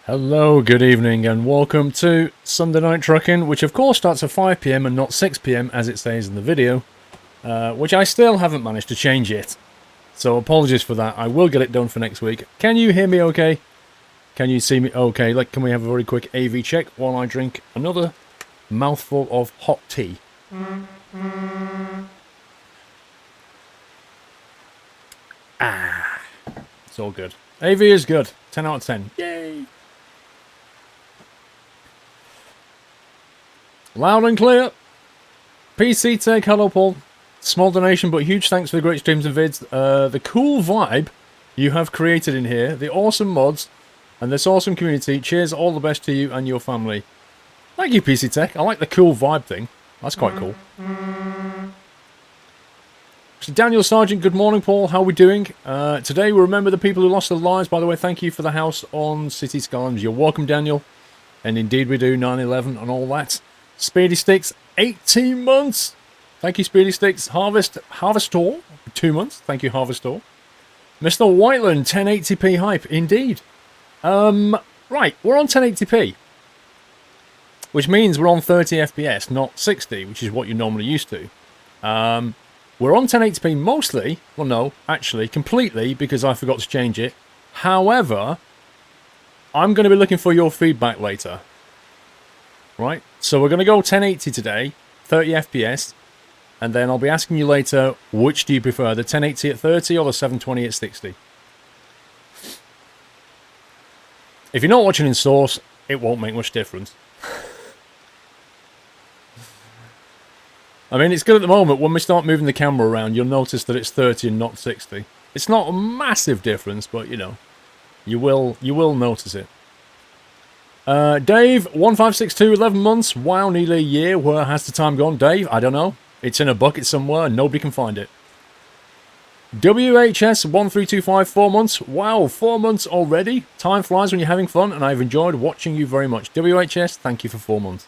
Hello, good evening, and welcome to Sunday Night Trucking, which of course starts at 5 PM and not 6 PM as it says in the video, which I still haven't managed to change yet. So apologies for that. I will get it done for next week. Can you hear me okay? Can you see me okay? Can we have a very quick AV check while I drink another mouthful of hot tea? It's all good. AV is good. 10 out of 10. Yay! Loud and clear. PC Tech, hello Paul. Small donation, but huge thanks for the great streams and vids. The cool vibe you have created in here, the awesome mods, and this awesome community. Cheers, all the best to you and your family. Thank you, PC Tech. I like the cool vibe thing. That's quite cool. So Daniel Sargent, good morning, Paul. How are we doing? Today we remember the people who lost their lives. By the way, thank you for the house on City Skylines. You're welcome, Daniel. And indeed we do, 9/11 and all that. Speedy Sticks, 18 months. Thank you, Speedy Sticks. Harvestor, 2 months. Thank you, Harvestor. Mr. Whiteland, 1080p hype, indeed. Right, we're on 1080p. Which means we're on 30 FPS, not 60, which is what you're normally used to. We're on 1080p mostly, well no, actually, completely, because I forgot to change it. However, I'm going to be looking for your feedback later. Right, so we're going to go 1080 today, 30 FPS, and then I'll be asking you later, which do you prefer, the 1080 at 30 or the 720 at 60? If you're not watching in source, it won't make much difference. I mean, it's good at the moment. When we start moving the camera around, you'll notice that it's 30 and not 60. It's not a massive difference, but, you know, you will notice it. Dave, 1562, 11 months. Wow, nearly a year. Where has the time gone? Dave, I don't know. It's in a bucket somewhere and nobody can find it. WHS, 1325, 4 months. Wow, 4 months already. Time flies when you're having fun, and I've enjoyed watching you very much. WHS, thank you for 4 months.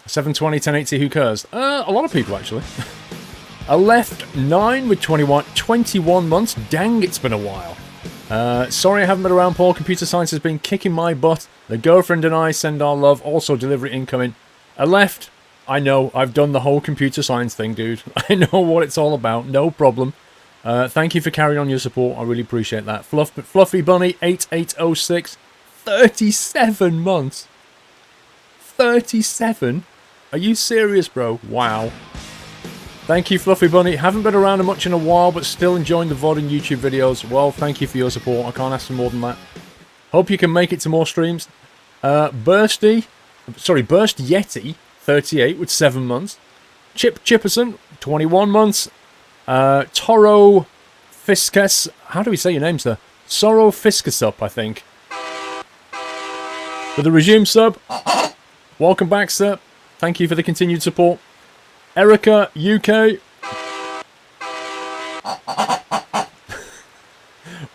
720, 1080, who cares? A lot of people, actually. A left 9 with 21 months. Dang, it's been a while. Sorry I haven't been around, Paul. Computer science has been kicking my butt. The girlfriend and I send our love. Also, delivery incoming. A left. I know. I've done the whole computer science thing, dude. I know what it's all about. No problem. Thank you for carrying on your support. I really appreciate that. Fluffy Bunny, 8806. 37 months. 37? Are you serious, bro? Wow. Thank you, Fluffy Bunny. Haven't been around much in a while, but still enjoying the VOD and YouTube videos. Well, thank you for your support. I can't ask for more than that. Hope you can make it to more streams. Burst Yeti, 38 with 7 months. Chip Chipperson, 21 months. Toro Fiscus. How do we say your name, sir? Sorrow Fiscusup, I think. For the resume sub. Welcome back, sir. Thank you for the continued support. Erica, UK.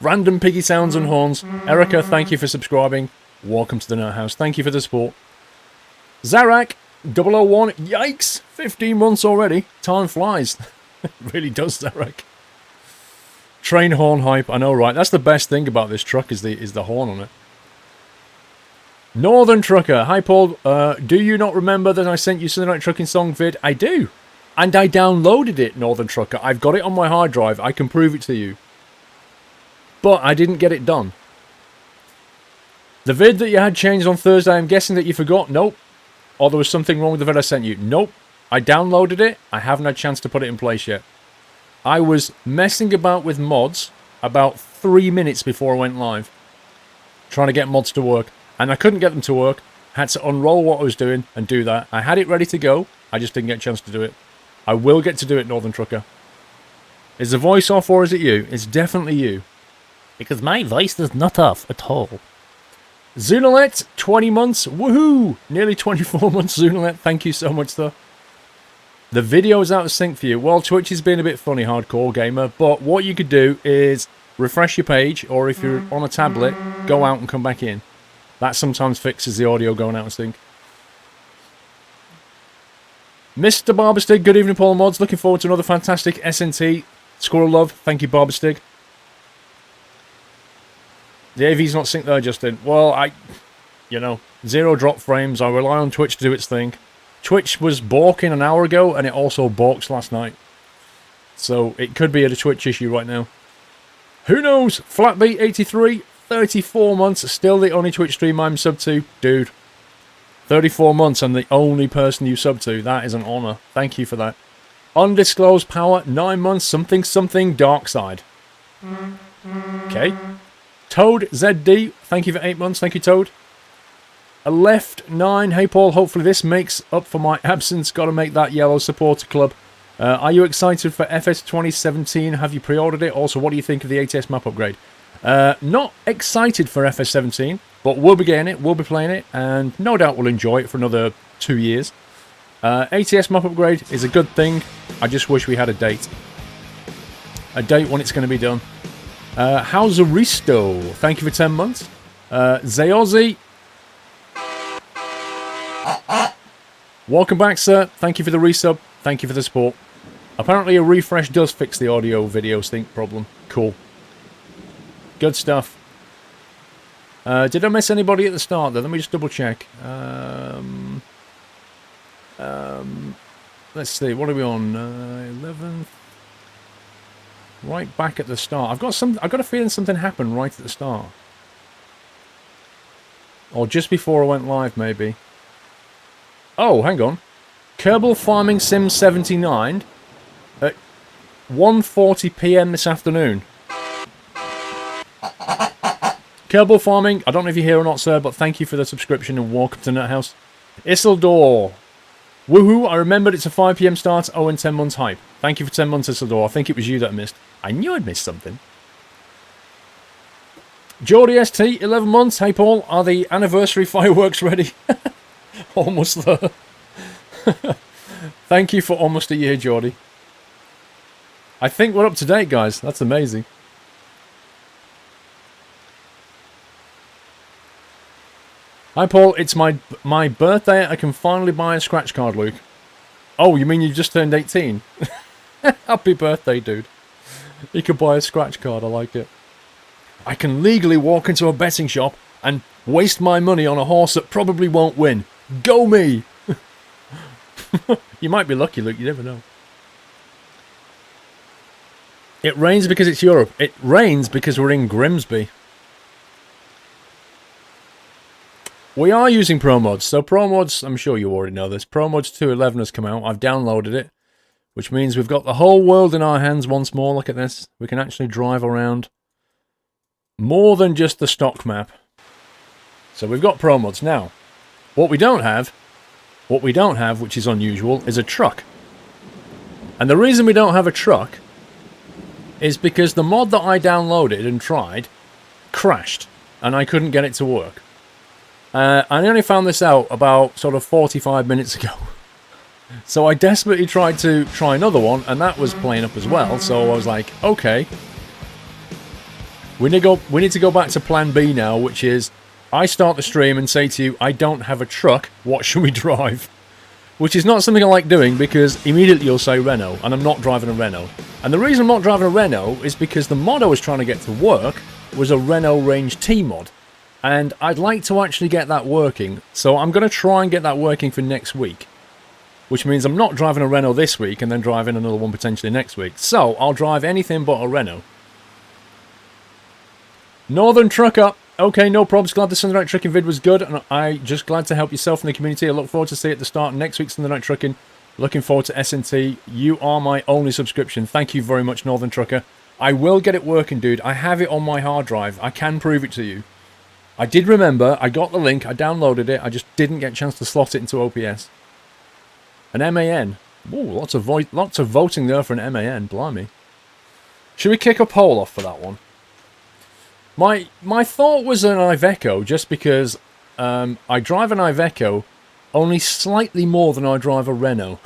Random piggy sounds and horns. Erica, thank you for subscribing. Welcome to the Nut House. Thank you for the support. Zarak, 001. Yikes! 15 months already. Time flies. It really does, Zarak. Train horn hype. I know, right? That's the best thing about this truck is the horn on it. Northern Trucker. Hi, Paul. Do you not remember that I sent you Sunday Night Trucking song vid? I do. And I downloaded it, Northern Trucker. I've got it on my hard drive. I can prove it to you. But I didn't get it done. The vid that you had changed on Thursday, I'm guessing that you forgot? Nope. Or there was something wrong with the vid I sent you? Nope. I downloaded it. I haven't had a chance to put it in place yet. I was messing about with mods about 3 minutes before I went live. Trying to get mods to work. And I couldn't get them to work. Had to unroll what I was doing and do that. I had it ready to go. I just didn't get a chance to do it. I will get to do it, Northern Trucker. Is the voice off or is it you? It's definitely you. Because my voice is not off at all. Zunalet, 20 months. Woohoo! Nearly 24 months, Zunalet. Thank you so much, though. The video is out of sync for you. Well, Twitch is being a bit funny, hardcore gamer. But what you could do is refresh your page. Or if you're on a tablet, go out and come back in. That sometimes fixes the audio going out of sync. Mr. Barberstig, good evening, Paul Mods. Looking forward to another fantastic SNT. Squirrel Love, thank you, Barberstig. The AV's not synced there, Justin. Well, you know, 0 drop frames. I rely on Twitch to do its thing. Twitch was balking an hour ago, and it also balks last night. So it could be a Twitch issue right now. Who knows? Flatbeat83, 34 months, still the only Twitch stream I'm sub to. Dude, 34 months and the only person you sub to. That is an honour. Thank you for that. Undisclosed power, 9 months, something dark side. Okay. Toad ZD, thank you for 8 months. Thank you, Toad. A left 9. Hey, Paul, hopefully this makes up for my absence. Got to make that yellow supporter club. Are you excited for FS 2017? Have you pre-ordered it? Also, what do you think of the ATS map upgrade? Not excited for FS 17, but we'll be getting it, we'll be playing it, and no doubt we'll enjoy it for another 2 years. ATS map upgrade is a good thing. I just wish we had a date. A date when it's going to be done. How's Aristo? Thank you for 10 months. Zayozi. Welcome back, sir. Thank you for the resub. Thank you for the support. Apparently a refresh does fix the audio video sync problem. Cool. Good stuff. Did I miss anybody at the start there? Let me just double check. Let's see, what are we on? 11th. Right back at the start. I've got a feeling something happened right at the start. Or just before I went live, maybe. Oh, hang on. Kerbal Farming Sim 79 at 1:40 PM this afternoon. Kerbal Farming, I don't know if you're here or not, sir, but thank you for the subscription and welcome to Nuthouse. Isildur. Woohoo, I remembered it's a 5 PM start, oh, and 10 months hype. Thank you for 10 months, Isildur. I think it was you that I missed. I knew I'd missed something. Geordie ST, 11 months. Hey, Paul, are the anniversary fireworks ready? Almost there. Thank you for almost a year, Geordie. I think we're up to date, guys. That's amazing. Hi, Paul. It's my birthday. I can finally buy a scratch card, Luke. Oh, you mean you just turned 18? Happy birthday, dude. You can buy a scratch card. I like it. I can legally walk into a betting shop and waste my money on a horse that probably won't win. Go me! You might be lucky, Luke. You never know. It rains because it's Europe. It rains because we're in Grimsby. We are using ProMods. So ProMods, I'm sure you already know this. ProMods 2.11 has come out. I've downloaded it. Which means we've got the whole world in our hands once more. Look at this. We can actually drive around more than just the stock map. So we've got ProMods. Now, what we don't have, which is unusual, is a truck. And the reason we don't have a truck is because the mod that I downloaded and tried crashed. And I couldn't get it to work. I only found this out about sort of 45 minutes ago. So I desperately tried to try another one, and that was playing up as well. So I was like, okay. We need to go back to plan B now, which is I start the stream and say to you, I don't have a truck, what should we drive? Which is not something I like doing, because immediately you'll say Renault, and I'm not driving a Renault. And the reason I'm not driving a Renault is because the mod I was trying to get to work was a Renault Range T mod. And I'd like to actually get that working, so I'm going to try and get that working for next week. Which means I'm not driving a Renault this week and then driving another one potentially next week. So I'll drive anything but a Renault. Northern Trucker. Okay, no probs. Glad the Sunday Night Trucking vid was good, and I just glad to help yourself in the community. I look forward to see you at the start of next week's Sunday Night Trucking. Looking forward to S&T. You are my only subscription. Thank you very much, Northern Trucker. I will get it working, dude. I have it on my hard drive. I can prove it to you. I did remember, I got the link, I downloaded it, I just didn't get a chance to slot it into OPS. An MAN. Ooh, lots of voting there for an MAN, blimey. Should we kick a poll off for that one? My thought was an Iveco, just because I drive an Iveco only slightly more than I drive a Renault.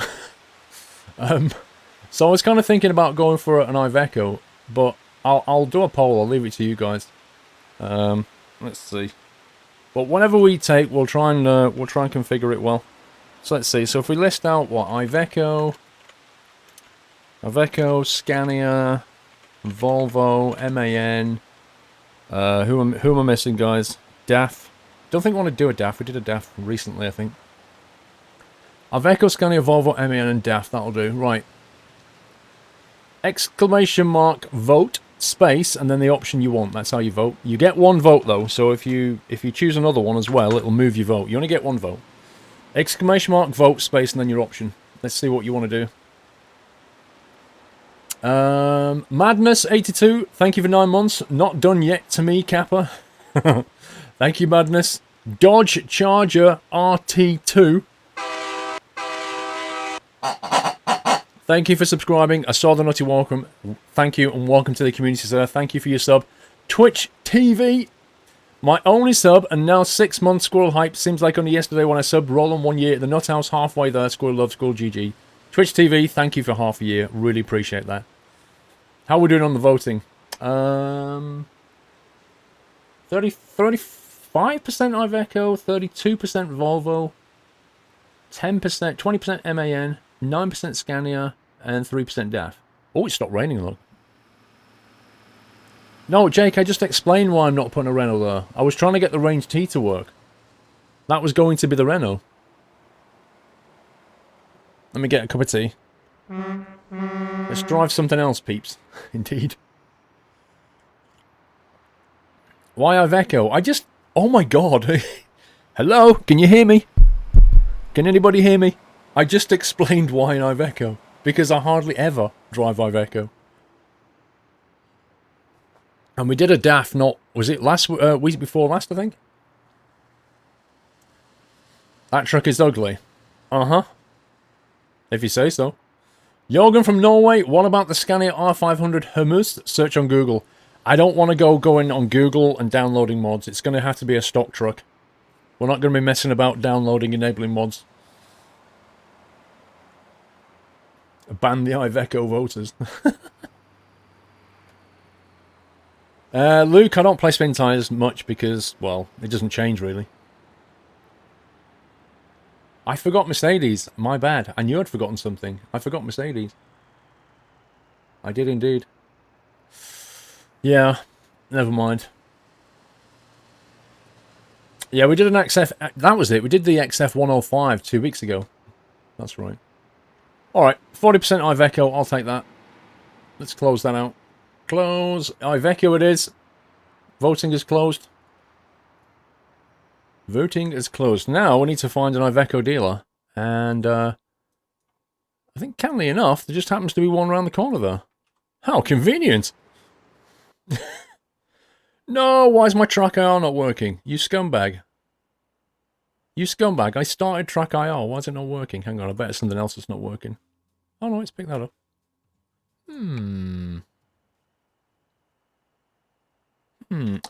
So I was kind of thinking about going for an Iveco, but I'll do a poll, I'll leave it to you guys. Let's see. But whatever we take, we'll try and configure it well. So let's see. So if we list out what Iveco, Scania, Volvo, MAN, Who am I missing, guys? DAF. Don't think I want to do a DAF. We did a DAF recently, I think. Iveco, Scania, Volvo, MAN, and DAF. That'll do. Right. Exclamation mark, vote, space, and then the option you want. That's how you vote. You get one vote, though, so if you choose another one as well, it'll move your vote. You only get one vote. Exclamation mark, vote, space, and then your option. Let's see what you want to do. Madness82, thank you for 9 months. Not done yet to me, Kappa. Thank you, Madness. Dodge Charger RT2. Thank you for subscribing. I saw the nutty welcome. Thank you and welcome to the community, sir. Thank you for your sub. Twitch TV. My only sub and now 6 months Squirrel Hype. Seems like only yesterday when I subbed. Rolling 1 year at the Nut House, halfway there. Squirrel love, Squirrel GG. Twitch TV, thank you for half a year. Really appreciate that. How are we doing on the voting? 35% Iveco, 32% Volvo, 10%, 20% MAN, 9% Scania, and 3% DAF. Oh, it stopped raining, look. No, Jake, I just explained why I'm not putting a Renault there. I was trying to get the Range T to work. That was going to be the Renault. Let me get a cup of tea. Let's drive something else, peeps. Indeed. Why Iveco? I just... Oh my god. Hello? Can you hear me? Can anybody hear me? I just explained why an Iveco. Because I hardly ever drive Iveco. And we did a DAF not... Was it last week before last, I think? That truck is ugly. Uh-huh. If you say so. Jorgen from Norway, what about the Scania R500 Hummus? Search on Google. I don't want to go going on Google and downloading mods. It's going to have to be a stock truck. We're not going to be messing about downloading enabling mods. Ban the Iveco voters. Luke, I don't play spin tyres much because, well, it doesn't change really. I forgot Mercedes. My bad. I knew I'd forgotten something. I forgot Mercedes. I did indeed. Yeah, never mind. Yeah, we did an XF... That was it. We did the XF 105 2 weeks ago. That's right. Alright, 40% Iveco. I'll take that. Let's close that out. Close. Iveco it is. Voting is closed. Voting is closed. Now we need to find an Iveco dealer. And I think, cannily enough, there just happens to be one around the corner there. How convenient! No, why is my track IR not working? You scumbag. You scumbag. I started track IR. Why is it not working? Hang on, I bet it's something else that's not working. Oh no, it's picked that up.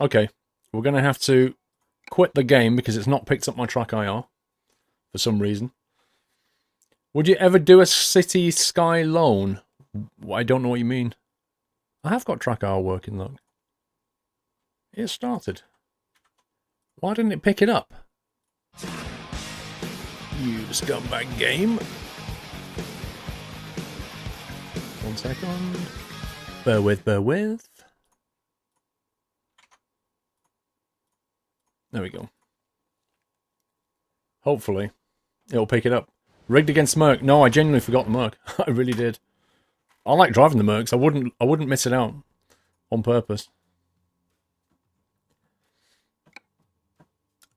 Okay. We're going to have to quit the game because it's not picked up my track IR. For some reason. Would you ever do a City Sky loan? I don't know what you mean. I have got track IR working, look. It started. Why didn't it pick it up? You scumbag game. 1 second. Bear with, bear with. There we go. Hopefully, it'll pick it up. Rigged against Merc. No, I genuinely forgot the Merc. I really did. I like driving the Mercs. I wouldn't miss it out on purpose.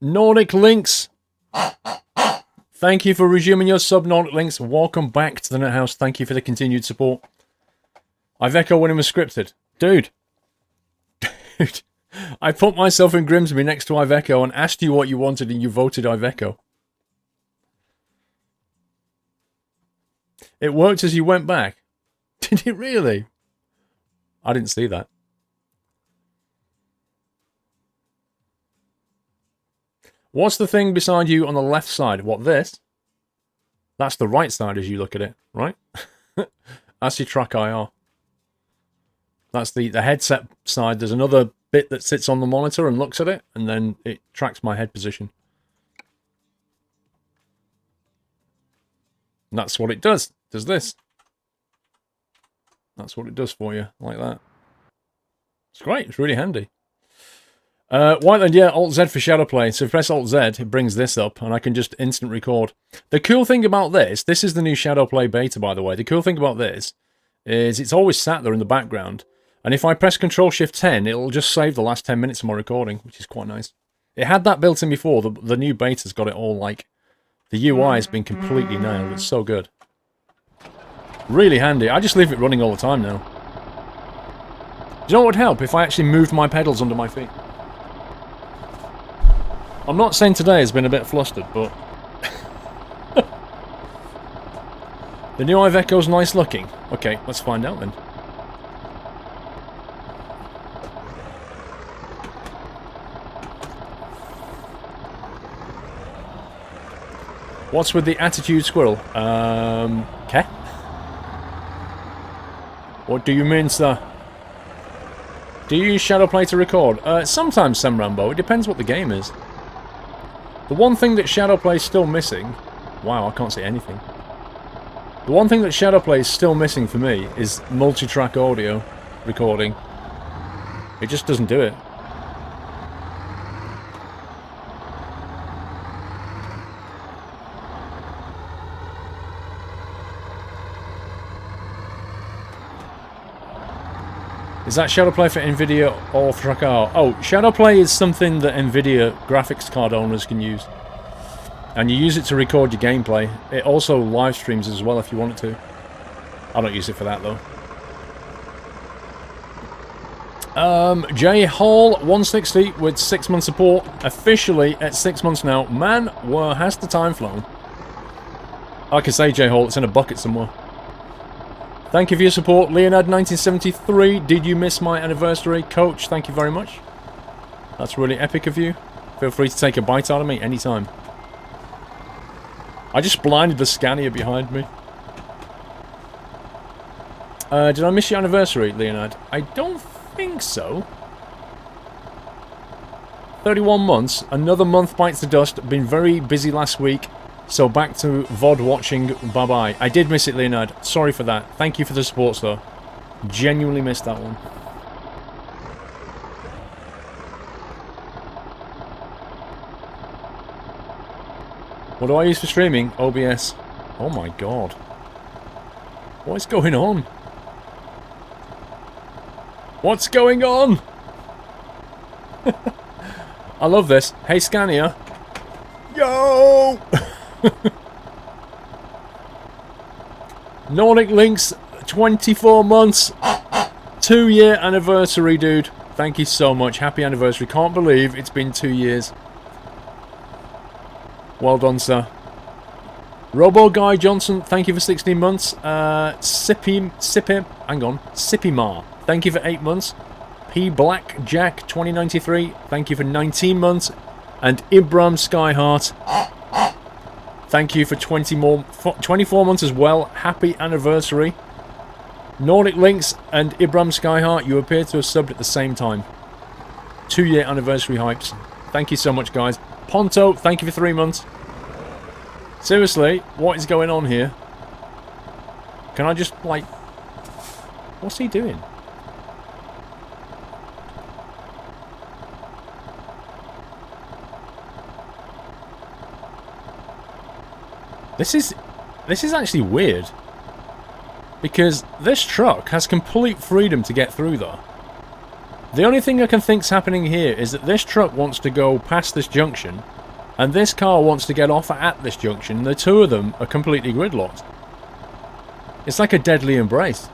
Nordic Links. Thank you for resuming your sub, Nordic Links. Welcome back to the Net House. Thank you for the continued support. Iveco when it was scripted. Dude. Dude. I put myself in Grimsby next to Iveco and asked you what you wanted and you voted Iveco. It worked as you went back. Did it really? I didn't see that. What's the thing beside you on the left side? What, this? That's the right side as you look at it, right? That's your track IR. That's the headset side. There's another bit that sits on the monitor and looks at it, and then it tracks my head position. And that's what it does. It does this. That's what it does for you, like that. It's great. It's really handy. Whiteland, yeah, Alt-Z for shadow play. So if I press Alt-Z, it brings this up, and I can just instant record. The cool thing about this is the new shadow play beta, by the way. The cool thing about this is it's always sat there in the background, and if I press Control-Shift-10, it'll just save the last 10 minutes of my recording, which is quite nice. It had that built in before. The new beta's got it all, like, the UI has been completely nailed. It's so good. Really handy. I just leave it running all the time now. Do you know what would help? If I actually moved my pedals under my feet. I'm not saying today has been a bit flustered, but... the new Iveco's nice looking. Okay, let's find out then. What's with the attitude, Squirrel? Okay. What do you mean, sir? Do you use Shadowplay to record? Sometimes, Sam Rambo. It depends what the game is. The one thing that Shadowplay is still missing... Wow, I can't see anything. The one thing that Shadowplay is still missing for me is multi-track audio recording. It just doesn't do it. Is that Shadowplay for NVIDIA or for Tracker? Oh, Shadowplay is something that NVIDIA graphics card owners can use. And you use it to record your gameplay. It also live streams as well if you want it to. I don't use it for that though. J Hall 160 with 6 months support. Officially at 6 months now. Man, where has the time flown? Like I say, J Hall, it's in a bucket somewhere. Thank you for your support. Leonard 1973, did you miss my anniversary? Coach, thank you very much. That's really epic of you. Feel free to take a bite out of me anytime. I just blinded the Scania behind me. Did I miss your anniversary, Leonard? I don't think so. 31 months. Another month bites the dust. Been very busy last week. So back to VOD watching. Bye-bye. I did miss it, Leonard. Sorry for that. Thank you for the support, though. Genuinely missed that one. What do I use for streaming? OBS. Oh my god. What is going on? What's going on? I love this. Hey, Scania. Yo! Nordic Links, 24 months. 2-year anniversary, dude. Thank you so much. Happy anniversary. Can't believe it's been 2 years. Well done, sir. Robo Guy Johnson, thank you for 16 months. Sippimar, thank you for 8 months. P Black Jack 2093, thank you for 19 months. And Ibram Skyheart, thank you for 24 months as well. Happy anniversary. Nordic Links and Ibram Skyheart, you appear to have subbed at the same time. 2-year anniversary hypes. Thank you so much, guys. Ponto, thank you for 3 months. Seriously, what is going on here? Can I just, like... What's he doing? This is actually weird. Because this truck has complete freedom to get through there. The only thing I can think's happening here is that this truck wants to go past this junction, and this car wants to get off at this junction, and the two of them are completely gridlocked. It's like a deadly embrace.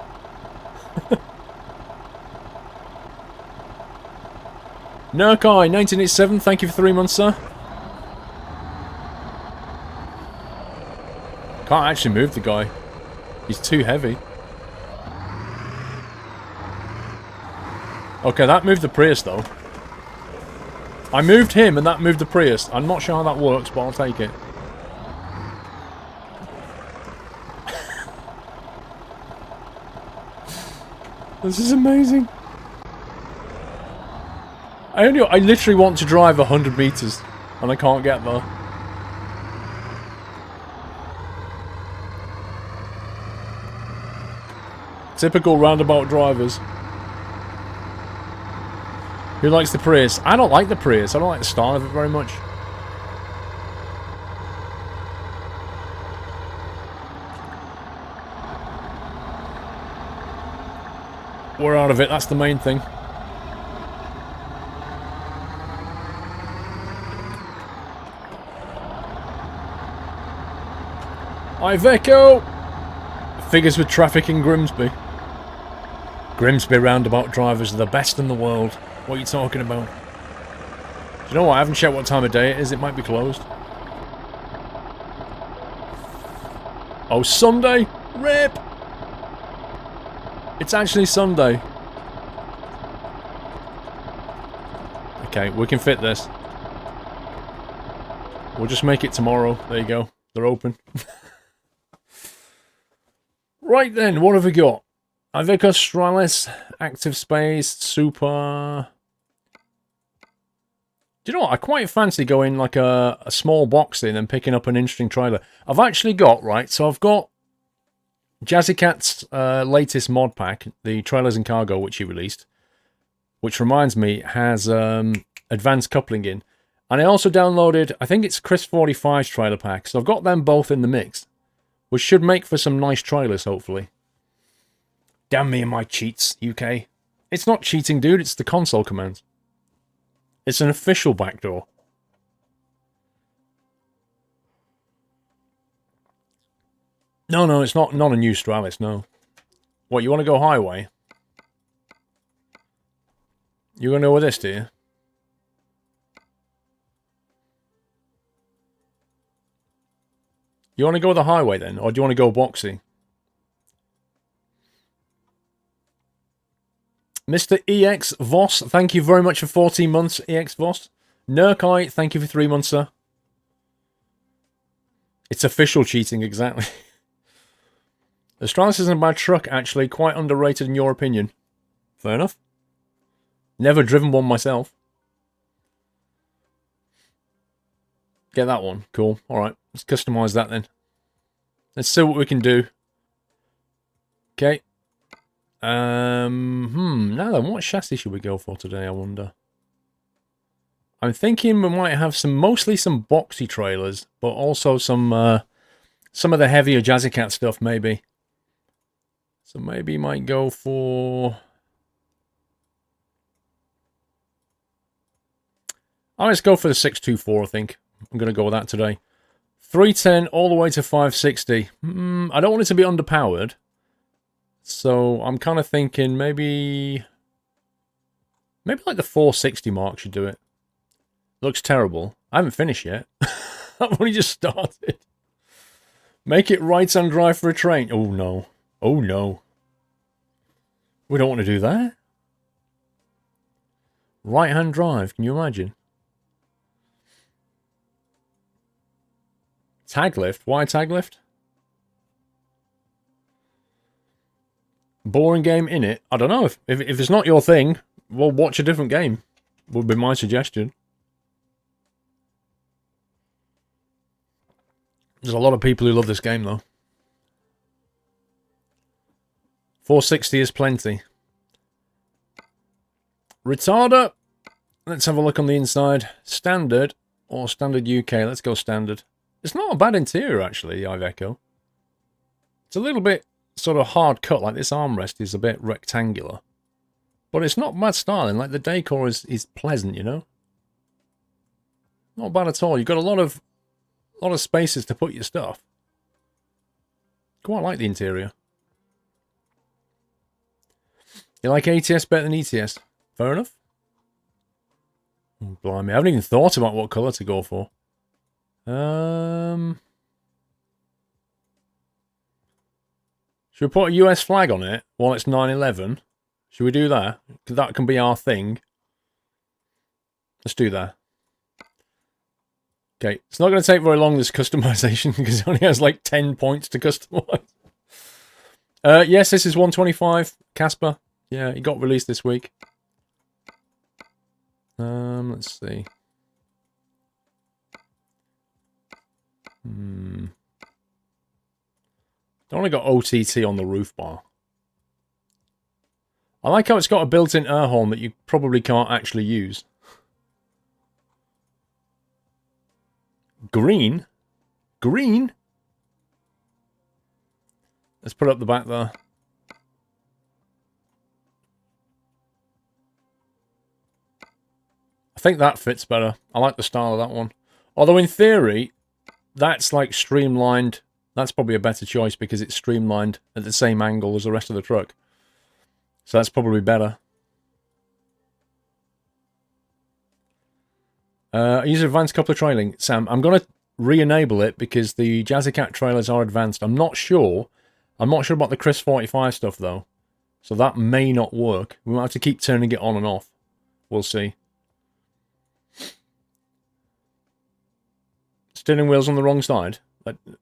Nurkai 1987, thank you for 3 months, sir. Can't actually move the guy. He's too heavy. Okay, that moved the Prius, though. I moved him, and that moved the Prius. I'm not sure how that works, but I'll take it. This is amazing. I literally want to drive 100 meters, and I can't get there. Typical roundabout drivers. Who likes the Prius? I don't like the Prius. I don't like the style of it very much. We're out of it. That's the main thing. Iveco! Figures with traffic in Grimsby. Grimsby roundabout drivers are the best in the world. What are you talking about? Do you know what? I haven't checked what time of day it is. It might be closed. Oh, Sunday? RIP! It's actually Sunday. Okay, we can fit this. We'll just make it tomorrow. There you go. They're open. Right then, what have we got? Iveco Stralis, Active Space, Super. Do you know what? I quite fancy going like a small box in and picking up an interesting trailer. I've actually got, right, so I've got Jazzy Cat's latest mod pack, the Trailers and Cargo, which he released. Which reminds me, has advanced coupling in. And I also downloaded, I think it's Chris 45's trailer pack. So I've got them both in the mix. Which should make for some nice trailers, hopefully. Damn me and my cheats, UK. It's not cheating, dude. It's the console commands. It's an official backdoor. No, it's not a new Stralis, no. What, you want to go highway? You going to go with this, do you? You want to go with the highway then? Or do you want to go boxy? Mr. EX Voss, thank you very much for 14 months, EX Voss. Nurkai, thank you for 3 months, sir. It's official cheating, exactly. The Stralis isn't a bad truck, actually. Quite underrated in your opinion. Fair enough. Never driven one myself. Get that one. Cool. Alright, let's customize that then. Let's see what we can do. Okay. Now then, what chassis should we go for today, I wonder? I'm thinking we might have mostly some boxy trailers, but also some of the heavier Jazzy Cat stuff, maybe. So maybe might go for... let's go for the 624, I think. I'm going to go with that today. 310 all the way to 560. I don't want it to be underpowered. So I'm kind of thinking maybe like the 460 mark should do it. Looks terrible. I haven't finished yet. I've only just started. Make it right-hand drive for a train. Oh, no. Oh, no. We don't want to do that. Right-hand drive. Can you imagine? Tag lift? Why tag lift? Boring game in it? I don't know. If it's not your thing, well, watch a different game. Would be my suggestion. There's a lot of people who love this game, though. 460 is plenty. Retarder. Let's have a look on the inside. Standard or Standard UK. Let's go Standard. It's not a bad interior, actually, the Iveco. It's a little bit sort of hard cut, like this armrest is a bit rectangular. But it's not bad styling, like the decor is pleasant, you know? Not bad at all. You've got a lot of spaces to put your stuff. Quite like the interior. You like ATS better than ETS? Fair enough. Oh, blimey, I haven't even thought about what colour to go for. Should we put a US flag on it while it's 9/11? Should we do that? Because that can be our thing. Let's do that. Okay, it's not going to take very long, this customization, because it only has like 10 points to customize. Yes, this is 125. Casper. Yeah, it got released this week. Let's see. Only got OTT on the roof bar. I like how it's got a built-in air horn that you probably can't actually use. Green? Green? Let's put up the back there. I think that fits better. I like the style of that one. Although in theory, that's like streamlined. That's probably a better choice because it's streamlined at the same angle as the rest of the truck. So that's probably better. Use advanced coupler trailing. Sam, I'm going to re-enable it because the Jazzy Cat trailers are advanced. I'm not sure. I'm not sure about the Chris 45 stuff though. So that may not work. We might have to keep turning it on and off. We'll see. Steering wheel's on the wrong side.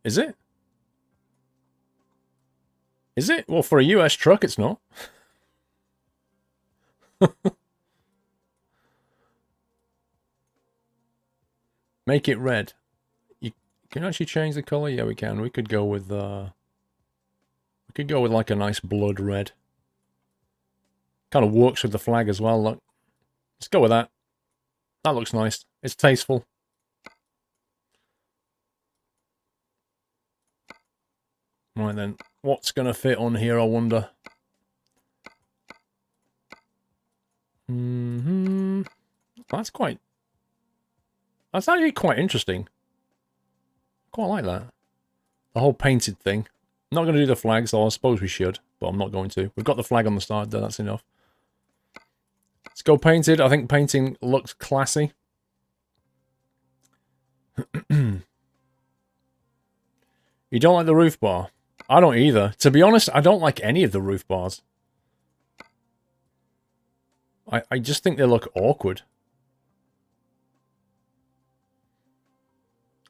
Is it? Is it? Well, for a US truck, it's not. Make it red. You can actually change the color. Yeah, we can. We could go with like a nice blood red. Kind of works with the flag as well. Look, let's go with that. That looks nice. It's tasteful. Right then, what's gonna fit on here? I wonder. That's actually quite interesting. Quite like that. The whole painted thing. I'm not going to do the flags, though I suppose we should, but I'm not going to. We've got the flag on the side there, that's enough. Let's go painted. I think painting looks classy. You don't like the roof bar? I don't either. To be honest, I don't like any of the roof bars. I just think they look awkward.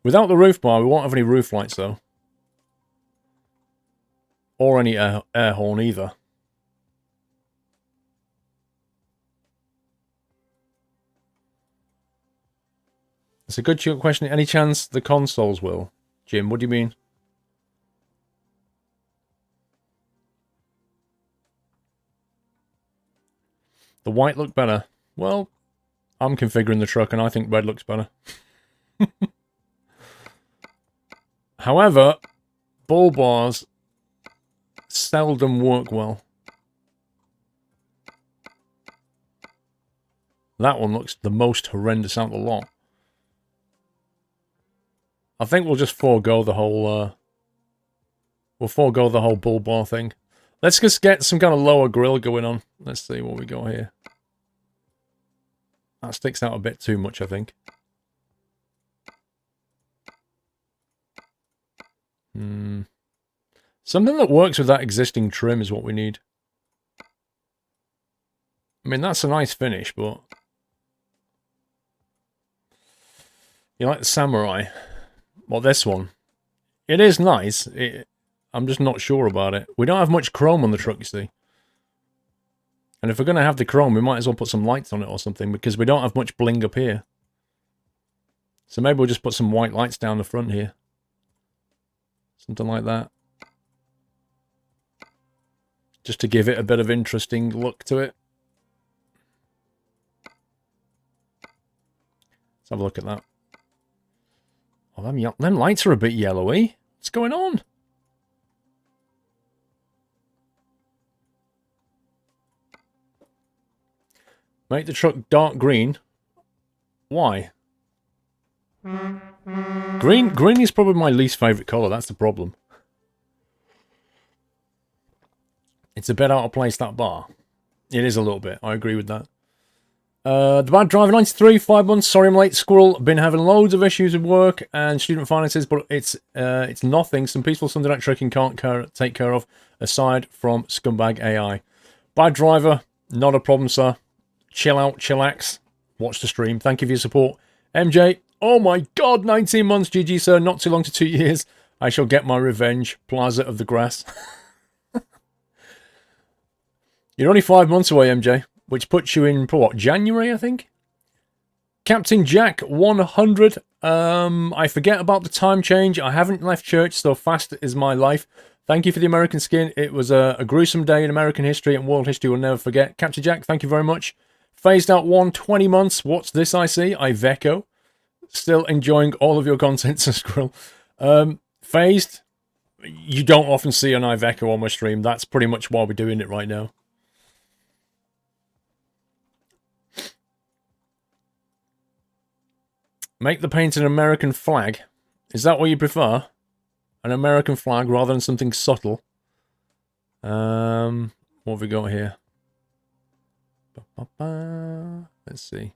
Without the roof bar, we won't have any roof lights, though. Or any air horn, either. It's a good question. Any chance the consoles will? Jim, what do you mean? The white look better. Well, I'm configuring the truck and I think red looks better. However, bull bars seldom work well. That one looks the most horrendous out of the lot. I think we'll just forego the whole bull bar thing. Let's just get some kind of lower grill going on. Let's see what we got here. That sticks out a bit too much, I think. Something that works with that existing trim is what we need. I mean, that's a nice finish, but... You like the Samurai? Well, this one. It is nice. I'm just not sure about it. We don't have much chrome on the truck, you see. And if we're going to have the chrome, we might as well put some lights on it or something, because we don't have much bling up here. So maybe we'll just put some white lights down the front here. Something like that. Just to give it a bit of interesting look to it. Let's have a look at that. Oh, them lights are a bit yellowy. What's going on? Make the truck dark green. Why? Green is probably my least favourite colour. That's the problem. It's a bit out of place, that bar. It is a little bit. I agree with that. The Bad Driver 93, 5 months. Sorry I'm late, Squirrel. Been having loads of issues with work and student finances, but it's nothing some peaceful Sunday night trucking can't take care of, aside from scumbag AI. Bad Driver, not a problem, sir. Chill out, chillax. Watch the stream. Thank you for your support. MJ, oh my god, 19 months. GG, sir. Not too long to 2 years. I shall get my revenge. Plaza of the Grass. You're only 5 months away, MJ. Which puts you in, what, January, I think? Captain Jack, 100. I forget about the time change. I haven't left church, so fast is my life. Thank you for the American skin. It was a gruesome day in American history and world history we'll never forget. Captain Jack, thank you very much. Phased out 20 months. What's this I see? Iveco. Still enjoying all of your content, Squirrel. Phased. You don't often see an Iveco on my stream. That's pretty much why we're doing it right now. Make the paint an American flag. Is that what you prefer? An American flag rather than something subtle. What have we got here? Let's see.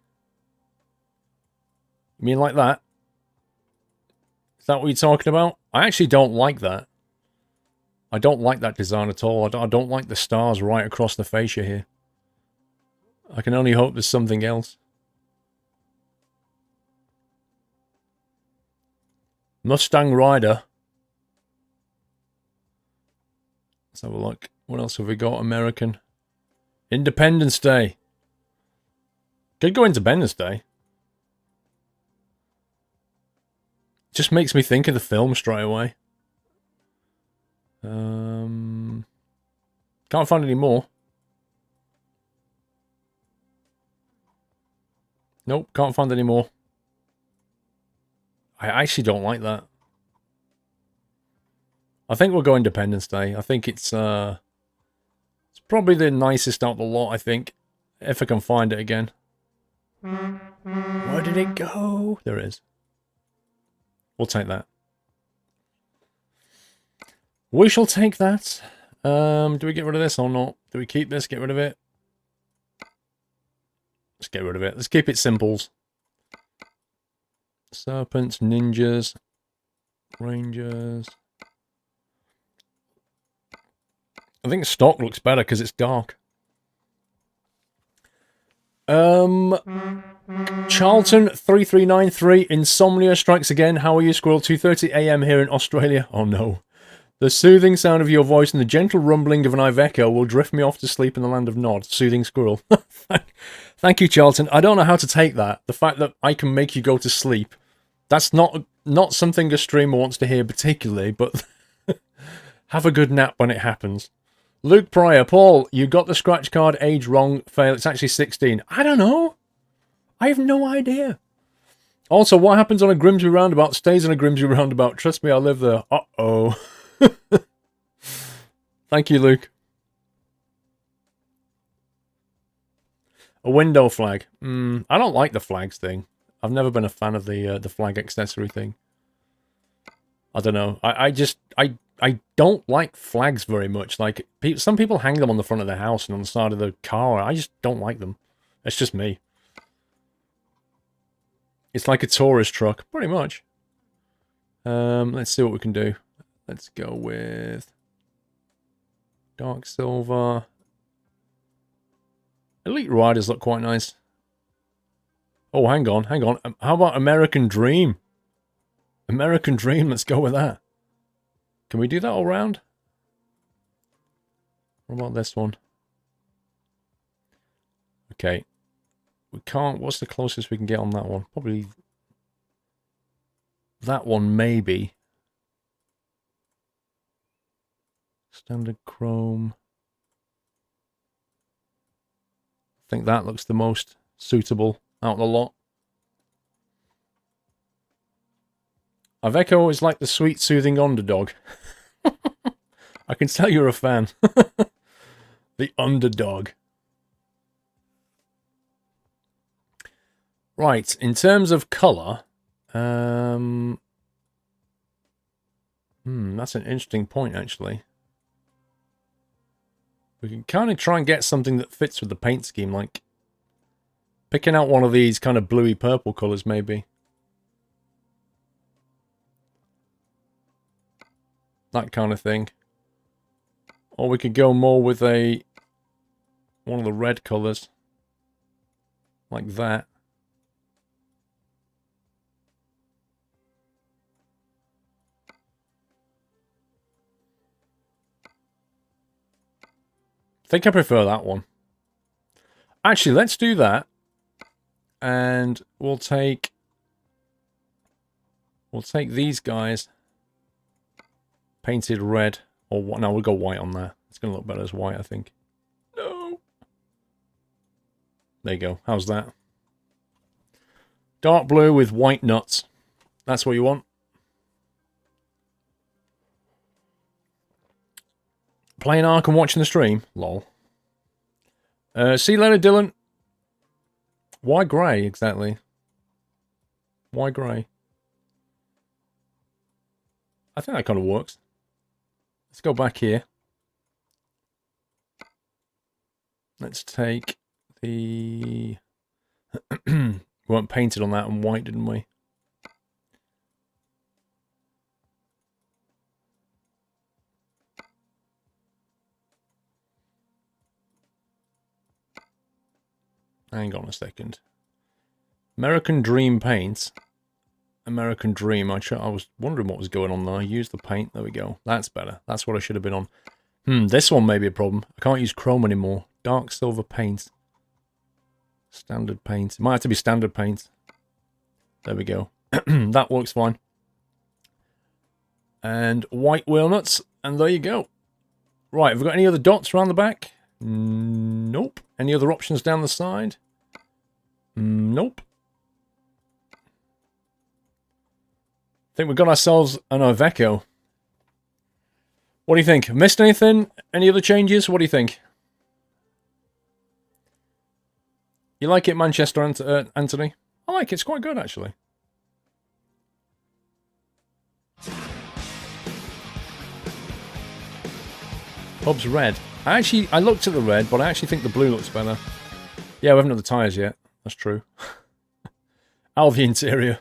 You mean like that? Is that what you're talking about? I actually don't like that. I don't like that design at all. I don't like the stars right across the fascia here. I can only hope there's something else. Mustang Rider. Let's have a look. What else have we got? American. Independence Day. Could go Independence Day. Just makes me think of the film straight away. Can't find any more. Nope, can't find any more. I actually don't like that. I think we'll go Independence Day. I think it's probably the nicest out of the lot, I think. If I can find it again. Where did it go? There it is. We'll take that. We shall take that. Do we get rid of this or not? Do we keep this? Get rid of it? Let's get rid of it. Let's keep it simples. Serpents, ninjas, rangers. I think stock looks better because it's dark. Charlton3393, Insomnia strikes again. How are you, Squirrel? 2:30 AM here in Australia. Oh no. The soothing sound of your voice and the gentle rumbling of an Iveco will drift me off to sleep in the land of Nod. Soothing Squirrel. Thank you, Charlton. I don't know how to take that. The fact that I can make you go to sleep. That's not something a streamer wants to hear particularly, but have a good nap when it happens. Luke Pryor, Paul, you got the scratch card age wrong. Fail. It's actually 16. I don't know. I have no idea. Also, what happens on a Grimsby roundabout stays on a Grimsby roundabout. Trust me, I live there. Uh-oh. Thank you, Luke. A window flag. I don't like the flags thing. I've never been a fan of the flag accessory thing. I don't know. I don't like flags very much. Like, some people hang them on the front of their house and on the side of the car. I just don't like them. It's just me. It's like a tourist truck, pretty much. Let's see what we can do. Let's go with dark silver. Elite Riders look quite nice. Oh, hang on. How about American Dream? American Dream, let's go with that. Can we do that all round? What about this one? Okay. We can't... What's the closest we can get on that one? Probably... that one, maybe. Standard chrome. I think that looks the most suitable out of the lot. Iveco is like the sweet, soothing underdog. I can tell you're a fan. The underdog. Right, in terms of colour, that's an interesting point, actually. We can kind of try and get something that fits with the paint scheme, like picking out one of these kind of bluey purple colours, maybe. That kind of thing. Or we could go more with one of the red colours. Like that. I think I prefer that one. Actually, let's do that. And we'll take these guys painted red Or what? No, we'll go white on there. It's going to look better as white, I think. No. There you go. How's that? Dark blue with white nuts. That's what you want. Playing Ark and watching the stream. Lol. See you later, Dylan. Why grey, exactly? Why grey? I think that kind of works. Let's go back here. Let's take the... we weren't painted on that in white, didn't we? Hang on a second. American Dream paints. American Dream. I was wondering what was going on there. Use the paint. There we go. That's better. That's what I should have been on. This one may be a problem. I can't use chrome anymore. Dark silver paint. Standard paint. It might have to be standard paint. There we go. That works fine. And white walnuts. And there you go. Right, have we got any other dots around the back? Nope. Any other options down the side? Nope. I think we've got ourselves an Iveco. What do you think? Missed anything? Any other changes? What do you think? You like it, Manchester, Anthony? I like it. It's quite good, actually. Hub's red. I looked at the red, but I actually think the blue looks better. Yeah, we haven't done the tyres yet. That's true. Out of the interior.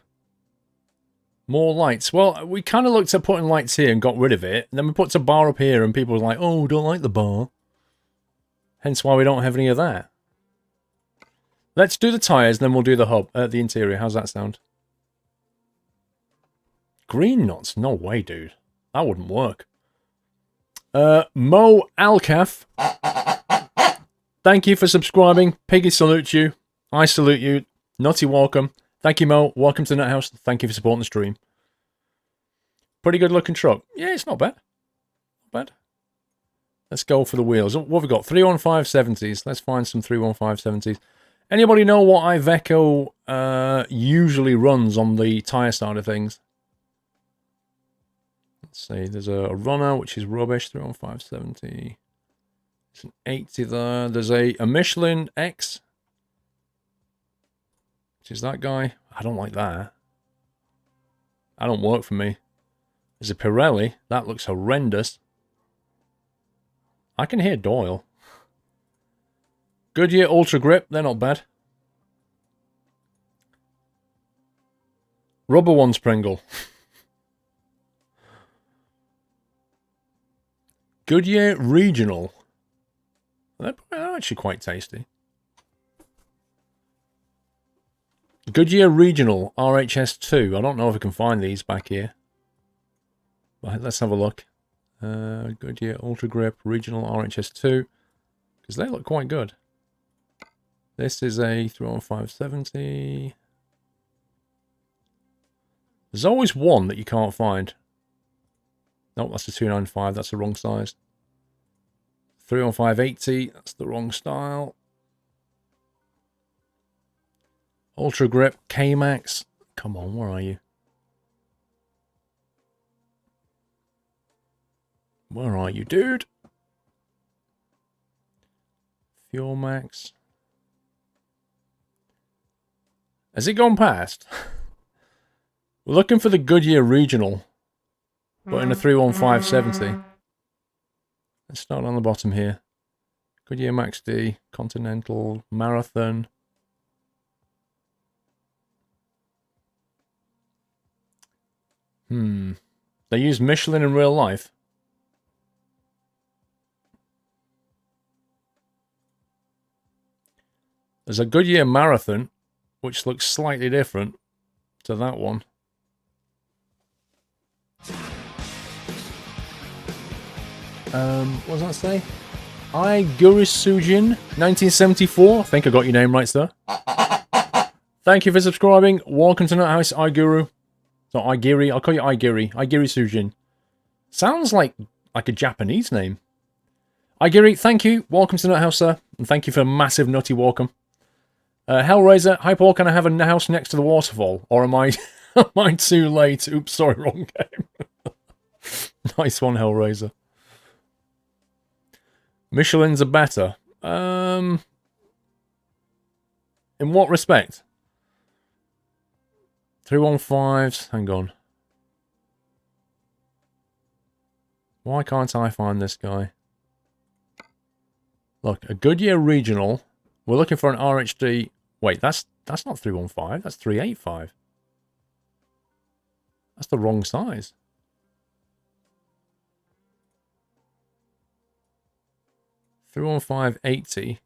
More lights. Well, we kind of looked at putting lights here and got rid of it. And then we put a bar up here and people were like, oh, don't like the bar. Hence why we don't have any of that. Let's do the tyres, then we'll do the hub, the interior. How's that sound? Green nuts? No way, dude. That wouldn't work. Mo Alcaf. Thank you for subscribing. Piggy salutes you. I salute you. Nutty welcome. Thank you, Mo. Welcome to the Nut House. Thank you for supporting the stream. Pretty good looking truck. Yeah, it's not bad. Not bad. Let's go for the wheels. What have we got? 31570s. Let's find some 31570s. Anybody know what Iveco usually runs on the tyre side of things? Let's see. There's a runner, which is rubbish. 31570. There's an 80 there. There's a Michelin X. Which is that guy. I don't like that. That don't work for me. There's a Pirelli. That looks horrendous. I can hear Doyle. Goodyear Ultra Grip. They're not bad. Rubber ones, Pringle. Goodyear Regional. They're actually quite tasty. Goodyear Regional RHS2. I don't know if I can find these back here. But let's have a look. Goodyear Ultra Grip Regional RHS2. Because they look quite good. This is a 31570. There's always one that you can't find. Nope, that's a 295. That's the wrong size. 31580. That's the wrong style. Ultra Grip K-Max. Come on, where are you? Where are you, dude? Fuel Max. Has it gone past? We're looking for the Goodyear Regional, but in a 31570. Let's start on the bottom here. Goodyear Max D, Continental, Marathon. They use Michelin in real life. There's a Goodyear Marathon, which looks slightly different to that one. What does that say? Sujin 1974. I think I got your name right, sir. Thank you for subscribing. Welcome to Nut House, Iguru. So Igiri, I'll call you Igiri. Igiri Sujin. Sounds like like a Japanese name. Igiri, thank you. Welcome to Nut House, sir. And thank you for a massive nutty welcome. Hellraiser, hi Paul, can I have a house next to the waterfall? Or am I, am I too late? Oops, sorry, wrong game. Nice one, Hellraiser. Michelin's are better. In what respect? 315s, hang on. Why can't I find this guy? Look, a Goodyear Regional. We're looking for an RHD. Wait, that's not 315, that's 385. That's the wrong size. $315.80.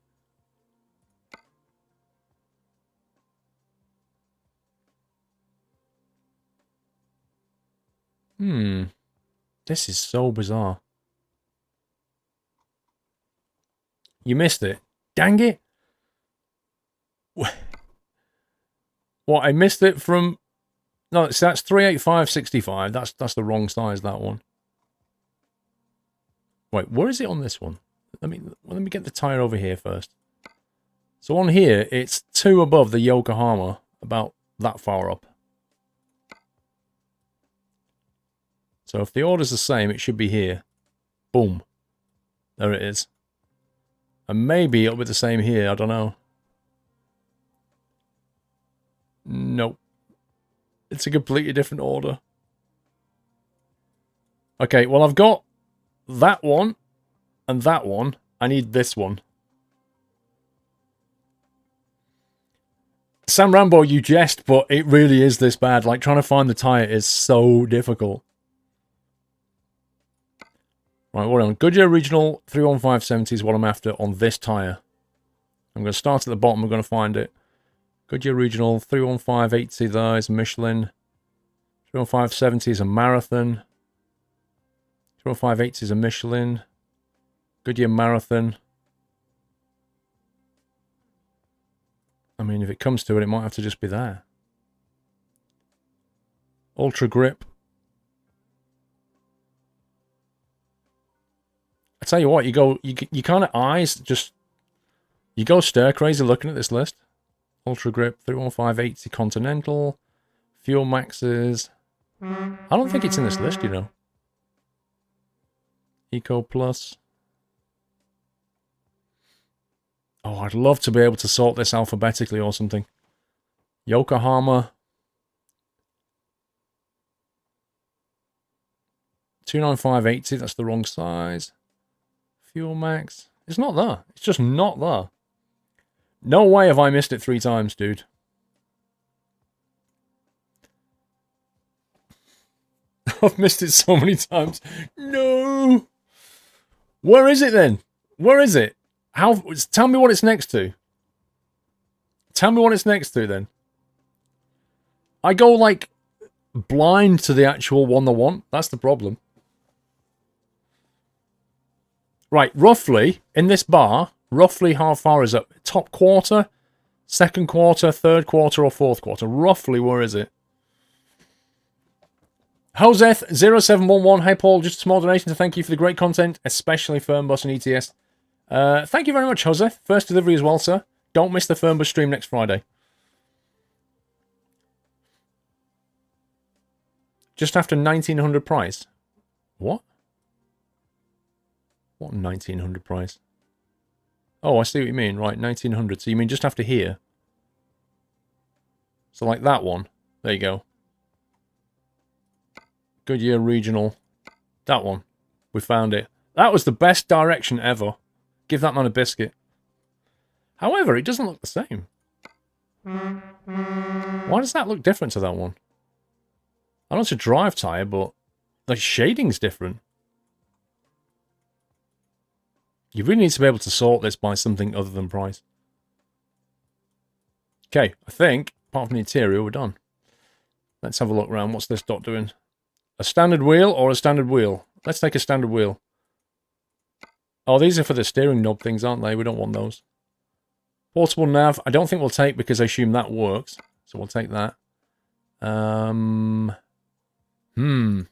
This is so bizarre. You missed it. Dang it. What, I missed it from... No, that's 385.65. That's the wrong size, that one. Wait, where is it on this one? Let me get the tire over here first. So on here, it's 2 above the Yokohama, about that far up. So if the order's the same, it should be here. Boom. There it is. And maybe it'll be the same here, I don't know. Nope. It's a completely different order. Okay, well I've got that one and that one. I need this one. Sam Rambo, you jest, but it really is this bad. Like, trying to find the tyre is so difficult. Right, what on? Goodyear Regional 31570 is what I'm after on this tyre. I'm going to start at the bottom, we're going to find it. Goodyear Regional 31580 there is a Michelin. 31570 is a Marathon. 31580 is a Michelin. Goodyear Marathon. I mean, if it comes to it, it might have to just be there. Ultra Grip. I tell you what, you kind of eyes just, you go stir crazy looking at this list. Ultra Grip, 31580 Continental, Fuel Maxes. I don't think it's in this list, you know. Eco Plus. Oh, I'd love to be able to sort this alphabetically or something. Yokohama. 29580, that's the wrong size. Fuel Max. It's not there. It's just not there. No way have I missed it 3 times, dude. I've missed it so many times. No! Where is it then? Where is it? How? Tell me what it's next to. Tell me what it's next to then. I go like blind to the actual one I want. That's the problem. Right, roughly, in this bar, roughly how far is it? Top quarter, second quarter, third quarter, or fourth quarter? Roughly, where is it? Joseth0711, hi Paul, just a small donation to thank you for the great content, especially Fernbus and ETS. Thank you very much, Joseth. First delivery as well, sir. Don't miss the Fernbus stream next Friday. Just after 1900 price. What? What 1900 price? Oh, I see what you mean. Right, 1900. So you mean just after here? So like that one. There you go. Goodyear Regional. That one. We found it. That was the best direction ever. Give that man a biscuit. However, it doesn't look the same. Why does that look different to that one? I know it's a drive tyre, but the shading's different. You really need to be able to sort this by something other than price. Okay, I think, apart from the interior, we're done. Let's have a look around. What's this dot doing? A standard wheel or a standard wheel? Let's take a standard wheel. Oh, these are for the steering knob things, aren't they? We don't want those. Portable nav, I don't think we'll take because I assume that works. So we'll take that. I'm going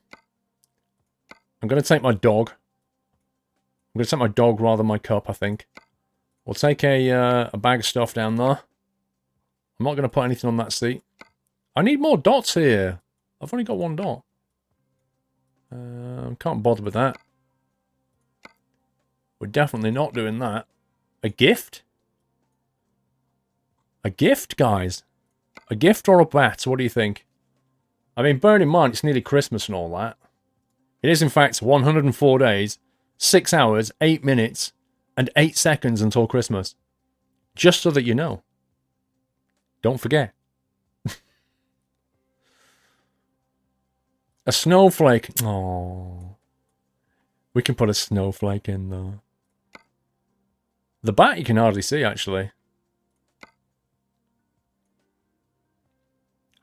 to take my dog I'm going to take my dog rather than my cup, I think. We'll take a bag of stuff down there. I'm not going to put anything on that seat. I need more dots here. I've only got one dot. Can't bother with that. We're definitely not doing that. A gift? A gift, guys? A gift or a bat? What do you think? I mean, bearing in mind, it's nearly Christmas and all that. It is, in fact, 104 days, 6 hours, 8 minutes, and 8 seconds until Christmas. Just so that you know. Don't forget. A snowflake. Oh, we can put a snowflake in there. The bat you can hardly see, actually.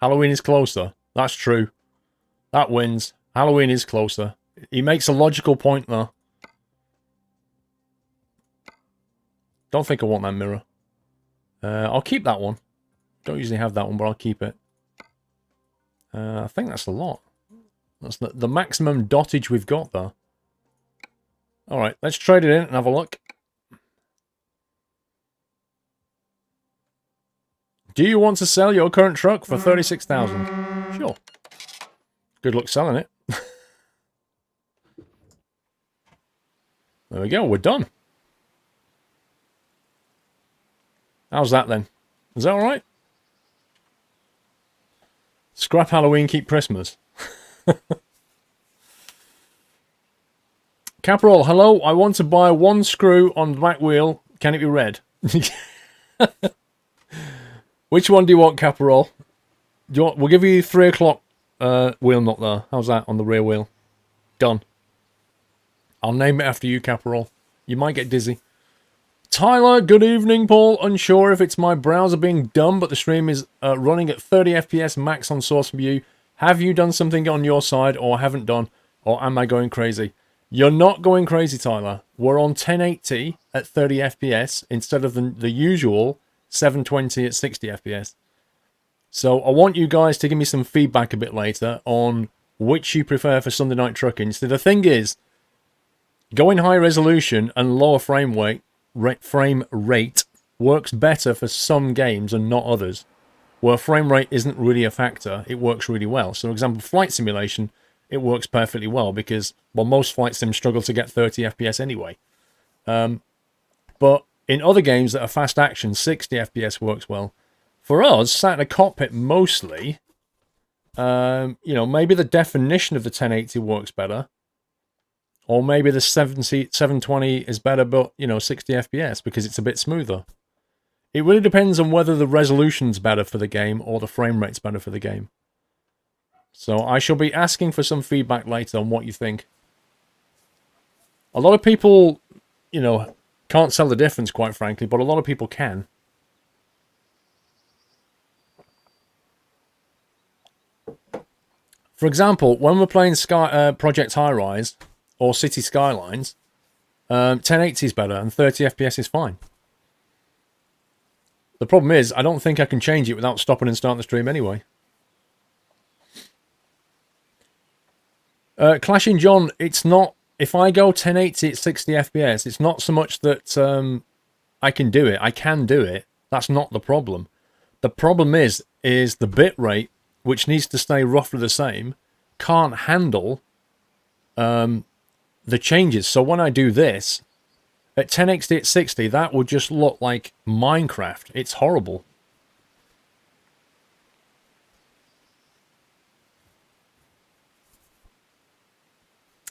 Halloween is closer. That's true. That wins. Halloween is closer. He makes a logical point, though. Don't think I want that mirror. I'll keep that one. Don't usually have that one, but I'll keep it. I think that's a lot. That's the maximum dottage we've got, though. Alright, let's trade it in and have a look. Do you want to sell your current truck for 36,000? Sure. Good luck selling it. There we go, we're done. How's that then? Is that alright? Scrap Halloween, keep Christmas. Caprol, hello. I want to buy one screw on the back wheel. Can it be red? Which one do you want, Caprol? We'll give you 3 o'clock wheel nut there. How's that on the rear wheel? Done. I'll name it after you, Caprol. You might get dizzy. Tyler, good evening, Paul. Unsure if it's my browser being dumb, but the stream is running at 30 FPS max on source view. Have you done something on your side, or haven't done, or am I going crazy? You're not going crazy, Tyler. We're on 1080 at 30 FPS instead of the usual 720 at 60 FPS. So I want you guys to give me some feedback a bit later on which you prefer for Sunday Night Trucking. So the thing is, going high resolution and lower frame rate works better for some games and not others. Where frame rate isn't really a factor, it works really well. So, for example, Flight Simulation, it works perfectly well because, well, most flight sims struggle to get 30 FPS anyway. But in other games that are fast action, 60 FPS works well. For us, sat in a cockpit mostly, you know, maybe the definition of the 1080 works better. Or maybe the 720 is better, but, you know, 60 FPS because it's a bit smoother. It really depends on whether the resolution's better for the game or the frame rate's better for the game. So I shall be asking for some feedback later on what you think. A lot of people, you know, can't tell the difference, quite frankly, but a lot of people can. For example, when we're playing Project High Rise or City Skylines, 1080 is better and 30 FPS is fine. The problem is, I don't think I can change it without stopping and starting the stream anyway. Clashing John, it's not... If I go 1080 at 60 FPS, it's not so much that I can do it. I can do it. That's not the problem. The problem is the bit rate, which needs to stay roughly the same, can't handle the changes. So when I do this... At 1080 at 60, that would just look like Minecraft. It's horrible.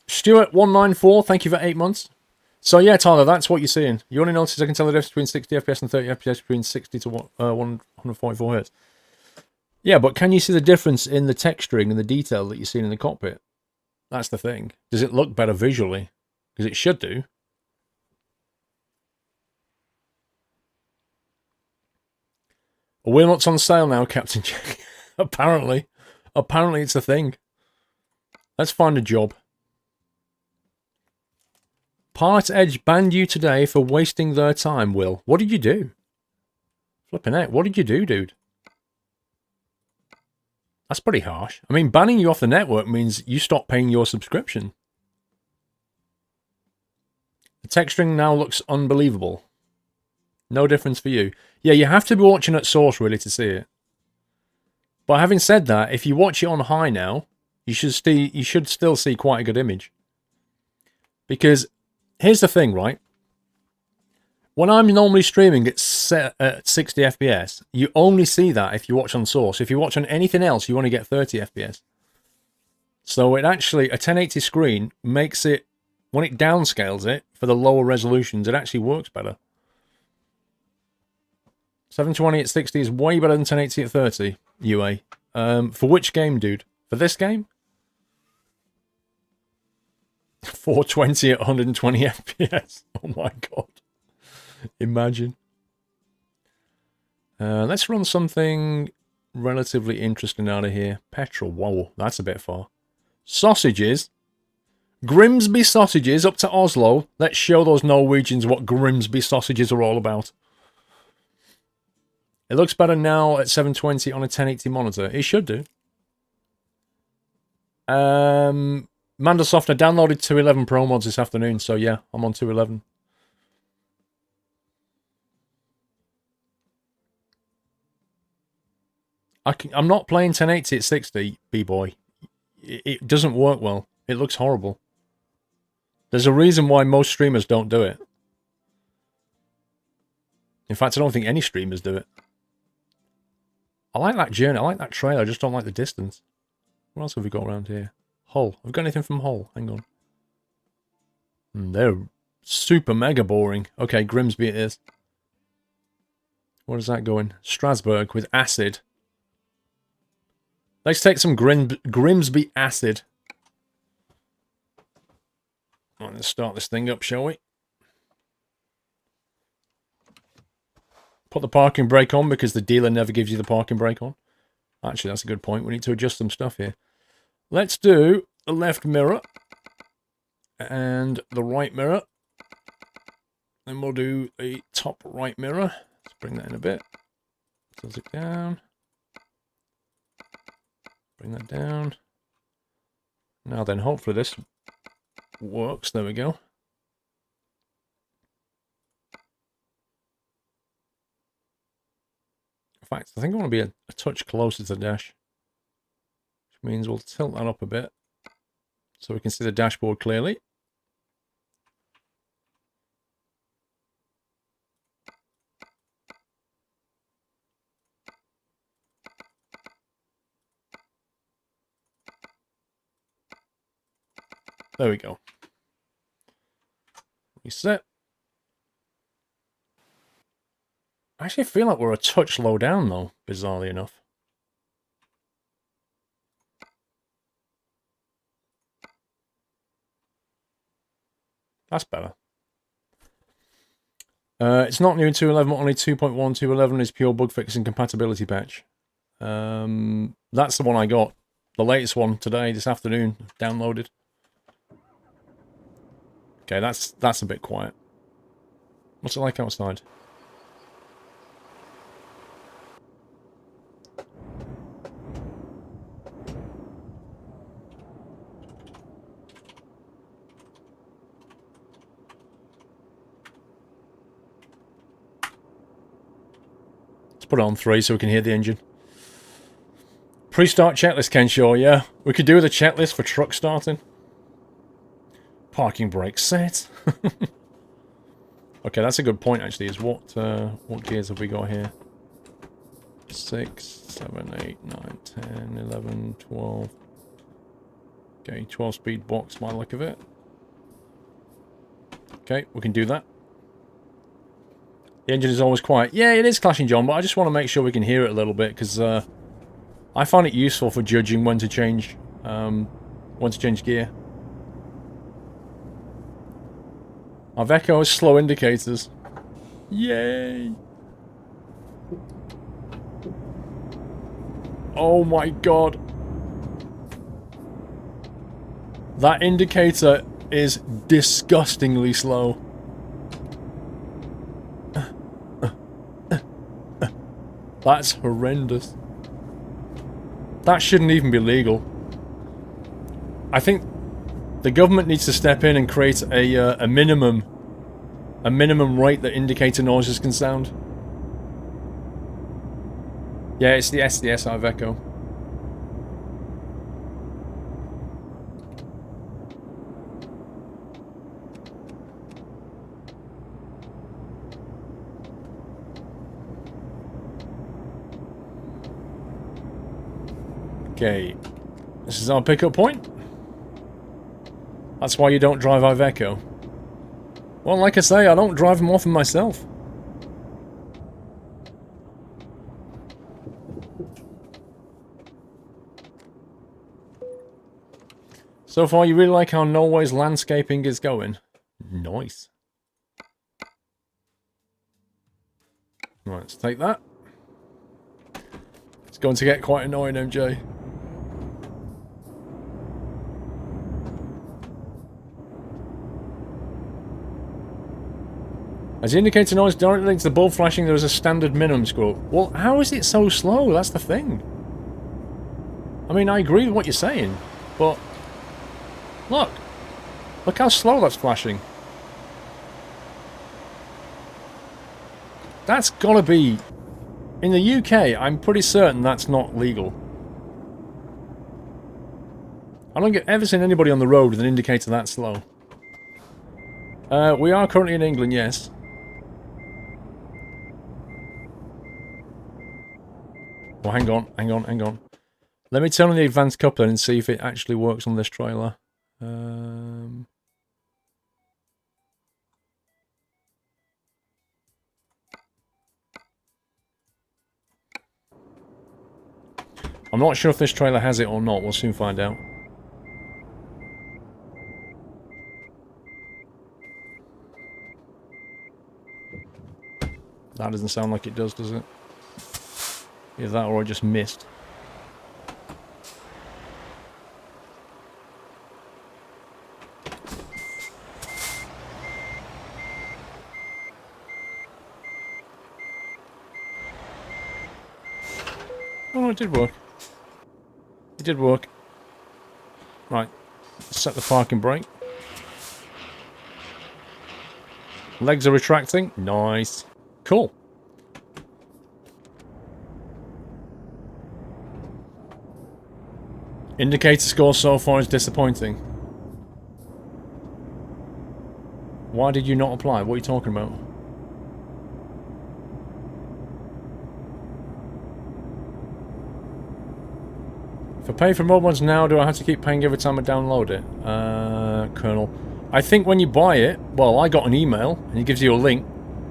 Stuart194, thank you for 8 months. So yeah, Tyler, that's what you're seeing. You only notice I can tell the difference between 60 FPS and 30 FPS between 60 to 144 Hz. Yeah, but can you see the difference in the texturing and the detail that you're seeing in the cockpit? That's the thing. Does it look better visually? Because it should do. A wheel nut's on sale now, Captain Jack. Apparently. Apparently it's a thing. Let's find a job. Part Edge banned you today for wasting their time, Will. What did you do? Flipping out. What did you do, dude? That's pretty harsh. I mean, banning you off the network means you stop paying your subscription. The texturing now looks unbelievable. No difference for you. Yeah, you have to be watching at source really to see it. But having said that, if you watch it on high now, you should still see quite a good image. Because here's the thing, right? When I'm normally streaming at 60 FPS, you only see that if you watch on source. If you watch on anything else, you only get 30 FPS. So it actually, a 1080 screen makes it, when it downscales it for the lower resolutions, it actually works better. 720 at 60 is way better than 1080 at 30, UA. For which game, dude? For this game? 420 at 120 FPS. Oh my god. Imagine. Let's run something relatively interesting out of here. Petrol. Whoa, that's a bit far. Sausages. Grimsby sausages up to Oslo. Let's show those Norwegians what Grimsby sausages are all about. It looks better now at 720 on a 1080 monitor. It should do. Mandelsoft, I downloaded 211 Pro mods this afternoon, so yeah, I'm on 211. I'm not playing 1080 at 60, B-boy. It doesn't work well. It looks horrible. There's a reason why most streamers don't do it. In fact, I don't think any streamers do it. I like that journey. I like that trail. I just don't like the distance. What else have we got around here? Hull. Have we got anything from Hull? Hang on. They're super mega boring. Okay, Grimsby it is. Where is that going? Strasbourg with acid. Let's take some Grimsby acid. Right, let's start this thing up, shall we? Put the parking brake on because the dealer never gives you the parking brake on. Actually, that's a good point. We need to adjust some stuff here. Let's do the left mirror and the right mirror. Then we'll do the top right mirror. Let's bring that in a bit. Tilt it down. Bring that down. Now then, hopefully this works. There we go. In fact, I think I want to be a touch closer to the dash. Which means we'll tilt that up a bit so we can see the dashboard clearly. There we go. Reset. I actually feel like we're a touch low down though, bizarrely enough. That's better. It's not new in 2.11, only 2.1. 2.11 is pure bug fix and compatibility patch. That's the one I got. The latest one today, this afternoon, downloaded. Okay, that's a bit quiet. What's it like outside? Let's put it on 3 so we can hear the engine. Pre-start checklist, Kenshaw, yeah. We could do the checklist for truck starting. Parking brake set. Okay, that's a good point actually, is what gears have we got here? 6, 7, 8, 9, 10, 11, 12. Okay, 12 speed box by the look of it. Okay, we can do that. The engine is always quiet. Yeah, it is clashing, John, but I just want to make sure we can hear it a little bit, because I find it useful for judging when to change gear. Iveco has slow indicators. Yay! Oh my god. That indicator is disgustingly slow. That's horrendous. That shouldn't even be legal. I think the government needs to step in and create a minimum a minimum rate that indicator noises can sound. Yeah, it's the SDS Iveco. Okay, this is our pickup point. That's why you don't drive Iveco. Well, like I say, I don't drive them often myself. So far, you really like how Norway's landscaping is going? Nice. Right, let's take that. It's going to get quite annoying, MJ. As the indicator noise directly links to the bulb flashing, there is a standard minimum scroll. Well, how is it so slow? That's the thing. I mean, I agree with what you're saying, but... Look. Look how slow that's flashing. That's gotta be... In the UK, I'm pretty certain that's not legal. I don't get ever seen anybody on the road with an indicator that slow. We are currently in England, yes. Oh, hang on. Let me turn on the advanced coupler and see if it actually works on this trailer. I'm not sure if this trailer has it or not. We'll soon find out. That doesn't sound like it does it? Either that or I just missed. Oh no, it did work. It did work. Right. Set the parking brake. Legs are retracting. Nice. Cool. Indicator score so far is disappointing. Why did you not apply? What are you talking about? If I pay for Mailbox now, do I have to keep paying every time I download it? Colonel. I think when you buy it, well, I got an email, and it gives you a link.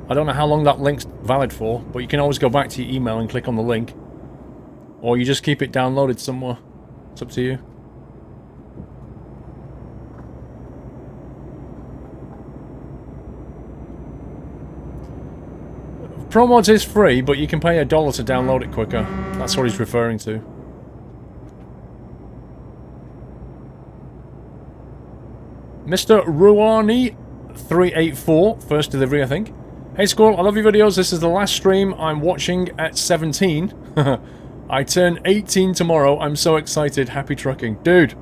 I don't know how long that link's valid for, but you can always go back to your email and click on the link. Or you just keep it downloaded somewhere. It's up to you. ProMods is free, but you can pay $1 to download it quicker. That's what he's referring to. Mr. Ruani 384, first delivery, I think. Hey Squirrel, I love your videos. This is the last stream I'm watching at 17. I turn 18 tomorrow. I'm so excited. Happy trucking. Dude.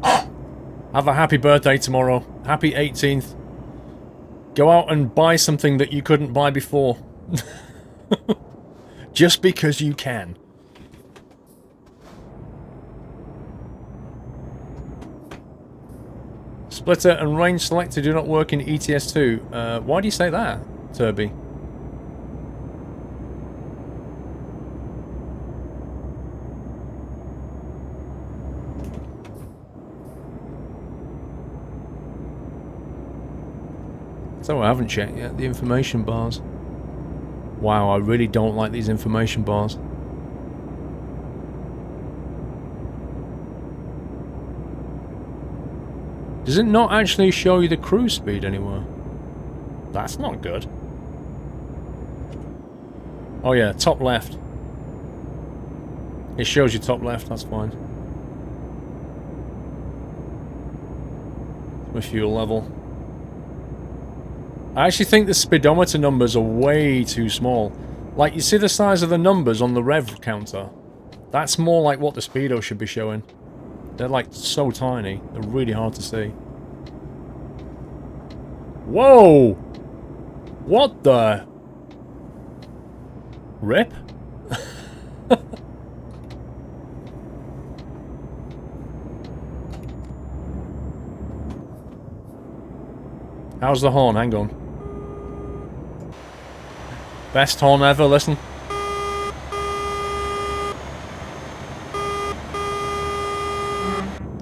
Have a happy birthday tomorrow. Happy 18th. Go out and buy something that you couldn't buy before. Just because you can. Splitter and range selector do not work in ETS2. Why do you say that, Turby? So I haven't checked yet, the information bars. Wow, I really don't like these information bars. Does it not actually show you the cruise speed anywhere? That's not good. Oh yeah, top left. It shows you top left, that's fine. With fuel level. I actually think the speedometer numbers are way too small. Like, you see the size of the numbers on the rev counter? That's more like what the speedo should be showing. They're like so tiny. They're really hard to see. Whoa! What the? Rip? How's the horn? Hang on. Best horn ever, listen.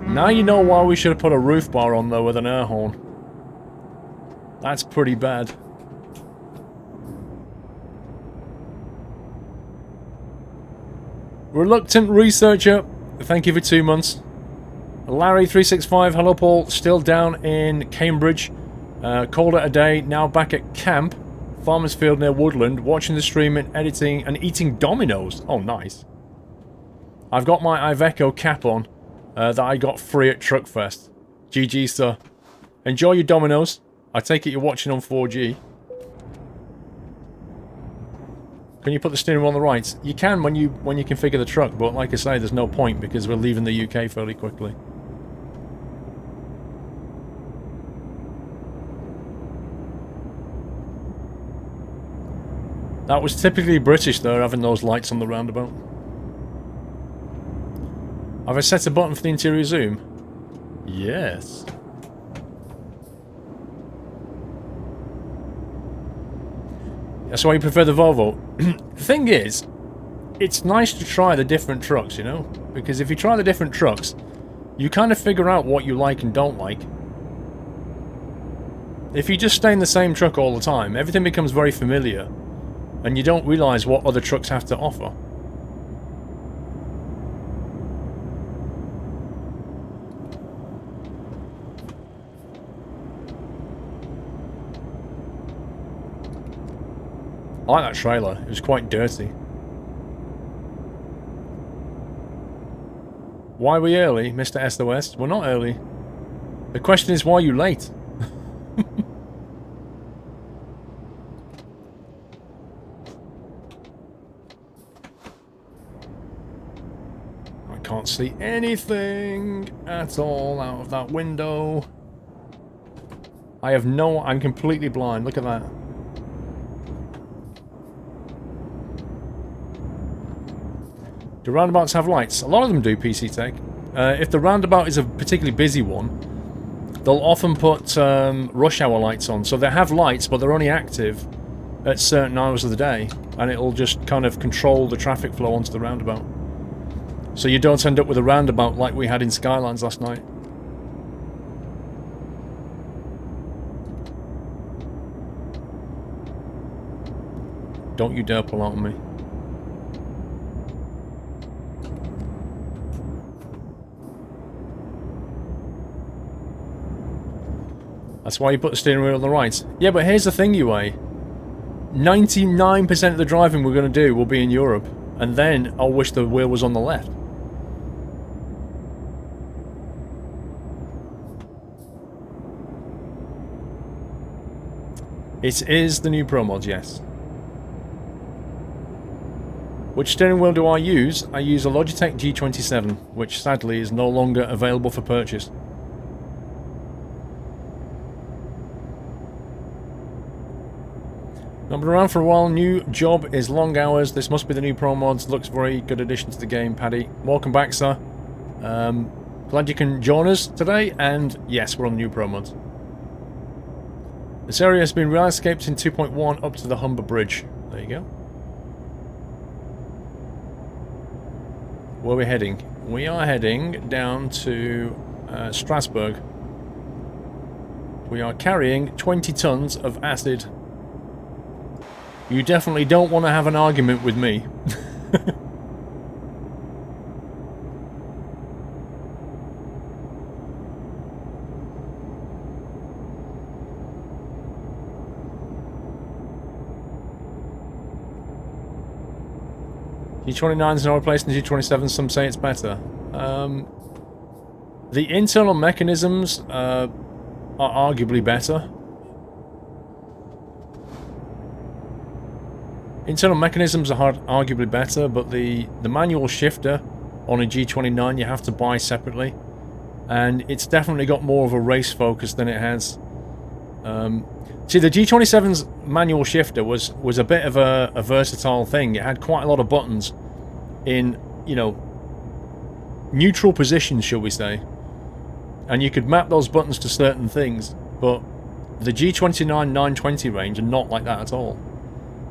Now you know why we should have put a roof bar on though with an air horn. That's pretty bad. Reluctant researcher, thank you for 2 months. Larry365, hello Paul, still down in Cambridge. Called it a day, now back at camp, Farmers Field near Woodland, watching the stream and editing and eating Dominoes. Oh, nice. I've got my Iveco cap on that I got free at Truckfest. GG, sir. Enjoy your Dominoes. I take it you're watching on 4G. Can you put the steering wheel on the right? You can when you configure the truck, but like I say, there's no point because we're leaving the UK fairly quickly. That was typically British though, having those lights on the roundabout. Have I set a button for the interior zoom? Yes. That's why you prefer the Volvo. The thing is, it's nice to try the different trucks, you know? Because if you try the different trucks, you kind of figure out what you like and don't like. If you just stay in the same truck all the time, everything becomes very familiar, and you don't realise what other trucks have to offer. I like that trailer. It was quite dirty. Why are we early, Mr. SOS? We're not early. The question is, why are you late? I can't see anything at all out of that window. I'm completely blind. Look at that. Do roundabouts have lights? A lot of them do, PC Tech. If the roundabout is a particularly busy one, they'll often put rush hour lights on. So they have lights, but they're only active at certain hours of the day. And it'll just kind of control the traffic flow onto the roundabout. So you don't end up with a roundabout like we had in Skylines last night. Don't you dare pull out on me. That's why you put the steering wheel on the right. Yeah, but here's the thing, UA. 99% of the driving we're going to do will be in Europe. And then I'll wish the wheel was on the left. It is the new Pro Mods, yes. Which steering wheel do I use? I use a Logitech G27, which sadly is no longer available for purchase. Not been around for a while. New job is long hours. This must be the new Pro Mods. Looks very good addition to the game, Paddy. Welcome back, sir. Glad you can join us today. And yes, we're on the new Pro Mods. This area has been re-escaped in 2.1 up to the Humber Bridge. There you go. Where are we heading? We are heading down to Strasbourg. We are carrying 20 tons of acid. You definitely don't want to have an argument with me. G29 is now replacing G27, some say it's better. The internal mechanisms are arguably better. Internal mechanisms are arguably better, but the manual shifter on a G29 you have to buy separately. And it's definitely got more of a race focus than it has See, the G27's manual shifter was a bit of a versatile thing. It had quite a lot of buttons in, you know, neutral positions, shall we say. And you could map those buttons to certain things, but the G29 920 range are not like that at all.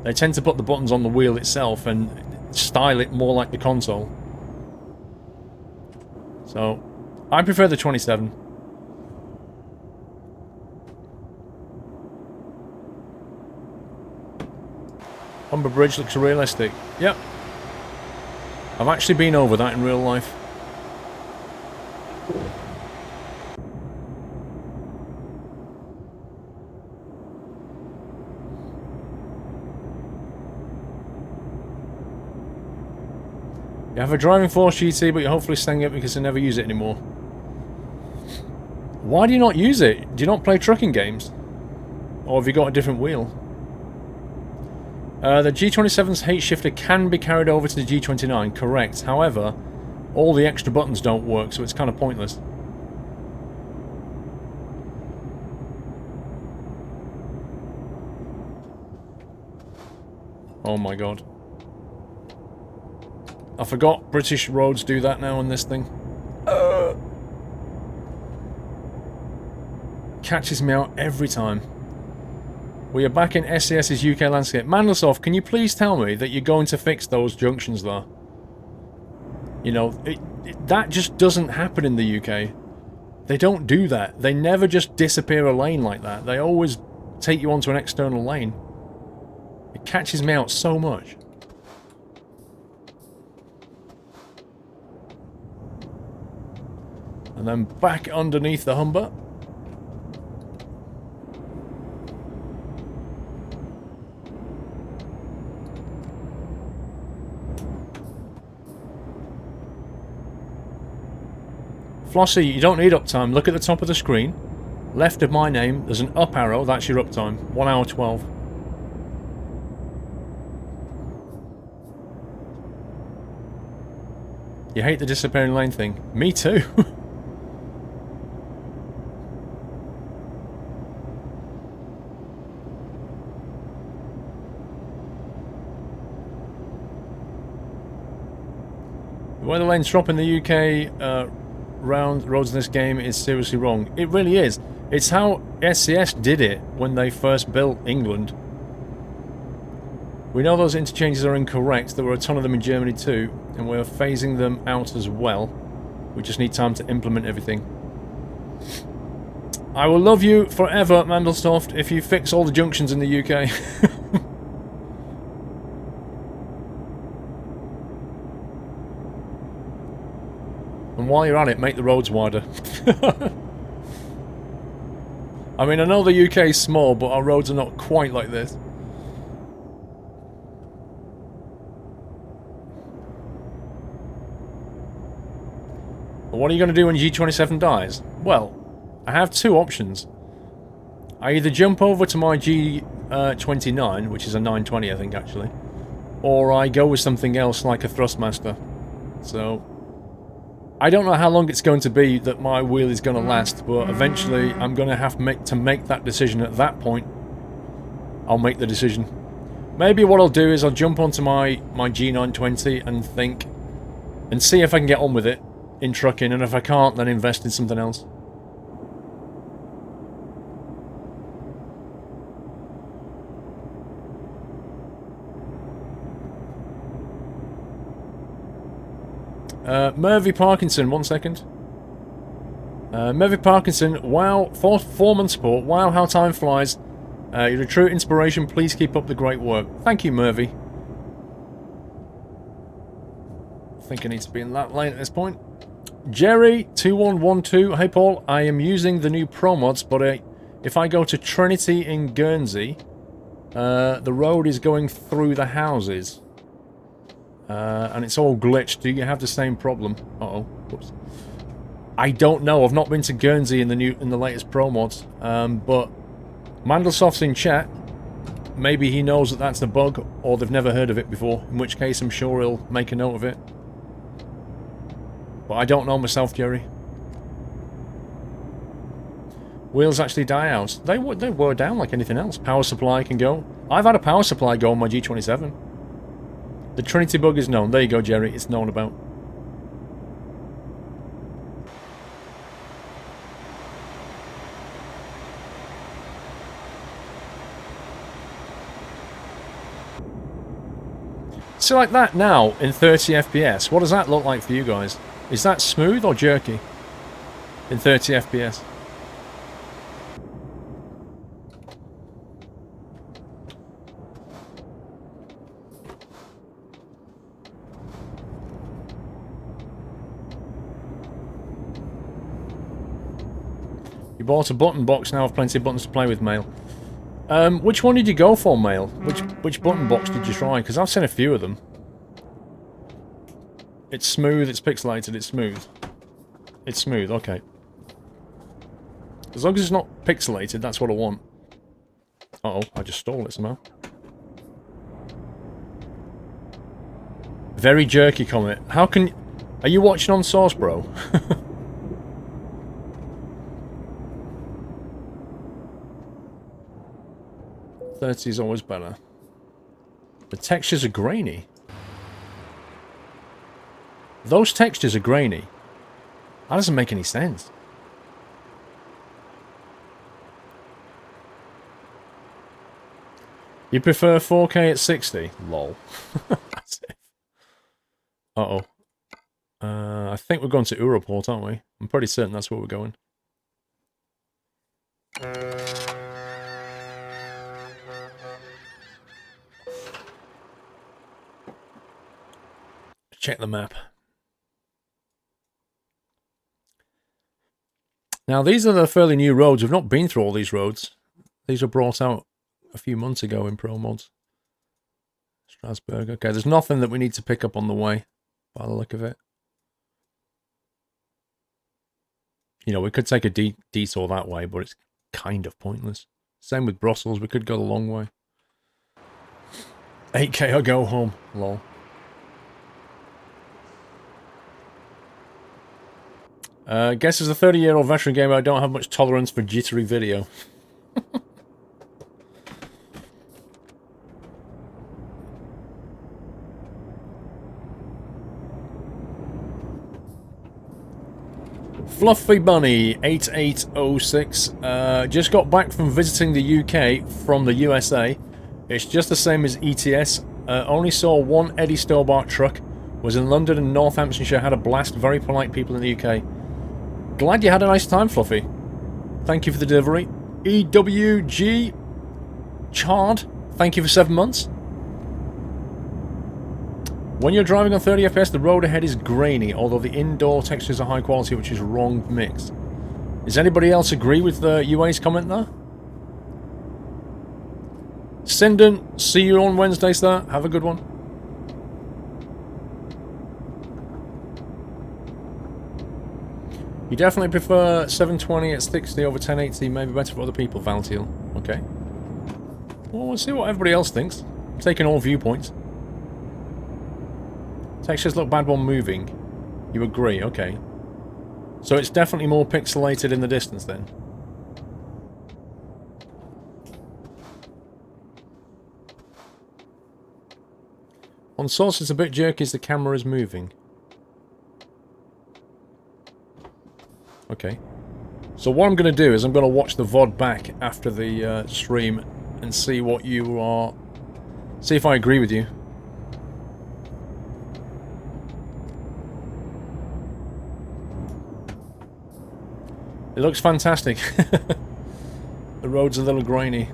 They tend to put the buttons on the wheel itself and style it more like the console. So, I prefer the 27. Humber Bridge looks realistic. Yep. I've actually been over that in real life. You have a driving force GT, but you're hopefully staying it because you never use it anymore. Why do you not use it? Do you not play trucking games? Or have you got a different wheel? The G27's H shifter can be carried over to the G29, correct. However, all the extra buttons don't work, so it's kind of pointless. Oh my god. I forgot British roads do that now on this thing. Catches me out every time. We are back in SCS's UK landscape. Mandelsov, can you please tell me that you're going to fix those junctions there? You know, that just doesn't happen in the UK. They don't do that. They never just disappear a lane like that. They always take you onto an external lane. It catches me out so much. And then back underneath the Humber. Flossie, you don't need uptime. Look at the top of the screen. Left of my name, there's an up arrow. That's your uptime. 1 hour 12. You hate the disappearing lane thing. Me too. The way the lanes drop in the UK round roads in this game is seriously wrong. It really is. It's how SCS did it when they first built England. We know those interchanges are incorrect. There were a ton of them in Germany too, and we're phasing them out as well. We just need time to implement everything. I will love you forever, Mandelsoft, if you fix all the junctions in the UK. And while you're at it, make the roads wider. I mean, I know the UK is small, but our roads are not quite like this. But what are you going to do when G27 dies? Well, I have two options. I either jump over to my G29, which is a 920 I think actually, or I go with something else like a Thrustmaster. So I don't know how long it's going to be that my wheel is going to last, but eventually I'm going to have to make that decision. At that point, I'll make the decision. Maybe what I'll do is I'll jump onto my G920 and think, and see if I can get on with it in trucking, and if I can't, then invest in something else. Murphy Parkinson, 1 second. Murphy Parkinson, wow, 4 month support. Wow, how time flies. You're a true inspiration. Please keep up the great work. Thank you, Murphy. I think I need to be in that lane at this point. Jerry2112, hey Paul, I am using the new Pro mods, but if I go to Trinity in Guernsey, the road is going through the houses. And it's all glitched. Do you have the same problem? Uh-oh. Whoops. I don't know. I've not been to Guernsey in the latest Pro mods. But Mandelsoft's in chat. Maybe he knows that that's a bug, or they've never heard of it before. In which case, I'm sure he'll make a note of it. But I don't know myself, Jerry. Wheels actually die out. They were down like anything else. Power supply can go. I've had a power supply go on my G27. The Trinity bug is known. There you go, Jerry. It's known about. So like that now in 30 FPS, what does that look like for you guys? Is that smooth or jerky in 30 FPS? You bought a button box, now have plenty of buttons to play with, Mail. Which one did you go for, Mail? Which button box did you try? Because I've seen a few of them. It's smooth, it's pixelated, it's smooth. It's smooth, okay. As long as it's not pixelated, that's what I want. Uh-oh, I just stole it somehow. Very jerky comment. How can... Are you watching on Source, bro? 30 is always better. The textures are grainy. Those textures are grainy. That doesn't make any sense. You prefer 4K at 60? Lol. Uh-oh. I think we're going to Europort, aren't we? I'm pretty certain that's where we're going. Check the map. Now, these are the fairly new roads. We've not been through all these roads. These were brought out a few months ago in Pro Mods. Strasbourg. Okay, there's nothing that we need to pick up on the way, by the look of it. You know, we could take a detour that way, but it's kind of pointless. Same with Brussels. We could go the long way. 8K or go home. Lol. Guess as a 30-year-old veteran gamer, I don't have much tolerance for jittery video. Fluffy Bunny 8806 just got back from visiting the UK from the USA. It's just the same as ETS. Only saw one Eddie Stobart truck. Was in London and Northamptonshire. Had a blast. Very polite people in the UK. Glad you had a nice time, Fluffy. Thank you for the delivery. EWG Chard, thank you for 7 months. When you're driving on 30 FPS, the road ahead is grainy, although the indoor textures are high quality, which is wrong mix. Does anybody else agree with UA's comment there? Sinden, see you on Wednesday, sir. Have a good one. You definitely prefer 720 at 60 over 1080, maybe better for other people, Valtiel. Okay. Well, we'll see what everybody else thinks. I'm taking all viewpoints. Textures look bad while moving. You agree, okay. So it's definitely more pixelated in the distance then. On Source it's a bit jerky as the camera is moving. Okay. So what I'm going to do is I'm going to watch the VOD back after the stream and see what you are... See if I agree with you. It looks fantastic. The road's a little grainy.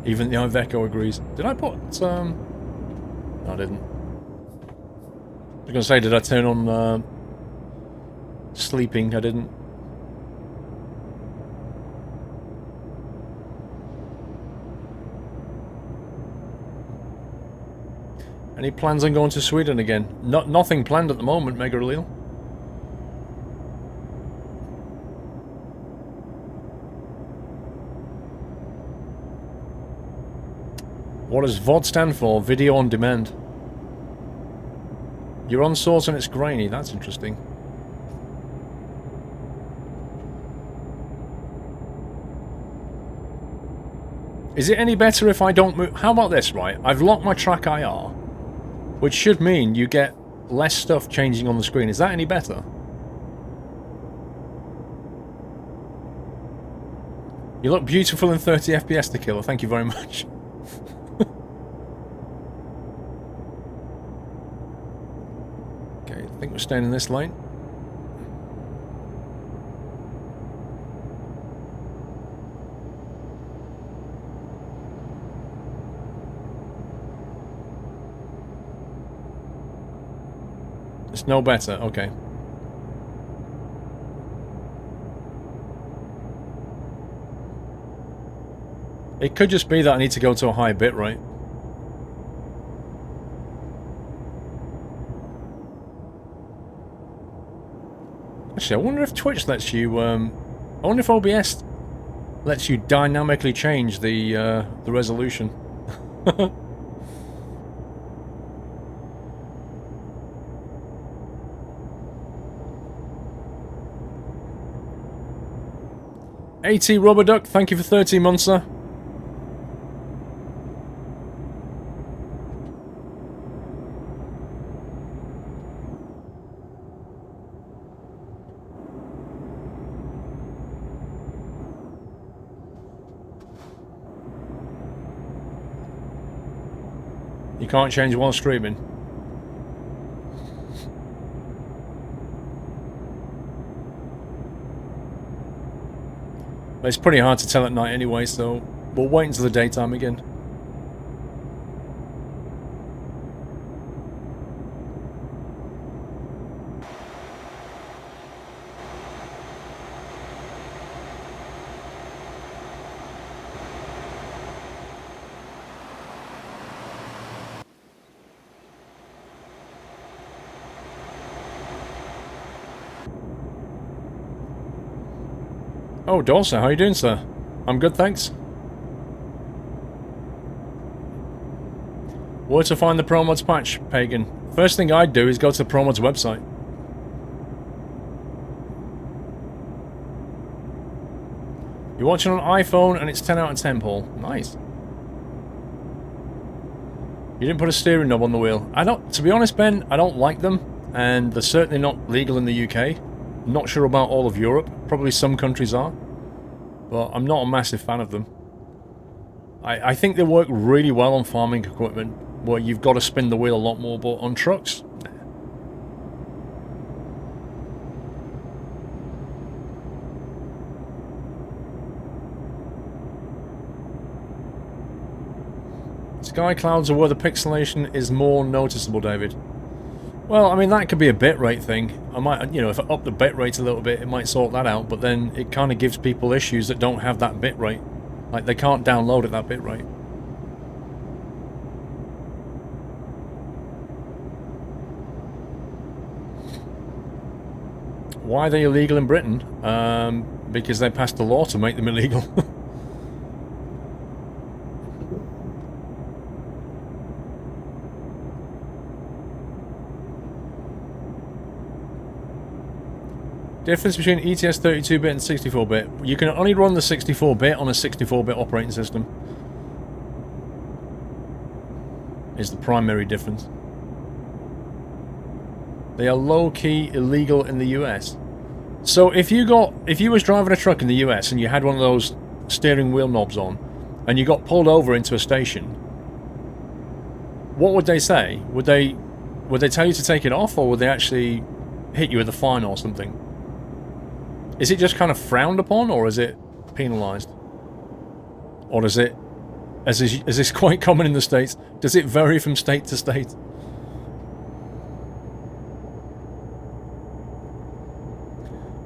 Even the Iveco agrees. Did I put... No, I didn't. I was going to say, did I turn on... sleeping? I didn't. Any plans on going to Sweden again? Nothing planned at the moment, Mega Leel. What does VOD stand for? Video on demand. You're on Source and it's grainy. That's interesting. Is it any better if I don't move? How about this, right? I've locked my track IR, which should mean you get less stuff changing on the screen. Is that any better? You look beautiful in 30 FPS to killer. Thank you very much. Okay, I think we're staying in this lane. It's no better. Okay. It could just be that I need to go to a higher bit rate. Actually, I wonder if Twitch lets you, I wonder if OBS lets you dynamically change the resolution. AT Rubber Duck, thank you for 13 months, sir. You can't change while streaming. It's pretty hard to tell at night anyway, so we'll wait until the daytime again. Oh, Dawson, how you doing, sir? I'm good, thanks. Where to find the ProMods patch, Pagan? First thing I'd do is go to the ProMods website. You're watching on iPhone and it's 10 out of 10, Paul. Nice. You didn't put a steering knob on the wheel. To be honest, Ben, I don't like them, and they're certainly not legal in the UK. Not sure about all of Europe. Probably some countries are. But I'm not a massive fan of them. I think they work really well on farming equipment, where you've got to spin the wheel a lot more, but on trucks, nah. Sky clouds are where the pixelation is more noticeable, David. Well, I mean, that could be a bitrate thing. I might, you know, if I up the bitrate a little bit, it might sort that out, but then it kind of gives people issues that don't have that bitrate. Like, they can't download at that bitrate. Why are they illegal in Britain? Because they passed a law to make them illegal. Difference between ETS 32-bit and 64-bit. You can only run the 64-bit on a 64-bit operating system. Is the primary difference. They are low-key illegal in the US. So if you was driving a truck in the US and you had one of those steering wheel knobs on, and you got pulled over into a station, what would they say? Would they tell you to take it off, or would they actually hit you with a fine or something? Is it just kind of frowned upon, or is it penalised? Or is it, as is quite common in the States, does it vary from state to state?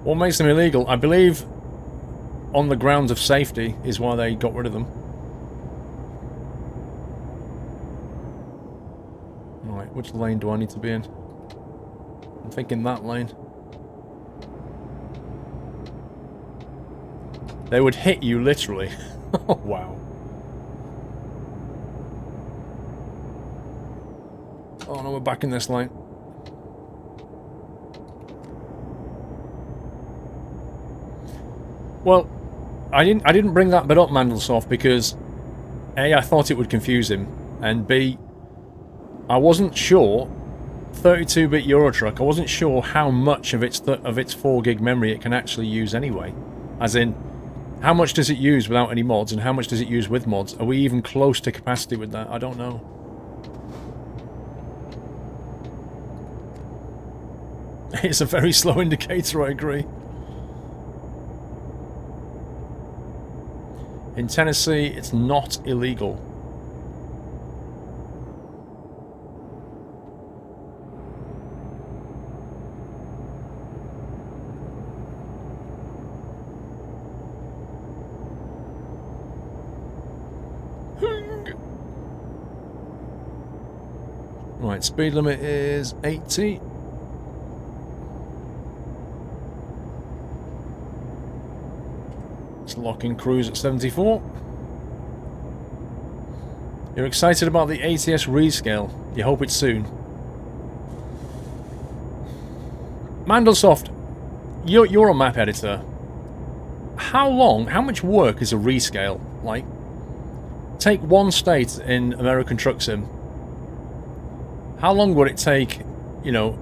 What makes them illegal? I believe on the grounds of safety is why they got rid of them. Right, which lane do I need to be in? I'm thinking that lane. They would hit you, literally. Oh, wow. Oh no, we're back in this lane. Well, I didn't bring that bit up, Mandelsoft, because A, I thought it would confuse him, and B, I wasn't sure, 32-bit Eurotruck, I wasn't sure how much of its 4 gig memory it can actually use anyway. As in, how much does it use without any mods, and how much does it use with mods? Are we even close to capacity with that? I don't know. It's a very slow indicator, I agree. In Tennessee, it's not illegal. Right, speed limit is 80. Let's lock in cruise at 74. You're excited about the ATS rescale. You hope it's soon. Mandlesoft, you're a map editor. How much work is a rescale? Like, take one state in American Truck Sim. How long would it take, you know,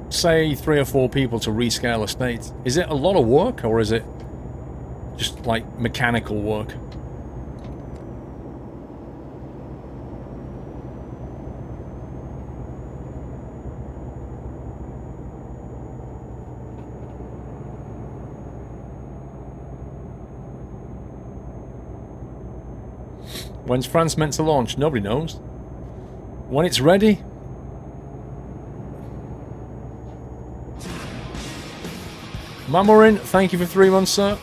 say 3 or 4 people to rescale a state? Is it a lot of work, or is it just like mechanical work? When's France meant to launch? Nobody knows. When it's ready. Mamorin, thank you for 3 months, sir.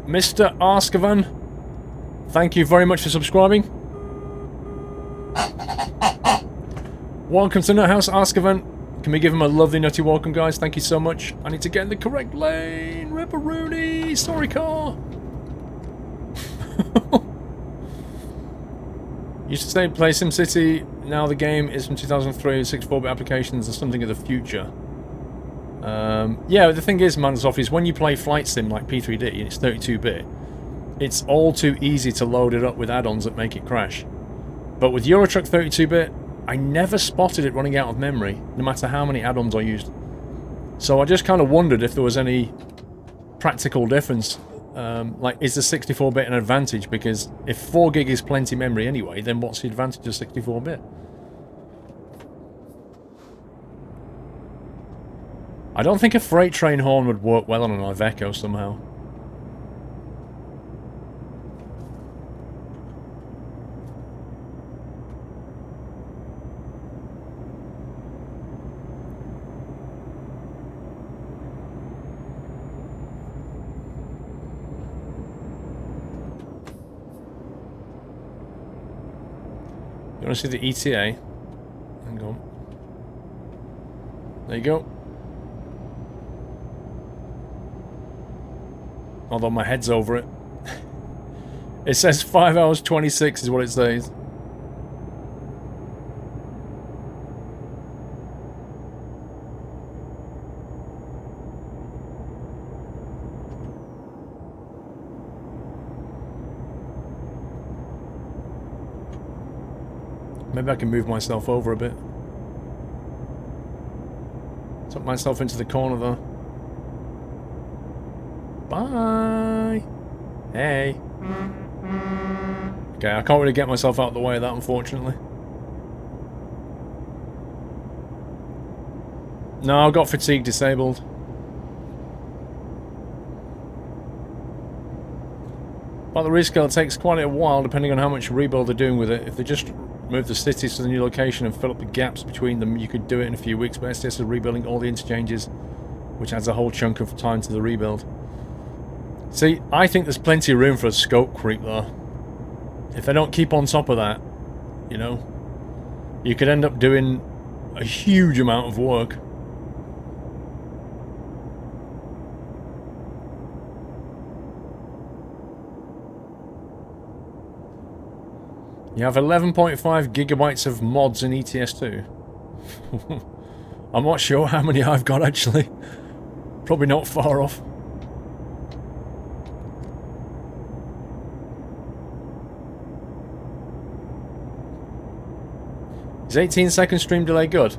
Mr. Arskavan, thank you very much for subscribing. Welcome to Nut House, Arskavan. Can we give him a lovely nutty welcome, guys? Thank you so much. I need to get in the correct lane. Ripperoonie. Sorry, car. Used to stay play SimCity. Now the game is from 2003. 64-bit applications are something of the future. Yeah, the thing is, Mansoft, is when you play Flight Sim like P3D and it's 32-bit, it's all too easy to load it up with add-ons that make it crash. But with Eurotruck 32-bit, I never spotted it running out of memory, no matter how many add-ons I used. So I just kind of wondered if there was any practical difference. Like, is the 64-bit an advantage? Because if 4 gig is plenty memory anyway, then what's the advantage of 64-bit? I don't think a freight train horn would work well on an Iveco somehow. You want to see the ETA? Hang on. There you go. Although my head's over it. It says 5 hours 26 is what it says. Maybe I can move myself over a bit. Tuck myself into the corner though. Bye! Hey! Okay, I can't really get myself out of the way of that, unfortunately. No, I've got fatigue disabled. But the rescale takes quite a while depending on how much rebuild they're doing with it. If they just move the cities to the new location and fill up the gaps between them, you could do it in a few weeks, but STS is rebuilding all the interchanges, which adds a whole chunk of time to the rebuild. See, I think there's plenty of room for a scope creep though. If they don't keep on top of that, you know, you could end up doing a huge amount of work. You have 11.5 gigabytes of mods in ETS2. I'm not sure how many I've got, actually. Probably not far off. Is 18-second stream delay good?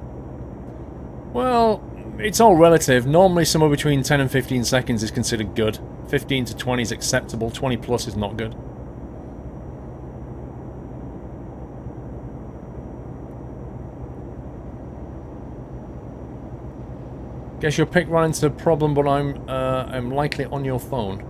Well, it's all relative. Normally somewhere between 10 and 15 seconds is considered good. 15 to 20 is acceptable. 20 plus is not good. Guess your pick ran into a problem, but I'm likely on your phone.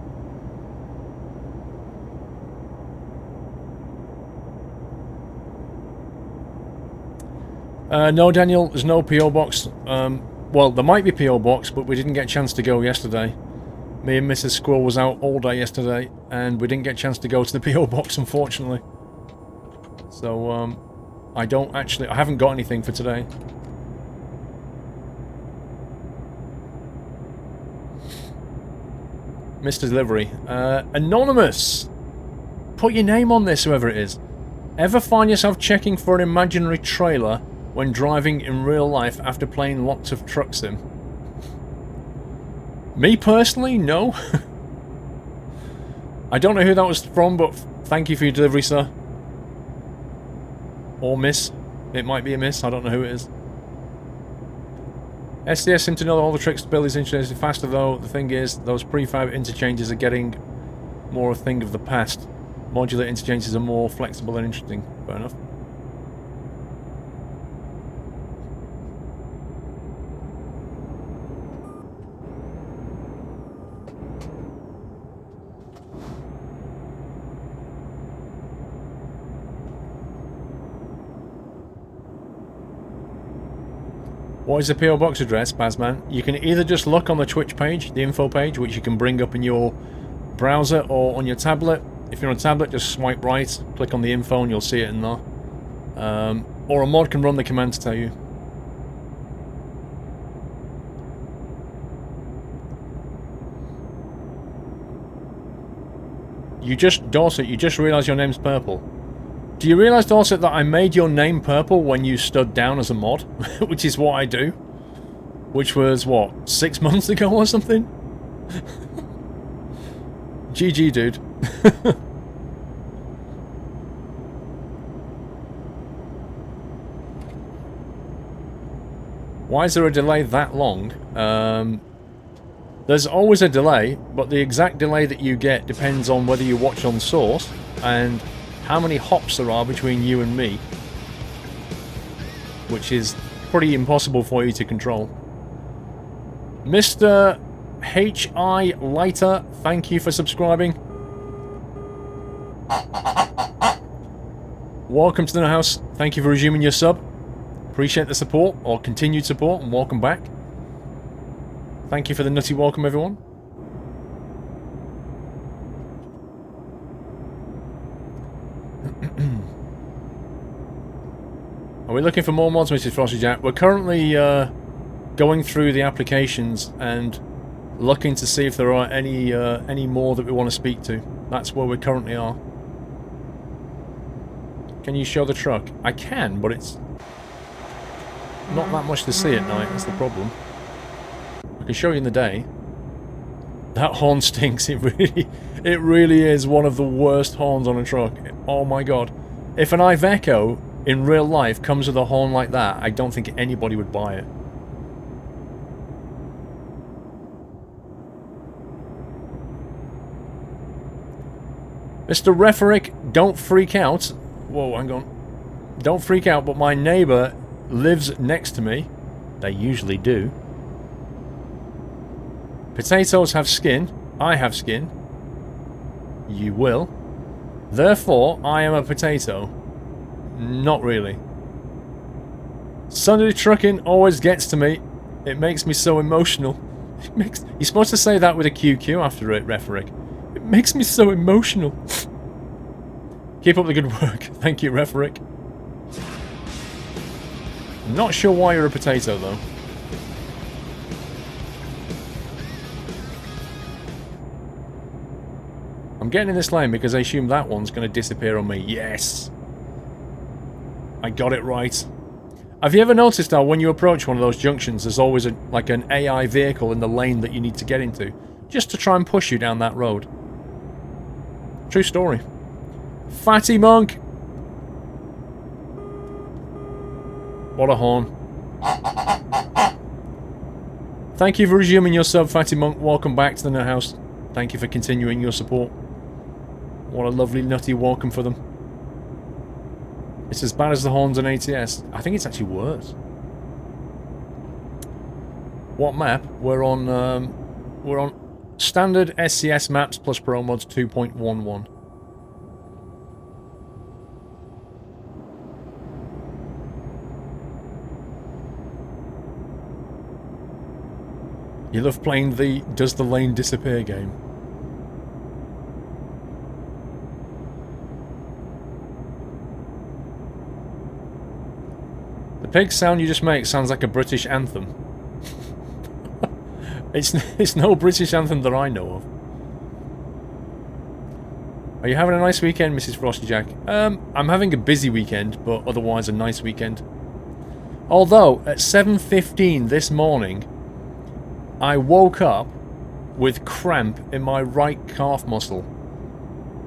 No, Daniel, there's no PO box. Well, there might be PO box, but we didn't get a chance to go yesterday. Me and Mrs. Squirrel was out all day yesterday, and we didn't get a chance to go to the PO box, unfortunately. So, I haven't got anything for today. Mr. Delivery. Anonymous! Put your name on this, whoever it is. Ever find yourself checking for an imaginary trailer when driving in real life after playing lots of truck sim? Me personally, no. I don't know who that was from, but thank you for your delivery, sir. Or miss. It might be a miss, I don't know who it is. SDS seem to know all the tricks to build these interchanges faster, though. The thing is, those prefab interchanges are getting more a thing of the past. Modular interchanges are more flexible and interesting. Fair enough. What is the PO box address, Bazman? You can either just look on the Twitch page, the info page, which you can bring up in your browser or on your tablet. If you're on a tablet, just swipe right, click on the info and you'll see it in there. Or a mod can run the command to tell you. Dorset, you just realised your name's purple. Do you realise, Dorset, that I made your name purple when you stood down as a mod? Which is what I do. Which was, what, 6 months ago or something? GG, dude. Why is there a delay that long? There's always a delay, but the exact delay that you get depends on whether you watch on source and how many hops there are between you and me, which is pretty impossible for you to control. Mr. H.I. Lighter, thank you for subscribing. Welcome to the house. Thank you for resuming your sub. Appreciate the support, or continued support, and welcome back. Thank you for the nutty welcome, everyone. Are we looking for more mods, Mrs. Frosty Jack? We're currently going through the applications and looking to see if there are any more that we want to speak to. That's where we currently are. Can you show the truck? I can, but it's not that much to see at night. That's the problem. I can show you in the day. That horn stinks. It really is one of the worst horns on a truck. Oh my god. If an Iveco in real life comes with a horn like that, I don't think anybody would buy it. Mr. Referick, don't freak out. Whoa, hang on. Don't freak out, but my neighbour lives next to me. They usually do. Potatoes have skin. I have skin. You will. Therefore, I am a potato. Not really. Sunday trucking always gets to me. It makes me so emotional. You're supposed to say that with a QQ after it, Referick. It makes me so emotional. Keep up the good work. Thank you, Referick. I'm not sure why you're a potato, though. I'm getting in this lane because I assume that one's going to disappear on me. Yes! I got it right. Have you ever noticed now when you approach one of those junctions, there's always like an AI vehicle in the lane that you need to get into, just to try and push you down that road? True story. Fatty Monk! What a horn. Thank you for resuming your sub, Fatty Monk. Welcome back to the Nut House. Thank you for continuing your support. What a lovely nutty welcome for them. It's as bad as the horns on ATS. I think it's actually worse. What map? We're on standard SCS maps plus Pro Mods 2.11. You love playing the Does the Lane Disappear game. The pig sound you just make sounds like a British anthem. It's no British anthem that I know of. Are you having a nice weekend, Mrs. Frostyjack? I'm having a busy weekend, but otherwise a nice weekend. Although, at 7:15 this morning, I woke up with cramp in my right calf muscle.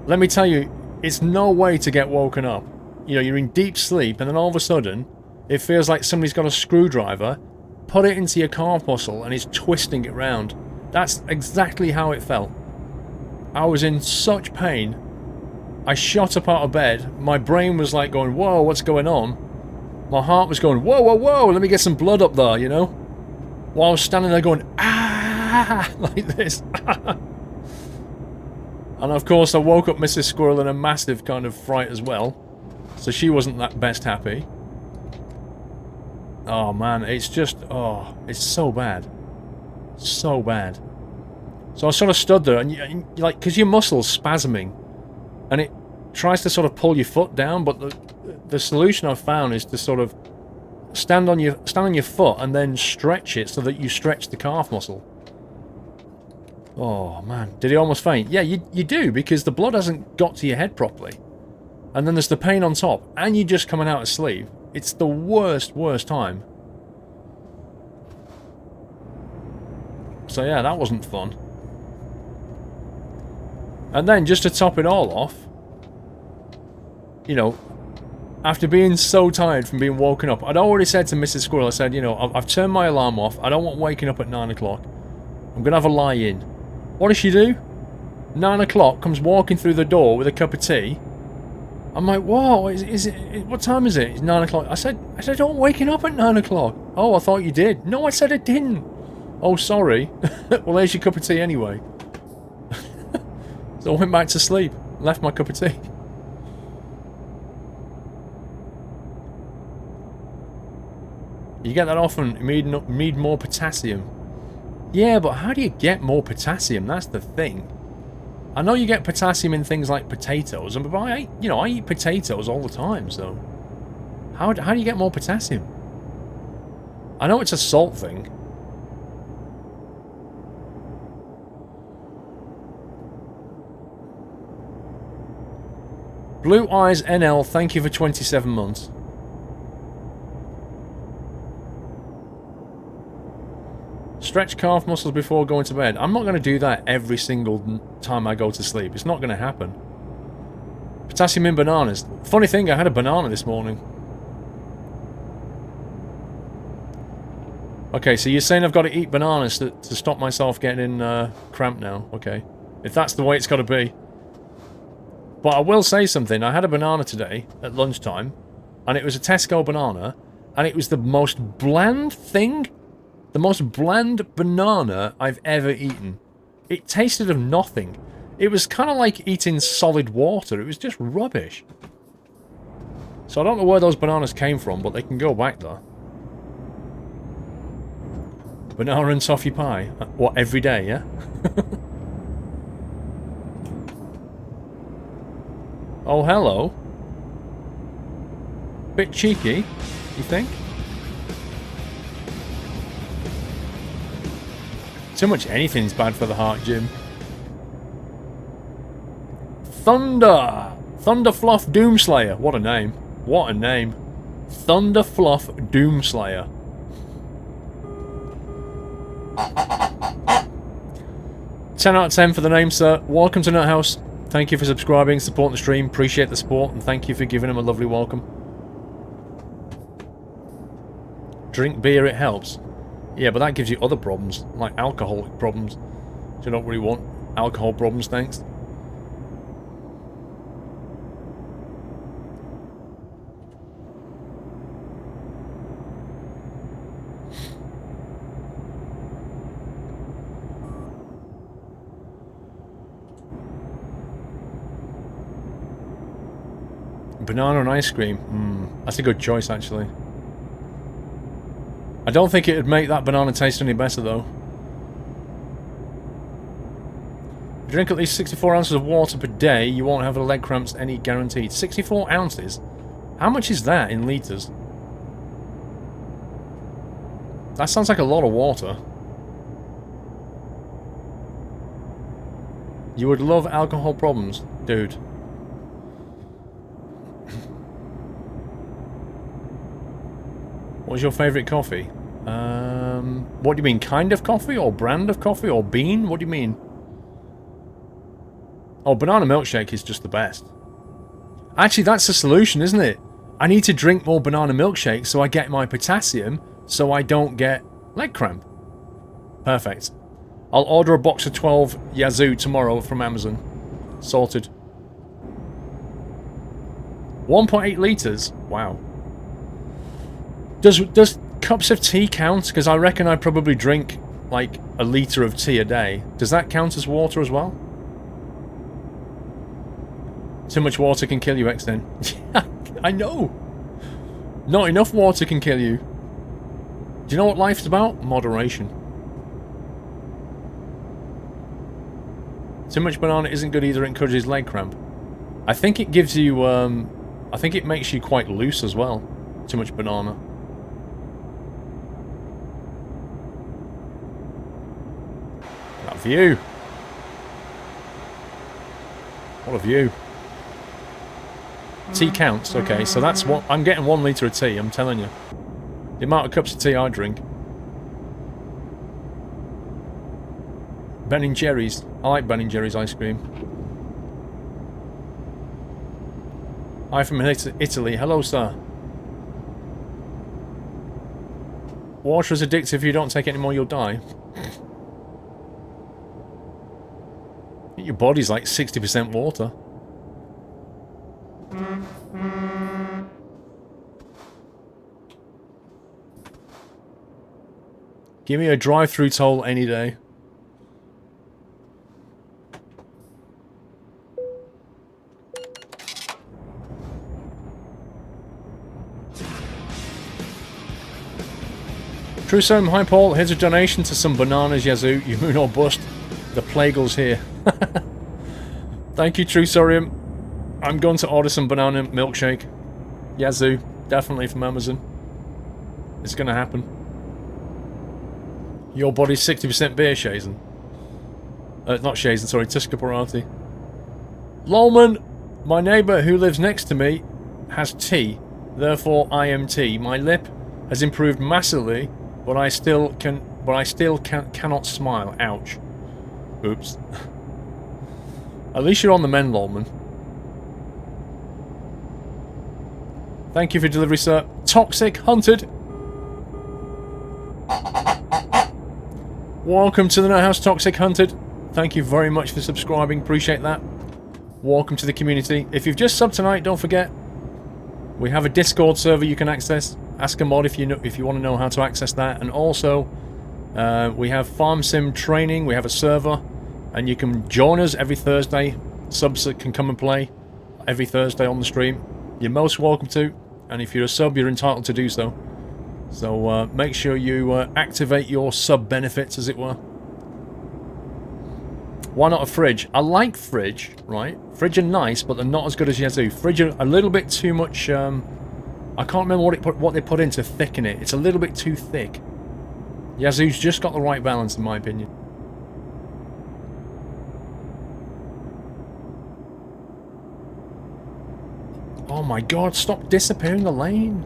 Let me tell you, it's no way to get woken up. You know, you're in deep sleep, and then all of a sudden, it feels like somebody's got a screwdriver, put it into your calf muscle, and is twisting it round. That's exactly how it felt. I was in such pain. I shot up out of bed. My brain was like going, whoa, what's going on? My heart was going, whoa, whoa, whoa, let me get some blood up there, you know? While I was standing there going, ah, like this. And of course I woke up Mrs. Squirrel in a massive kind of fright as well. So she wasn't that best happy. Oh man, it's just, oh, it's so bad. So bad. So I sort of stood there and you like, because your muscle's spasming. And it tries to sort of pull your foot down, but the solution I've found is to sort of stand on your foot and then stretch it so that you stretch the calf muscle. Oh man, did he almost faint? Yeah, you do, because the blood hasn't got to your head properly. And then there's the pain on top, and you're just coming out of sleep. It's the worst time. So yeah, that wasn't fun. And then, just to top it all off, you know, after being so tired from being woken up, I'd already said to Mrs. Squirrel, I said, you know, I've turned my alarm off. I don't want waking up at 9 o'clock. I'm going to have a lie-in. What does she do? 9 o'clock, comes walking through the door with a cup of tea. I'm like, whoa, is it, what time is it? It's 9 o'clock. I said, don't waking up at 9 o'clock. Oh, I thought you did. No, I said I didn't. Oh, sorry. Well, there's your cup of tea anyway. So I went back to sleep. Left my cup of tea. You get that often, you need more potassium. Yeah, but how do you get more potassium? That's the thing. I know you get potassium in things like potatoes, but I eat potatoes all the time, so... How do you get more potassium? I know it's a salt thing. Blue Eyes NL, thank you for 27 months. Stretch calf muscles before going to bed. I'm not going to do that every single time I go to sleep. It's not going to happen. Potassium in bananas. Funny thing, I had a banana this morning. Okay, so you're saying I've got to eat bananas to stop myself getting cramp now. Okay. If that's the way it's got to be. But I will say something. I had a banana today at lunchtime. And it was a Tesco banana. And it was the most bland thing. The most bland banana I've ever eaten. It tasted of nothing. It was kind of like eating solid water. It was just rubbish. So I don't know where those bananas came from, but they can go back there. Banana and toffee pie. What, every day, yeah? Oh, hello. Bit cheeky, you think? Too much anything's bad for the heart, Jim. Thunder! Thunderfluff Doomslayer. What a name. What a name. Thunder Fluff Doomslayer. Ten out of 10 for the name, sir. Welcome to Nut House. Thank you for subscribing, supporting the stream. Appreciate the support, and thank you for giving him a lovely welcome. Drink beer, it helps. Yeah, but that gives you other problems, like alcoholic problems. So you don't really want alcohol problems, thanks. Banana and ice cream. That's a good choice, actually. I don't think it would make that banana taste any better, though. If you drink at least 64 ounces of water per day, you won't have the leg cramps any guaranteed. 64 ounces? How much is that in litres? That sounds like a lot of water. You would love alcohol problems, dude. What's your favourite coffee? What do you mean? Kind of coffee? Or brand of coffee? Or bean? What do you mean? Oh, banana milkshake is just the best. Actually, that's the solution, isn't it? I need to drink more banana milkshake so I get my potassium so I don't get leg cramp. Perfect. I'll order a box of 12 Yazoo tomorrow from Amazon. Sorted. 1.8 litres? Wow. Does cups of tea count? Because I reckon I probably drink like a litre of tea a day. Does that count as water as well? Too much water can kill you, Exten. I know. Not enough water can kill you. Do you know what life's about? Moderation. Too much banana isn't good either. It encourages leg cramp. I think it gives you, I think it makes you quite loose as well. Too much banana. That view. What a view. Tea counts, okay, so that's what... I'm getting 1 litre of tea, I'm telling you. The amount of cups of tea I drink. Ben & Jerry's. I like Ben & Jerry's ice cream. Hi from Italy. Hello, sir. Water is addictive. If you don't take it anymore, you'll die. Your body's like 60% water. Give me a drive-through toll any day. Trusome, hi Paul, here's a donation to some bananas, Yazoo. You moon or bust. The Plague's here. Thank you, Trusorium. I'm going to order some banana milkshake. Yazoo, definitely from Amazon. It's gonna happen. Your body's 60% beer, Shazen. Not Shazen, sorry, Tuscaparati. Lolman, my neighbour who lives next to me has tea, therefore I am tea. My lip has improved massively, but I still cannot smile. Ouch. Oops. At least you're on the mend, Lolman. Thank you for delivery, sir. Toxic Hunted. Welcome to the Nut House, Toxic Hunted. Thank you very much for subscribing. Appreciate that. Welcome to the community. If you've just subbed tonight, don't forget we have a Discord server you can access. Ask a mod if you want to know how to access that. And also, we have Farm Sim training. We have a server, and you can join us every Thursday. Subs that can come and play every Thursday on the stream. You're most welcome to, and if you're a sub, you're entitled to do so. So make sure you activate your sub benefits, as it were. Why not a fridge? I like fridge, right? Fridge are nice, but they're not as good as Yazoo. Fridge are a little bit too much. I can't remember what they put in to thicken it. It's a little bit too thick. Yazoo's just got the right balance, in my opinion. Oh my god! Stop disappearing the lane.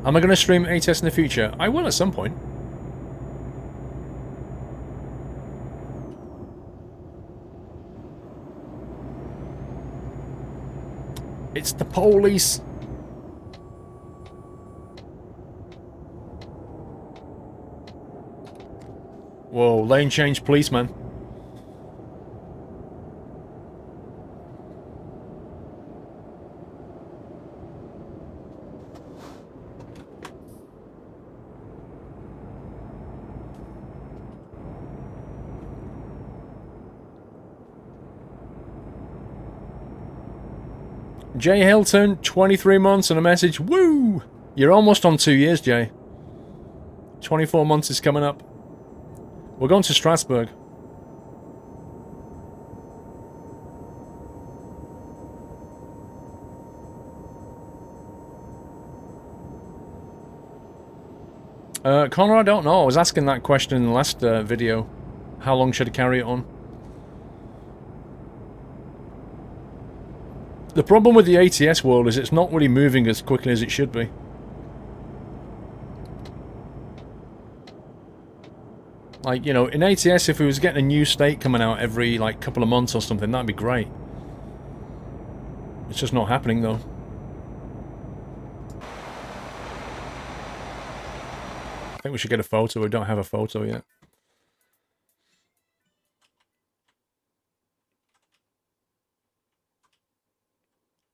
Am I going to stream ATS in the future? I will at some point. It's the police. Whoa, lane change policeman. Jay Hilton, 23 months and a message. Woo! You're almost on 2 years, Jay. 24 months is coming up. We're going to Strasbourg. Connor, I don't know. I was asking that question in the last video. How long should I carry it on? The problem with the ATS world is it's not really moving as quickly as it should be. Like, you know, in ATS, if we was getting a new state coming out every, like, couple of months or something, that'd be great. It's just not happening, though. I think we should get a photo. We don't have a photo yet.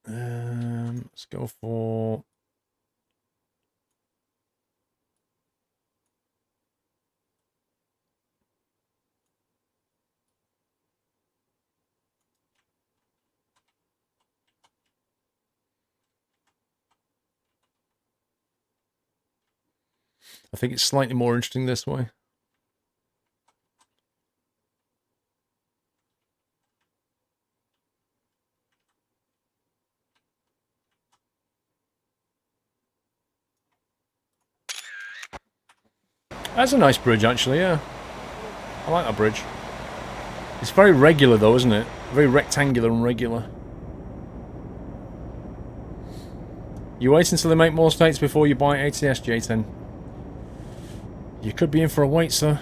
Let's go for... I think it's slightly more interesting this way. That's a nice bridge, actually, yeah. I like that bridge. It's very regular, though, isn't it? Very rectangular and regular. You wait until they make more states before you buy ATS, J10. You could be in for a wait, sir.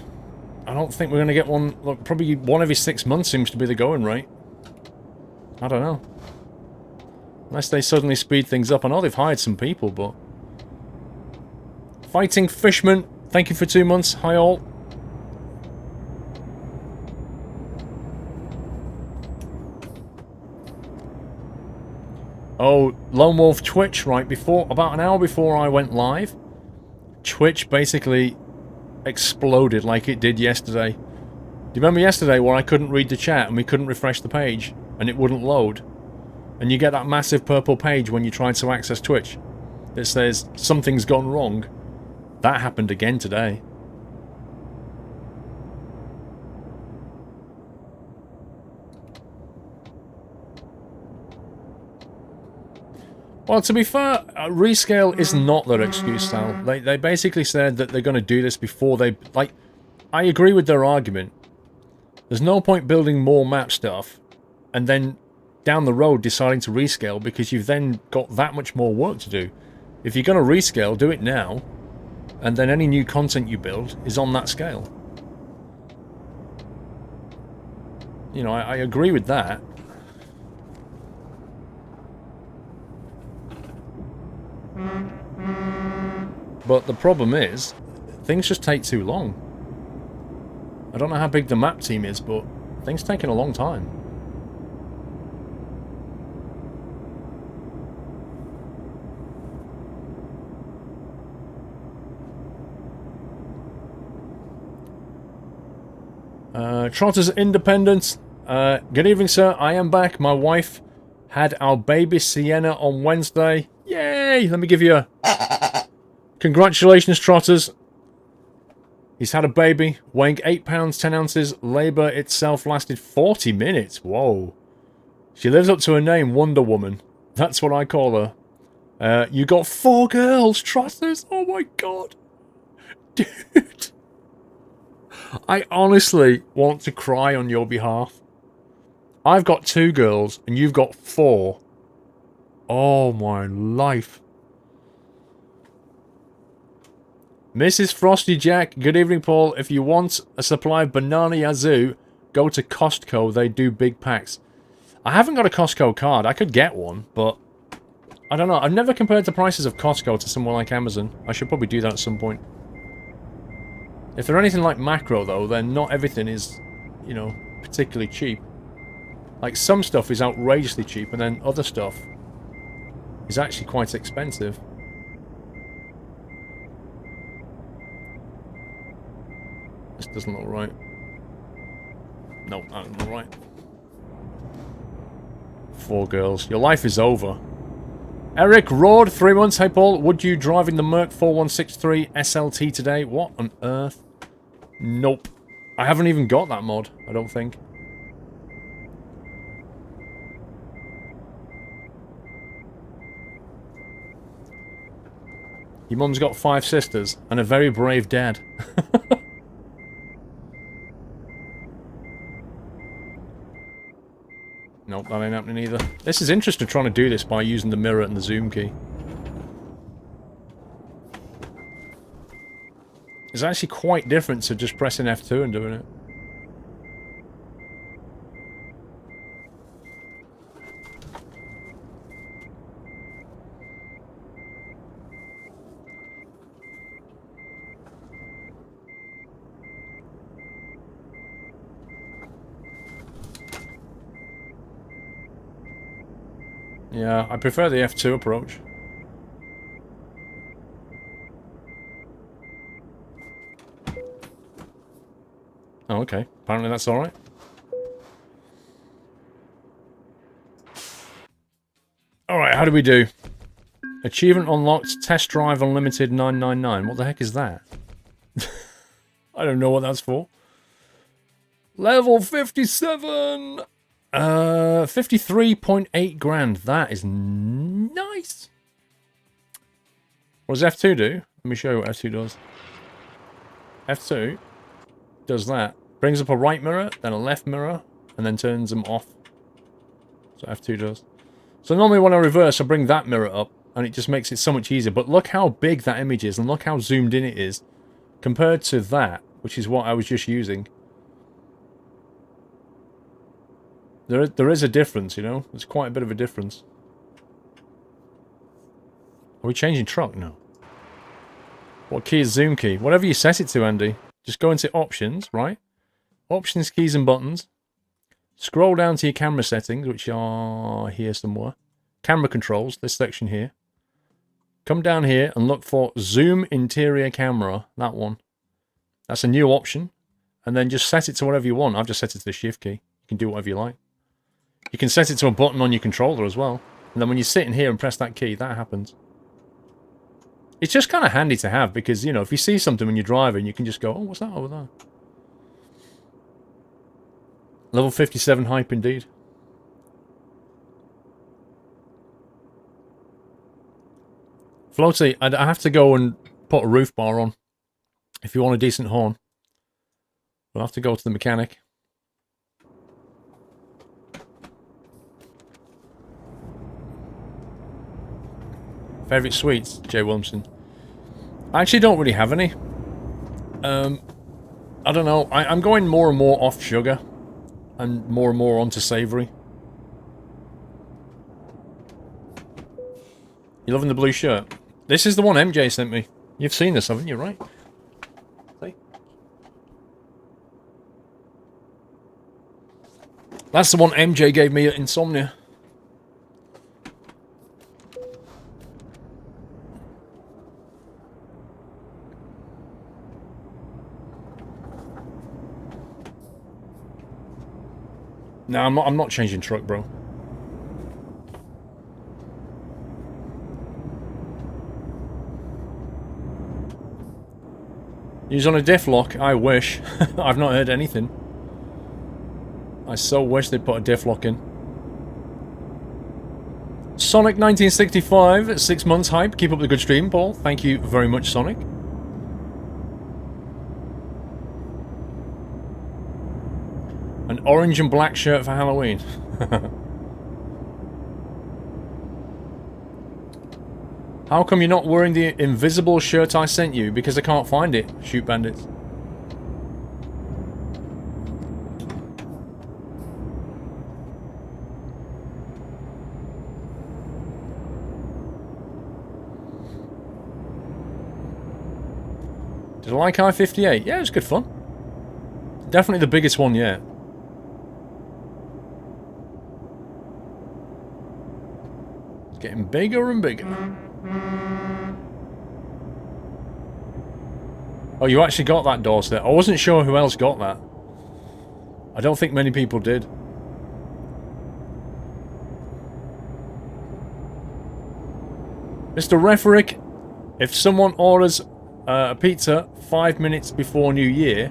I don't think we're going to get one. Look, probably one every 6 months seems to be the going rate. I don't know. Unless they suddenly speed things up. I know they've hired some people, but... Fighting Fishman, thank you for 2 months. Hi all. Oh, Lone Wolf Twitch, right, about an hour before I went live, Twitch basically exploded like it did yesterday. Do you remember yesterday where I couldn't read the chat and we couldn't refresh the page and it wouldn't load? And you get that massive purple page when you try to access Twitch that says something's gone wrong. That happened again today. Well, to be fair, rescale is not their excuse, Sal. They basically said that they're going to do this before they... Like, I agree with their argument. There's no point building more map stuff and then down the road deciding to rescale because you've then got that much more work to do. If you're going to rescale, do it now, and then any new content you build is on that scale. You know, I agree with that. But the problem is, things just take too long. I don't know how big the map team is, but things taking a long time. Trotter's Independence. Good evening, sir. I am back. My wife had our baby Sienna on Wednesday. Yay! Let me give you a... Congratulations, Trotters. He's had a baby, weighing 8 pounds 10 ounces. Labour itself lasted 40 minutes. Whoa. She lives up to her name, Wonder Woman. That's what I call her. You got 4 girls, Trotters. Oh my god. Dude. I honestly want to cry on your behalf. I've got 2 girls, and you've got 4. Oh my life. Mrs. Frosty Jack, good evening, Paul. If you want a supply of banana yazoo, go to Costco. They do big packs. I haven't got a Costco card. I could get one, but I don't know. I've never compared the prices of Costco to somewhere like Amazon. I should probably do that at some point. If they're anything like Macro, though, then not everything is, you know, particularly cheap. Like, some stuff is outrageously cheap, and then other stuff is actually quite expensive. This doesn't look right. No, that doesn't look right. 4 girls. Your life is over. Eric Road, 3 months. Hey, Paul, would you driving the Merc 4163 SLT today? What on earth? Nope. I haven't even got that mod, I don't think. Your mum's got 5 sisters and a very brave dad. Nope, that ain't happening either. This is interesting, trying to do this by using the mirror and the zoom key. It's actually quite different to just pressing F2 and doing it. Yeah, I prefer the F2 approach. Oh, okay. Apparently that's alright. Alright, how do we do? Achievement unlocked, test drive unlimited 999. What the heck is that? I don't know what that's for. Level 57! 53.8 grand. That is nice. What does F2 do? Let me show you what F2 does. F2 does that. Brings up a right mirror, then a left mirror, and then turns them off. So F2 does. So normally when I reverse, I bring that mirror up, and it just makes it so much easier. But look how big that image is, and look how zoomed in it is, compared to that, which is what I was just using. There is a difference, you know? There's quite a bit of a difference. Are we changing truck? No. What key is zoom key? Whatever you set it to, Andy. Just go into options, right? Options, keys and buttons. Scroll down to your camera settings, which are here somewhere. Camera controls, this section here. Come down here and look for zoom interior camera, that one. That's a new option. And then just set it to whatever you want. I've just set it to the shift key. You can do whatever you like. You can set it to a button on your controller as well. And then when you sit in here and press that key, that happens. It's just kind of handy to have because, you know, if you see something when you're driving, you can just go, oh, what's that over there? Level 57 hype indeed. Floaty, I have to go and put a roof bar on. If you want a decent horn. We'll have to go to the mechanic. Favourite sweets, Jay Williamson. I actually don't really have any. I don't know. I'm going more and more off sugar. And more onto savoury. You loving the blue shirt? This is the one MJ sent me. You've seen this, haven't you, right? See? That's the one MJ gave me at Insomnia. No, I'm not changing truck, bro. Use on a diff lock? I wish. I've not heard anything. I so wish they'd put a diff lock in. Sonic 1965, 6 months hype. Keep up the good stream, Paul. Thank you very much, Sonic. An orange and black shirt for How come you're not wearing the invisible shirt I sent you? Because I can't find it. Shoot bandits. Did I like I-58? Yeah, it was good fun. Definitely the biggest one yet. It's getting bigger and bigger. Oh, you actually got that doorstep. I wasn't sure who else got that. I don't think many people did. Mr. Referick, if someone orders a pizza 5 minutes before New Year,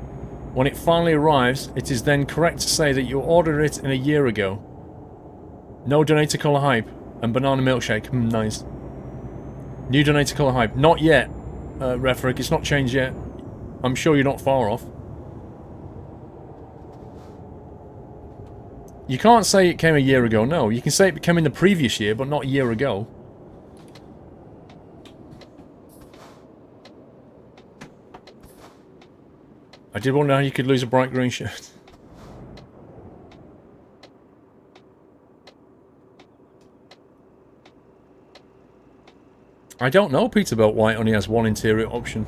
when it finally arrives, it is then correct to say that you ordered it in a year ago. No donator colour hype and banana milkshake. Nice. New donator colour hype. Not yet, Referick. It's not changed yet. I'm sure you're not far off. You can't say it came a year ago, no. You can say it came in the previous year, but not a year ago. I did wonder how you could lose a bright green shirt. I don't know, Peterbilt White only has one interior option.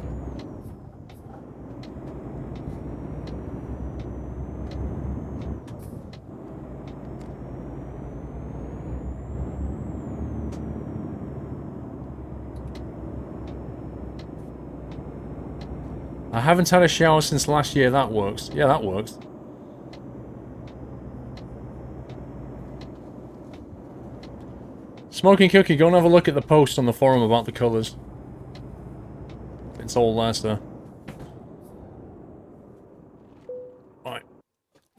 I haven't had a shower since last year. That works. Yeah, that works. Smoking Cookie, go and have a look at the post on the forum about the colours. It's all there, sir. Right.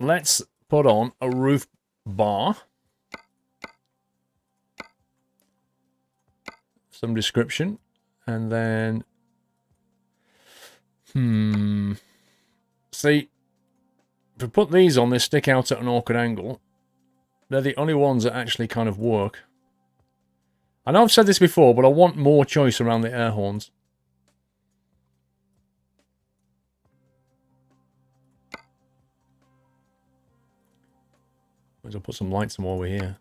Let's put on a roof bar. Some description. And then... See, if we put these on, they stick out at an awkward angle. They're the only ones that actually kind of work. I know I've said this before, but I want more choice around the air horns. I'll put some lights on over here.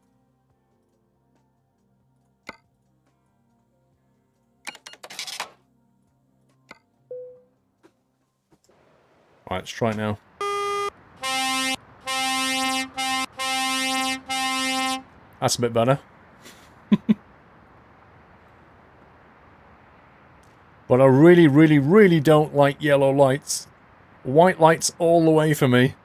Right, let's try it now. That's a bit better. But I really, really, really don't like yellow lights. White lights all the way for me.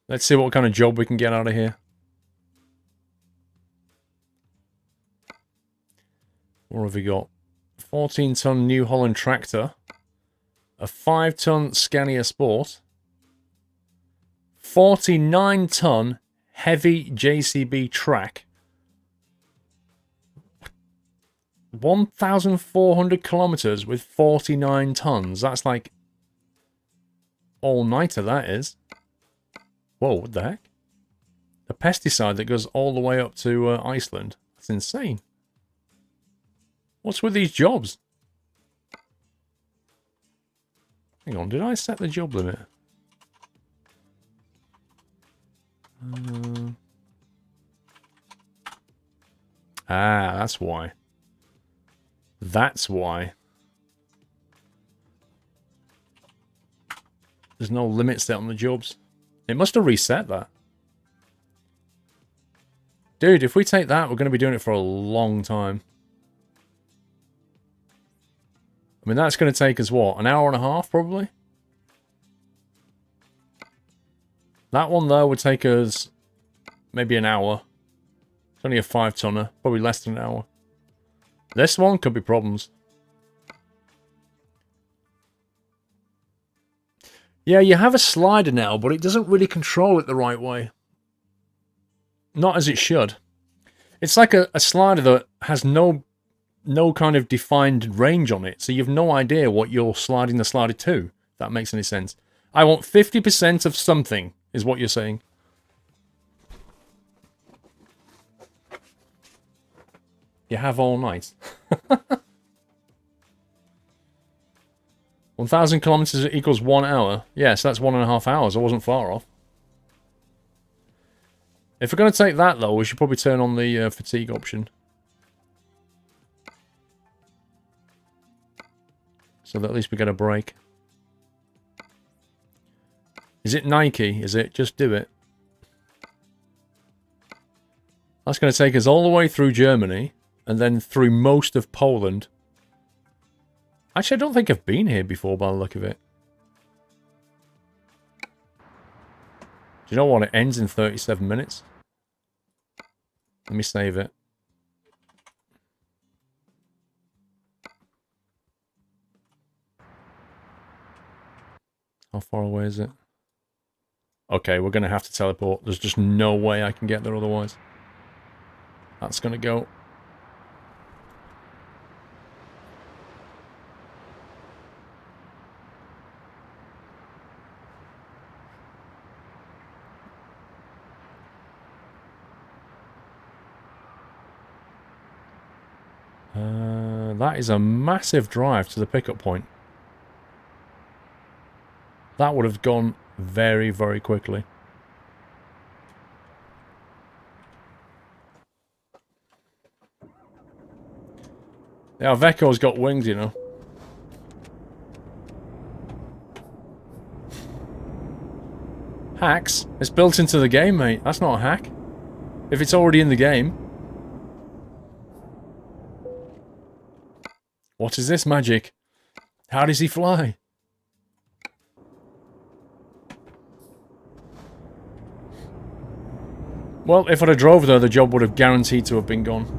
Let's see what kind of job we can get out of here. What have we got? 14-ton New Holland tractor. A 5-ton Scania Sport. 49-ton heavy JCB track. 1,400 kilometers with 49 tons. That's like all-nighter, that is. Whoa, what the heck? The pesticide that goes all the way up to Iceland. That's insane. What's with these jobs? Hang on, did I set the job limit? That's why. That's why. There's no limit set on the jobs. It must have reset that. Dude, if we take that, we're going to be doing it for a long time. I mean, that's going to take us, what, an hour and a half, probably? That one, though, would take us maybe an hour. It's only a 5-tonner, probably less than an hour. This one could be problems. Yeah, you have a slider now, but it doesn't really control it the right way. Not as it should. It's like a slider that has no kind of defined range on it, so you've no idea what you're sliding the slider to, if that makes any sense. I want 50% of something, is what you're saying. You have all night. 1,000 kilometers equals 1 hour. Yes, that's 1.5 hours. I wasn't far off. If we're going to take that, though, we should probably turn on the fatigue option. So that at least we get a break. Is it Nike? Is it? Just do it. That's going to take us all the way through Germany. And then through most of Poland. Actually, I don't think I've been here before by the look of it. Do you know what? It ends in 37 minutes. Let me save it. How far away is it? Okay, we're going to have to teleport. There's just no way I can get there otherwise. That's going to go. That is a massive drive to the pickup point. That would have gone very, very quickly. Yeah, Veko's got wings, you know. Hacks? It's built into the game, mate. That's not a hack. If it's already in the game. What is this magic? How does he fly? Well, if I'd have drove there, the job would have guaranteed to have been gone.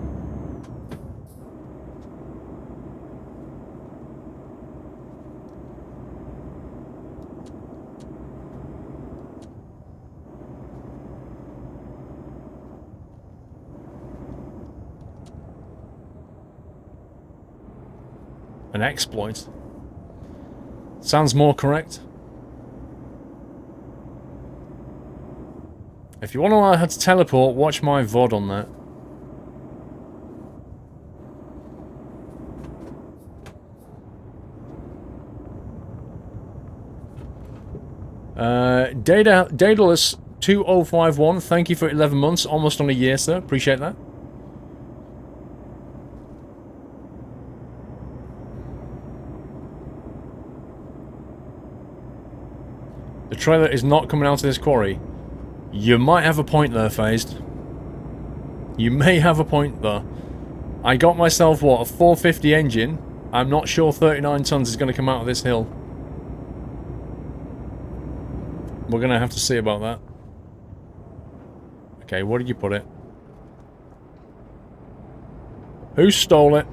An exploit. Sounds more correct. If you want to learn how to teleport, watch my VOD on that. Daedalus 2051, thank you for 11 months, almost on a year, sir. Appreciate that. The trailer is not coming out of this quarry. You might have a point there, Phased. You may have a point there. I got myself, what, a 450 engine? I'm not sure 39 tons is going to come out of this hill. We're going to have to see about that. Okay, where did you put it? Who stole it?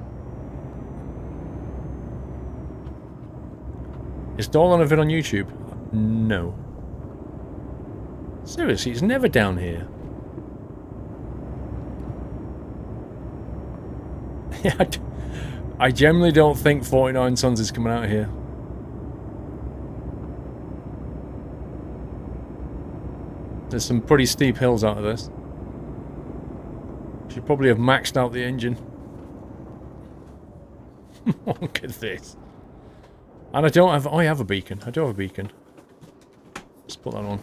Is Dolan a vid on YouTube? No. Seriously, it's never down here. I generally don't think 49 tons is coming out here. There's some pretty steep hills out of this. Should probably have maxed out the engine. Look at this. And I don't have... Oh, I have a beacon. I do have a beacon. Let's put that on.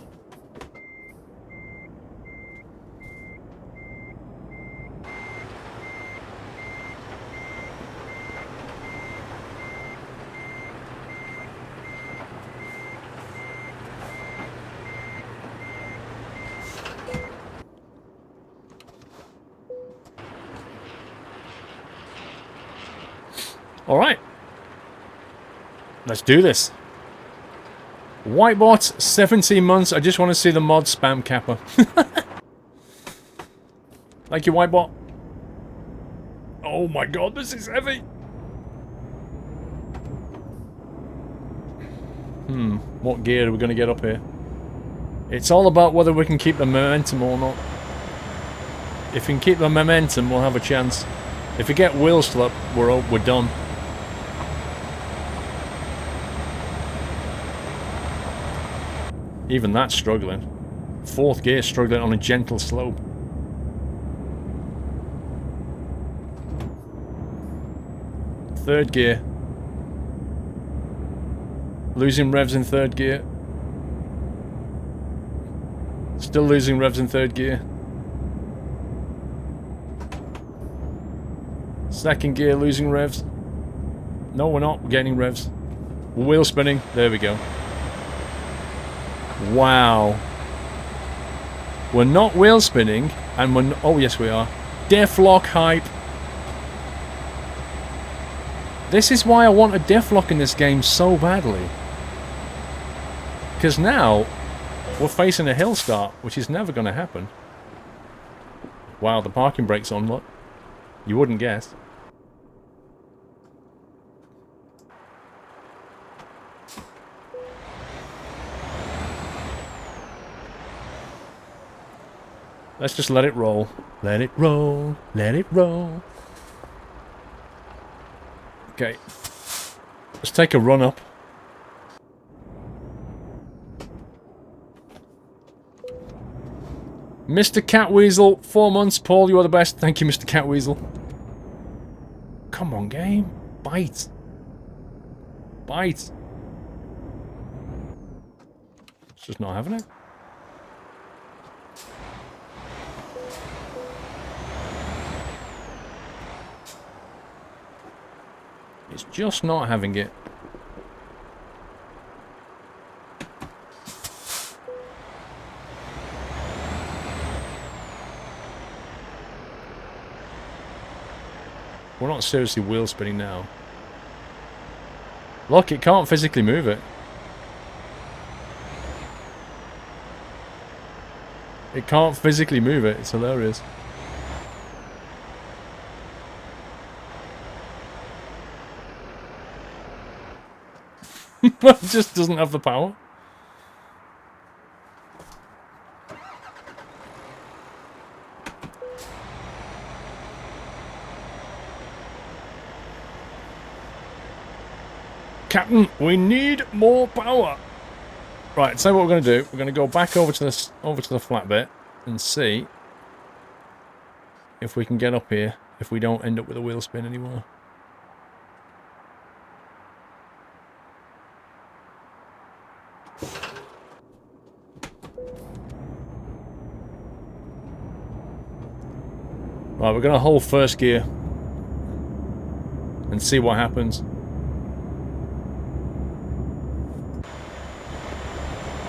Alright. Let's do this. Whitebot, 17 months. I just want to see the mod spam kappa. Thank you, Whitebot. Oh my god, this is heavy. What gear are we going to get up here? It's all about whether we can keep the momentum or not. If we can keep the momentum, we'll have a chance. If we get wheel slip, we're done. Even that's struggling. Fourth gear struggling on a gentle slope. Third gear. Losing revs in third gear. Still losing revs in third gear. Second gear, losing revs. No, we're not. We're gaining revs. We're wheel spinning. There we go. Wow. We're not wheel spinning, and we're... oh, yes, we are. Deflock hype. This is why I want a deflock in this game so badly. Because now, we're facing a hill start, which is never going to happen. Wow, the parking brake's on, look. You wouldn't guess. Let's just let it roll. Let it roll. Let it roll. Okay. Let's take a run up. Mr. Catweasel, 4 months. Paul, you are the best. Thank you, Mr. Catweasel. Come on, game. Bite. Bite. It's just not having it. It's just not having it. We're not seriously wheel spinning now. Look, it can't physically move it. It can't physically move it. It's hilarious. It just doesn't have the power. Captain, we need more power. Right, so what we're going to do, we're going to go back over to this, over to the flat bit and see if we can get up here, if we don't end up with a wheel spin anymore. Right, we're going to hold first gear and see what happens.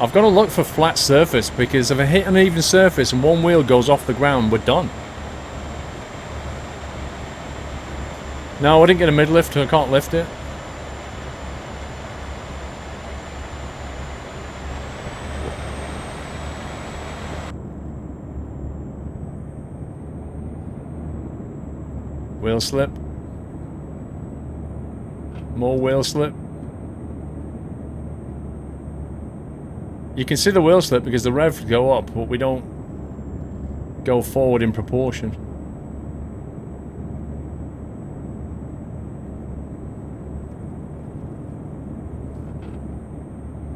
I've got to look for flat surface, because if I hit an even surface and one wheel goes off the ground, we're done. No, I didn't get a mid-lift, so I can't lift it. Wheel slip. More wheel slip. You can see the wheel slip because the revs go up, but we don't go forward in proportion.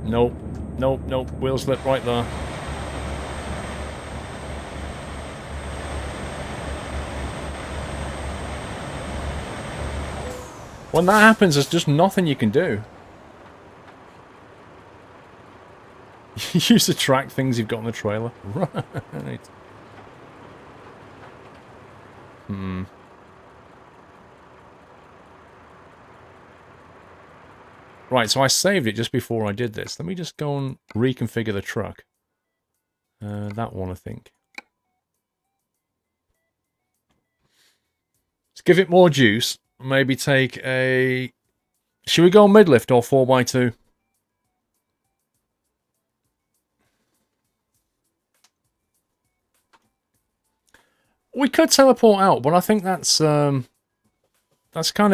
Nope. Nope, nope. Wheel slip right there. When that happens, there's just nothing you can do. Use the track things you've got on the trailer. Right. Right, so I saved it just before I did this. Let me just go and reconfigure the truck. That one, I think. Let's give it more juice. Maybe take a... Should we go mid-lift or 4x2? We could teleport out, but I think that's kind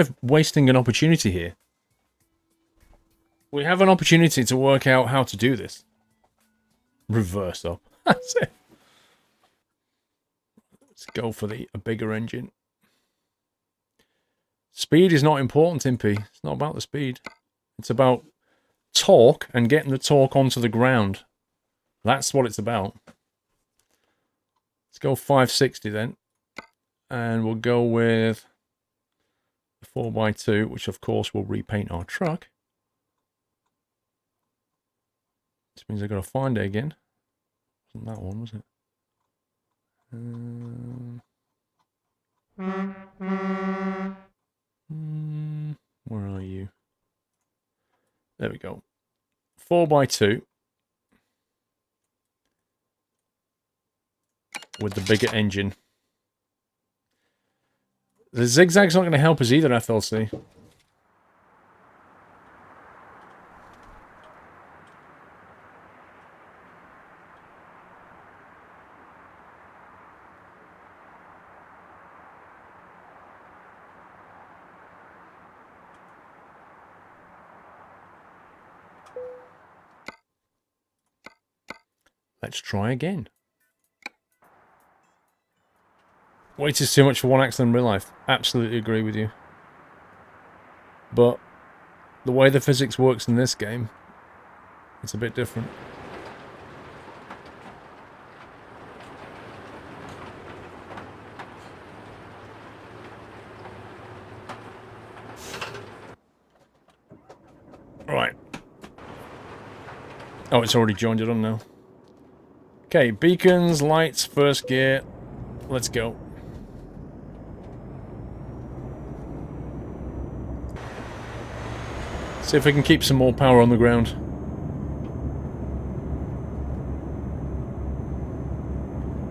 of wasting an opportunity here. We have an opportunity to work out how to do this. Reverse up. That's it. Let's go for a bigger engine. Speed is not important, Impy. It's not about the speed. It's about torque and getting the torque onto the ground. That's what it's about. Let's go 560 then. And we'll go with the 4x2, which of course will repaint our truck. This means I've got to find it again. Wasn't that one, was it? Where are you? There we go. 4x2 with the bigger engine. The zigzag's not going to help us either, FLC. Let's try again. Weight is too much for one accident in real life. Absolutely agree with you. But the way the physics works in this game, it's a bit different. Right. Oh, it's already joined it on now. Okay, beacons, lights, first gear. Let's go. See if we can keep some more power on the ground.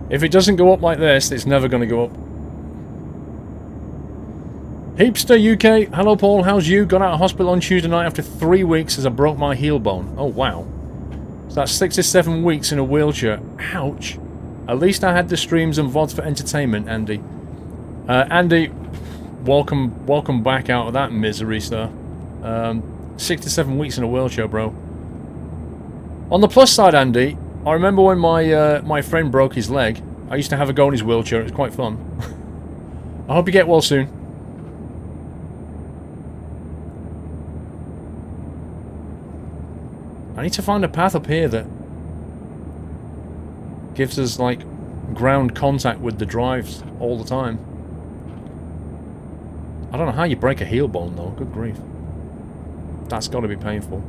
If it doesn't go up like this, it's never going to go up. Heapster UK, hello Paul, how's you? Got out of hospital on Tuesday night after 3 weeks as I broke my heel bone. Oh wow. So that's 6 to 7 weeks in a wheelchair. Ouch. At least I had the streams and VODs for entertainment, Andy. Andy, welcome back out of that misery, sir. 6 to 7 weeks in a wheelchair, bro. On the plus side, Andy, I remember when my friend broke his leg. I used to have a go in his wheelchair. It was quite fun. I hope you get well soon. I need to find a path up here that gives us, like, ground contact with the drives all the time. I don't know how you break a heel bone, though. Good grief. That's got to be painful.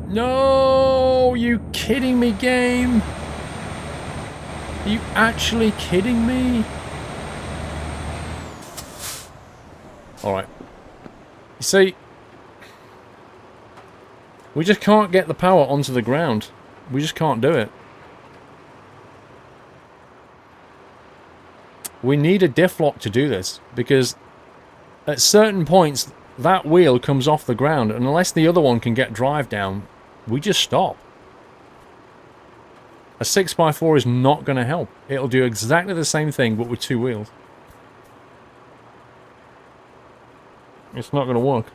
No! Are you kidding me, game? Are you actually kidding me? Alright. You see, we just can't get the power onto the ground. We just can't do it. We need a diff lock to do this, because at certain points, that wheel comes off the ground, and unless the other one can get drive down, we just stop. A 6x4 is not going to help. It'll do exactly the same thing, but with 2 wheels. It's not going to work.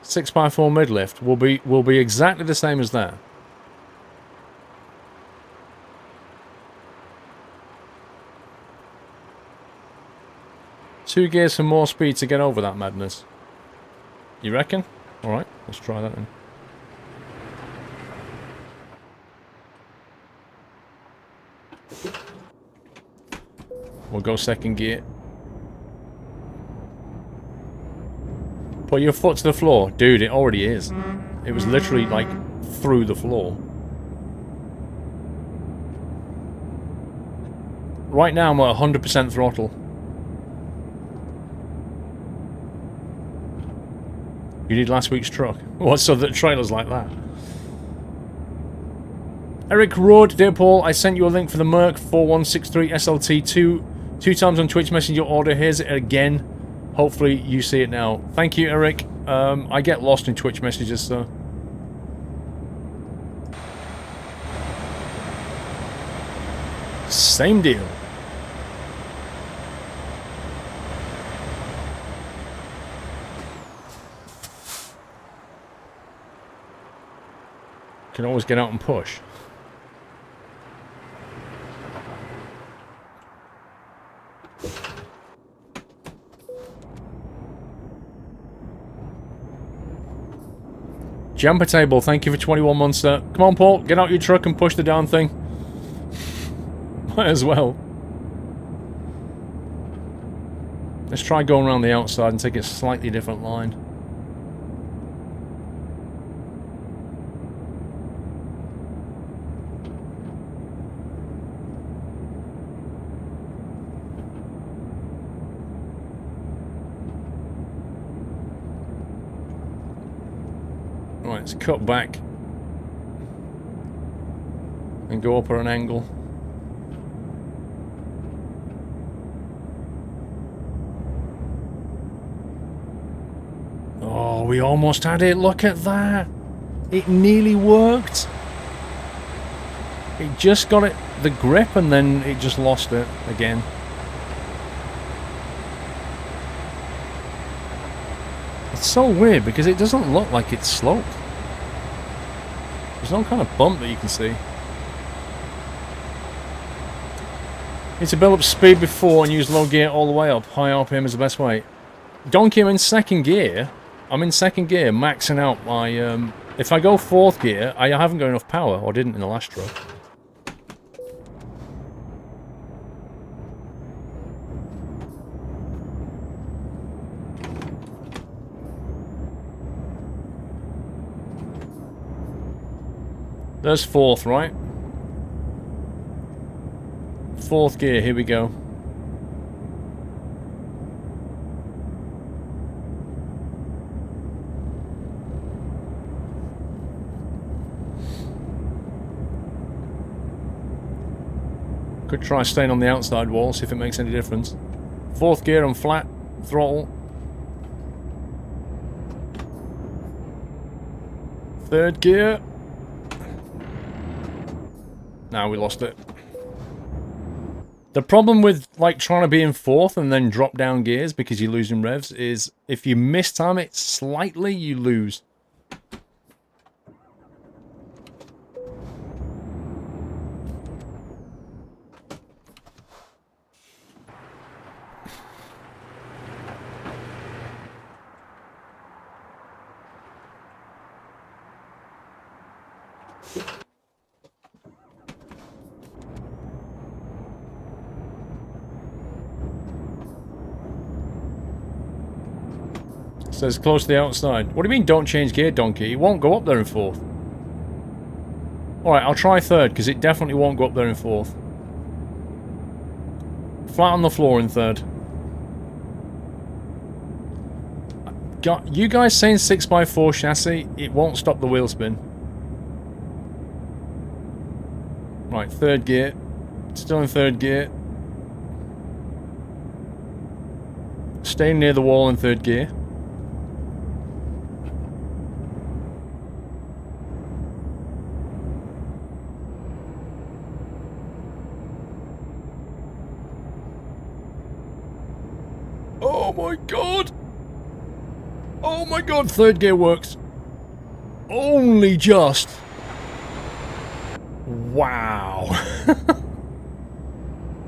Six by 4 mid-lift will be exactly the same as that. Two gears for more speed to get over that madness. You reckon? Alright, let's try that then. We'll go second gear. Put your foot to the floor. Dude, it already is. It was literally, like, through the floor. Right now, I'm at 100% throttle. You need last week's truck. What, so the trailer's like that? Eric Road, dear Paul, I sent you a link for the Merc 4163 SLT two times on Twitch Messenger order. Here's it again. Hopefully you see it now. Thank you, Eric. I get lost in Twitch messages, so... Same deal. Can always get out and push. Jumper table, thank you for 21 months, sir. Come on, Paul, get out your truck and push the darn thing. Might as well. Let's try going around the outside and take a slightly different line. Right, let's cut back and go up at an angle. Oh, we almost had it. Look at that. It nearly worked. It just got it the grip and then it just lost it again. It's so weird because it doesn't look like it's sloped. There's no kind of bump that you can see. Need to build up speed before and use low gear all the way up. High RPM is the best way. Donkey, I'm in second gear. I'm in second gear, maxing out my... if I go fourth gear, I haven't got enough power, or didn't in the last truck. There's fourth, right? Fourth gear, here we go. Could try staying on the outside wall, see if it makes any difference. Fourth gear on flat, throttle. Third gear. Now we lost it. The problem with like trying to be in fourth and then drop down gears because you're losing revs is if you mistime it slightly, you lose. Says close to the outside. What do you mean don't change gear, donkey? It won't go up there in fourth. Alright, I'll try third, because it definitely won't go up there in fourth. Flat on the floor in third. You guys saying 6x4 chassis, it won't stop the wheel spin. Right, third gear. Still in third gear. Staying near the wall in third gear. Oh my god! Oh my god, third gear works. Only just. Wow.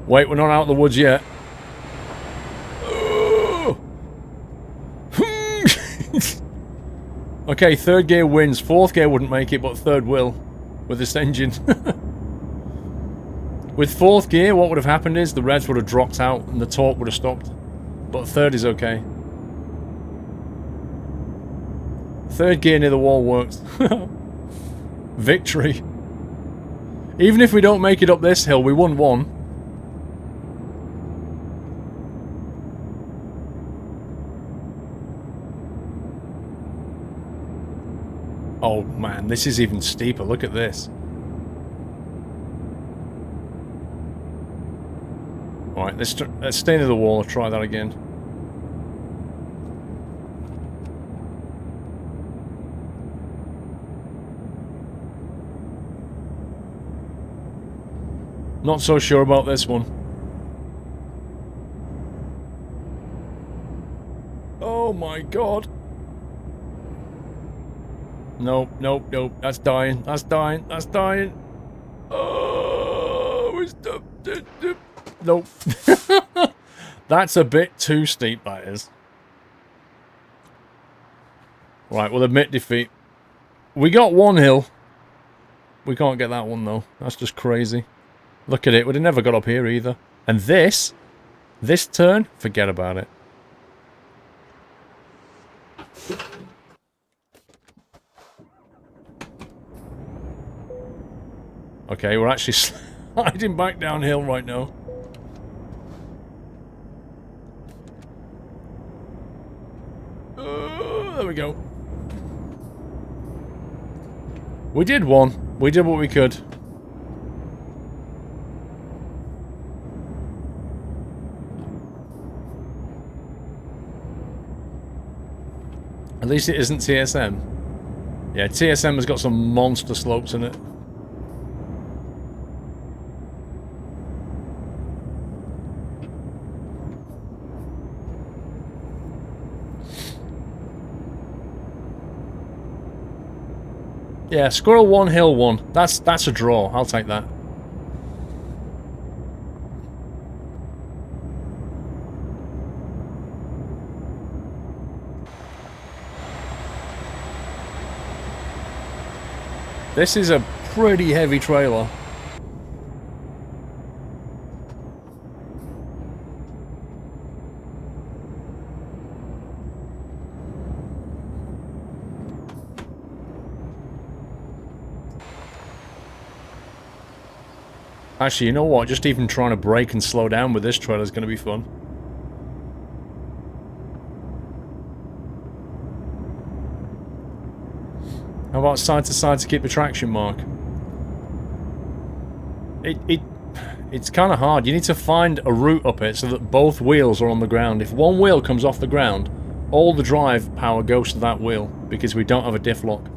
Wait, we're not out of the woods yet. Okay, third gear wins. Fourth gear wouldn't make it, but third will. With this engine. With fourth gear, what would have happened is the revs would have dropped out and the torque would have stopped. But third is okay. Third gear near the wall works. Victory. Even if we don't make it up this hill, we won one. Oh man, this is even steeper. Look at this. Alright, let's stay near the wall and try that again. Not so sure about this one. Oh my god. Nope, nope, nope. That's dying. That's dying. That's dying. Oh, it's nope. That's a bit too steep, that is. Right, we'll admit defeat. We got one hill. We can't get that one, though. That's just crazy. Look at it. We'd have never got up here, either. And this turn, forget about it. Okay, we're actually sliding back downhill right now. There we go. We did one. We did what we could. At least it isn't TSM. Yeah, TSM has got some monster slopes in it. Yeah, Squirrel 1, Hill 1. That's a draw. I'll take that. This is a pretty heavy trailer. Actually, you know what? Just even trying to brake and slow down with this trailer is going to be fun. How about side to side to keep the traction mark? It's kind of hard. You need to find a route up it so that both wheels are on the ground. If one wheel comes off the ground, all the drive power goes to that wheel because we don't have a diff lock.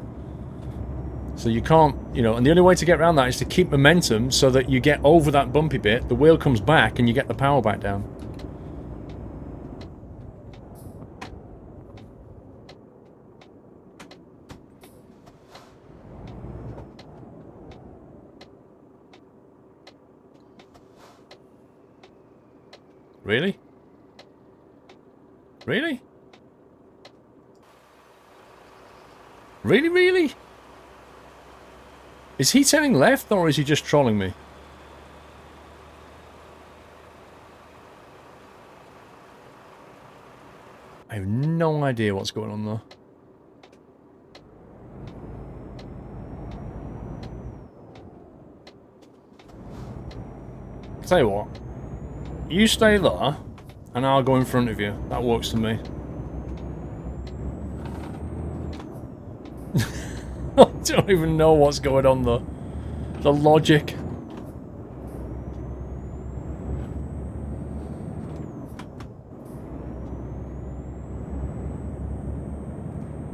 So you can't, you know, and the only way to get around that is to keep momentum so that you get over that bumpy bit, the wheel comes back and you get the power back down. Really? Really? Really, really? Is he turning left, or is he just trolling me? I have no idea what's going on there. Tell you what. You stay there, and I'll go in front of you. That works for me. I don't even know what's going on there. The logic.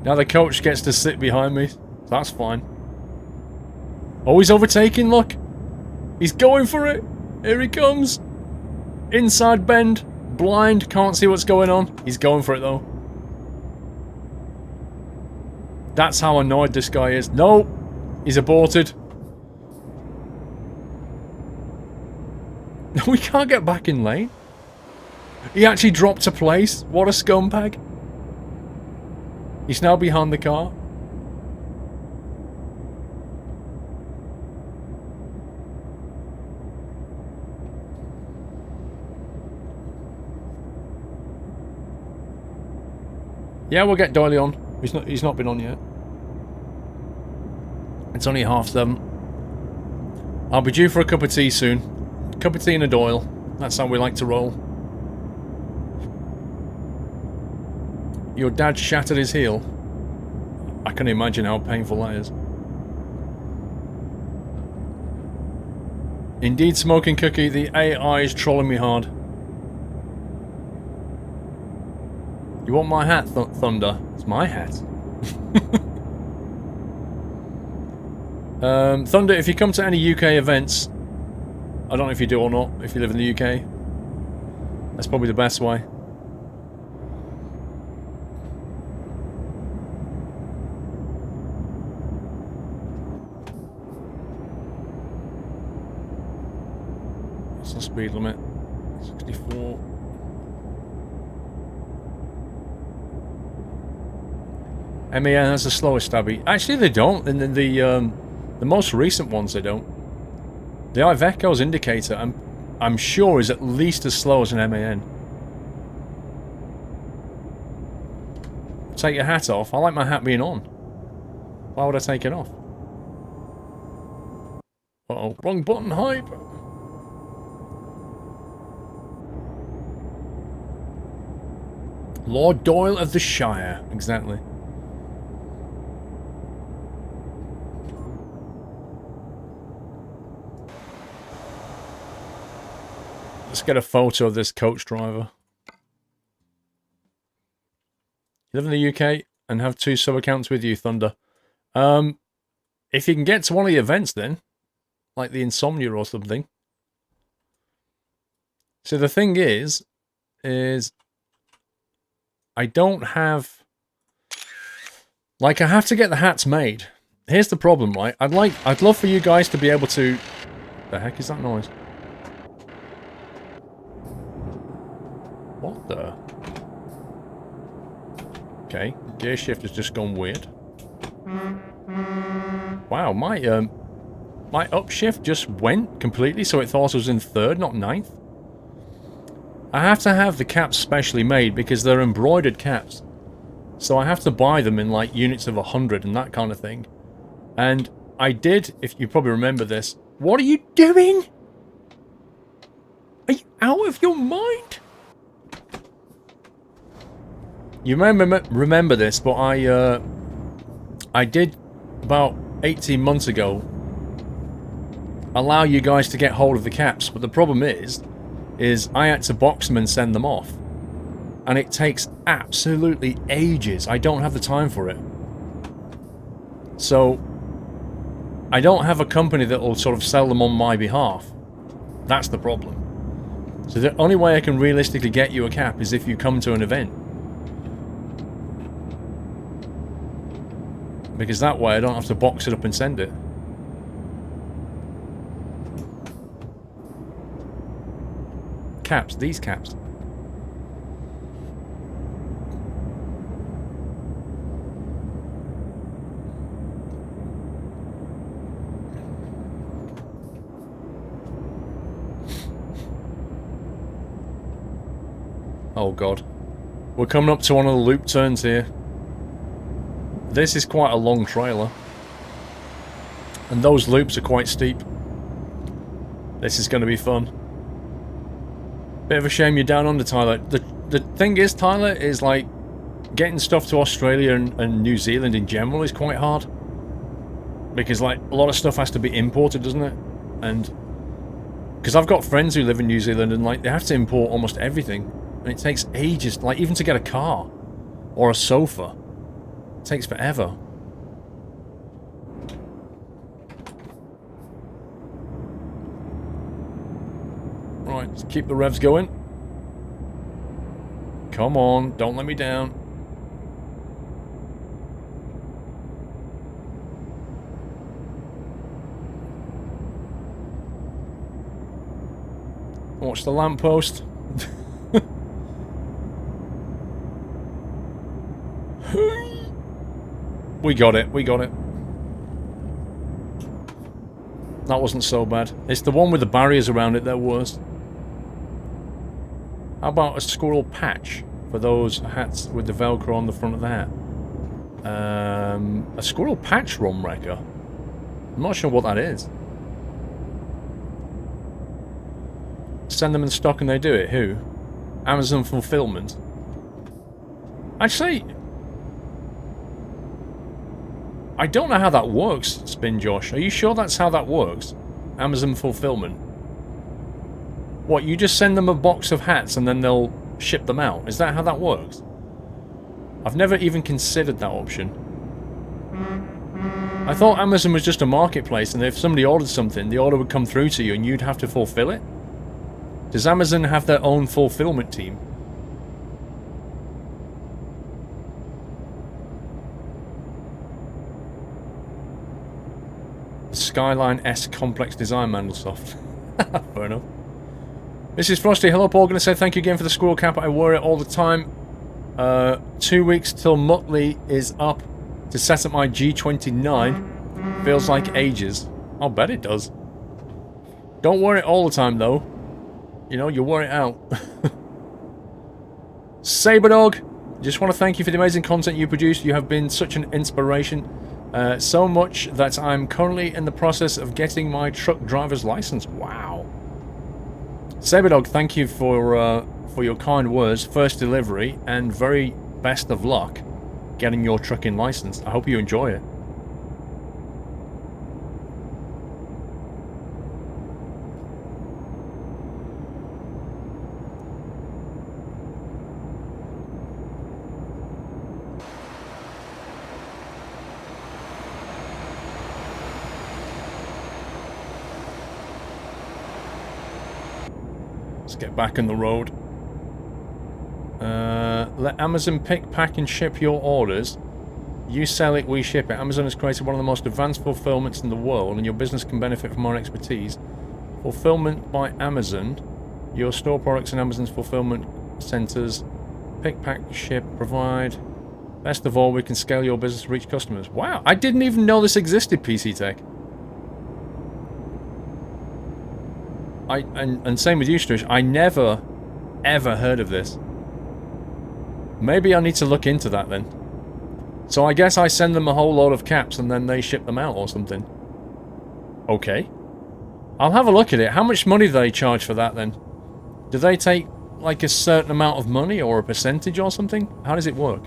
Now the coach gets to sit behind me. That's fine. Oh, he's overtaking, look. He's going for it. Here he comes. Inside bend. Blind. Can't see what's going on. He's going for it, though. That's how annoyed this guy is. No! He's aborted. We can't get back in lane. He actually dropped a place. What a scumbag. He's now behind the car. Yeah, we'll get Doyley on. He's not been on yet. It's only 7:30. I'll be due for a cup of tea soon. Cup of tea and a Doyle. That's how we like to roll. Your dad shattered his heel. I can imagine how painful that is. Indeed, Smoking Cookie, the AI is trolling me hard. You want my hat, Thunder? It's my hat. Thunder, if you come to any UK events, I don't know if you do or not, if you live in the UK. That's probably the best way. What's the speed limit? 64. MAN has the slowest stabby. Actually, they don't. In the most recent ones, they don't. The Iveco's indicator, I'm sure, is at least as slow as an MAN. Take your hat off. I like my hat being on. Why would I take it off? Uh-oh, wrong button, hype. Lord Doyle of the Shire, exactly. Let's get a photo of this coach driver. You live in the UK and have 2 sub-accounts with you, Thunder. If you can get to one of the events then, like the Insomnia or something. So the thing is I don't have... Like, I have to get the hats made. Here's the problem, right? I'd love for you guys to be able to... The heck is that noise? What the... Okay, gear shift has just gone weird. Wow, my upshift just went completely, so it thought I was in 3rd, not 9th. I have to have the caps specially made because they're embroidered caps. So I have to buy them in like units of 100 and that kind of thing. And I did, if you probably remember this. What are you doing? Are you out of your mind? You remember this, but I did about 18 months ago allow you guys to get hold of the caps, but the problem is I had to box them and send them off. And it takes absolutely ages. I don't have the time for it. So, I don't have a company that will sort of sell them on my behalf. That's the problem. So the only way I can realistically get you a cap is if you come to an event. Because that way I don't have to box it up and send it. Caps, these caps. Oh god. We're coming up to one of the loop turns here. This is quite a long trailer. And those loops are quite steep. This is going to be fun. Bit of a shame you're down under, Tyler. The thing is, Tyler, is like getting stuff to Australia and New Zealand in general is quite hard. Because like a lot of stuff has to be imported, doesn't it? And because I've got friends who live in New Zealand and like they have to import almost everything. And it takes ages, like even to get a car or a sofa. It takes forever. Right, let's keep the revs going. Come on, don't let me down. Watch the lamppost. We got it, we got it. That wasn't so bad. It's the one with the barriers around it that worst. How about a squirrel patch for those hats with the Velcro on the front of the hat? A squirrel patch rum wrecker? I'm not sure what that is. Send them in stock and they do it. Who? Amazon Fulfillment. Actually, I don't know how that works, Spin Josh. Are you sure that's how that works? Amazon Fulfillment. What, you just send them a box of hats and then they'll ship them out? Is that how that works? I've never even considered that option. I thought Amazon was just a marketplace and if somebody ordered something, the order would come through to you and you'd have to fulfill it? Does Amazon have their own fulfillment team? Skyline S Complex Design Mandelsoft. Fair enough. This is Frosty. Hello, Paul. Going to say thank you again for the squirrel cap. I wear it all the time. 2 weeks till Muttley is up to set up my G29 feels like ages. I'll bet it does. Don't wear it all the time, though. You know, you'll wear it out. Saberdog, just want to thank you for the amazing content you produce. You have been such an inspiration. So much that I'm currently in the process of getting my truck driver's license. Wow. Saberdog, thank you for your kind words, first delivery, and very best of luck getting your trucking license. I hope you enjoy it. Let's get back on the road. Let Amazon pick, pack, and ship your orders. You sell it, we ship it. Amazon has created one of the most advanced fulfillments in the world, and your business can benefit from our expertise. Fulfillment by Amazon. Your store products in Amazon's fulfillment centers. Pick, pack, ship, provide. Best of all, we can scale your business to reach customers. Wow, I didn't even know this existed, PC Tech. And same with you, Strush. I never, ever heard of this. Maybe I need to look into that then. So I guess I send them a whole load of caps and then they ship them out or something. Okay. I'll have a look at it. How much money do they charge for that then? Do they take like a certain amount of money or a percentage or something? How does it work?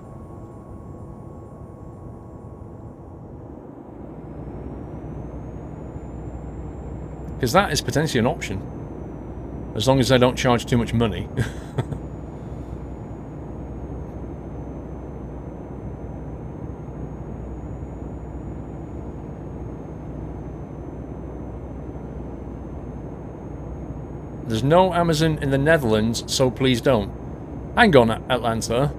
Because that is potentially an option. As long as they don't charge too much money. There's no Amazon in the Netherlands, so please don't. Hang on, Atlanta.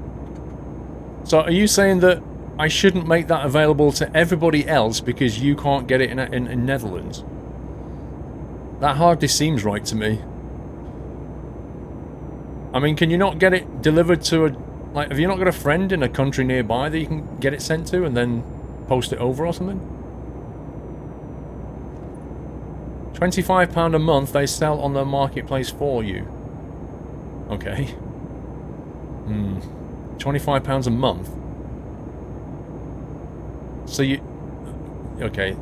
So are you saying that I shouldn't make that available to everybody else because you can't get it in Netherlands? That hardly seems right to me. I mean, can you not get it delivered to a... Like, have you not got a friend in a country nearby that you can get it sent to and then post it over or something? £25 a month they sell on the marketplace for you. Okay. £25 a month. So you... Okay.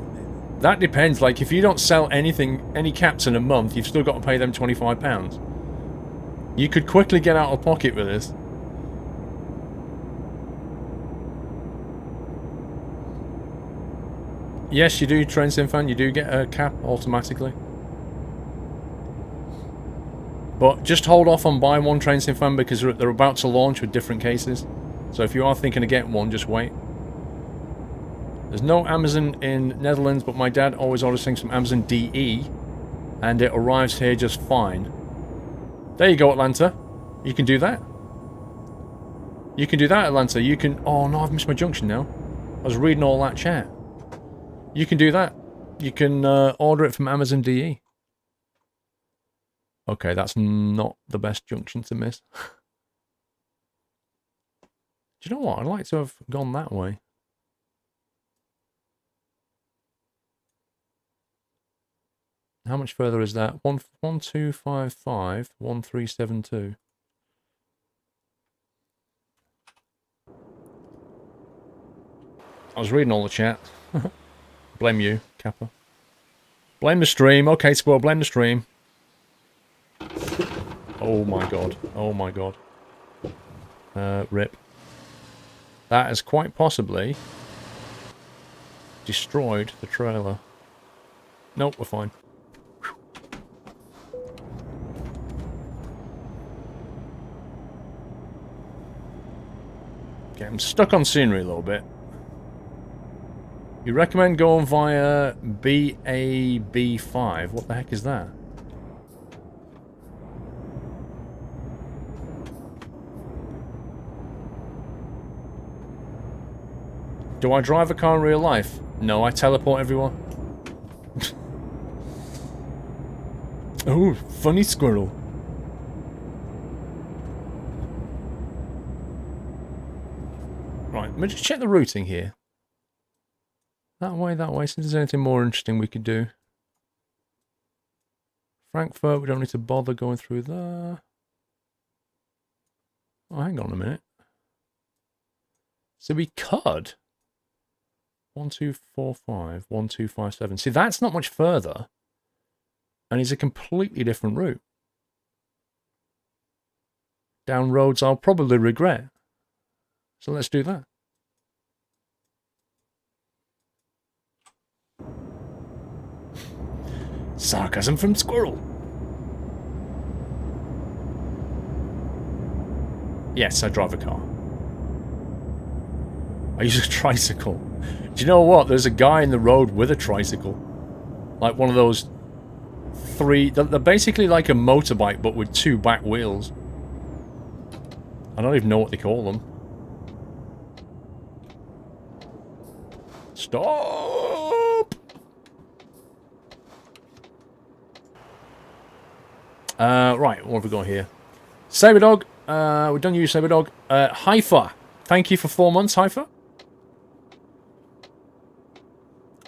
That depends. Like, if you don't sell anything, any caps in a month, you've still got to pay them £25. You could quickly get out of pocket with this. Yes, you do, Train Sim fan. You do get a cap automatically. But just hold off on buying one, Train Sim fan, because they're about to launch with different cases. So if you are thinking of getting one, just wait. There's no Amazon in Netherlands, but my dad always orders things from Amazon DE, and it arrives here just fine. There you go, Atlanta. You can do that. You can do that, Atlanta. You can... Oh, no, I've missed my junction now. I was reading all that chat. You can do that. You can order it from Amazon DE. Okay, that's not the best junction to miss. Do you know what? I'd like to have gone that way. How much further is that? 1255, 1372. I was reading all the chat. Blame you, Kappa. Blame the stream. Okay, Squirrel, blame the stream. Oh my god. Oh my god. Rip. That has quite possibly destroyed the trailer. Nope, we're fine. Okay, I'm stuck on scenery a little bit. You recommend going via BAB5. What the heck is that? Do I drive a car in real life? No, I teleport everyone. Oh, funny squirrel. Right, let me just check the routing here. That way, that way. See if there's anything more interesting we could do. Frankfurt, we don't need to bother going through there. Oh, hang on a minute. So we could. 1245, 1257. See, that's not much further. And it's a completely different route. Down roads I'll probably regret. So let's do that. Sarcasm from Squirrel. Yes, I drive a car. I use a tricycle. Do you know what? There's a guy in the road with a tricycle. Like one of those three... They're basically like a motorbike, but with two back wheels. I don't even know what they call them. Stop! Right, what have we got here? Saberdog. We've done you, Saberdog. Haifa. Thank you for 4 months, Haifa.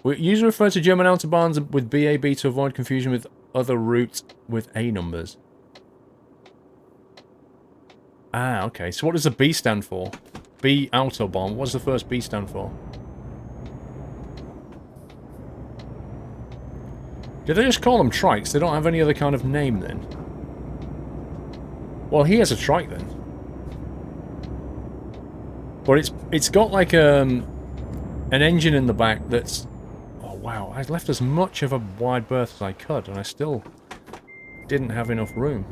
We usually refer to German autobahns with BAB to avoid confusion with other routes with A numbers. Ah, okay. So what does the B stand for? B Autobahn. What does the first B stand for? Did they just call them trikes? They don't have any other kind of name then? Well, he has a trike then. But it's got like an engine in the back that's... Oh wow, I left as much of a wide berth as I could and I still didn't have enough room.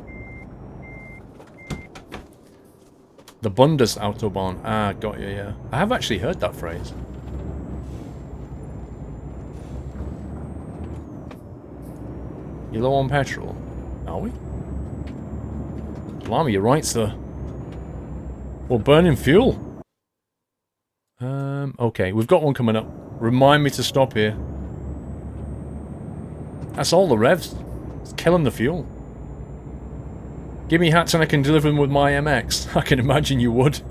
The Bundesautobahn. Ah, got you, yeah. I have actually heard that phrase. You low on petrol? Are we? Blimey, you're right, sir. Well, burning fuel. Okay, we've got one coming up. Remind me to stop here. That's all the revs. It's killing the fuel. Give me hats and I can deliver them with my MX. I can imagine you would.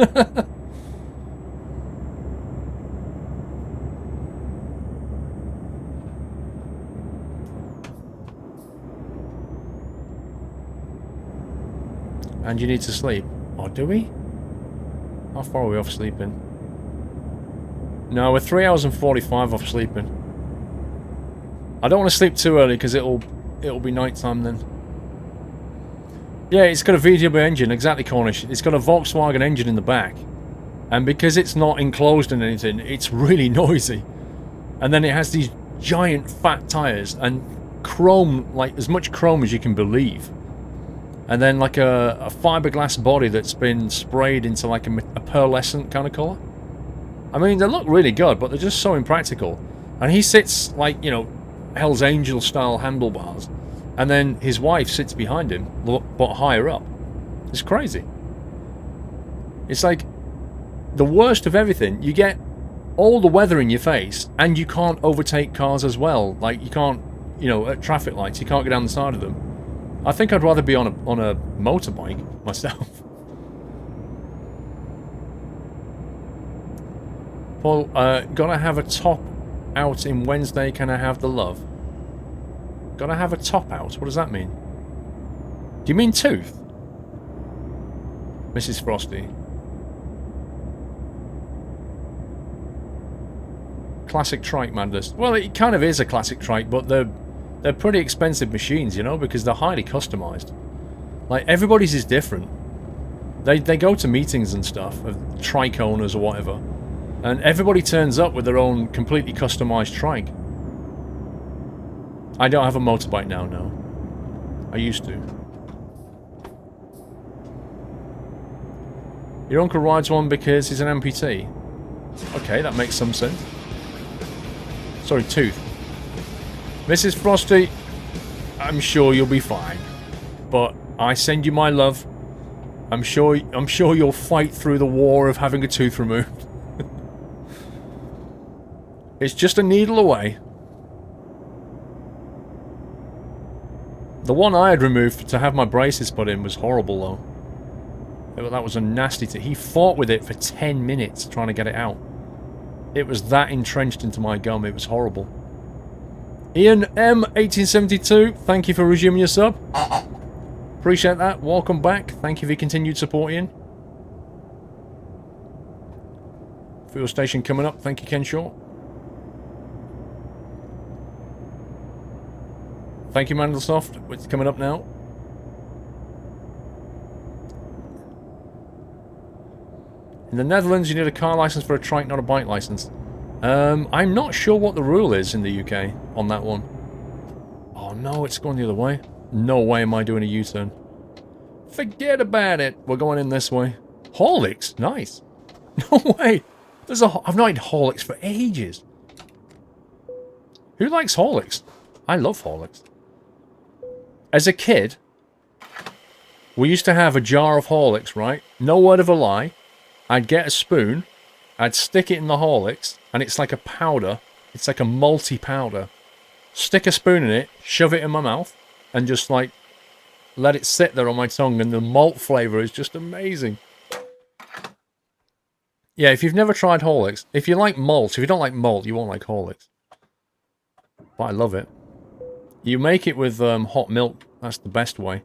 And you need to sleep. Oh, do we? How far are we off sleeping? No, we're 3 hours and 45 off sleeping. I don't want to sleep too early because it'll be night time then. Yeah, it's got a VW engine, exactly, Cornish. It's got a Volkswagen engine in the back. And because it's not enclosed in anything, it's really noisy. And then it has these giant fat tyres and chrome, like as much chrome as you can believe. And then like a fiberglass body that's been sprayed into like a pearlescent kind of colour. I mean, they look really good, but they're just so impractical. And he sits like, you know, Hell's Angel style handlebars. And then his wife sits behind him, but higher up. It's crazy. It's like the worst of everything. You get all the weather in your face, and you can't overtake cars as well. Like, you can't, you know, at traffic lights, you can't go down the side of them. I think I'd rather be on a motorbike myself. Paul, gotta have a top out in Wednesday. Can I have the love? Gotta have a top out? What does that mean? Do you mean tooth? Mrs. Frosty. Classic trike madness. Well, it kind of is a classic trike, but they're pretty expensive machines, you know, because they're highly customized. Like, everybody's is different. They go to meetings and stuff, of trike owners or whatever, and everybody turns up with their own completely customized trike. I don't have a motorbike now, no. I used to. Your uncle rides one because he's an amputee. Okay, that makes some sense. Sorry, tooth. Mrs. Frosty, I'm sure you'll be fine. But I send you my love. I'm sure you'll fight through the war of having a tooth removed. It's just a needle away. The one I had removed to have my braces put in was horrible, though. That was a nasty... He fought with it for 10 minutes trying to get it out. It was that entrenched into my gum. It was horrible. Ian M, 1872, thank you for resuming your sub. Appreciate that. Welcome back. Thank you for your continued support, Ian. Fuel station coming up. Thank you, Ken Shaw. Thank you, Mandelsoft. It's coming up now. In the Netherlands, you need a car license for a trike, not a bike license. I'm not sure what the rule is in the UK on that one. Oh no, it's going the other way. No way am I doing a U-turn. Forget about it. We're going in this way. Horlicks? Nice. No way. I've not had Horlicks for ages. Who likes Horlicks? I love Horlicks. As a kid, we used to have a jar of Horlicks, right? No word of a lie. I'd get a spoon, I'd stick it in the Horlicks, and it's like a powder. It's like a malty powder. Stick a spoon in it, shove it in my mouth, and just like let it sit there on my tongue, and the malt flavour is just amazing. Yeah, if you've never tried Horlicks, if you like malt, if you don't like malt, you won't like Horlicks. But I love it. You make it with hot milk, that's the best way.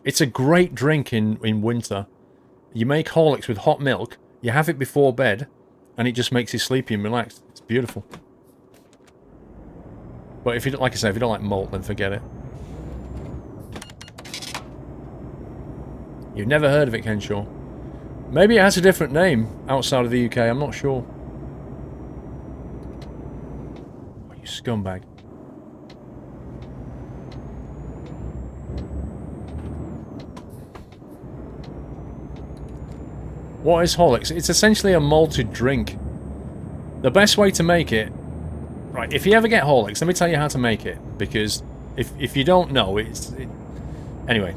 It's a great drink in winter. You make Horlicks with hot milk, you have it before bed, and it just makes you sleepy and relaxed. It's beautiful. But if you don't, like I say, if you don't like malt, then forget it. You've never heard of it, Kenshaw. Maybe it has a different name outside of the UK, I'm not sure. Oh, you scumbag. What is Horlicks? It's essentially a malted drink. The best way to make it... Right, if you ever get Horlicks, let me tell you how to make it. Because if you don't know, anyway.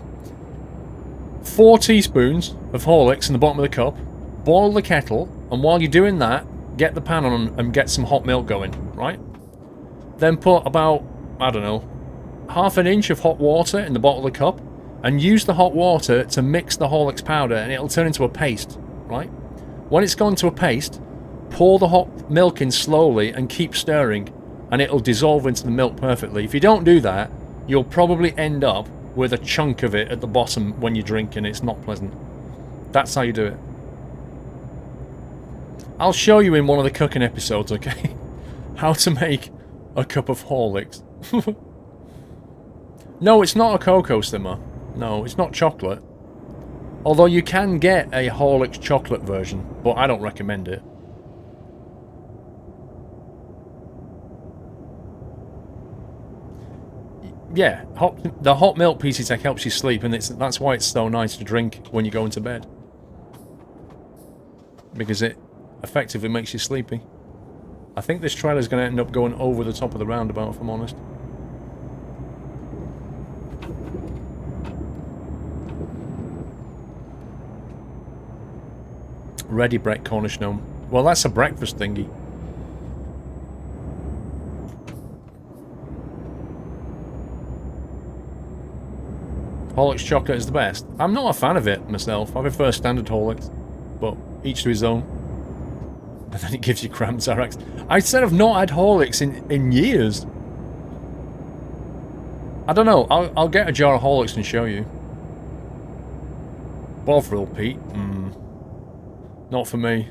4 teaspoons of Horlicks in the bottom of the cup. Boil the kettle. And while you're doing that, get the pan on and get some hot milk going. Right? Then put about, I don't know, half an inch of hot water in the bottom of the cup. And use the hot water to mix the Horlicks powder. And it'll turn into a paste. Right? When it's gone to a paste, pour the hot milk in slowly and keep stirring, and it'll dissolve into the milk perfectly. If you don't do that, you'll probably end up with a chunk of it at the bottom when you drink, and it's not pleasant. That's how you do it. I'll show you in one of the cooking episodes, okay? How to make a cup of Horlicks. No, it's not a cocoa simmer. No, it's not chocolate. Although you can get a Horlicks chocolate version, but I don't recommend it. Yeah, the hot milk PCTech helps you sleep, and that's why it's so nice to drink when you go into bed. Because it effectively makes you sleepy. I think this trailer's going to end up going over the top of the roundabout, if I'm honest. Ready, Brett Cornish gnome. Well, that's a breakfast thingy. Horlicks chocolate is the best. I'm not a fan of it myself. I prefer standard Horlicks, but each to his own. And then it gives you cramps, RX. I said I've not had Horlicks in years. I don't know. I'll get a jar of Horlicks and show you. Bovril, Pete. Not for me.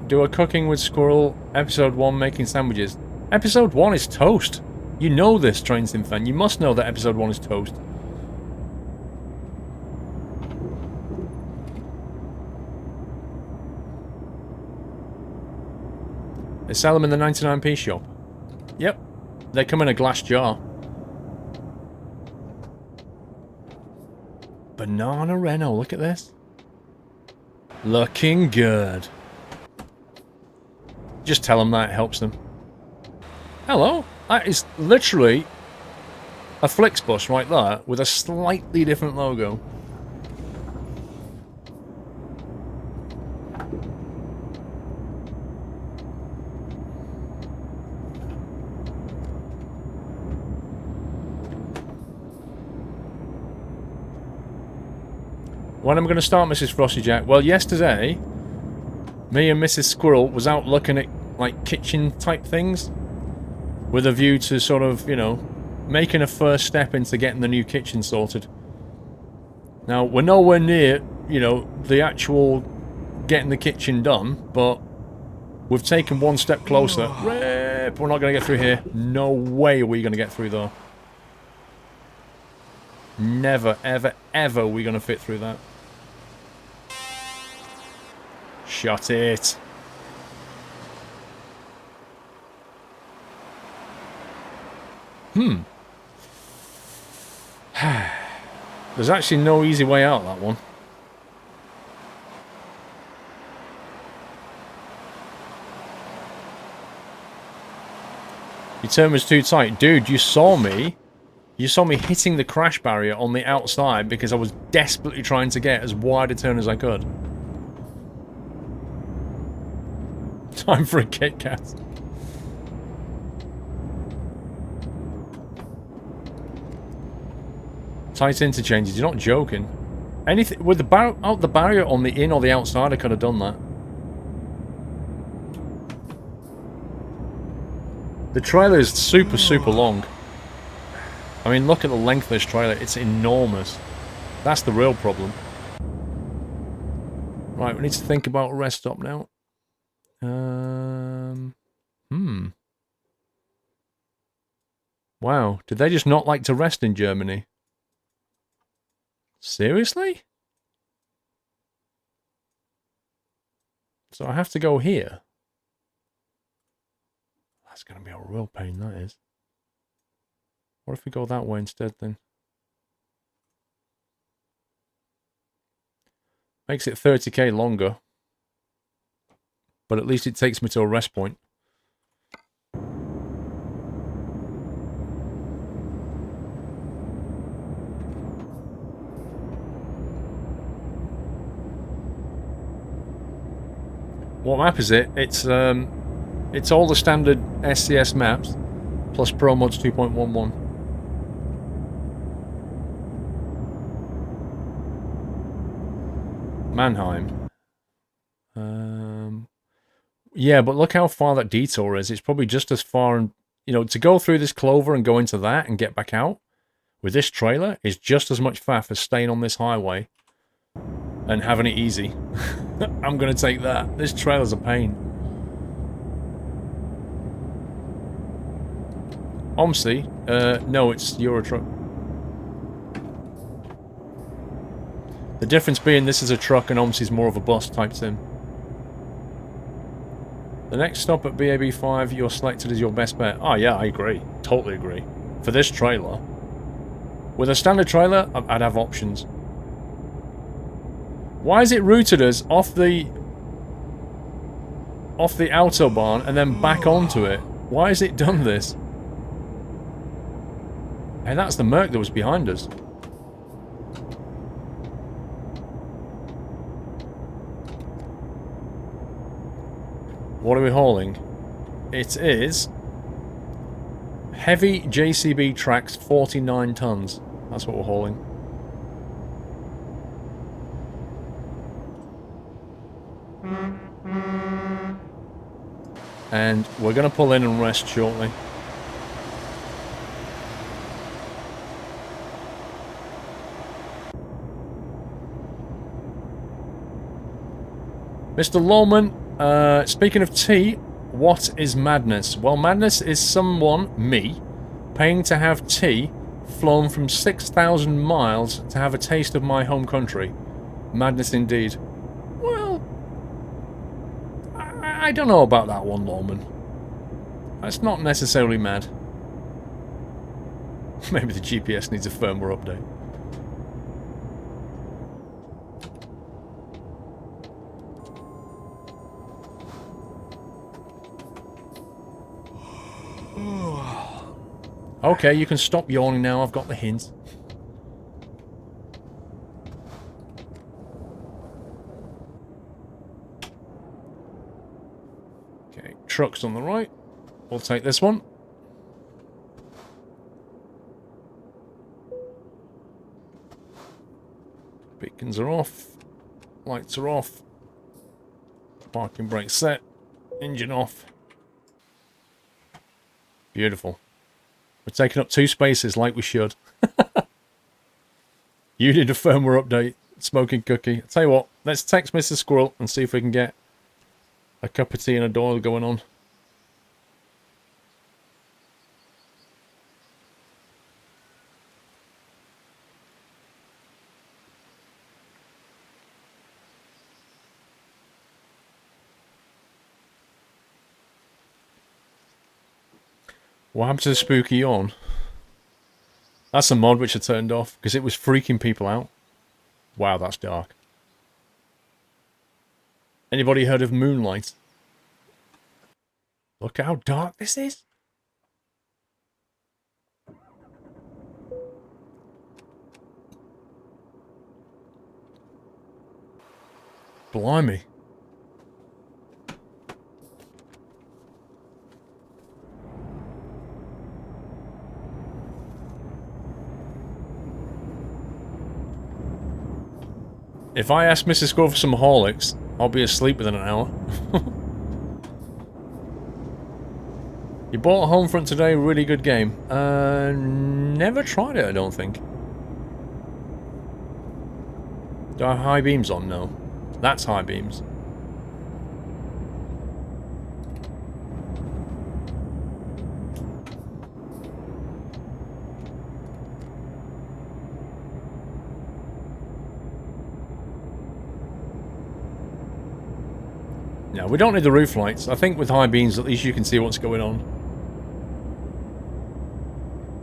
Do a cooking with Squirrel, episode 1 making sandwiches. Episode 1 is toast. You know this, Train Sim fan. You must know that episode 1 is toast. They sell them in the 99p shop. Yep. They come in a glass jar. Banana Renault, look at this. Looking good. Just tell them that, it helps them. Hello. That is literally a Flixbus right there with a slightly different logo. When am I going to start, Mrs. Frostyjack? Well, yesterday, me and Mrs. Squirrel was out looking at, like, kitchen-type things with a view to sort of, you know, making a first step into getting the new kitchen sorted. Now, we're nowhere near, you know, the actual getting the kitchen done, but we've taken one step closer. Rip! We're not going to get through here. No way are we going to get through, though. Never, ever, ever are we going to fit through that. Shut it. There's actually no easy way out of that one. Your turn was too tight. Dude, you saw me. You saw me hitting the crash barrier on the outside because I was desperately trying to get as wide a turn as I could. Time for a Kit Kat. Tight interchanges, you're not joking. Anything with the out the barrier on the in or the outside, I could have done that. The trailer is super, super long. I mean, look at the length of this trailer. It's enormous. That's the real problem. Right, we need to think about a rest stop now. Wow, did they just not like to rest in Germany? Seriously? So I have to go here. That's going to be a real pain, that is. What if we go that way instead, then? Makes it 30k longer. But at least it takes me to a rest point. What map is it? It's all the standard SCS maps, plus Pro Mods 2.11. Mannheim. Yeah, but look how far that detour is. It's probably just as far, and you know, to go through this clover and go into that and get back out with this trailer is just as much faff as staying on this highway and having it easy. I'm gonna take that. This trailer's a pain. OMSI? No, it's Eurotruck. The difference being this is a truck and OMSI's more of a bus type sim. The next stop at BAB5 you're selected as your best bet. Oh yeah, I agree. Totally agree. For this trailer. With a standard trailer, I'd have options. Why is it routed us off the Autobahn and then back onto it? Why has it done this? Hey, that's the Merc that was behind us. What are we hauling? It is heavy JCB tracks, 49 tons. That's what we're hauling. And we're going to pull in and rest shortly. Mr. Lawman, speaking of tea, what is madness? Well, madness is someone, me, paying to have tea flown from 6,000 miles to have a taste of my home country. Madness indeed. Well, I don't know about that one, Lawman. That's not necessarily mad. Maybe the GPS needs a firmware update. Okay, you can stop yawning now, I've got the hint. Okay, truck's on the right. We'll take this one. Be Beacons are off. Lights are off. Parking brake set. Engine off. Beautiful. We're taking up 2 spaces like we should. You need a firmware update. Smoking cookie. I'll tell you what, let's text Mr. Squirrel and see if we can get a cup of tea and a Doyle going on. What happened to the spooky yawn? That's a mod which I turned off because it was freaking people out. Wow, that's dark. Anybody heard of Moonlight? Look how dark this is. Blimey. If I ask Mrs. Squirrel for some Horlicks, I'll be asleep within an hour. You bought a Homefront today, really good game. Never tried it, I don't think. Do I have high beams on? No. That's high beams. No, we don't need the roof lights. I think with high beams, at least you can see what's going on.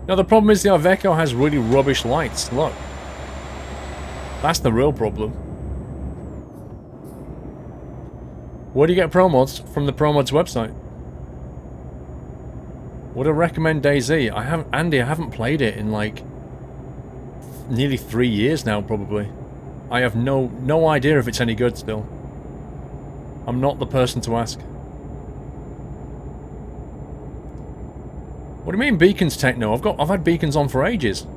Now, the problem is the Iveco has really rubbish lights. Look. That's the real problem. Where do you get Pro Mods? From the Pro Mods website. Would I recommend DayZ? Andy, I haven't played it in like nearly 3 years now, probably. I have no idea if it's any good still. I'm not the person to ask. What do you mean beacons, Techno? I've had beacons on for ages.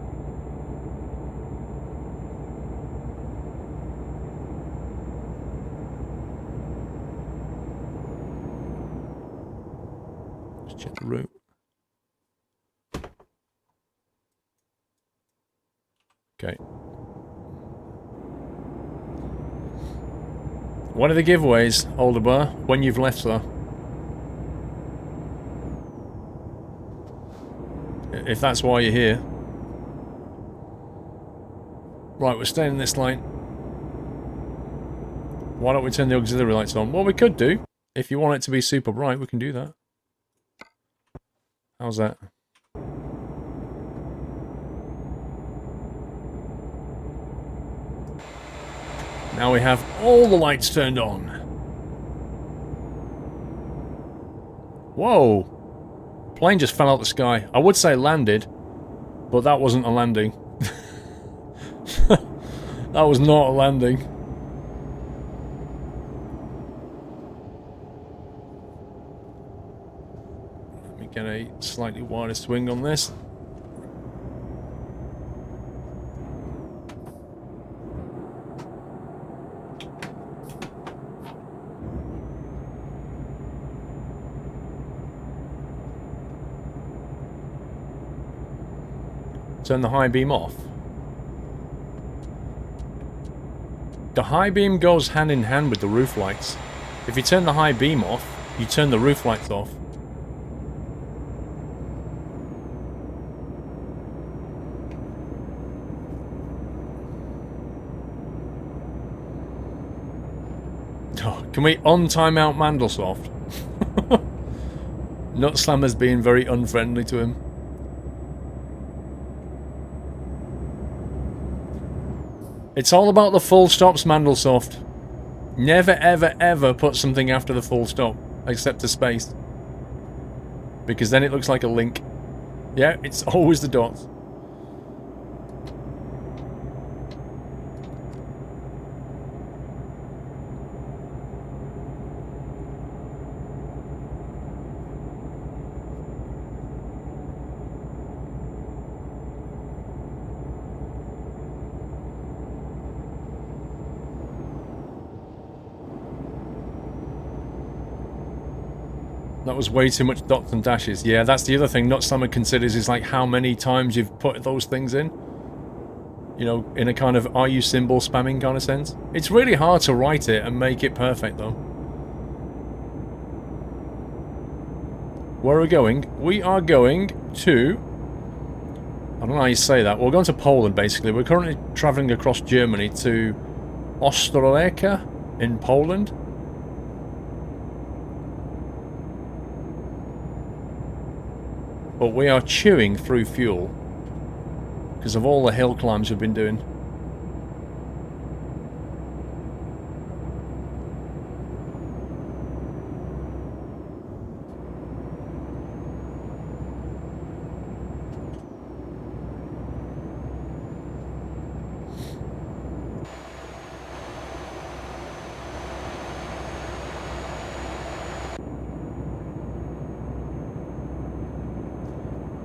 Let's check the route. Okay. One of the giveaways, Olderbar, when you've left, sir. If that's why you're here. Right, we're staying in this line. Why don't we turn the auxiliary lights on? Well, we could do. If you want it to be super bright, we can do that. How's that? Now we have all the lights turned on. Whoa! Plane just fell out the sky. I would say landed, but that wasn't a landing. That was not a landing. Let me get a slightly wider swing on this. Turn the high beam off. The high beam goes hand in hand with the roof lights. If you turn the high beam off, you turn the roof lights off. Oh, can we on-time-out Mandlesoft? Nutslammer's being very unfriendly to him. It's all about the full stops, Mandlesoft. Never, ever, ever put something after the full stop, except a space. Because then it looks like a link. Yeah, it's always the dots. That was way too much dots and dashes. Yeah, that's the other thing Not Summer considers is like how many times you've put those things in. You know, in a kind of are you symbol spamming kind of sense. It's really hard to write it and make it perfect though. Where are we going? We are going to... I don't know how you say that. We're going to Poland basically. We're currently travelling across Germany to Ostrołęka in Poland. But we are chewing through fuel because of all the hill climbs we've been doing.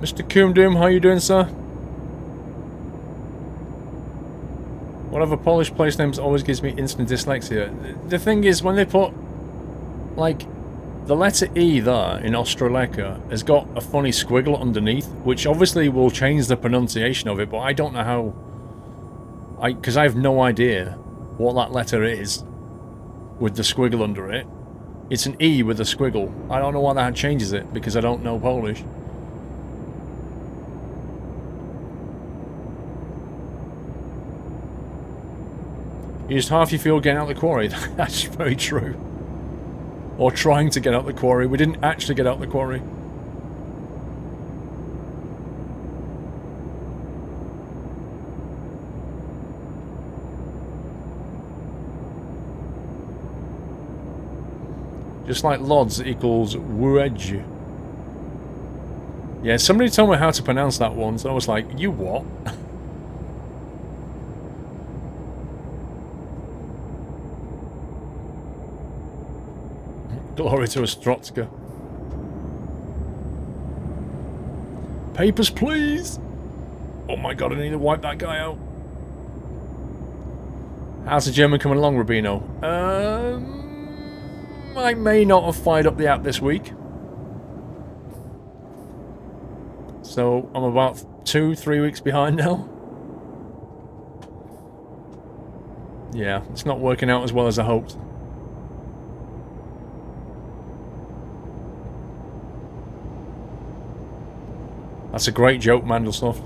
Mr. Coomdoom, how you doing, sir? Whatever Polish place names always gives me instant dyslexia. The thing is, when they put, like, the letter E there in Ostrołęka has got a funny squiggle underneath, which obviously will change the pronunciation of it, but I don't know how... because I have no idea what that letter is with the squiggle under it. It's an E with a squiggle. I don't know why that changes it, because I don't know Polish. You used half your fuel getting out of the quarry. That's very true. Or trying to get out the quarry. We didn't actually get out the quarry. Just like Lodz equals Wuedge. Yeah, somebody told me how to pronounce that once, and I was like, you what? Glory to Ostrotska. Papers, please! Oh my god, I need to wipe that guy out. How's the German coming along, Rubino? I may not have fired up the app this week. So, I'm about 2-3 weeks behind now. Yeah, it's not working out as well as I hoped. That's a great joke, Mandelsoft.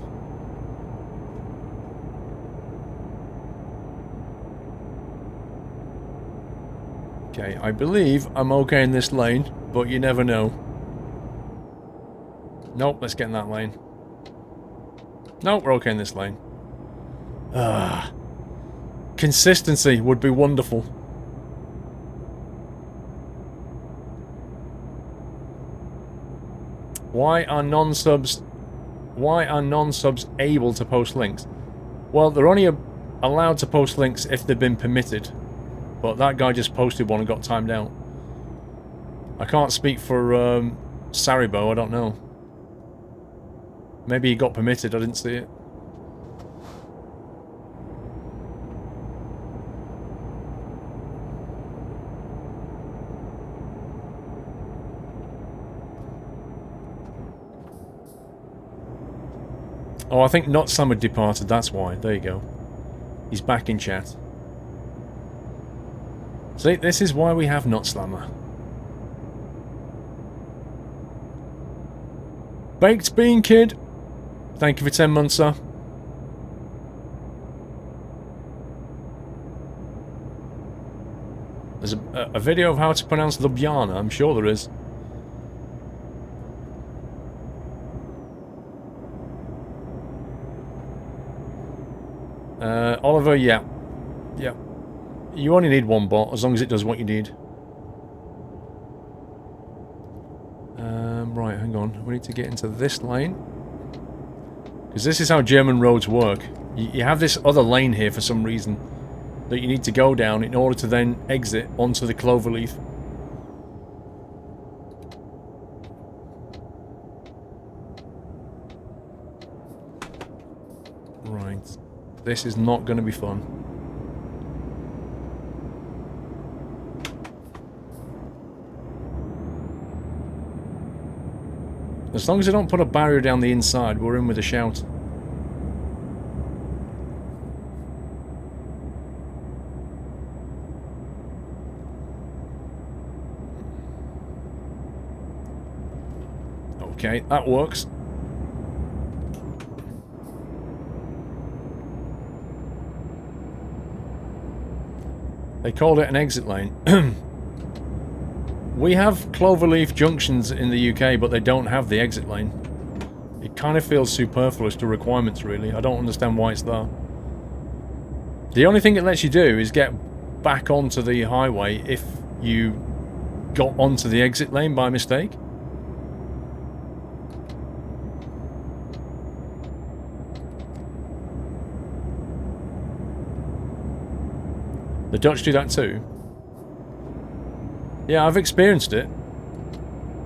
Okay, I believe I'm okay in this lane, but you never know. Nope, let's get in that lane. Nope, we're okay in this lane. Consistency would be wonderful. Why are non-subs able to post links? Well, they're only allowed to post links if they've been permitted. But that guy just posted one and got timed out. I can't speak for Saribo, I don't know. Maybe he got permitted, I didn't see it. Oh, I think Not Summer departed, that's why. There you go. He's back in chat. See, this is why we have Not Slammer. Baked Bean Kid, thank you for 10 months, sir. There's a video of how to pronounce Ljubljana, I'm sure there is. Oliver, yeah. Yeah. You only need one bot, as long as it does what you need. Right, hang on. We need to get into this lane. Because this is how German roads work. You have this other lane here for some reason that you need to go down in order to then exit onto the cloverleaf. Right. This is not going to be fun. As long as they don't put a barrier down the inside, we're in with a shout. Okay, that works. They called it an exit lane. We have cloverleaf junctions in the UK, but they don't have the exit lane. It kind of feels superfluous to requirements, really. I don't understand why it's there. The only thing it lets you do is get back onto the highway if you got onto the exit lane by mistake. The Dutch do that too. Yeah, I've experienced it.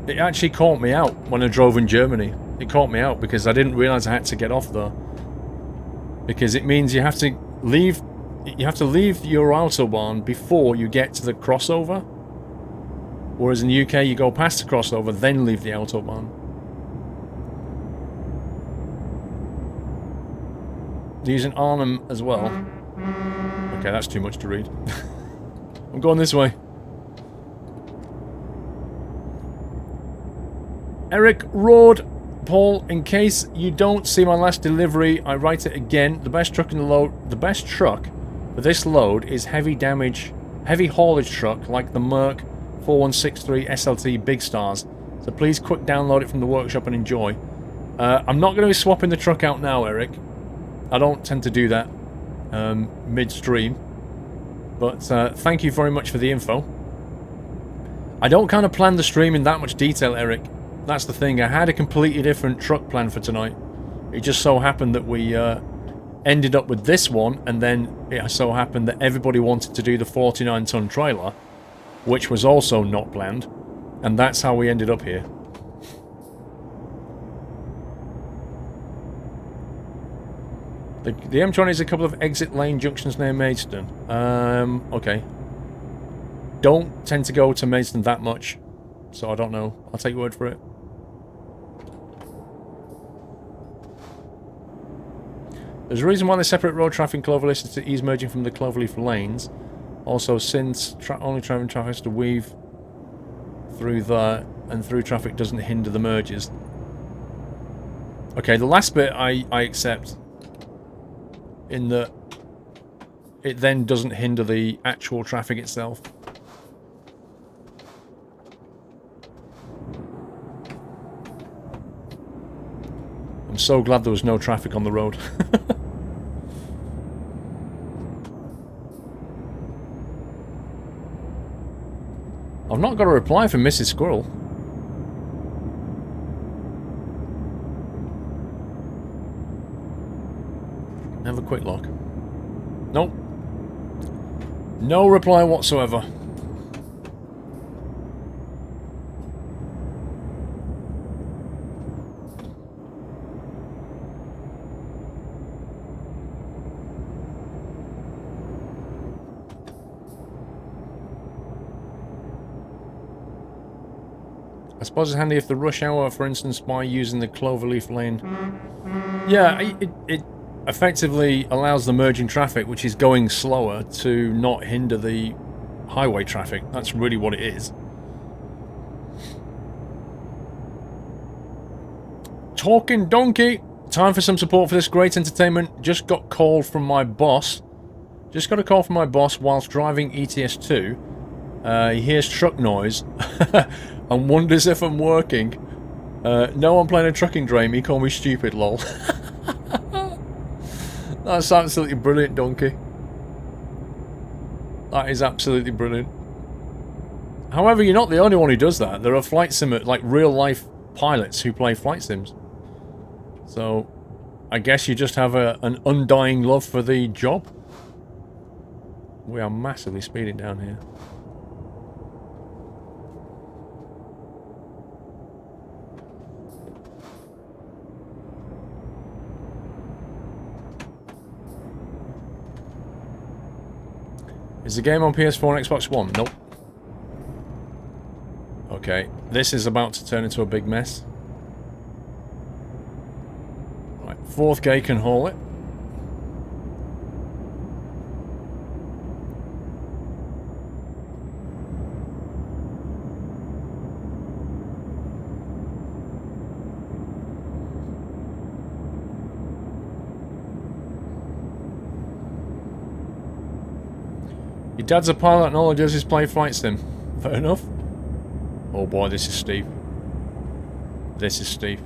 It actually caught me out when I drove in Germany. It caught me out because I didn't realise I had to get off there. Because it means you have to leave your autobahn before you get to the crossover. Whereas in the UK you go past the crossover, then leave the autobahn. They're using Arnhem as well. Okay, that's too much to read. I'm going this way. Eric Road, Paul, in case you don't see my last delivery, I write it again. The best truck for this load is heavy haulage truck like the Merc 4163 SLT Big Stars. So please quick download it from the workshop and enjoy. I'm not going to be swapping the truck out now, Eric. I don't tend to do that midstream. But thank you very much for the info. I don't kind of plan the stream in that much detail, Eric. That's the thing. I had a completely different truck plan for tonight. It just so happened that we ended up with this one, and then it so happened that everybody wanted to do the 49-ton trailer, which was also not planned, and that's how we ended up here. The M20 is a couple of exit lane junctions near Maidstone. Okay. Don't tend to go to Maidstone that much, so I don't know. I'll take your word for it. There's a reason why they separate road traffic and cloverleaf is to ease merging from the cloverleaf lanes. Also, since only driving traffic has to weave through there, and through traffic doesn't hinder the merges. Okay, the last bit I accept. In that it then doesn't hinder the actual traffic itself. I'm so glad there was no traffic on the road. I've not got a reply from Mrs. Squirrel. Have a quick look. Nope. No reply whatsoever. I suppose it's handy if the rush hour, for instance, by using the cloverleaf lane. Yeah, it effectively allows the merging traffic, which is going slower, to not hinder the highway traffic. That's really what it is. Talking donkey! Time for some support for this great entertainment. Just got called from my boss. Just got a call from my boss whilst driving ETS2. He hears truck noise and wonders if I'm working. No, I'm playing a trucking dream. He called me stupid, lol. That's absolutely brilliant, donkey. That is absolutely brilliant. However, you're not the only one who does that. There are flight sim, like real-life pilots who play flight sims. So, I guess you just have an undying love for the job. We are massively speeding down here. Is the game on PS4 and Xbox One? Nope. Okay, this is about to turn into a big mess. Fourth gear can haul it. Your dad's a pilot and all he does is play flight sim. Fair enough. Oh boy, this is steep. This is steep.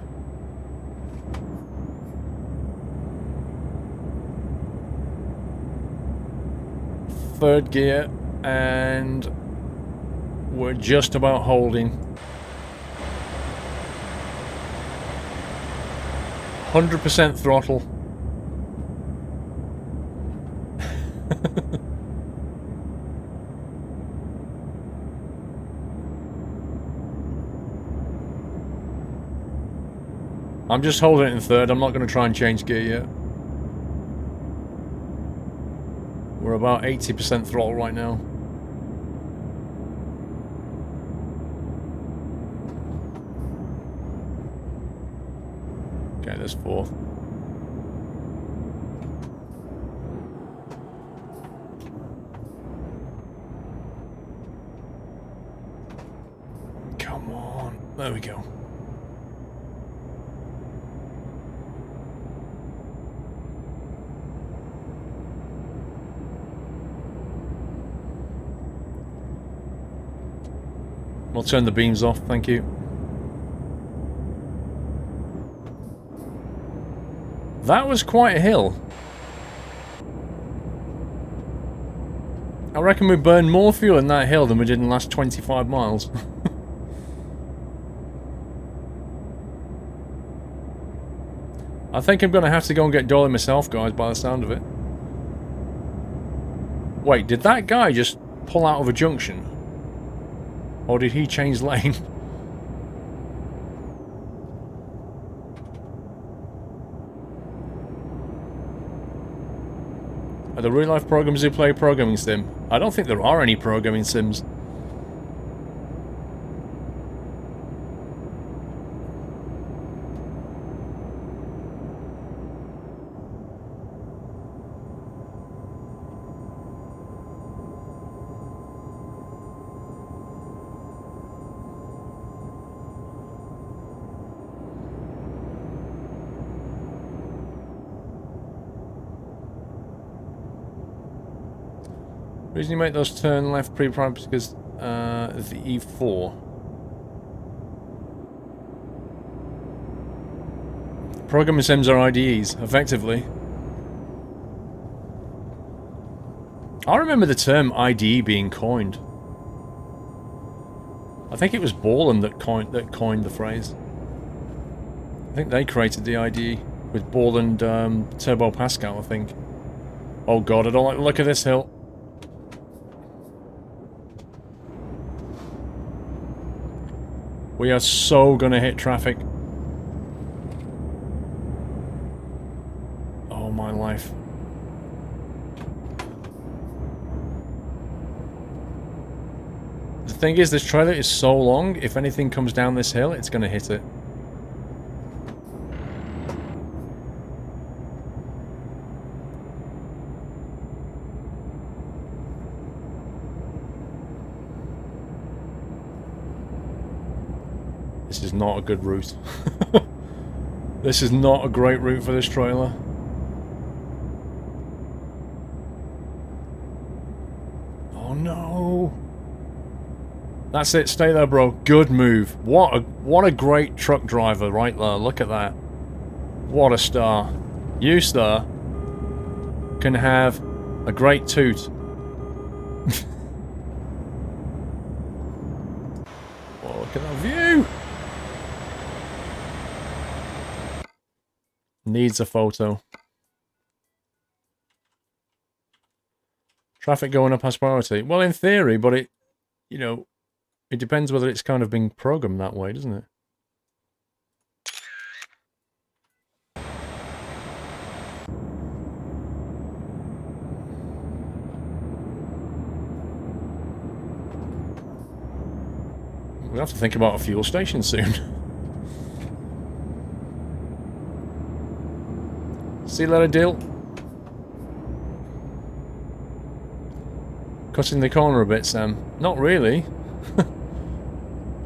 Third gear, and we're just about holding. 100% throttle. I'm just holding it in third. I'm not going to try and change gear yet. We're about 80% throttle right now. Okay, there's fourth. Come on. There we go. I'll turn the beams off, thank you. That was quite a hill. I reckon we burned more fuel in that hill than we did in the last 25 miles. I think I'm going to have to go and get Dolly myself, guys, by the sound of it. Wait, did that guy just pull out of a junction? Or did he change lane? Are there real life programs who play programming sim? I don't think there are any programming sims. The reason you make those turn left pre-prime because of the E4. Programming sims are IDEs, effectively. I remember the term IDE being coined. I think it was Borland that coined the phrase. I think they created the IDE with Borland Turbo Pascal, I think. Oh god, I don't like the look of this hill. We are so gonna hit traffic. Oh my life. The thing is, this trailer is so long, if anything comes down this hill, it's gonna hit it. This is not a good route. This is not a great route for this trailer. Oh no. That's it, stay there, bro. Good move. What a great truck driver right there. Look at that. What a star. You, sir, can have a great toot. Oh, look at that view. Needs a photo. Traffic going up has priority. Well, in theory, but it, you know, it depends whether it's kind of being programmed that way, doesn't it? We'll have to think about a fuel station soon. See you later, Dill. Cutting the corner a bit, Sam. Not really.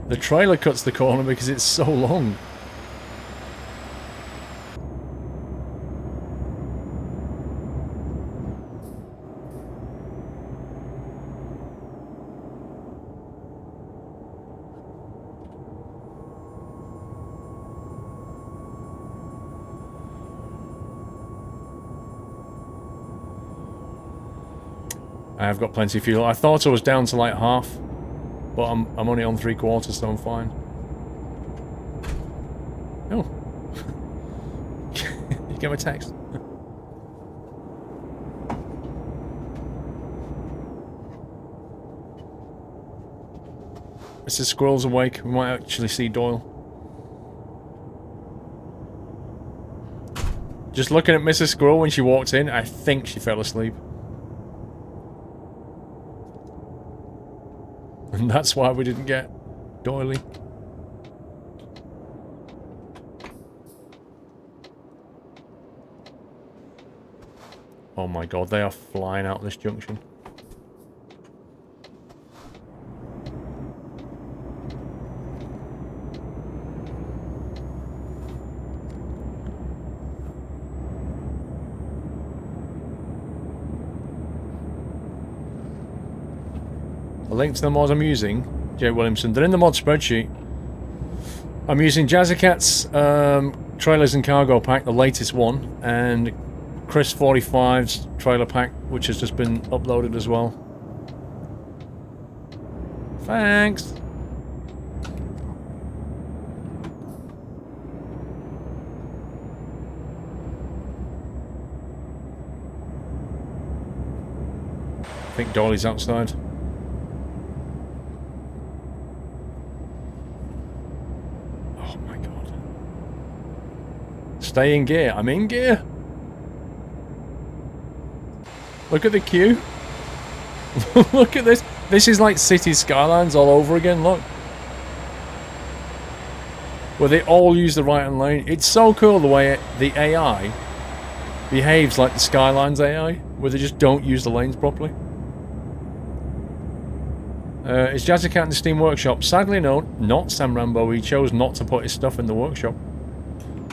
The trailer cuts the corner because it's so long. I have got plenty of fuel. I thought I was down to like half, but I'm only on 3/4, so I'm fine. Oh. You get my text? Mrs. Squirrel's awake. We might actually see Doyle. Just looking at Mrs. Squirrel when she walked in, I think she fell asleep. And that's why we didn't get Doily. Oh my god, they are flying out this junction. A link to the mods I'm using, Jay Williamson. They're in the mod spreadsheet. I'm using Jazzicat's trailers and cargo pack, the latest one, and Chris 45's trailer pack, which has just been uploaded as well. Thanks. I think Dolly's outside. Stay in gear. I'm in gear. Look at the queue. Look at this. This is like City Skylines all over again, look. Where they all use the right-hand lane. It's so cool the way the AI behaves like the Skylines AI, where they just don't use the lanes properly. Is Jazzycat in the Steam Workshop? Sadly, no. Not Sam Rambo. He chose not to put his stuff in the workshop.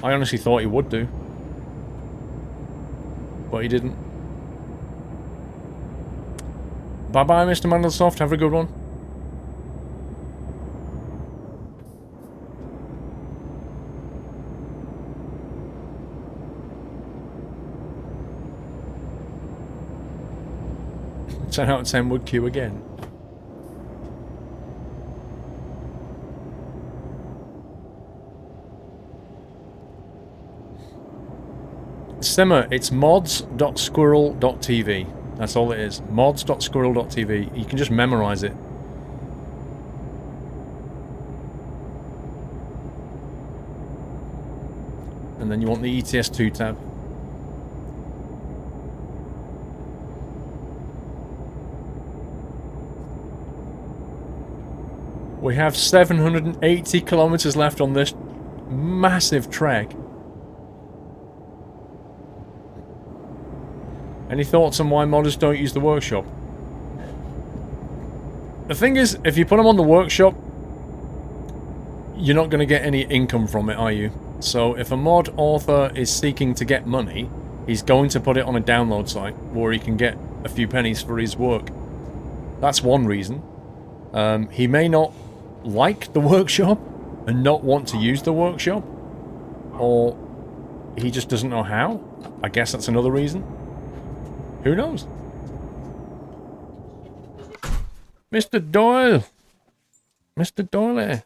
I honestly thought he would do. But he didn't. Bye-bye, Mr. Mandelsoft. Have a good one. Turn out 10 would queue again. Simmer, it's mods.squirrel.tv. That's all it is. Mods.squirrel.tv. You can just memorize it. And then you want the ETS2 tab. We have 780 kilometers left on this massive trek. Any thoughts on why modders don't use the workshop? The thing is, if you put them on the workshop, you're not going to get any income from it, are you? So if a mod author is seeking to get money, he's going to put it on a download site where he can get a few pennies for his work. That's one reason. He may not like the workshop and not want to use the workshop, or he just doesn't know how. I guess that's another reason. Who knows? Mr. Doyle! Mr. Doyle!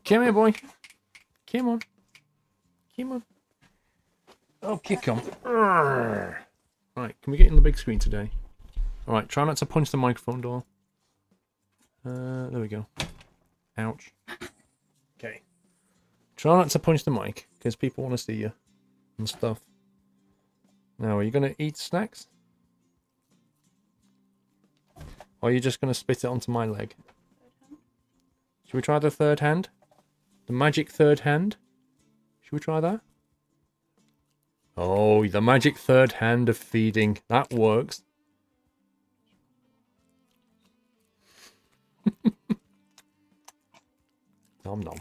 Come here, boy. Come on. Come on. Okay, come. Right, can we get in the big screen today? Alright, try not to punch the microphone, Doyle. There we go. Ouch. Okay. Try not to punch the mic, because people want to see you and stuff. Now, are you going to eat snacks? Or are you just going to spit it onto my leg? Should we try the third hand? The magic third hand? Should we try that? Oh, the magic third hand of feeding. That works. Nom nom.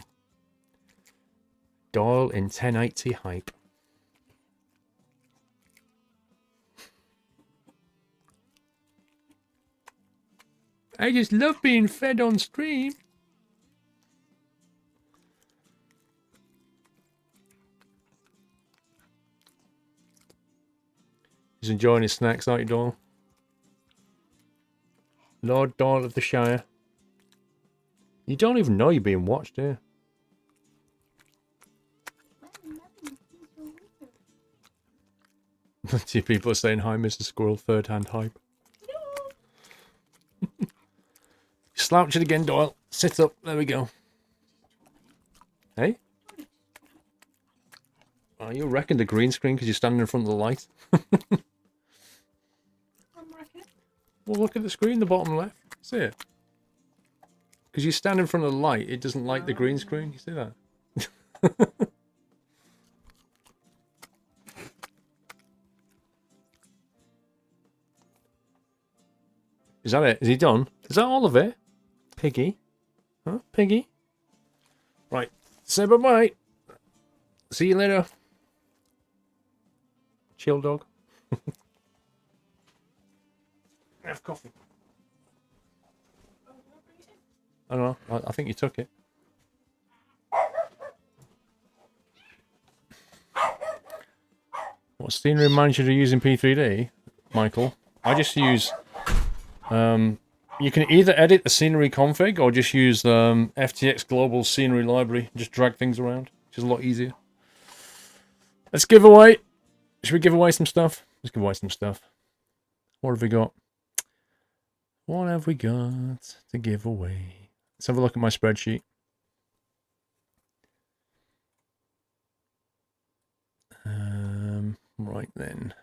Doyle in 1080 hype. I just love being fed on stream. He's enjoying his snacks, aren't you, Doyle? Lord Doyle of the Shire. You don't even know you're being watched, do you? Two people are saying, hi, Mr. Squirrel, third hand hype. Slouch it again, Doyle. Sit up. There we go. Hey? Oh, you're wrecking the green screen because you're standing in front of the light. Well, look at the screen, the bottom left. See it? Because you stand in front of the light, it doesn't light the green screen. You see that? Is that it? Is he done? Is that all of it? Piggy? Huh? Piggy? Right. Say bye-bye. See you later. Chill dog. Have coffee. I don't know. I think you took it. What scenery manager do you use in P3D, Michael? I just use... you can either edit the scenery config or just use FTX Global Scenery Library. Just drag things around, which is a lot easier. Let's give away. Should we give away some stuff? Let's give away some stuff. What have we got? What have we got to give away? Let's have a look at my spreadsheet. Right then.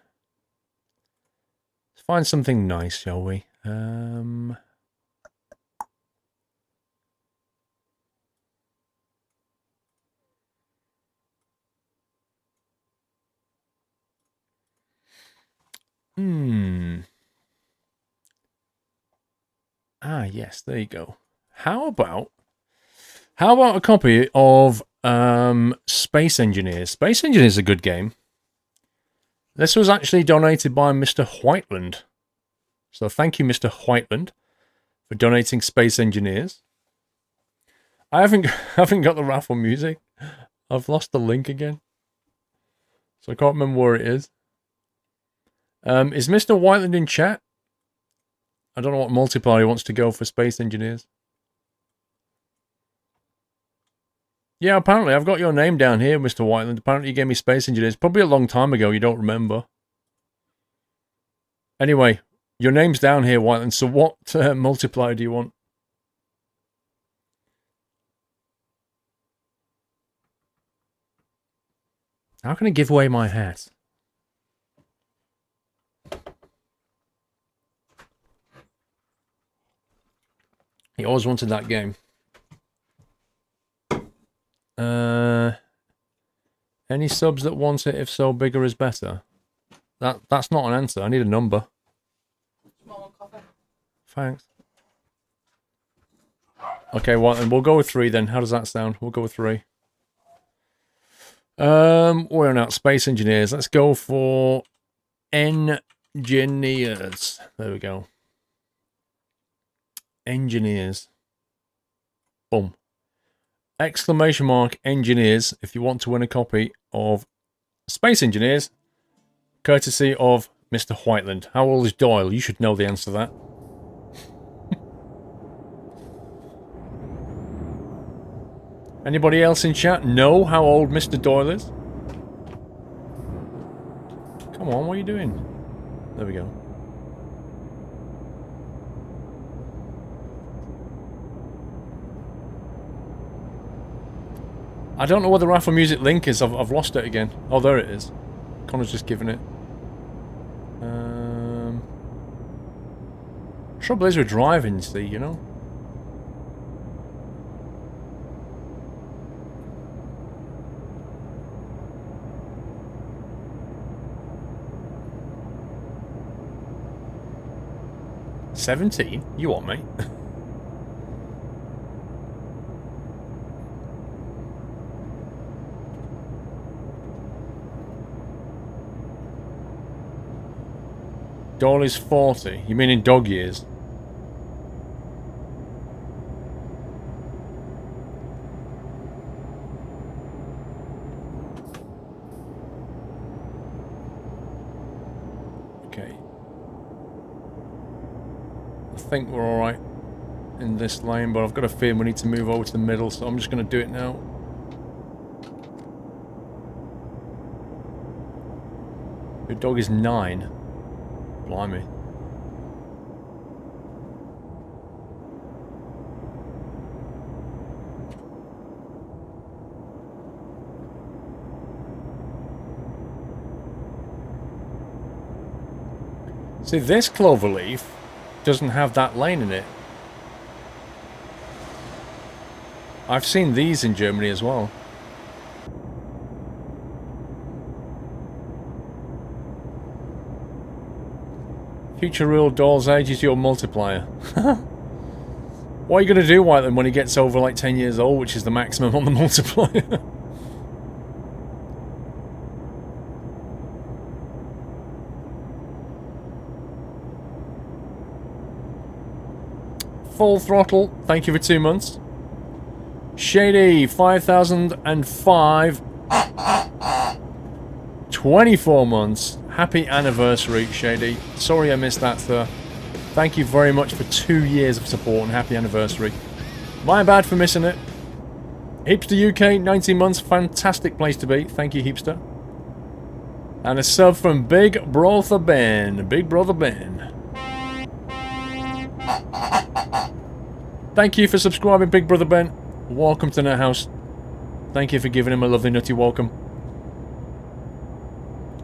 Let's find something nice, shall we? Ah, yes, there you go. How about a copy of Space Engineers? Space Engineers is a good game. This was actually donated by Mr. Whiteland. So thank you, Mr. Whiteland, for donating Space Engineers. I haven't got the raffle music. I've lost the link again. So I can't remember where it is. Is Mr. Whiteland in chat? I don't know what multiplier he wants to go for Space Engineers. Yeah, apparently I've got your name down here, Mr. Whiteland. Apparently you gave me Space Engineers. Probably a long time ago, you don't remember. Anyway, your name's down here, Whiteland. So what multiplier do you want? How can I give away my hat? He always wanted that game. Any subs that want it? If so, bigger is better. That's not an answer. I need a number. Small coffee. Thanks. Okay, well, and we'll go with 3 then. How does that sound? We'll go with 3. We're on out Space Engineers. Let's go for Engineers. There we go. Engineers. Boom. Exclamation mark Engineers if you want to win a copy of Space Engineers, courtesy of Mr. Whiteland. How old is Doyle? You should know the answer to that. Anybody else in chat know how old Mr. Doyle is? Come on, what are you doing? There we go. I don't know where the raffle music link is. I've lost it again. Oh, there it is. Connor's just given it. Trouble is we're driving, see, you know? 17? You what, mate? Dolly's 40. You mean in dog years? Okay. I think we're alright in this lane, but I've got a feeling we need to move over to the middle, so I'm just going to do it now. Your dog is 9. Blimey. See, this cloverleaf doesn't have that lane in it. I've seen these in Germany as well. Future real doll's age is your multiplier. What are you going to do with him when he gets over like 10 years old, which is the maximum on the multiplier? Full throttle, thank you for 2 months. Shady, 5005. 24 months. Happy anniversary, Shady. Sorry I missed that, sir. Thank you very much for 2 years of support and happy anniversary. My bad for missing it. Heapster UK, 19 months. Fantastic place to be. Thank you, Heapster. And a sub from Big Brother Ben. Big Brother Ben. Thank you for subscribing, Big Brother Ben. Welcome to the house. Thank you for giving him a lovely nutty welcome.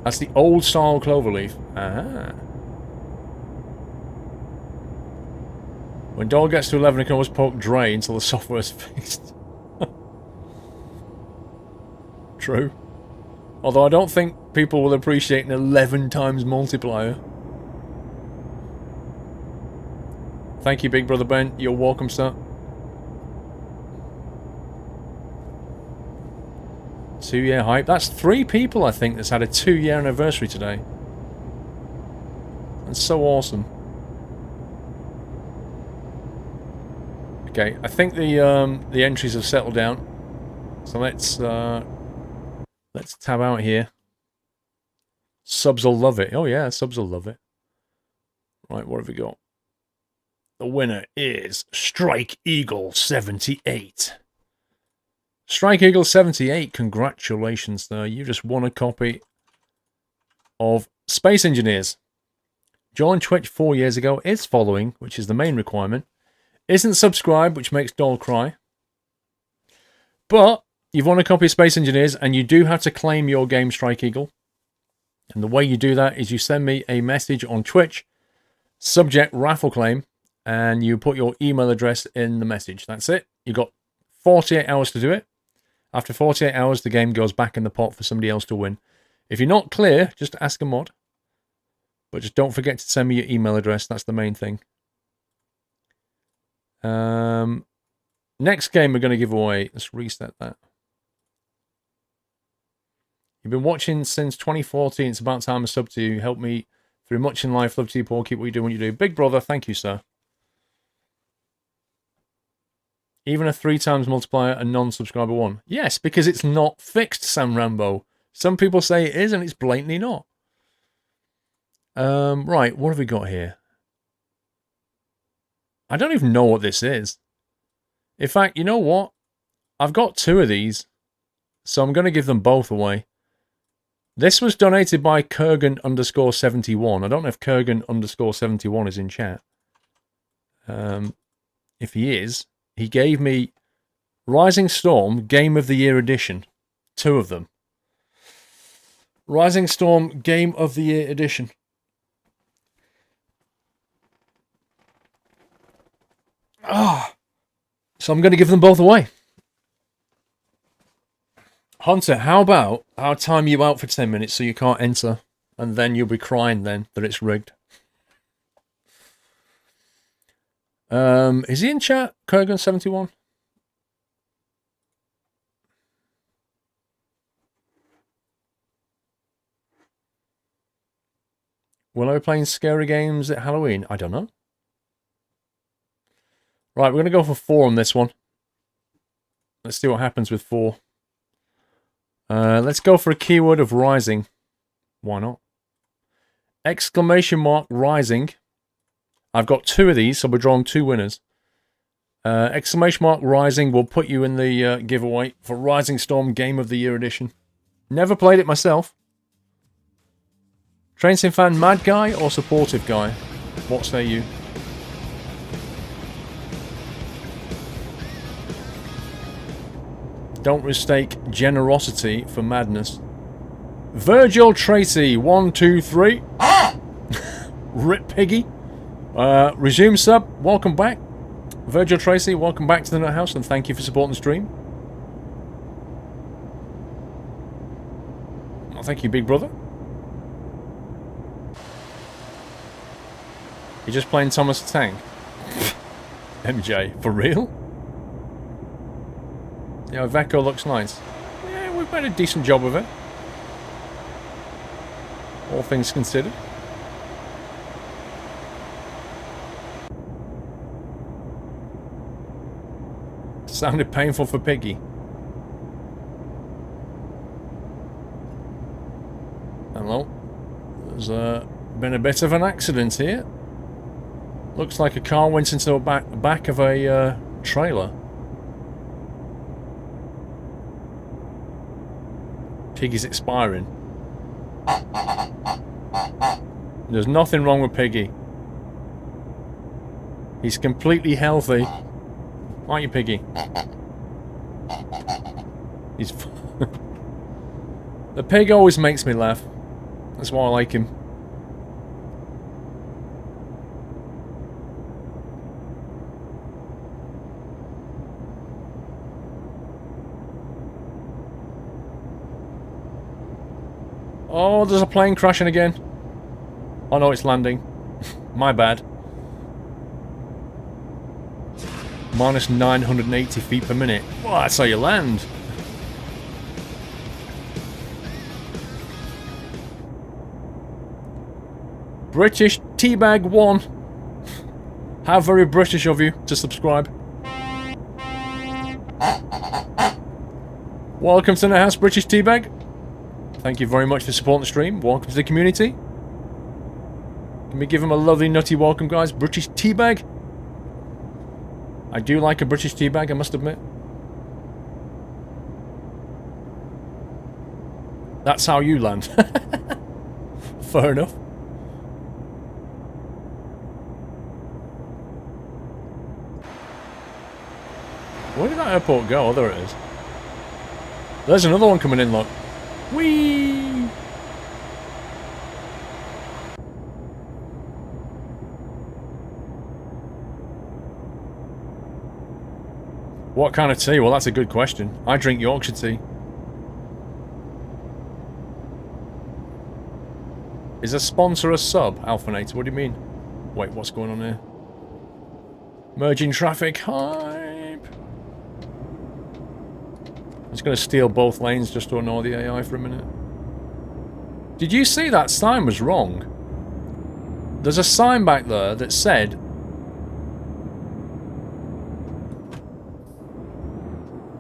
That's the old style cloverleaf. Aha. When dog gets to 11, it can always poke Dre until the software's fixed. True. Although I don't think people will appreciate an 11 times multiplier. Thank you, Big Brother Ben. You're welcome, sir. 2-year hype. That's 3 people, I think, that's had a 2-year anniversary today. That's so awesome. Okay, I think the entries have settled down. So let's tab out here. Subs will love it. Oh yeah, subs will love it. Right, what have we got? The winner is Strike Eagle 78. Strike Eagle 78, congratulations there. You just won a copy of Space Engineers. Joined Twitch 4 years ago, is following, which is the main requirement. Isn't subscribed, which makes Doll cry. But you've won a copy of Space Engineers, and you do have to claim your game, Strike Eagle. And the way you do that is you send me a message on Twitch, subject raffle claim, and you put your email address in the message. That's it. You've got 48 hours to do it. After 48 hours, the game goes back in the pot for somebody else to win. If you're not clear, just ask a mod. But just don't forget to send me your email address. That's the main thing. Next game we're going to give away. Let's reset that. You've been watching since 2014. It's about time I sub to you. Help me through much in life. Love to you, Paul. Keep what you do when you do. Big brother, thank you, sir. Even a 3 times multiplier, a non-subscriber one. Yes, because it's not fixed, Sam Rambo. Some people say it is, and it's blatantly not. Right, what have we got here? I don't even know what this is. In fact, you know what? I've got 2 of these, so I'm going to give them both away. This was donated by Kurgan_71. I don't know if Kurgan_71 is in chat. If he is, he gave me Rising Storm Game of the Year Edition. 2 of them. Rising Storm Game of the Year Edition. So I'm going to give them both away. Hunter, how about I'll time you out for 10 minutes so you can't enter, and then you'll be crying then that it's rigged. Is he in chat? Kurgan71? Will I be playing scary games at Halloween? I don't know. Right, we're going to go for 4 on this one. Let's see what happens with 4. Let's go for a keyword of rising. Why not? Exclamation mark rising. I've got 2 of these, so we're drawing 2 winners. Exclamation mark rising will put you in the giveaway for Rising Storm Game of the Year edition. Never played it myself. Train Sim fan, mad guy or supportive guy? What say you? Don't mistake generosity for madness. Virgil Tracy, 1, 2, 3. Rip Piggy. Resume sub, welcome back. Virgil Tracy, welcome back to the Nut House and thank you for supporting the stream. Well, thank you, big brother. You're just playing Thomas the Tank? MJ, for real? Yeah, Vecco looks nice. Yeah, we've made a decent job of it. All things considered. Sounded painful for Piggy. Hello. There's been a bit of an accident here. Looks like a car went into the back of a trailer. Piggy's expiring. There's nothing wrong with Piggy. He's completely healthy. Aren't you, Piggy? He's... The pig always makes me laugh. That's why I like him. Oh, there's a plane crashing again. Oh no, it's landing. My bad. Minus 980 feet per minute. Well, that's how you land. British Teabag 1. How very British of you to subscribe. Welcome to the house, British Teabag. Thank you very much for supporting the stream. Welcome to the community. Can we give him a lovely nutty welcome, guys? British Teabag. I do like a British teabag, I must admit. That's how you land. Fair enough. Where did that airport go? Oh, there it is. There's another one coming in, look. Whee! What kind of tea? Well, that's a good question. I drink Yorkshire tea. Is a sponsor a sub, Alphanator? What do you mean? Wait, what's going on here? Merging traffic hype. I'm just going to steal both lanes just to annoy the AI for a minute. Did you see that sign was wrong? There's a sign back there that said...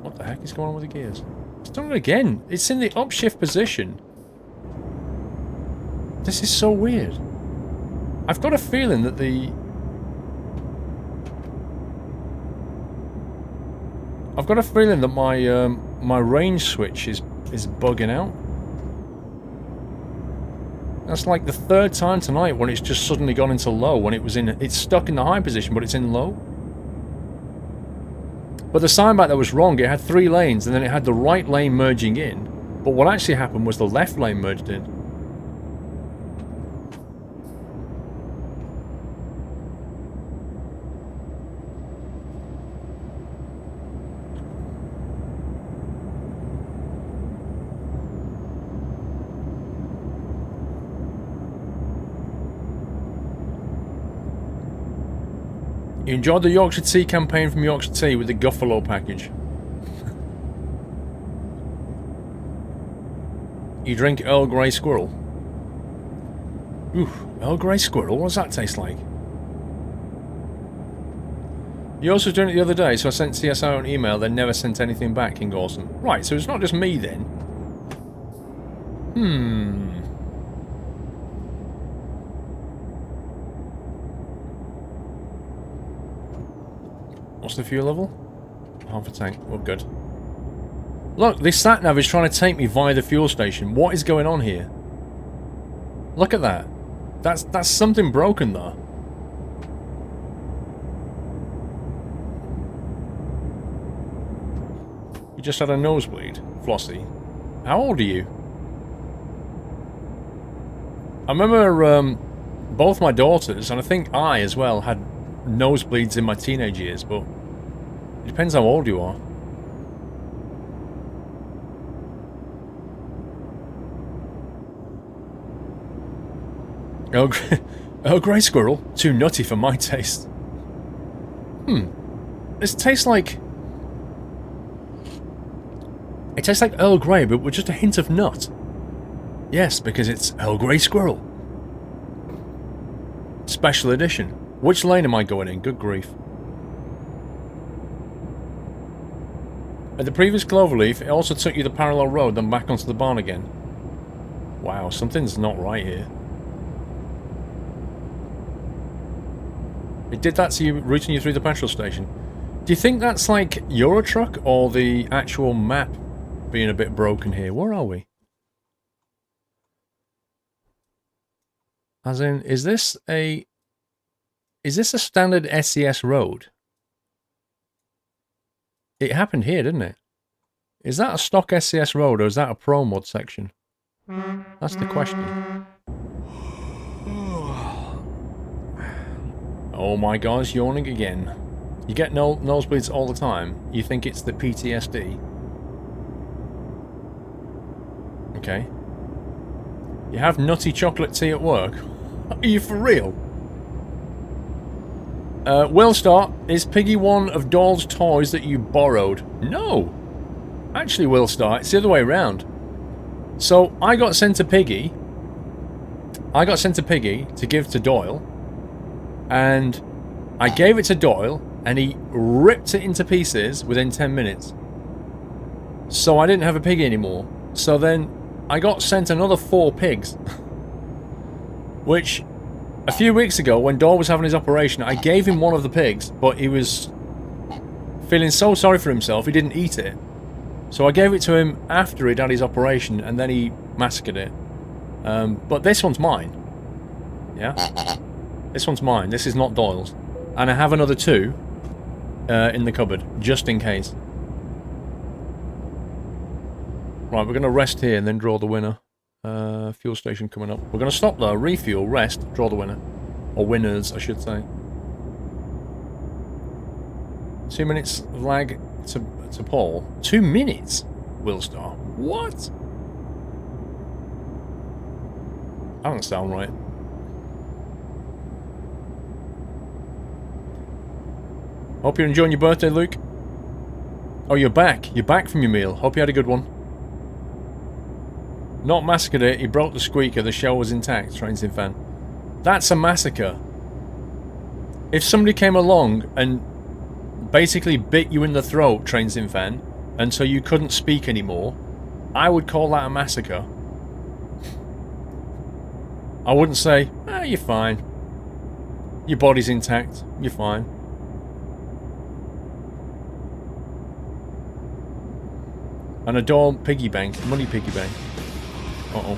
What the heck is going on with the gears? It's done it again. It's in the upshift position. This is so weird. I've got a feeling that the... I've got a feeling that my my range switch is bugging out. That's like the third time tonight when it's just suddenly gone into low when it was in... It's stuck in the high position, but it's in low. But the sign back there was wrong. It had 3 lanes, and then it had the right lane merging in. But what actually happened was the left lane merged in. You enjoyed the Yorkshire Tea campaign from Yorkshire Tea with the Guffalo package. You drink Earl Grey Squirrel. Ooh, Earl Grey Squirrel? What does that taste like? You also doing it the other day, so I sent CSO an email, then never sent anything back, King Awesome. Right, so it's not just me then. What's the fuel level? Half a tank. We're good. Look, this sat-nav is trying to take me via the fuel station. What is going on here? Look at that. That's something broken there. You just had a nosebleed, Flossie. How old are you? I remember both my daughters, and I think I as well, had nosebleeds in my teenage years, but it depends how old you are. Earl Grey Squirrel? Too nutty for my taste. This tastes like... It tastes like Earl Grey, but with just a hint of nut. Yes, because it's Earl Grey Squirrel. Special edition. Which lane am I going in? Good grief. At the previous Cloverleaf, it also took you the parallel road, then back onto the barn again. Wow, something's not right here. It did that to you, routing you through the petrol station. Do you think that's like Eurotruck, or the actual map being a bit broken here? Where are we? As in, is this a standard SES road? It happened here, didn't it? Is that a stock SCS road, or is that a Pro Mod section? That's the question. Oh my god, it's yawning again. You get nosebleeds all the time. You think it's the PTSD. Okay. You have nutty chocolate tea at work? Are you for real? Willstar, is Piggy one of Doll's toys that you borrowed? No! Actually, Willstar, it's the other way around. So, I got sent a Piggy. I got sent a Piggy to give to Doyle. And I gave it to Doyle, and he ripped it into pieces within 10 minutes. So I didn't have a Piggy anymore. So then, I got sent another 4 pigs. Which... a few weeks ago, when Doyle was having his operation, I gave him one of the pigs, but he was feeling so sorry for himself, he didn't eat it. So I gave it to him after he'd had his operation, and then he massacred it. But this one's mine. Yeah? This one's mine. This is not Doyle's. And I have another 2 in the cupboard, just in case. Right, we're going to rest here and then draw the winner. Fuel station coming up. We're going to stop there, refuel, rest, draw the winner. Or winners, I should say. 2 minutes lag to Paul. 2 minutes? Willstar. What? That doesn't sound right. Hope you're enjoying your birthday, Luke. Oh, you're back. You're back from your meal. Hope you had a good one. Not massacred it, he broke the squeaker, the shell was intact, Trains in Fan. That's a massacre. If somebody came along and basically bit you in the throat, Trains in Fan, and so you couldn't speak anymore, I would call that a massacre. I wouldn't say, you're fine. Your body's intact, you're fine. And a Doyle piggy bank, money piggy bank. Uh-oh.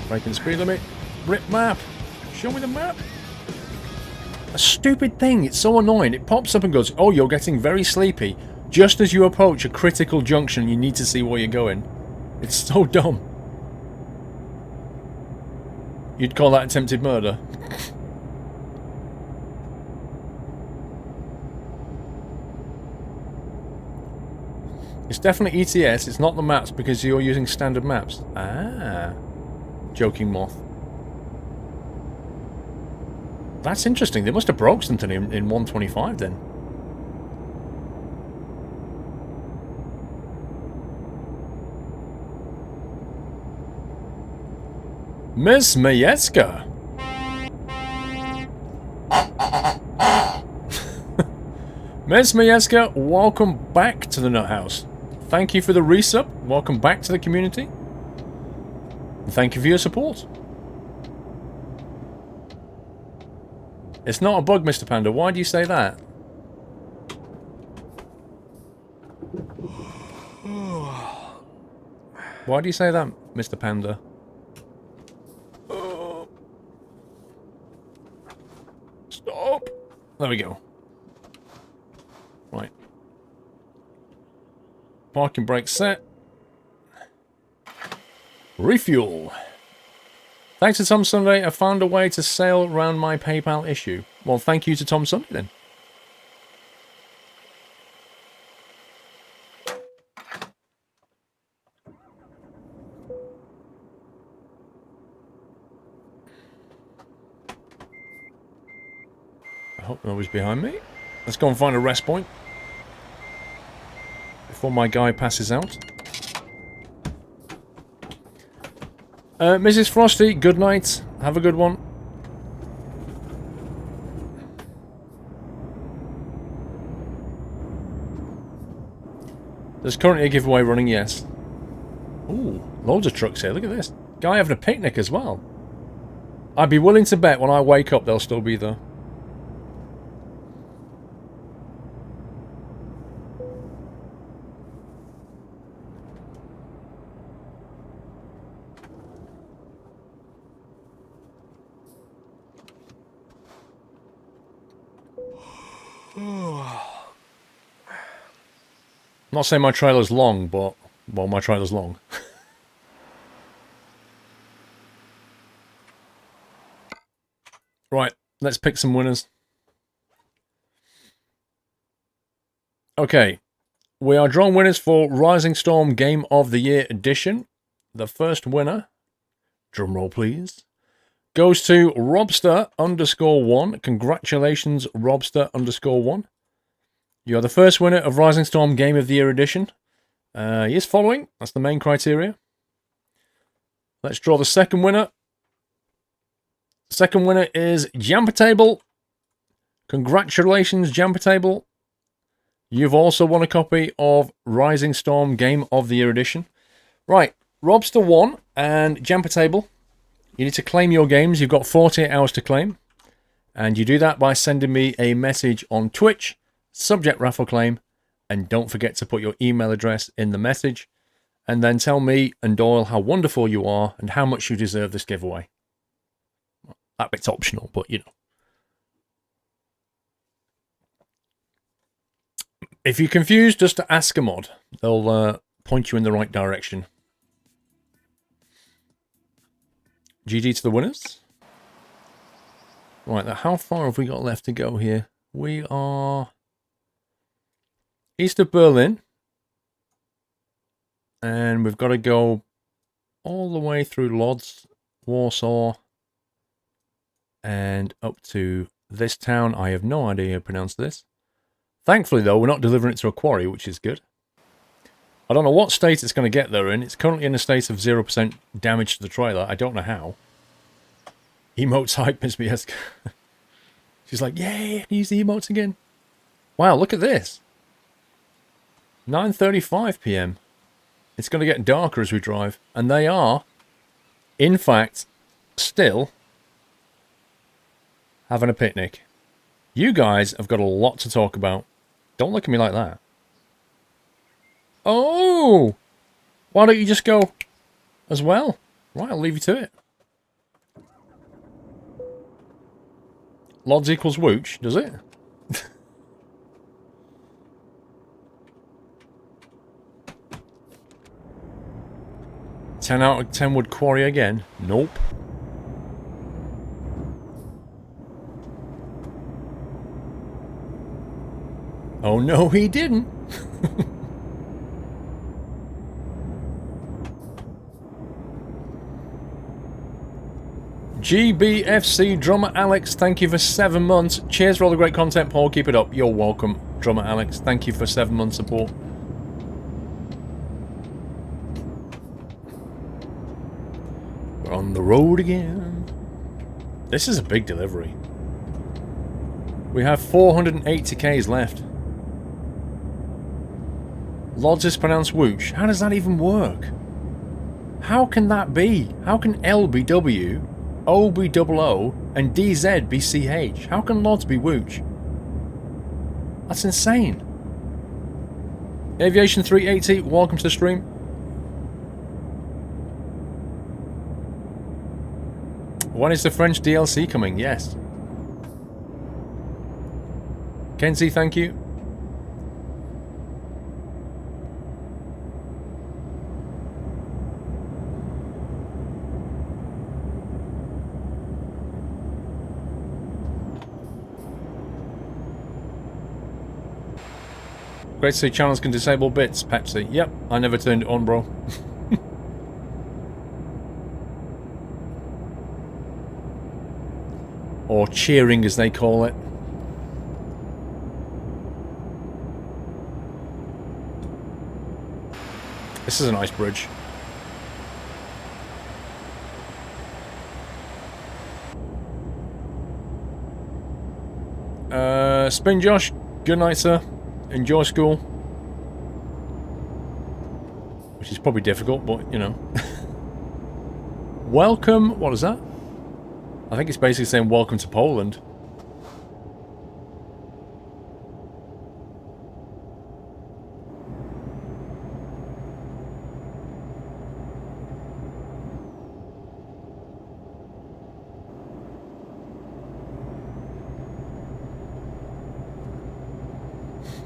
Breaking the speed limit. Rip map. Show me the map. A stupid thing. It's so annoying. It pops up and goes, oh, you're getting very sleepy. Just as you approach a critical junction, you need to see where you're going. It's so dumb. You'd call that attempted murder. It's definitely ETS, it's not the maps because you're using standard maps. Ah. Joking moth. That's interesting. They must have broke something in 125 then. Miss Majewska. Miss Majewska, welcome back to the Nut House. Thank you for the resub. Welcome back to the community. And thank you for your support. It's not a bug, Mr. Panda. Why do you say that? Why do you say that, Mr. Panda? Stop. There we go. Right. Parking brake set. Refuel. Thanks to Tom Sunday, I found a way to sail around my PayPal issue. Well, thank you to Tom Sunday then. I hope nobody's behind me. Let's go and find a rest point before my guy passes out. Mrs. Frosty, good night. Have a good one. There's currently a giveaway running, yes. Ooh, loads of trucks here. Look at this. Guy having a picnic as well. I'd be willing to bet when I wake up they'll still be there. I'm not saying my trailer's long, but... well, my trailer's long. Right, let's pick some winners. Okay. We are drawing winners for Rising Storm Game of the Year Edition. The first winner, drumroll please, goes to Robster_1. Congratulations, Robster_1. You are the first winner of Rising Storm Game of the Year Edition. He is following. That's the main criteria. Let's draw the second winner. Second winner is Jumper Table. Congratulations, Jumper Table. You've also won a copy of Rising Storm Game of the Year Edition. Right, Robster1 and Jumper Table. You need to claim your games. You've got 48 hours to claim. And you do that by sending me a message on Twitch. Subject raffle claim, and don't forget to put your email address in the message, and then tell me and Doyle how wonderful you are and how much you deserve this giveaway. That bit's optional, but you know. If you're confused, just to ask a mod. They'll point you in the right direction. GG to the winners. Right, now how far have we got left to go here? We are east of Berlin, and we've got to go all the way through Lodz, Warsaw, and up to this town. I have no idea how to pronounce this. Thankfully, though, we're not delivering it to a quarry, which is good. I don't know what state it's going to get there in. It's currently in a state of 0% damage to the trailer. I don't know how. Emotes hype Miss Majewska. She's like, yay, I can use the emotes again. Wow, look at this. 9:35 PM. It's going to get darker as we drive. And they are, in fact, still having a picnic. You guys have got a lot to talk about. Don't look at me like that. Oh! Why don't you just go as well? Right, I'll leave you to it. Lods equals wooch, does it? 10 out of 10 would quarry again? Nope. Oh no, he didn't. GBFC Drummer Alex, thank you for 7 months. Cheers for all the great content, Paul. Keep it up. You're welcome, Drummer Alex. Thank you for 7 months support. We're on the road again. This is a big delivery. We have 480Ks left. Lods is pronounced whoosh. How does that even work? How can that be? How can L be W, O be double O, and DZ be CH? How can Lods be whoosh? That's insane. Aviation 380, welcome to the stream. When is the French DLC coming? Yes. Kenzie, thank you. Great to see channels can disable bits, Pepsi. Yep, I never turned it on, bro. Or cheering, as they call it. This is a nice bridge. Spin Josh, good night, sir. Enjoy school. Which is probably difficult, but, you know. Welcome, what is that? I think it's basically saying welcome to Poland.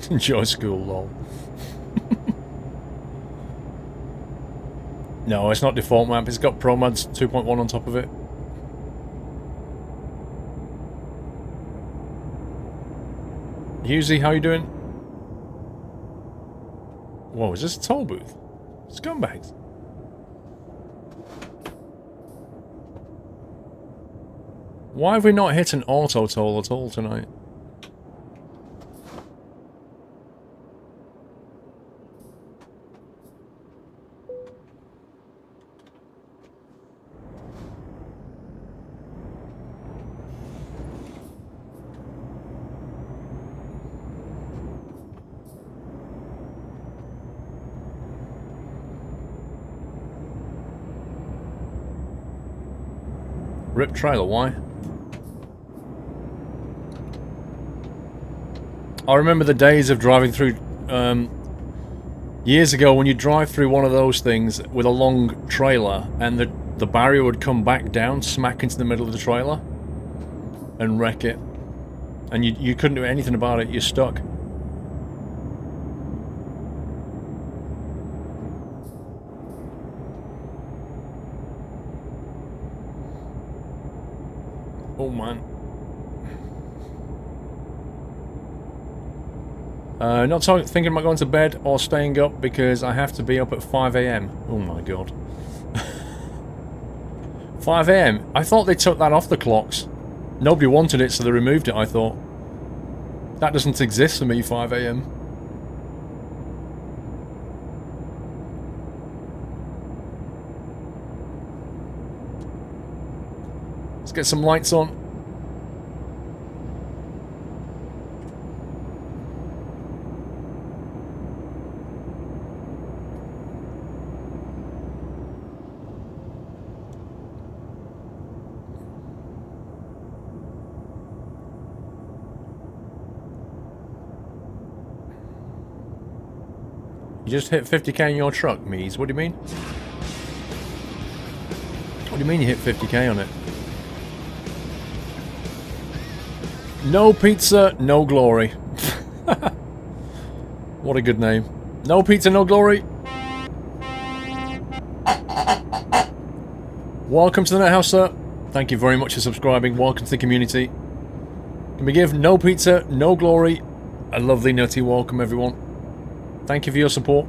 Enjoy school, lol. No, it's not default map. It's got Pro Mods 2.1 on top of it. Husey, how you doing? Whoa, is this a toll booth? Scumbags. Why have we not hit an auto toll at all tonight? Rip trailer, why? I remember the days of driving through, years ago when you drive through one of those things with a long trailer and the barrier would come back down, smack into the middle of the trailer and wreck it. And you couldn't do anything about it, you're stuck. Oh man. Not thinking about going to bed or staying up because I have to be up at 5 AM. Oh my god. 5 AM? I thought they took that off the clocks. Nobody wanted it, so they removed it, I thought. That doesn't exist for me, 5 AM. Let's get some lights on. You just hit 50k in your truck, Mies. What do you mean? What do you mean you hit 50k on it? No pizza, no glory. What a good name. No pizza, no glory. Welcome to the Net House, sir. Thank you very much for subscribing. Welcome to the community. Can we give no pizza, no glory a lovely nutty welcome, everyone. Thank you for your support.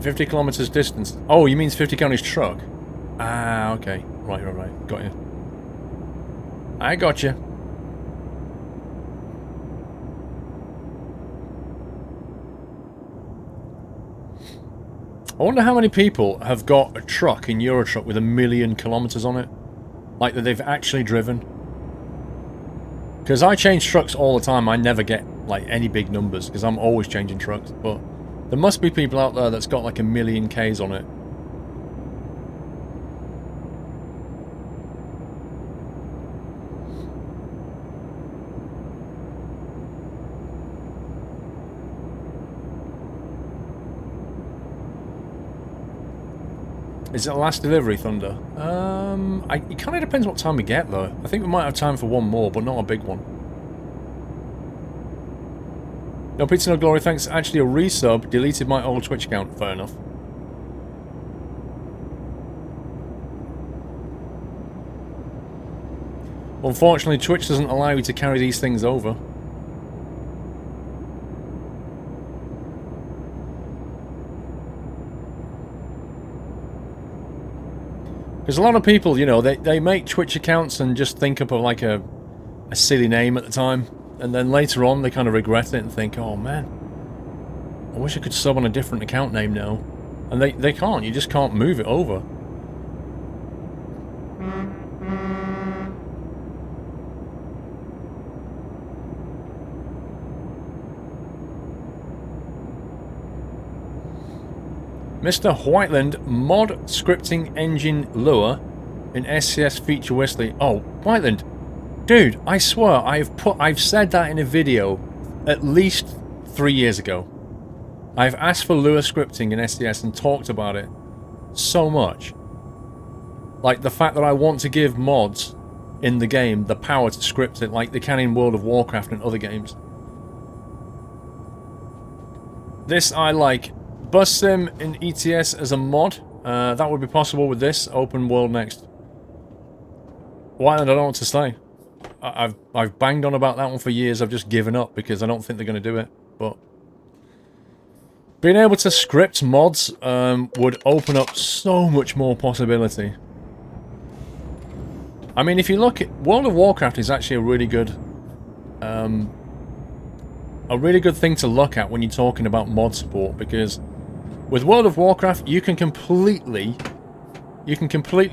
50 kilometers distance. Oh, you mean 50 on his truck? Ah, okay. Right. Got you. I got you. I wonder how many people have got a truck in Euro Truck with 1,000,000 kilometers on it. Like that they've actually driven. Because I change trucks all the time. I never get like any big numbers because I'm always changing trucks. But there must be people out there that's got like 1,000,000 Ks on it. Is it the last delivery, Thunder? It kind of depends what time we get, though. I think we might have time for one more, but not a big one. No Pizza No Glory, thanks. Actually, a resub deleted my old Twitch account. Fair enough. Unfortunately, Twitch doesn't allow you to carry these things over. Because a lot of people, you know, they make Twitch accounts and just think up of like a silly name at the time. And then later on, they kind of regret it and think, oh man, I wish I could sub on a different account name now. And they can't. You just can't move it over. Mr. Whiteland, mod scripting engine lure in SCS feature Whistly. Oh, Whiteland, dude, I swear I've said that in a video at least 3 years ago. I've asked for lure scripting in SCS and talked about it so much. Like the fact that I want to give mods in the game the power to script it like they can in World of Warcraft and other games. This I like. Bus Sim in ETS as a mod. That would be possible with this. Open world next. Wyland, I don't know what to say. I've banged on about that one for years. I've just given up because I don't think they're going to do it. But being able to script mods would open up so much more possibility. I mean, if you look at World of Warcraft is actually a really good thing to look at when you're talking about mod support, because with World of Warcraft you can completely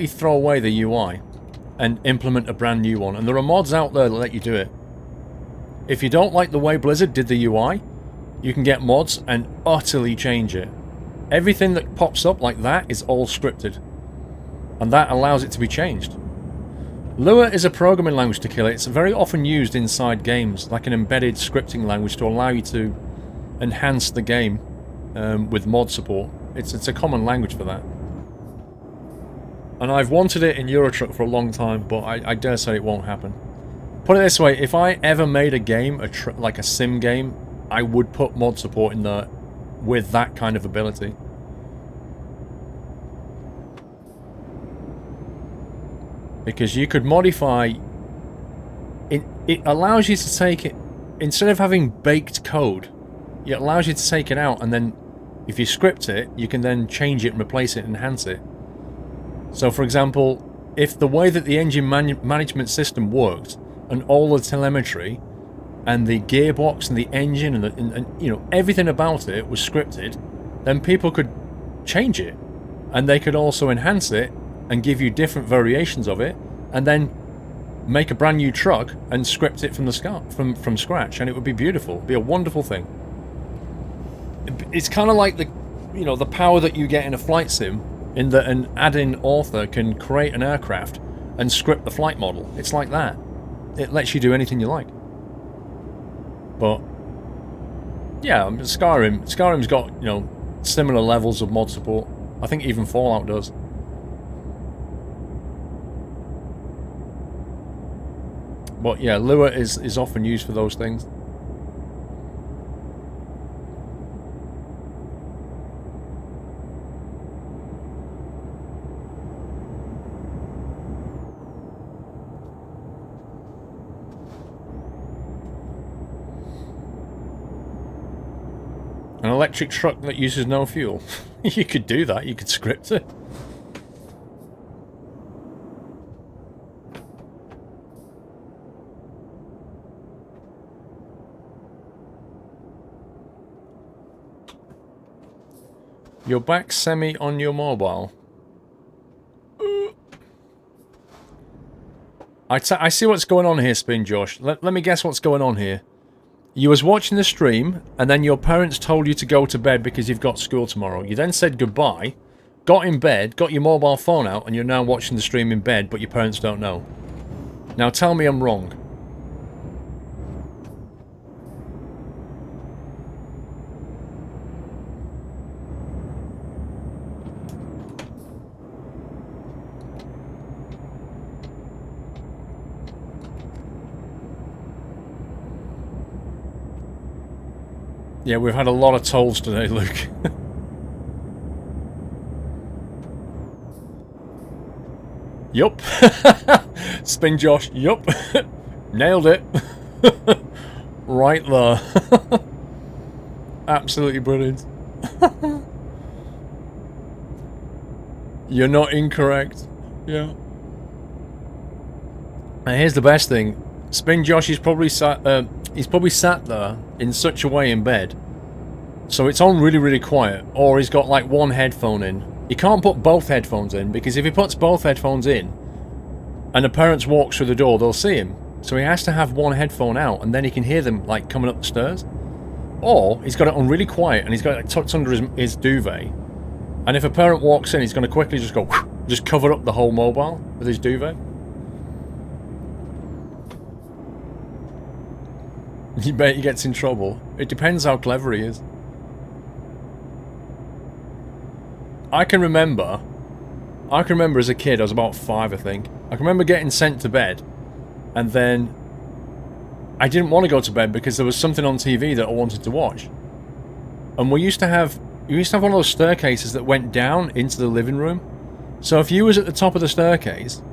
throw away the UI and implement a brand new one, and there are mods out there that let you do it. If you don't like the way Blizzard did the UI, you can get mods and utterly change it. Everything that pops up like that is all scripted, and that allows it to be changed. Lua is a programming language to kill it. It's very often used inside games, like an embedded scripting language to allow you to enhance the game with mod support. It's a common language for that. And I've wanted it in Eurotruck for a long time, but I dare say it won't happen. Put it this way, if I ever made a game, like a sim game, I would put mod support in there with that kind of ability. Because you could modify... It allows you to take it... Instead of having baked code, it allows you to take it out, and then if you script it, you can then change it and replace it and enhance it. So for example, if the way that the engine management system worked, and all the telemetry, and the gearbox and the engine and you know, everything about it was scripted, then people could change it. And they could also enhance it and give you different variations of it, and then make a brand new truck and script it from the from scratch, and it would be beautiful. It'd be a wonderful thing. It's kind of like the, you know, the power that you get in a flight sim, in that an add-in author can create an aircraft and script the flight model. It's like that. It lets you do anything you like. But yeah, Skyrim's got, you know, similar levels of mod support. I think even Fallout does. But yeah, Lua is often used for those things. An electric truck that uses no fuel. You could do that. You could script it. You're back semi on your mobile. I see what's going on here, Spin Josh. Let me guess what's going on here. You was watching the stream, and then your parents told you to go to bed because you've got school tomorrow. You then said goodbye, got in bed, got your mobile phone out, and you're now watching the stream in bed, but your parents don't know. Now tell me I'm wrong. Yeah, we've had a lot of tolls today, Luke. Yup. Spin Josh, yup. Nailed it. Right there. Absolutely brilliant. You're not incorrect. Yeah. And here's the best thing. Spin Josh is probably sat there in such a way in bed, so it's on really, really quiet, or he's got like one headphone in. He can't put both headphones in, because if he puts both headphones in and the parents walk through the door, they'll see him. So he has to have one headphone out, and then he can hear them like coming up the stairs. Or he's got it on really quiet and he's got it tucked under his duvet, and if a parent walks in, he's going to quickly just go just cover up the whole mobile with his duvet. You bet he gets in trouble. It depends how clever he is. I can remember as a kid, I was about 5 I think. I can remember getting sent to bed, and then I didn't want to go to bed because there was something on TV that I wanted to watch. And we used to have one of those staircases that went down into the living room. So if you was at the top of the staircase,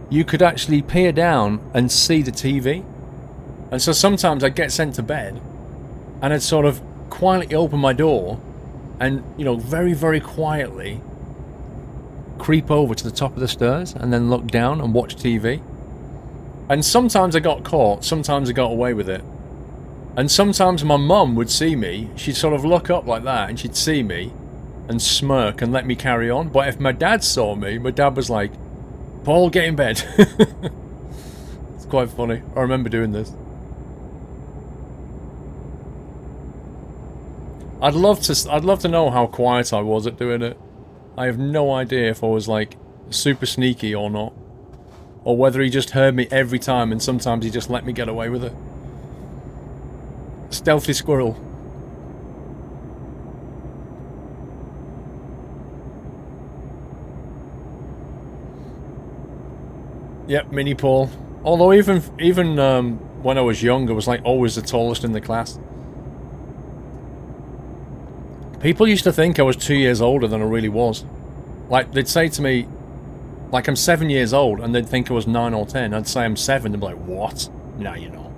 you could actually peer down and see the TV. And so sometimes I'd get sent to bed, and I'd sort of quietly open my door, and, you know, very, very quietly creep over to the top of the stairs, and then look down and watch TV. And sometimes I got caught, sometimes I got away with it. And sometimes my mum would see me, she'd sort of look up like that, and she'd see me, and smirk and let me carry on. But if my dad saw me, my dad was like, "Paul, get in bed." It's quite funny. I remember doing this. I'd love to know how quiet I was at doing it. I have no idea if I was like super sneaky or not, or whether he just heard me every time and sometimes he just let me get away with it. Stealthy squirrel. Yep, mini Paul. Although even when I was young, I was like always the tallest in the class. People used to think I was 2 years older than I really was. Like, they'd say to me, like, I'm 7 years old, and they'd think I was 9 or 10. I'd say I'm 7, they'd be like, what? No, you're not.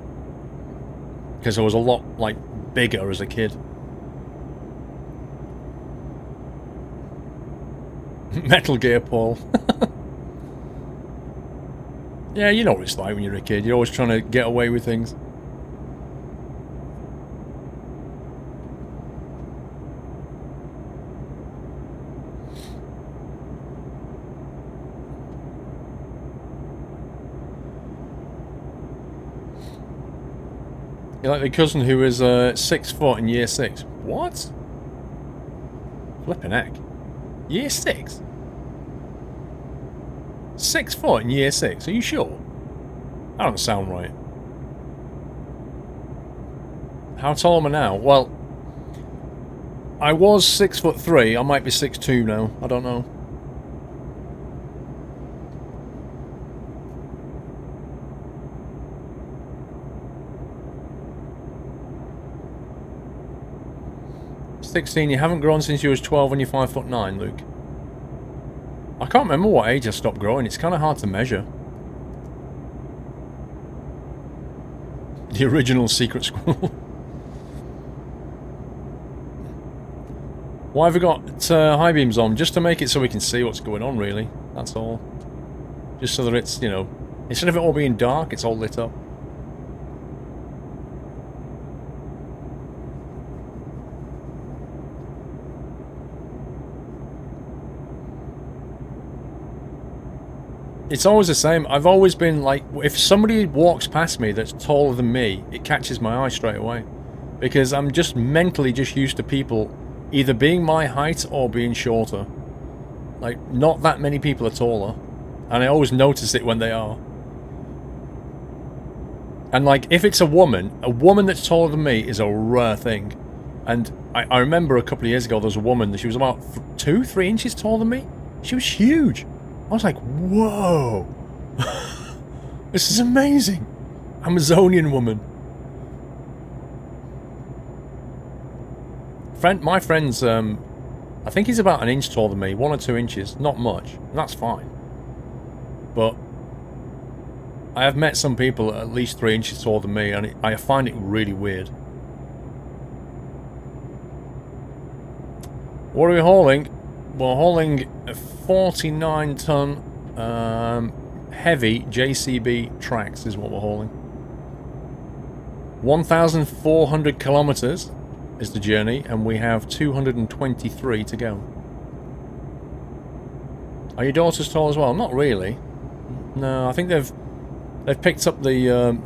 Because I was a lot, like, bigger as a kid. Metal Gear, Paul. Yeah, you know what it's like when you're a kid. You're always trying to get away with things. You're like the cousin who was 6 foot in year 6. What? Flippin' heck. Year 6? 6 foot in year 6? Are you sure? That don't sound right. How tall am I now? Well, I was 6'3". I might be 6'2" now. I don't know. You haven't grown since you was 12 and you're 5'9", Luke. I can't remember what age I stopped growing. It's kind of hard to measure. The original secret squirrel. Why have we got high beams on? Just to make it so we can see what's going on, really. That's all. Just so that it's, you know, instead of it all being dark, it's all lit up. It's always the same. I've always been like, if somebody walks past me that's taller than me, it catches my eye straight away. Because I'm just mentally just used to people either being my height or being shorter. Like, not that many people are taller. And I always notice it when they are. And like, if it's a woman that's taller than me is a rare thing. And I remember a couple of years ago there was a woman, she was about 2-3 inches taller than me. She was huge. I was like, whoa. This is amazing. Amazonian woman. My friend's, I think he's about 1 inch taller than me, 1 or 2 inches, not much, and that's fine. But I have met some people at least 3 inches taller than me, and I find it really weird. What are we hauling? We're hauling a 49-ton heavy JCB tracks is what we're hauling. 1,400 kilometers is the journey, and we have 223 to go. Are your daughters tall as well? Not really. No, I think they've picked up the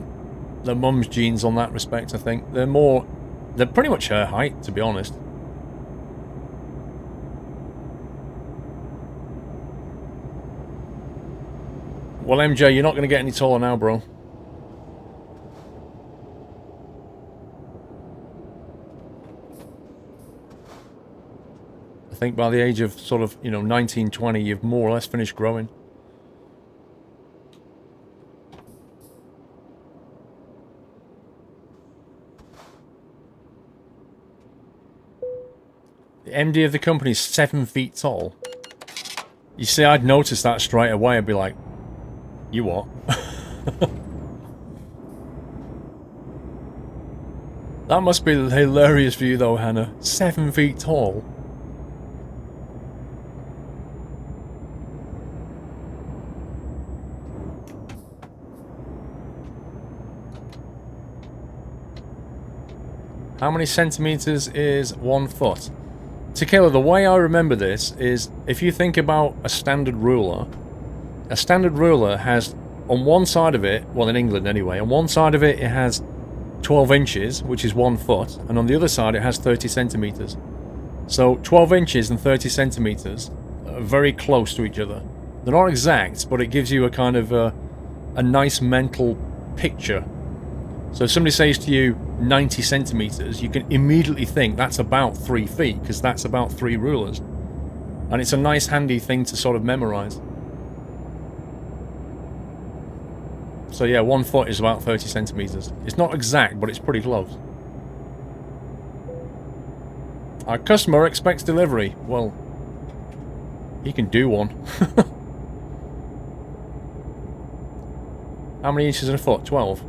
mum's genes on that respect. I think they're pretty much her height, to be honest. Well, MJ, you're not going to get any taller now, bro. I think by the age of sort of, you know, 19, 20, you've more or less finished growing. The MD of the company is 7 feet tall. You see, I'd notice that straight away. I'd be like, you what? That must be hilarious for you though, Hannah. 7 feet tall. How many centimeters is 1 foot? Tequila, the way I remember this is, if you think about a standard ruler has, on one side of it, well in England anyway, on one side of it it has 12 inches, which is 1 foot, and on the other side it has 30 centimeters. So 12 inches and 30 centimeters are very close to each other. They're not exact, but it gives you a kind of a nice mental picture. So if somebody says to you 90 centimeters, you can immediately think that's about 3 feet, because that's about 3 rulers. And it's a nice handy thing to sort of memorize. So yeah, 1 foot is about 30 centimeters. It's not exact, but it's pretty close. Our customer expects delivery. Well, he can do one. How many inches in a foot? 12.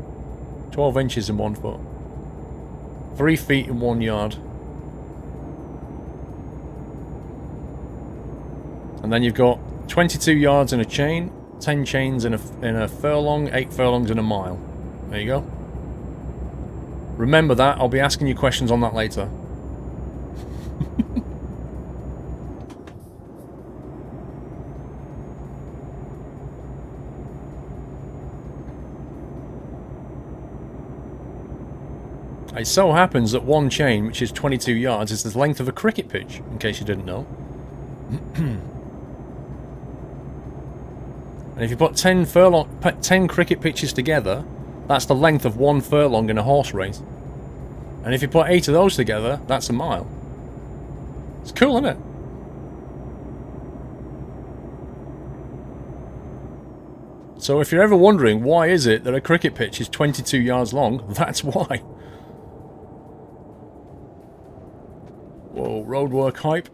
12 inches in 1 foot. 3 feet in 1 yard. And then you've got 22 yards in a chain, 10 chains in a furlong, 8 furlongs in a mile. There you go. Remember that. I'll be asking you questions on that later. It so happens that one chain, which is 22 yards, is the length of a cricket pitch, in case you didn't know. And if you put 10 cricket pitches together, that's the length of 1 furlong in a horse race. And if you put 8 of those together, that's a mile. It's cool, isn't it? So if you're ever wondering why is it that a cricket pitch is 22 yards long, that's why. Whoa, roadwork hype.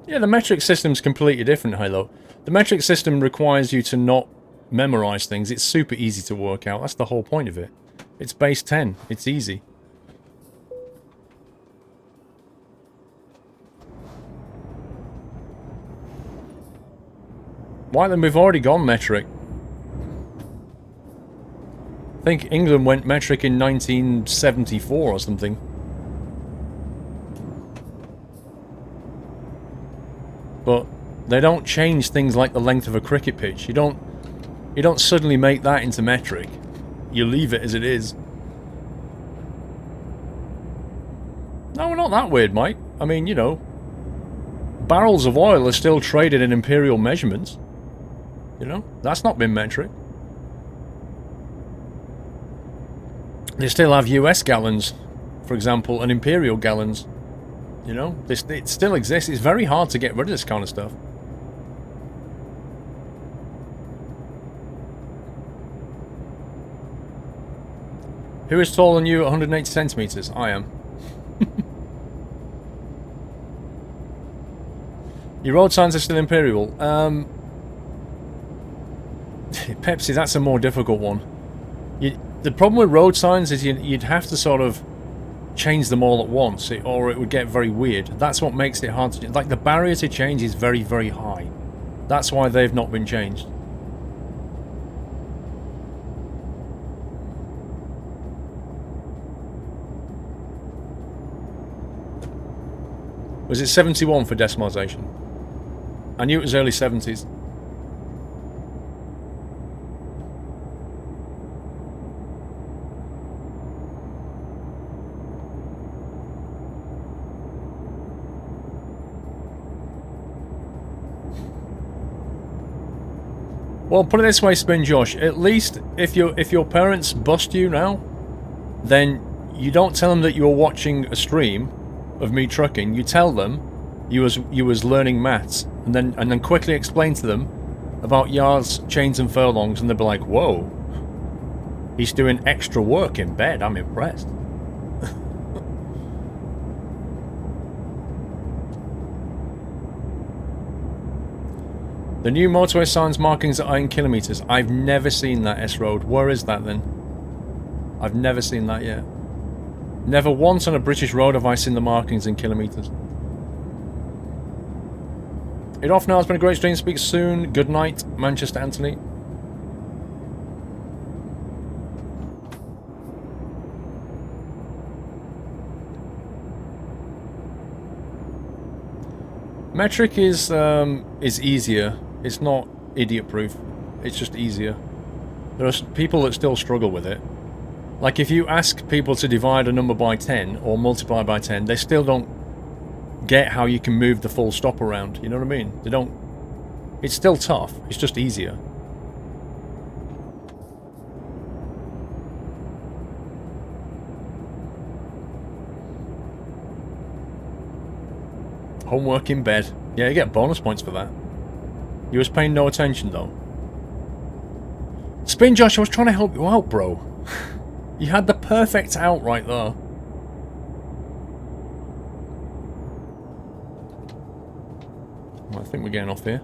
Yeah, the metric system's completely different, Halo. The metric system requires you to not memorize things. It's super easy to work out. That's the whole point of it. It's base 10. It's easy. Why then? We've already gone metric. I think England went metric in 1974 or something. But they don't change things like the length of a cricket pitch. You don't suddenly make that into metric. You leave it as it is. No, we're not that weird, Mike. I mean, you know, barrels of oil are still traded in imperial measurements. You know, that's not been metric. They still have US gallons, for example, and imperial gallons. You know, it still exists. It's very hard to get rid of this kind of stuff. Who is taller than you at 180 centimeters? I am. Your road signs are still imperial. Pepsi, that's a more difficult one. The problem with road signs is you'd have to sort of change them all at once, or it would get very weird. That's what makes it hard to... Like, the barrier to change is very, very high. That's why they've not been changed. Was it 71 for decimalisation? I knew it was early 70s. Well, put it this way, Spin Josh. At least if your parents bust you now, then you don't tell them that you're watching a stream of me trucking. You tell them you was learning maths, and then quickly explain to them about yards, chains, and furlongs, and they'll be like, "Whoa, he's doing extra work in bed. I'm impressed." The new motorway signs markings are in kilometres. I've never seen that, S-Road. Where is that then? I've never seen that yet. Never once on a British road have I seen the markings in kilometres. It off now. It's been a great stream. Speak soon. Good night, Manchester Anthony. Metric is easier. It's not idiot-proof. It's just easier. There are people that still struggle with it. Like, if you ask people to divide a number by 10 or multiply by 10, they still don't get how you can move the full stop around. You know what I mean? They don't... It's still tough. It's just easier. Homework in bed. Yeah, you get bonus points for that. You was paying no attention, though. Spin Josh, I was trying to help you out, bro. You had the perfect out right there. Well, I think we're getting off here.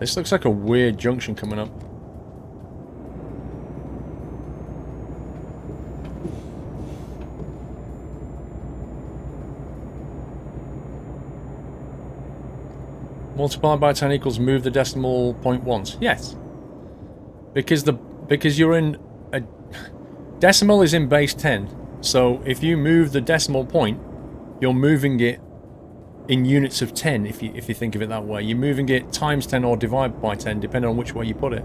This looks like a weird junction coming up. Multiply by 10 equals move the decimal point once. Yes. Because you're in a... Decimal is in base 10. So if you move the decimal point, you're moving it in units of 10, if you think of it that way. You're moving it times 10 or divide by 10, depending on which way you put it.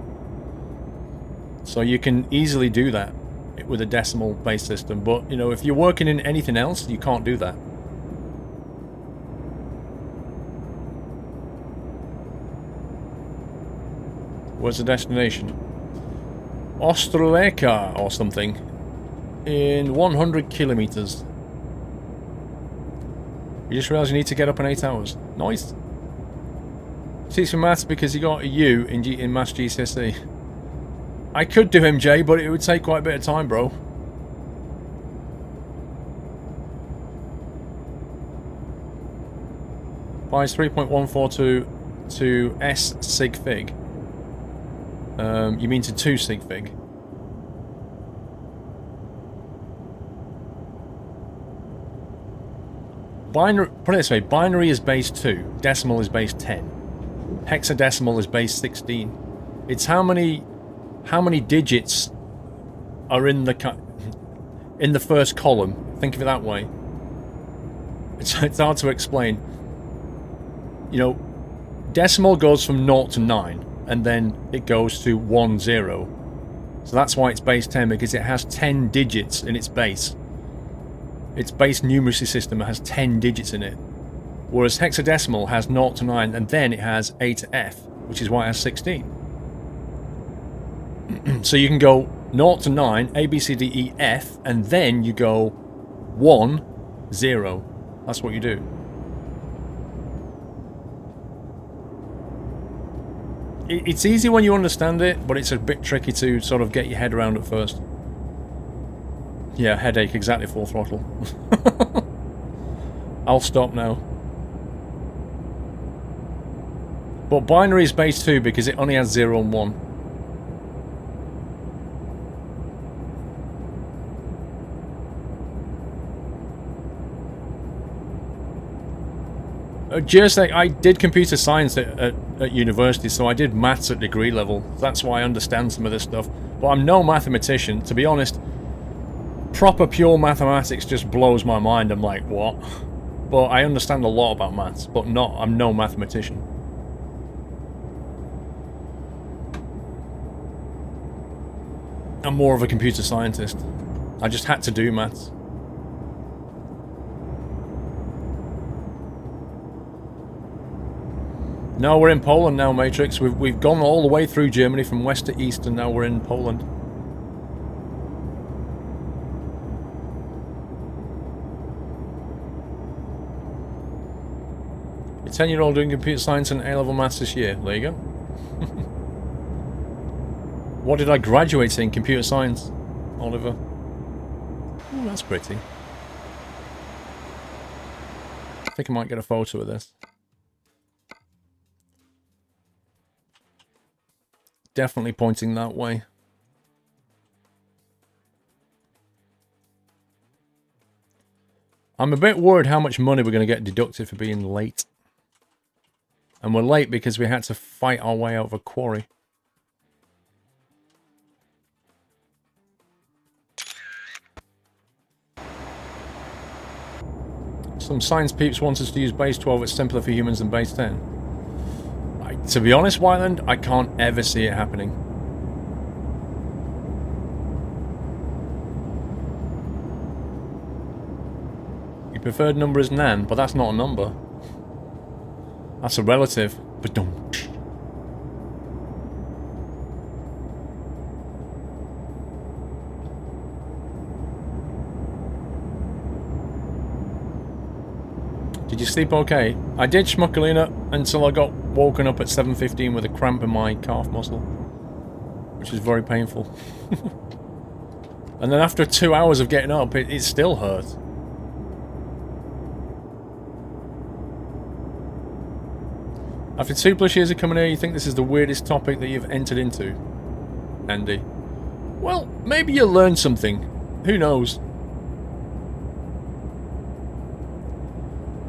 So you can easily do that with a decimal base system. But, you know, if you're working in anything else, you can't do that. Where's the destination? Ostroleka or something. In 100 kilometers. You just realised you need to get up in 8 hours. Nice. Teach for maths because you got a U in Maths GCSE. I could do MJ, but it would take quite a bit of time, bro. Pi is 3.142 to S sig fig. You mean to 2 sig fig? Binary, put it this way, binary is base 2, decimal is base 10. Hexadecimal is base 16. It's how many digits are in the first column. Think of it that way. It's hard to explain. You know, decimal goes from 0 to 9, and then it goes to 1, 0. So that's why it's base 10, because it has 10 digits in its base. Its base numeracy system has 10 digits in it. Whereas hexadecimal has 0 to 9, and then it has A to F, which is why it has 16. So you can go 0 to 9, A, B, C, D, E, F, and then you go 1, 0. That's what you do. It's easy when you understand it, but it's a bit tricky to sort of get your head around at first. Yeah, headache, exactly, full throttle. I'll stop now. But binary is base 2 because it only has 0 and 1. Just like I did computer science at university, so I did maths at degree level. That's why I understand some of this stuff. But I'm no mathematician. To be honest, proper pure mathematics just blows my mind. I'm like, what? But I understand a lot about maths, but I'm no mathematician. I'm more of a computer scientist. I just had to do maths. No, we're in Poland now, Matrix. We've gone all the way through Germany from west to east, and now we're in Poland. A 10-year-old doing computer science and A-level maths this year. There you go. What did I graduate in? Computer science, Oliver. Oh, that's pretty. I think I might get a photo of this. Definitely pointing that way. I'm a bit worried how much money we're going to get deducted for being late. And we're late because we had to fight our way out of a quarry. Some science peeps want us to use base 12. It's simpler for humans than base 10. To be honest, Wyland, I can't ever see it happening. Your preferred number is Nan, but that's not a number. That's a relative. But don't. Did you sleep okay? I did, Schmuckalina, until I got woken up at 7:15 with a cramp in my calf muscle, which is very painful. And then after 2 hours of getting up, it still hurt. After 2+ years of coming here, you think this is the weirdest topic that you've entered into, Andy? Well, maybe you'll learn something. Who knows?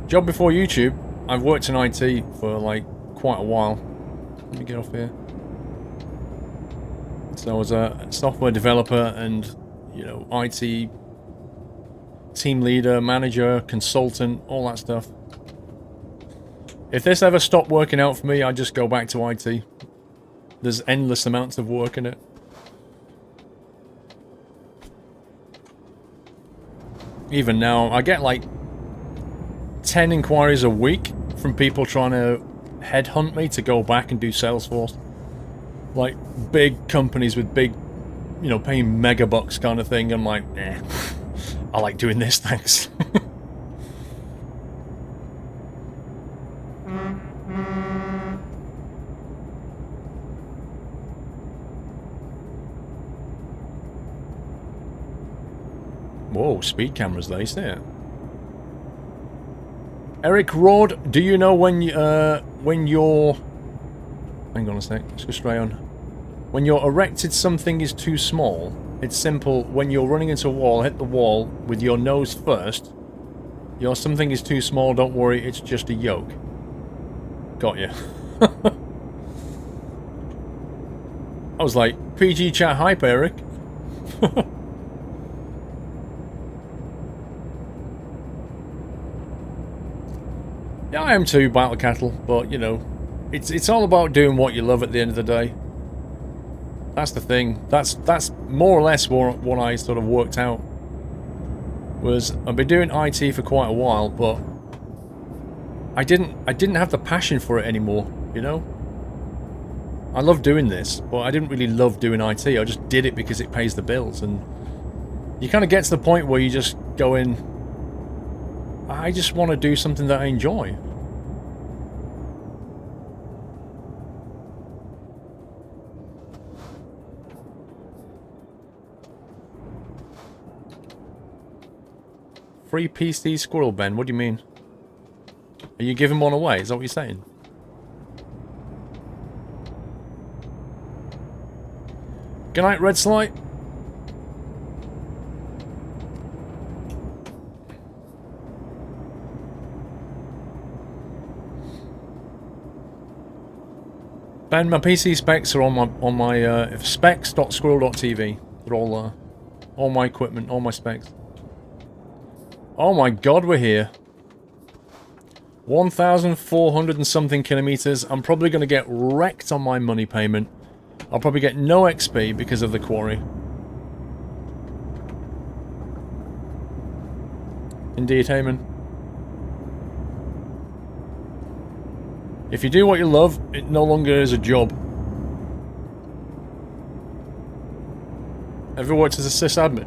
Job before YouTube, I've worked in IT for like quite a while. Let me get off here. So I was a software developer and, you know, IT team leader, manager, consultant, all that stuff. If this ever stopped working out for me, I'd just go back to IT. There's endless amounts of work in it. Even now, I get like 10 inquiries a week from people trying to headhunt me to go back and do Salesforce. Like, big companies with big, you know, paying megabucks kind of thing. I'm like, eh, I like doing this, thanks. Whoa, speed cameras, they see it. Eric Rod, do you know when you're... Hang on a sec, let's go straight on. When you're erected something is too small, it's simple. When you're running into a wall, hit the wall with your nose first. Your something is too small, don't worry, it's just a yoke. Got you. I was like, PG chat hype, Eric. Yeah, I am too, Battle Cattle, but, you know, it's all about doing what you love at the end of the day. That's the thing. That's more or less what I sort of worked out. Was I've been doing IT for quite a while, but I didn't have the passion for it anymore, you know? I love doing this, but I didn't really love doing IT. I just did it because it pays the bills, and you kind of get to the point where you just go in, I just want to do something that I enjoy. Free PC Squirrel Ben, what do you mean? Are you giving one away? Is that what you're saying? Good night, Red Slight. Ben, my PC specs are on my specs.squirrel.tv. They're all my equipment, all my specs. Oh my god, we're here. 1,400 and something kilometers. I'm probably going to get wrecked on my money payment. I'll probably get no XP because of the quarry. Indeed, Heyman. If you do what you love, it no longer is a job. Ever worked as a sysadmin?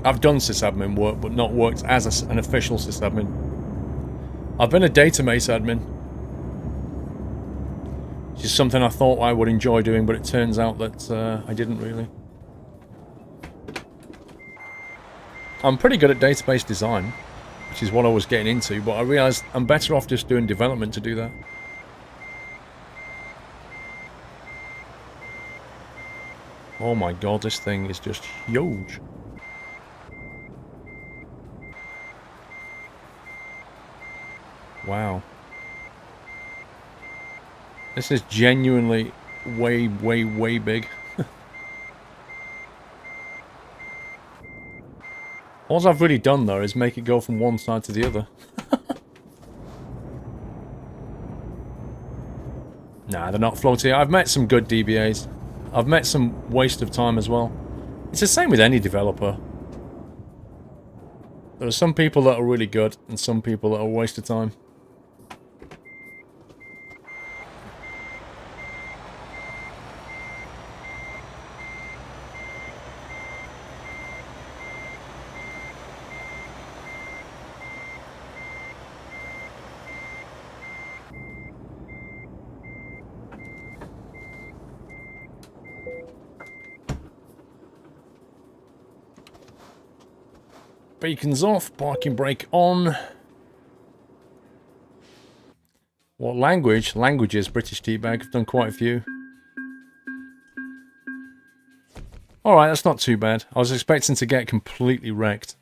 I've done sysadmin work, but not worked as an official sysadmin. I've been a database admin. Which is something I thought I would enjoy doing, but it turns out that I didn't really. I'm pretty good at database design, which is what I was getting into, but I realised I'm better off just doing development to do that. Oh my god, this thing is just huge. Wow. This is genuinely way, way, way big. All I've really done, though, is make it go from one side to the other. Nah, they're not floaty. I've met some good DBAs. I've met some waste of time as well. It's the same with any developer. There are some people that are really good, and some people that are a waste of time. Beacons off, parking brake on. What language? Languages, British teabag. I've done quite a few. Alright, that's not too bad. I was expecting to get completely wrecked.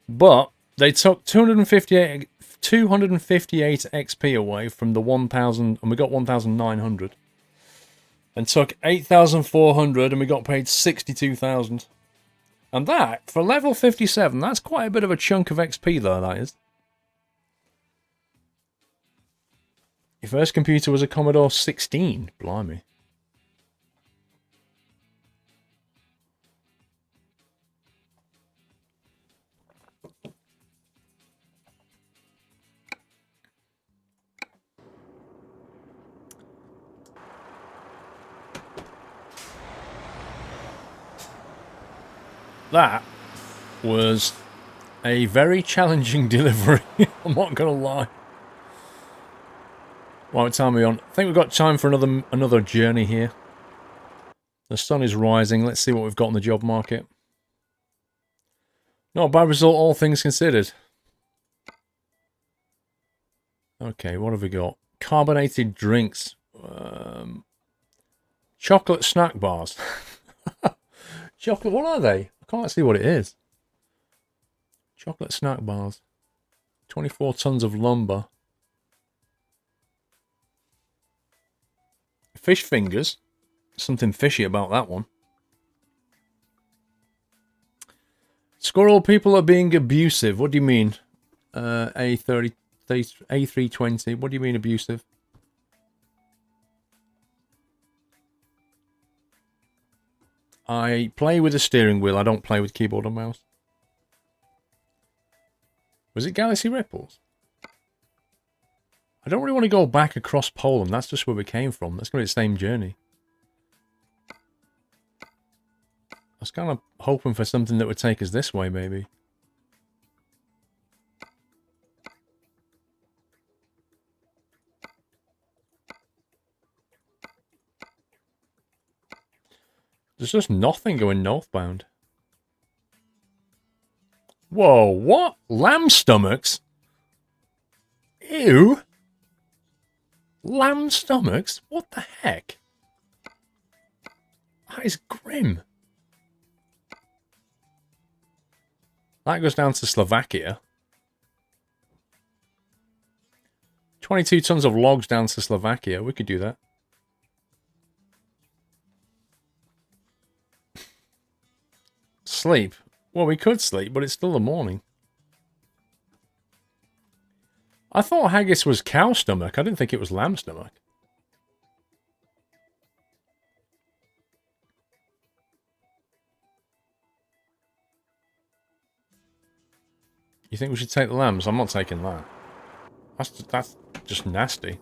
But they took 258 XP away from the 1,000, and we got 1,900. And took 8,400, and we got paid 62,000. And that, for level 57, that's quite a bit of a chunk of XP though, that is. Your first computer was a Commodore 16, blimey. That was a very challenging delivery, I'm not gonna lie. What time are we on? I think we've got time for another journey here. The sun is rising, let's see what we've got in the job market. Not a bad result, all things considered. Okay, what have we got? Carbonated drinks. Chocolate snack bars. Chocolate, what are they? I can't see what it is. Chocolate snack bars. 24 tons of lumber. Fish fingers. Something fishy about that one. Squirrel, people are being abusive. What do you mean? A320. What do you mean abusive? I play with a steering wheel. I don't play with keyboard and mouse. Was it Galaxy Ripples? I don't really want to go back across Poland. That's just where we came from. That's going to be the same journey. I was kind of hoping for something that would take us this way, maybe. There's just nothing going northbound. Whoa, what? Lamb stomachs? Ew. Lamb stomachs? What the heck? That is grim. That goes down to Slovakia. 22 tons of logs down to Slovakia. We could do that. Sleep. Well, we could sleep, but it's still the morning. I thought haggis was cow stomach. I didn't think it was lamb stomach. You think we should take the lambs? I'm not taking that. That's just nasty.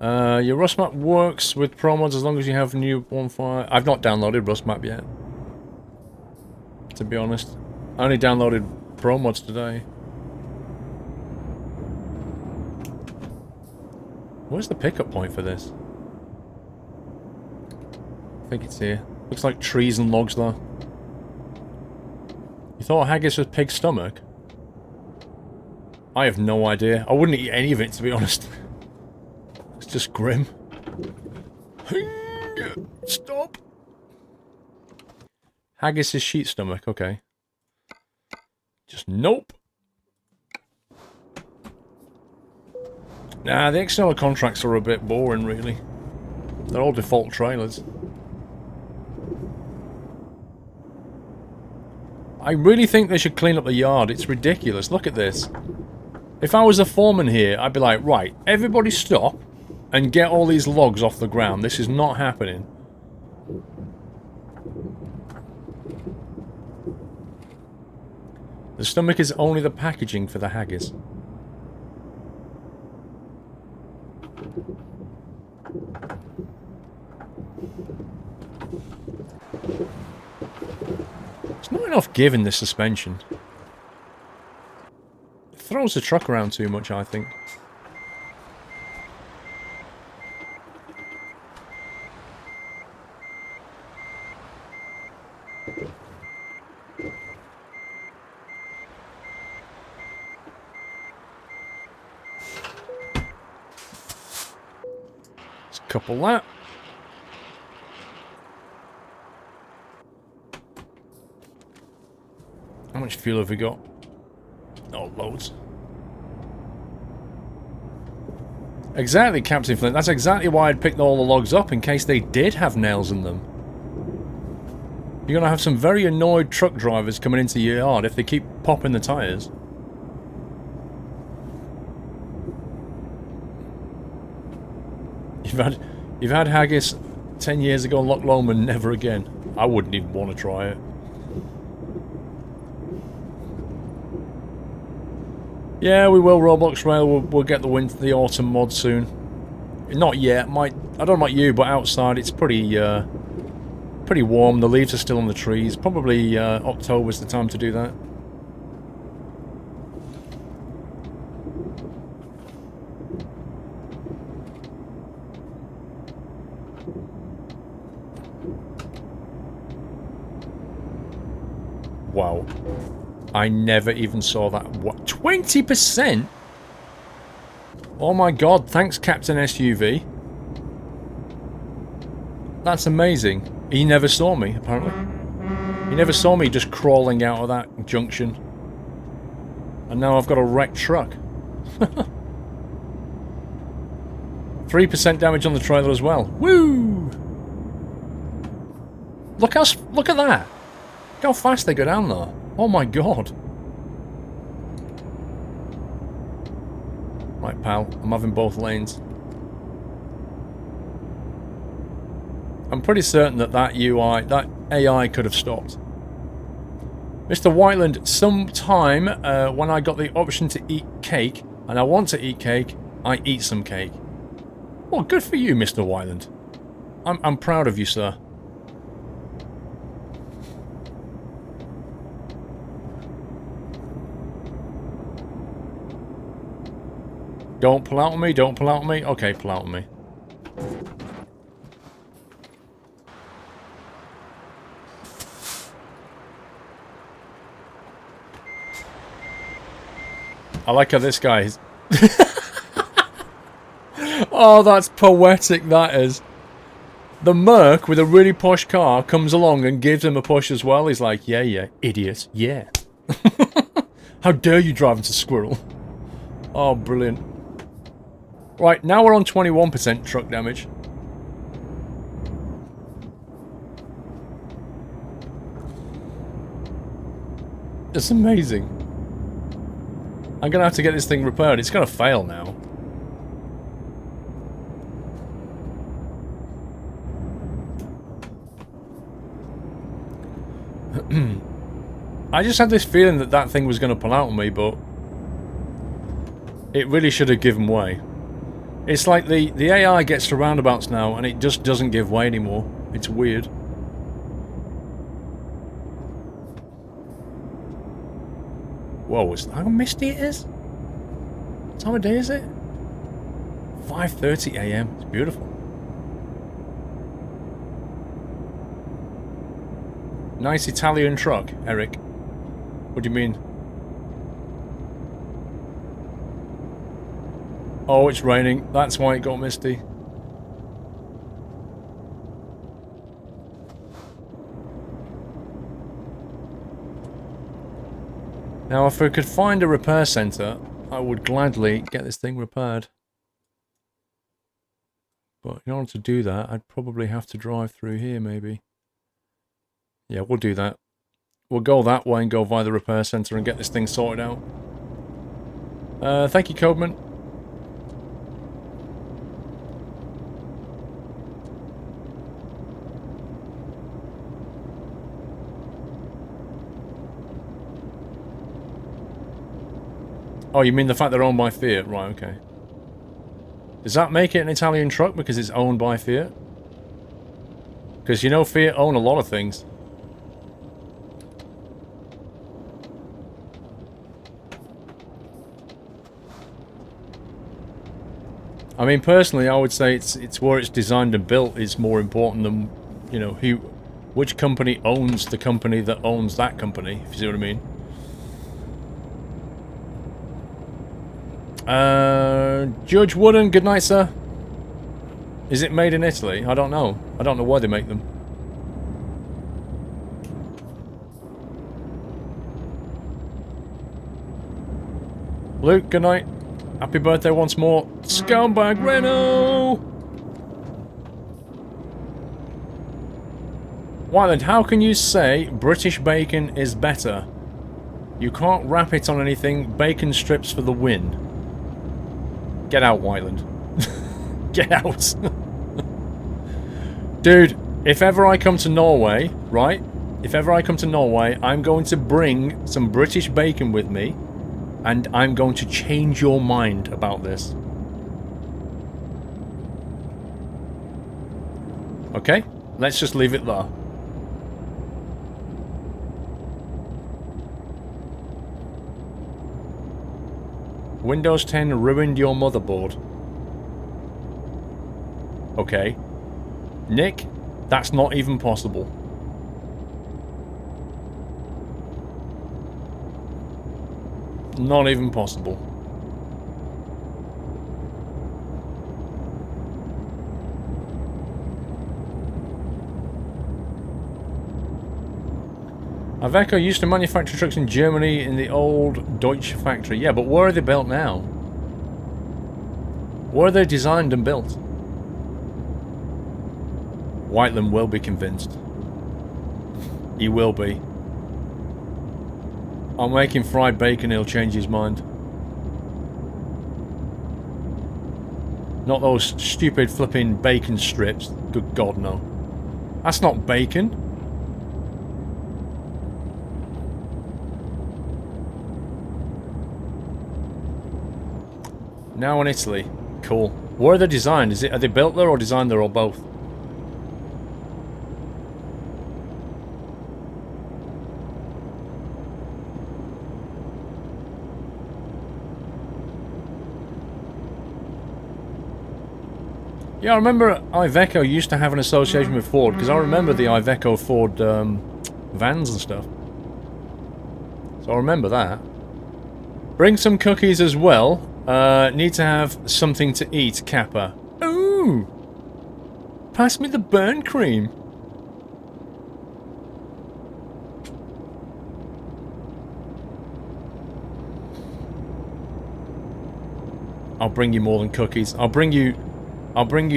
Your Rust map works with Pro mods as long as you have new 1.5. I've not downloaded Rust map yet. To be honest. I only downloaded Pro mods today. Where's the pickup point for this? I think it's here. Looks like trees and logs though. You thought haggis was pig's stomach? I have no idea. I wouldn't eat any of it, to be honest. It's just grim. Stop! Haggis is sheep stomach, okay. Just nope. Nah, the external contracts are a bit boring, really. They're all default trailers. I really think they should clean up the yard. It's ridiculous. Look at this. If I was a foreman here, I'd be like, right, everybody stop and get all these logs off the ground. This is not happening. The stomach is only the packaging for the haggis. It's not enough give in this suspension. It throws the truck around too much, I think. Let's couple that. How much fuel have we got? Oh, loads. Exactly, Captain Flint. That's exactly why I'd picked all the logs up, in case they did have nails in them. You're going to have some very annoyed truck drivers coming into your yard if they keep popping the tyres. You've had haggis 10 years ago in Loch Lomond, never again. I wouldn't even want to try it. Yeah, we will. Roblox Rail. We'll get the autumn mod soon. Not yet. I don't know about you, but outside it's pretty warm. The leaves are still on the trees. Probably October's the time to do that. Wow. I never even saw that. What? 20%? Oh my god, thanks Captain SUV. That's amazing. He never saw me, apparently. He never saw me just crawling out of that junction. And now I've got a wrecked truck. 3% damage on the trailer as well. Woo! Look at that! Look how fast they go down there. Oh my god. Right, pal. I'm having both lanes. I'm pretty certain that that AI could have stopped. Mr. Whiteland, sometime when I got the option to eat cake, and I want to eat cake, I eat some cake. Well, good for you, Mr. Whiteland. I'm proud of you, sir. Don't pull out on me, don't pull out on me. Okay, pull out on me. I like how this guy is... Oh, that's poetic, that is. The Merc with a really posh car comes along and gives him a push as well. He's like, yeah, yeah, idiot, yeah. How dare you drive into Squirrel? Oh, brilliant. Right, now we're on 21% truck damage. It's amazing. I'm gonna have to get this thing repaired. It's gonna fail now. I just had this feeling that that thing was gonna pull out on me, but it really should have given way. It's like the AI gets to roundabouts now and it just doesn't give way anymore. It's weird. Whoa, how misty it is? What time of day is it? 5:30 AM. It's beautiful. Nice Italian truck, Eric. What do you mean? Oh, it's raining. That's why it got misty. Now, if I could find a repair centre, I would gladly get this thing repaired. But in order to do that, I'd probably have to drive through here, maybe. Yeah, we'll do that. We'll go that way and go via the repair centre and get this thing sorted out. Thank you, Codeman. Oh, you mean the fact they're owned by Fiat? Right, okay. Does that make it an Italian truck because it's owned by Fiat? Because you know Fiat own a lot of things. I mean, personally, I would say it's where it's designed and built is more important than, you know, which company owns the company that owns that company, if you see what I mean. Judge Wooden, good night, sir. Is it made in Italy? I don't know. I don't know why they make them. Luke, good night. Happy birthday once more. Scumbag Renault! Wyland, how can you say British bacon is better? You can't wrap it on anything. Bacon strips for the win. Get out, Wyland. Get out. Dude, if ever I come to Norway, right? If ever I come to Norway, I'm going to bring some British bacon with me. And I'm going to change your mind about this. Okay? Let's just leave it there. Windows 10 ruined your motherboard. Okay. Nick, that's not even possible. Not even possible. Iveco used to manufacture trucks in Germany in the old Deutsche factory. Yeah, but where are they built now? Where are they designed and built? Whiteland will be convinced. He will be. I'll make him fried bacon, he'll change his mind. Not those stupid flipping bacon strips. Good God, no. That's not bacon. Now in Italy. Cool. Where are they designed? Are they built there or designed there or both? Yeah, I remember Iveco used to have an association with Ford, because I remember the Iveco Ford vans and stuff. So I remember that. Bring some cookies as well. Need to have something to eat, Kappa. Ooh! Pass me the burn cream. I'll bring you more than cookies. I'll bring you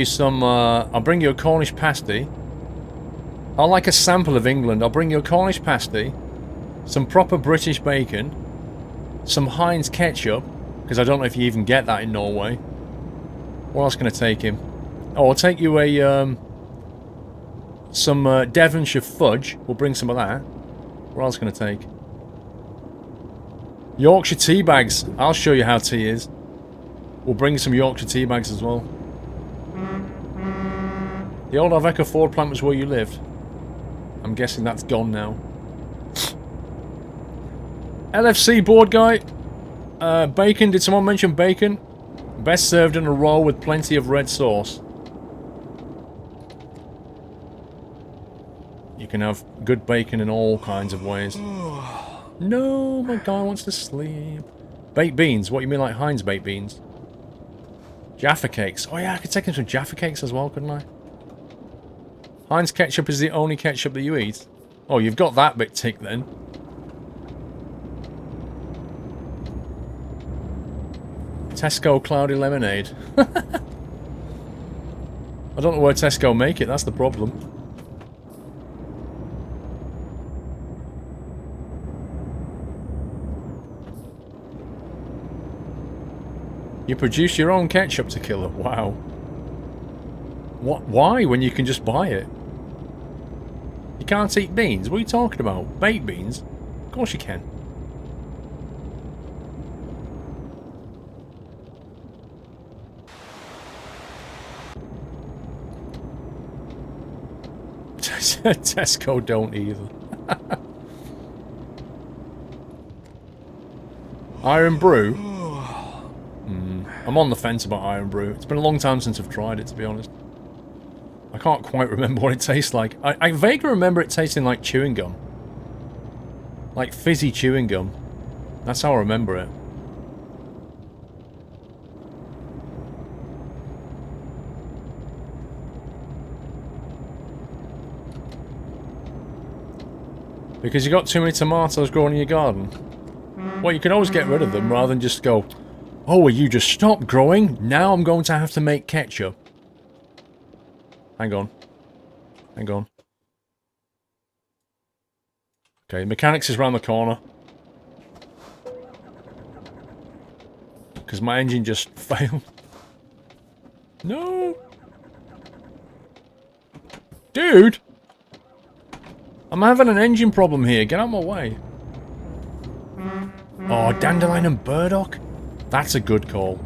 some, I'll bring you a Cornish pasty. I'll like a sample of England. I'll bring you a Cornish pasty, some proper British bacon, some Heinz ketchup, because I don't know if you even get that in Norway. What else can I take him? Oh, I'll take you a, some Devonshire fudge. We'll bring some of that. What else can I take? Yorkshire tea bags. I'll show you how tea is. We'll bring some Yorkshire tea bags as well. The old Iveco Ford plant was where you lived. I'm guessing that's gone now. LFC board guy. Bacon. Did someone mention bacon? Best served in a roll with plenty of red sauce. You can have good bacon in all kinds of ways. No, my guy wants to sleep. Baked beans. What you mean, like Heinz baked beans? Jaffa cakes. Oh yeah, I could take him some Jaffa cakes as well, couldn't I? Heinz ketchup is the only ketchup that you eat. Oh, you've got that bit ticked then. Tesco Cloudy Lemonade. I don't know where Tesco make it, that's the problem. You produce your own ketchup to kill it. Wow. What? Why, when you can just buy it? You can't eat beans? What are you talking about? Baked beans? Of course you can. Tesco don't either. Iron Brew? I'm on the fence about Iron Brew. It's been a long time since I've tried it, to be honest. I can't quite remember what it tastes like. I vaguely remember it tasting like chewing gum. Like fizzy chewing gum. That's how I remember it. Because you got too many tomatoes growing in your garden. Well, you can always get rid of them rather than just go, oh, will you just stop growing? Now I'm going to have to make ketchup. Hang on. Hang on. Okay, mechanics is round the corner. Because my engine just failed. No! Dude! I'm having an engine problem here. Get out of my way. Oh, dandelion and burdock? That's a good call.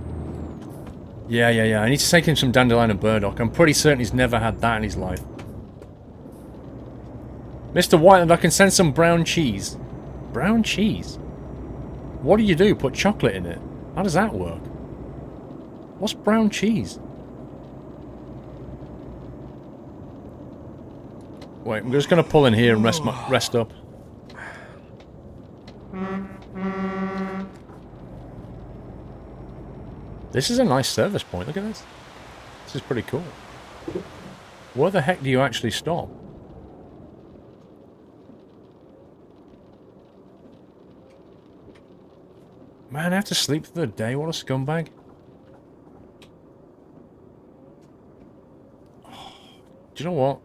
Yeah. I need to take him some dandelion and burdock. I'm pretty certain he's never had that in his life. Mr. Whiteland, I can send some brown cheese. Brown cheese? What do? Put chocolate in it? How does that work? What's brown cheese? Wait, I'm just going to pull in here and rest up. This is a nice service point. Look at this. This is pretty cool. Where the heck do you actually stop? Man, I have to sleep through the day. What a scumbag. Oh, do you know what?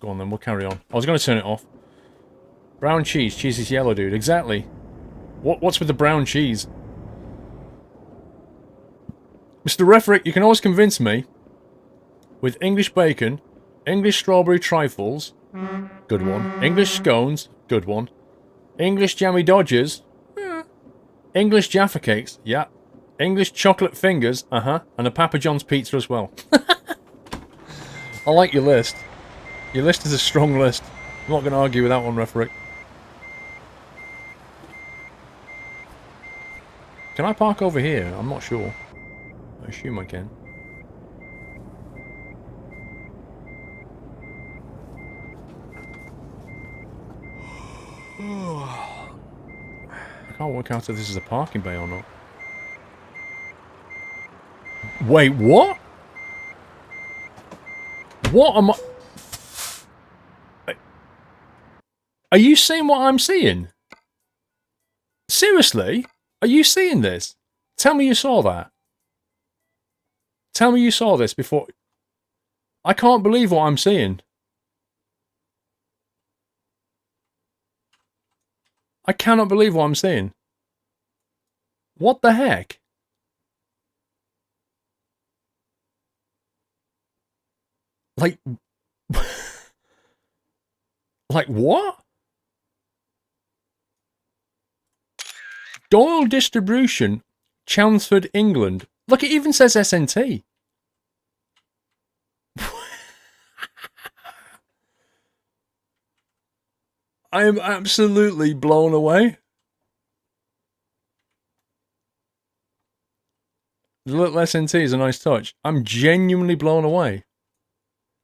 Go on then, we'll carry on. I was going to turn it off. Brown cheese. Cheese is yellow, dude. Exactly. What's with the brown cheese? Mr. Refrick, you can always convince me with English bacon, English strawberry trifles, good one. English scones, good one. English jammy dodgers, English Jaffa cakes, yeah. English chocolate fingers, and a Papa John's pizza as well. I like your list. Your list is a strong list. I'm not going to argue with that one, Refrick. Can I park over here? I'm not sure. I assume I can. I can't work out if this is a parking bay or not. Wait, what? What am I... Are you seeing what I'm seeing? Seriously? Are you seeing this? Tell me you saw that. Tell me you saw this before... I can't believe what I'm seeing. I cannot believe what I'm seeing. What the heck? Like... like what? Doyle Distribution, Chelmsford, England. Look, it even says SNT. I am absolutely blown away. The little SNT is a nice touch. I'm genuinely blown away.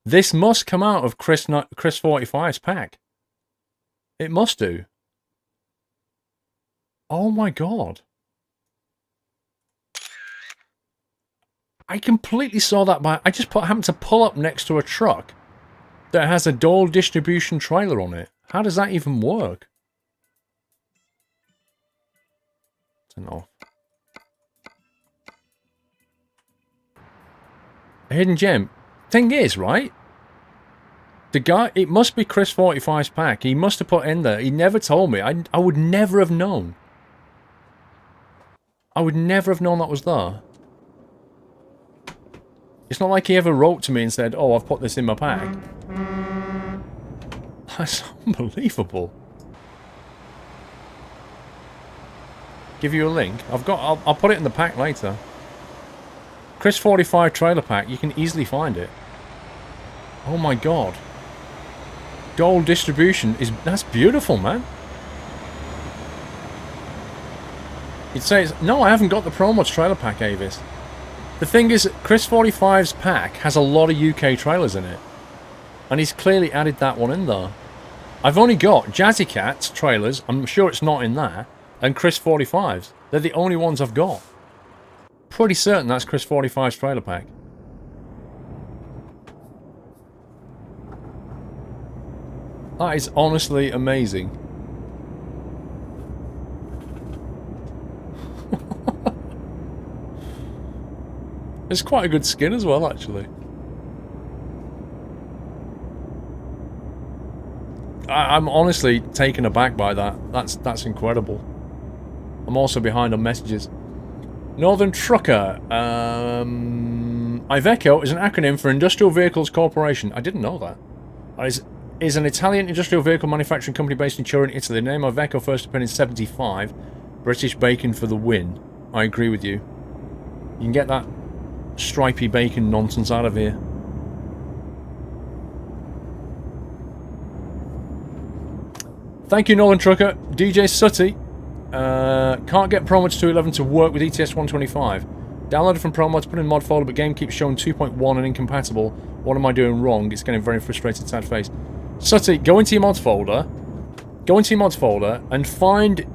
This must come out of Chris 45's pack. It must do. Oh my god. I completely saw that by... I just happened to pull up next to a truck that has a Doyle Distribution trailer on it. How does that even work? Turn it off. A hidden gem. Thing is, right? The guy... It must be Chris 45's pack. He must have put in there. He never told me. I would never have known. I would never have known that was there. It's not like he ever wrote to me and said, oh, I've put this in my pack. That's unbelievable. Give you a link. I'll put it in the pack later. Chris 45 trailer pack. You can easily find it. Oh my god. Doyle Distribution is... That's beautiful, man. You'd say it's... No, I haven't got the Promods trailer pack, Avis. The thing is, Chris 45's pack has a lot of UK trailers in it. And he's clearly added that one in there. I've only got Jazzy Cat's trailers, I'm sure it's not in there, and Chris 45's. They're the only ones I've got. Pretty certain that's Chris 45's trailer pack. That is honestly amazing. It's quite a good skin as well, actually. I'm honestly taken aback by that. That's incredible. I'm also behind on messages. Northern Trucker. Iveco is an acronym for Industrial Vehicles Corporation. I didn't know that. Is an Italian industrial vehicle manufacturing company based in Turin, Italy. The name Iveco first appeared in '75. British bacon for the win. I agree with you. You can get that stripy bacon nonsense out of here. Thank you, Nolan Trucker. DJ Sutty. Can't get Promods 211 to work with ETS 125. Downloaded from Promods, put in mod folder, but game keeps showing 2.1 and incompatible. What am I doing wrong? It's getting very frustrated, sad face. Sutty, go into your mods folder. Go into your mods folder and find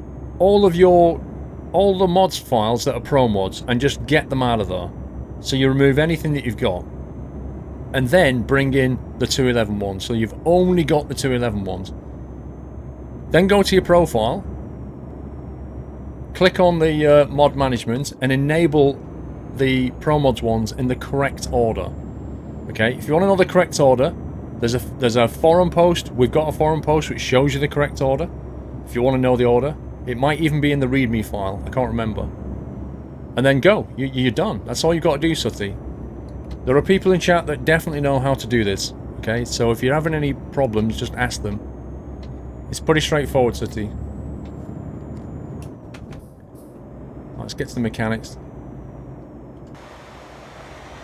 all the mods files that are pro mods and just get them out of there. So you remove anything that you've got. And then bring in the 2.11 ones. So you've only got the 2.11 ones. Then go to your profile. Click on the mod management and enable the pro mods ones in the correct order. Okay, if you want to know the correct order, there's a forum post. We've got a forum post which shows you the correct order. If you want to know the order, it might even be in the README file. I can't remember. And then go. You're done. That's all you've got to do, Sutty. There are people in chat that definitely know how to do this. Okay, so if you're having any problems, just ask them. It's pretty straightforward, Sutty. Let's get to the mechanics.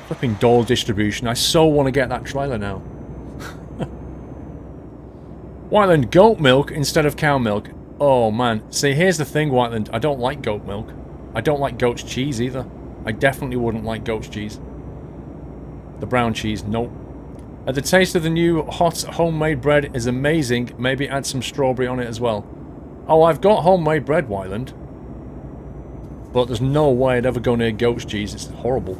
Flipping door distribution. I so want to get that trailer now. Whiteland, goat milk instead of cow milk. Oh man. See, here's the thing, Whiteland. I don't like goat milk. I don't like goat's cheese either. I definitely wouldn't like goat's cheese. The brown cheese, nope. The taste of the new hot homemade bread is amazing. Maybe add some strawberry on it as well. Oh, I've got homemade bread, Whiteland. But there's no way I'd ever go near goat's cheese. It's horrible.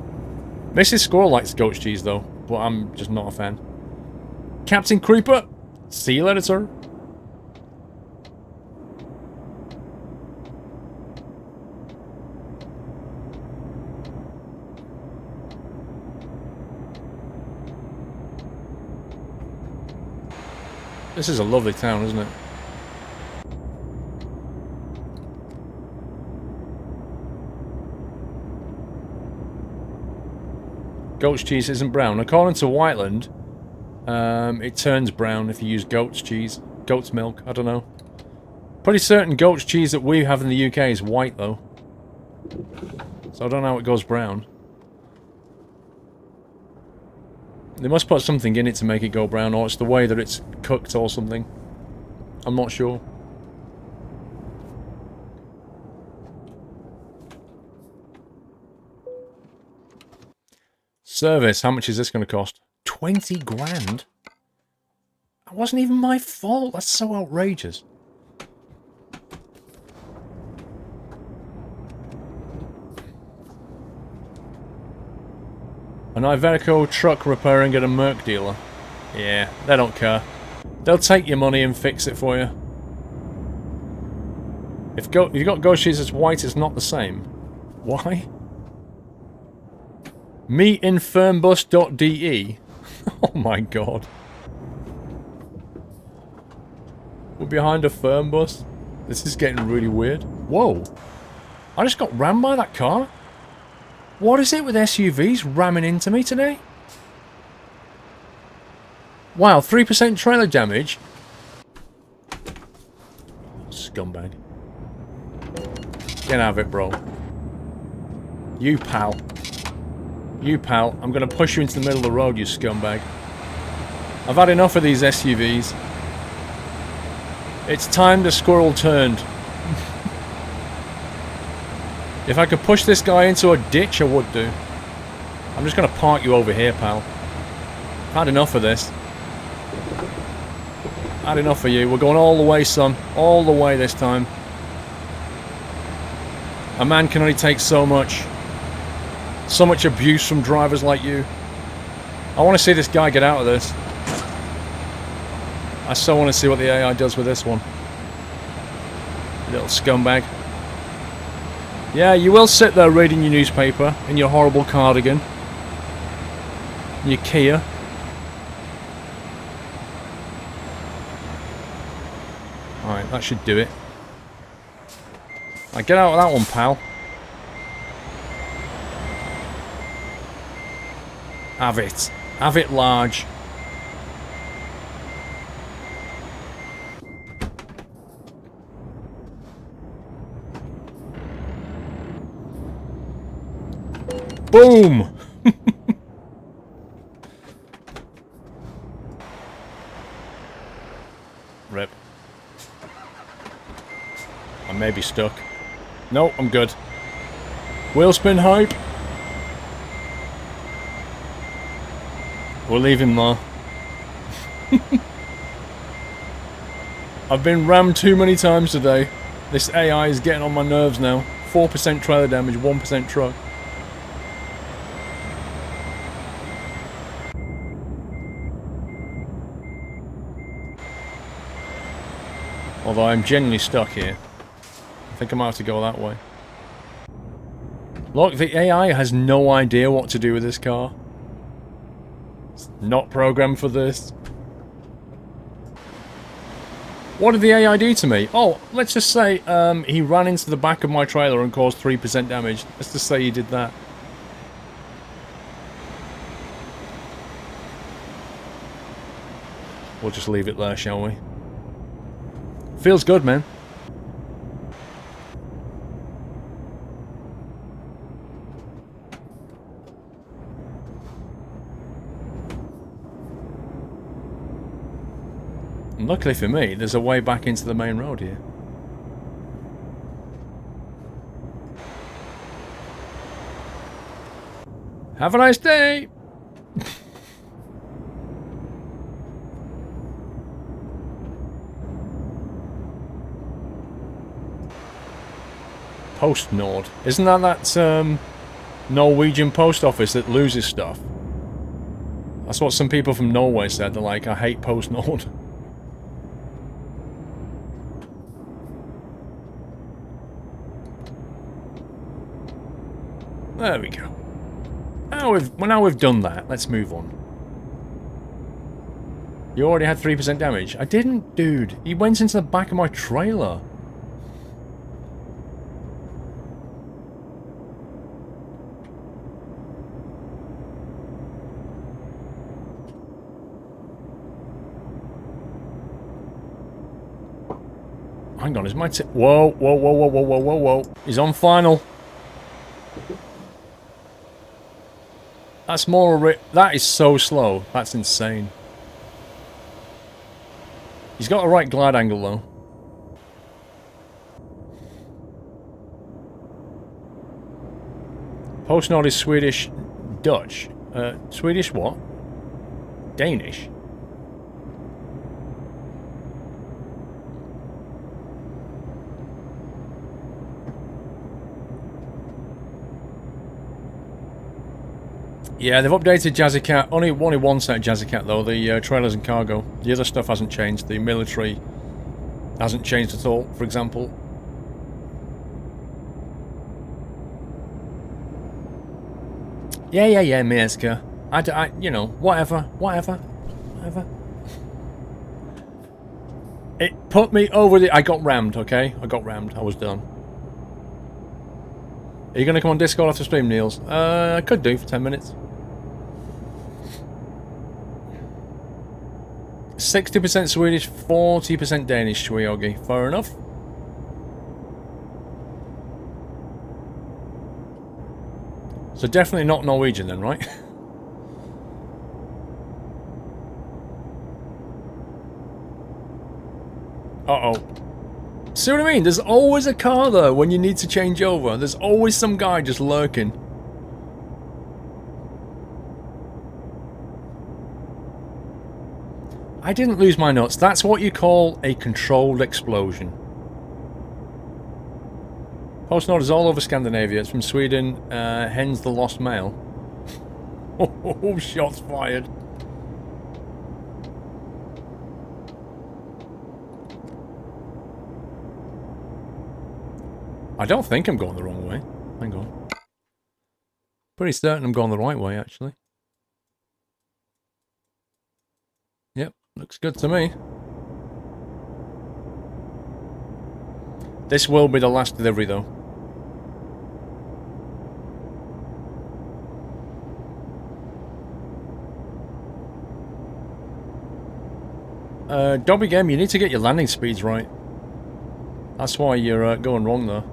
Mrs. Squirrel likes goat's cheese though, but I'm just not a fan. Captain Creeper, see you later, sir. This is a lovely town, isn't it? Goat's cheese isn't brown. According to Whiteland, it turns brown if you use goat's cheese. Goat's milk, I don't know. Pretty certain goat's cheese that we have in the UK is white, though. So I don't know how it goes brown. They must put something in it to make it go brown, or it's the way that it's cooked or something. I'm not sure. Service, how much is this going to cost? 20 grand? That wasn't even my fault. That's so outrageous. An Iveco truck repairing at a Merc dealer. Yeah, they don't care. They'll take your money and fix it for you. If you've got goat cheese that's white, it's not the same. Why? Meetinfirmbus.de. Oh my god. We're behind a firm bus. This is getting really weird. Whoa. I just got rammed by that car. What is it with SUVs ramming into me today? Wow, 3% trailer damage. Scumbag. Get out of it, bro. You pal. You pal. I'm going to push you into the middle of the road, you scumbag. I've had enough of these SUVs. It's time the squirrel turned. If I could push this guy into a ditch, I would do. I'm just going to park you over here, pal. I've had enough of this. Had enough of you. We're going all the way, son. All the way this time. A man can only take so much. So much abuse from drivers like you. I want to see this guy get out of this. I so want to see what the AI does with this one. You little scumbag. Yeah, you will sit there reading your newspaper in your horrible cardigan. Your Kia. Alright, that should do it. Right, get out of that one, pal. Have it. Have it large. Boom! Rip. I may be stuck. No, I'm good. Wheel spin hype. We'll leave him there. I've been rammed too many times today. This AI is getting on my nerves now. 4% trailer damage, 1% truck. Although I'm genuinely stuck here. I think I might have to go that way. Look, the AI has no idea what to do with this car. It's not programmed for this. What did the AI do to me? Oh, let's just say he ran into the back of my trailer and caused 3% damage. Let's just say he did that. We'll just leave it there, shall we? Feels good, man. And luckily for me, there's a way back into the main road here. Have a nice day! Post Nord. Isn't that Norwegian post office that loses stuff? That's what some people from Norway said. They're like, I hate Post Nord. There we go. Now we've done that, let's move on. You already had 3% damage. I didn't, dude. He went into the back of my trailer. Hang on, is my whoa, whoa, whoa, whoa, whoa, whoa, whoa, whoa. He's on final. That's more... That is so slow. That's insane. He's got a right glide angle, though. PostNord is Swedish... Dutch. Swedish what? Danish? Yeah, they've updated Jazzy Cat. Only one set of Jazzy Cat though, the trailers and cargo. The other stuff hasn't changed. The military hasn't changed at all, for example. Yeah, Mieska. You know, whatever. It put me over the... I got rammed, okay? I got rammed. I was done. Are you going to come on Discord after stream, Niels? I could do for 10 minutes. 60% Swedish, 40% Danish, Shwiogi. Fair enough. So definitely not Norwegian then, right? Uh-oh. See what I mean? There's always a car there when you need to change over. There's always some guy just lurking. I didn't lose my nuts. That's what you call a controlled explosion. PostNord is all over Scandinavia. It's from Sweden, hence the lost mail. Oh, shots fired. I don't think I'm going the wrong way. Hang on. Pretty certain I'm going the right way, actually. Yep, looks good to me. This will be the last delivery, though. Dobby Game, you need to get your landing speeds right. That's why you're going wrong, though.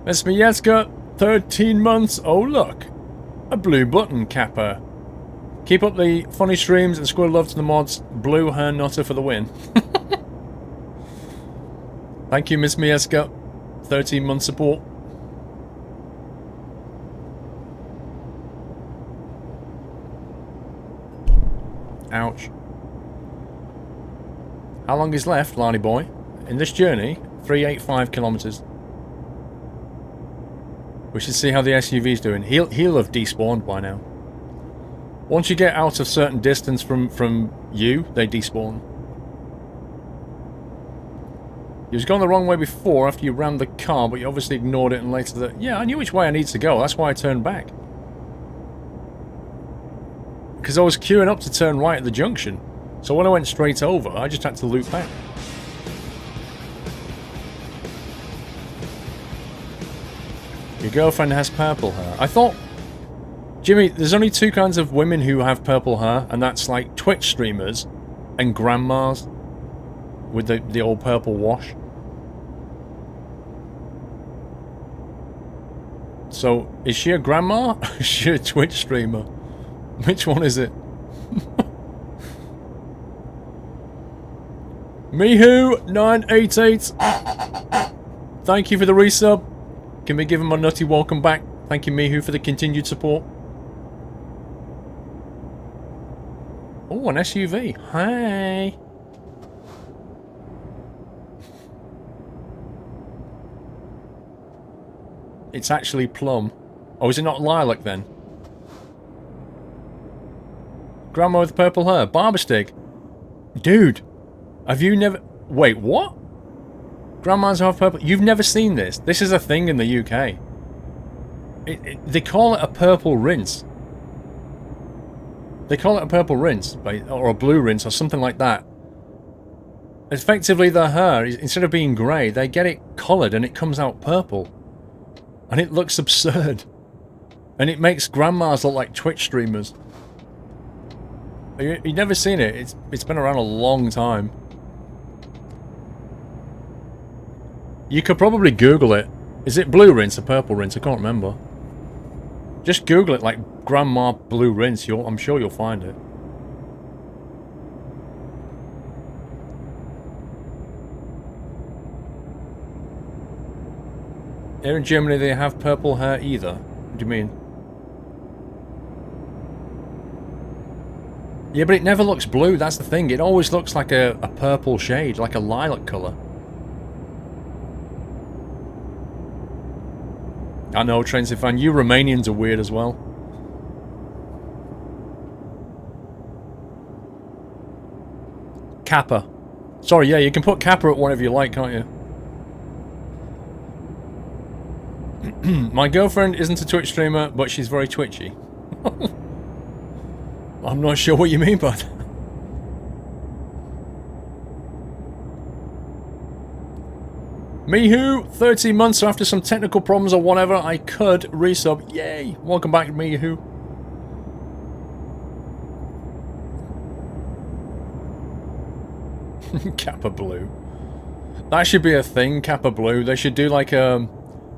Miss Miyeska, 13 months. Oh, look. A blue button capper. Keep up the funny streams and squirrel love to the mods. Blue her nutter for the win. Thank you, Miss Miyeska. 13 month support. How long is left, Larny boy? In this journey, 385 kilometers. We should see how the SUV's doing. He'll have despawned by now. Once you get out of certain distance from you, they despawn. You was going the wrong way before after you rammed the car, but you obviously ignored it and later that... Yeah, I knew which way I need to go. That's why I turned back. Because I was queuing up to turn right at the junction. So when I went straight over, I just had to loop back. Your girlfriend has purple hair. I thought... Jimmy, there's only two kinds of women who have purple hair, and that's like Twitch streamers and grandmas with the old purple wash. So, is she a grandma? Is she a Twitch streamer? Which one is it? Mihu988. Thank you for the resub. Can we give him a nutty welcome back? Thank you, Mihu, for the continued support. Oh, an SUV. Hi. It's actually plum. Oh, is it not lilac then? Grandma with purple hair. Barber stick. Dude. Have you never... Wait, what? Grandmas have purple... You've never seen this. This is a thing in the UK. They call it a purple rinse. They call it a purple rinse. Or a blue rinse or something like that. Effectively, their hair, instead of being grey, they get it coloured and it comes out purple. And it looks absurd. And it makes grandmas look like Twitch streamers. You've never seen it. It's been around a long time. You could probably Google it. Is it blue rinse or purple rinse? I can't remember. Just Google it like grandma blue rinse. I'm sure you'll find it. Here in Germany they have purple hair either. What do you mean? Yeah, but it never looks blue, that's the thing. It always looks like a purple shade, like a lilac colour. I know, Transit fan, you Romanians are weird as well. Kappa. Sorry, yeah, you can put Kappa at whatever you like, can't you? My girlfriend isn't a Twitch streamer, but she's very twitchy. I'm not sure what you mean by that. Mihu, 13 months after some technical problems or whatever, I could resub. Yay! Welcome back, Mihu. Kappa Blue. That should be a thing, Kappa Blue. They should do like a...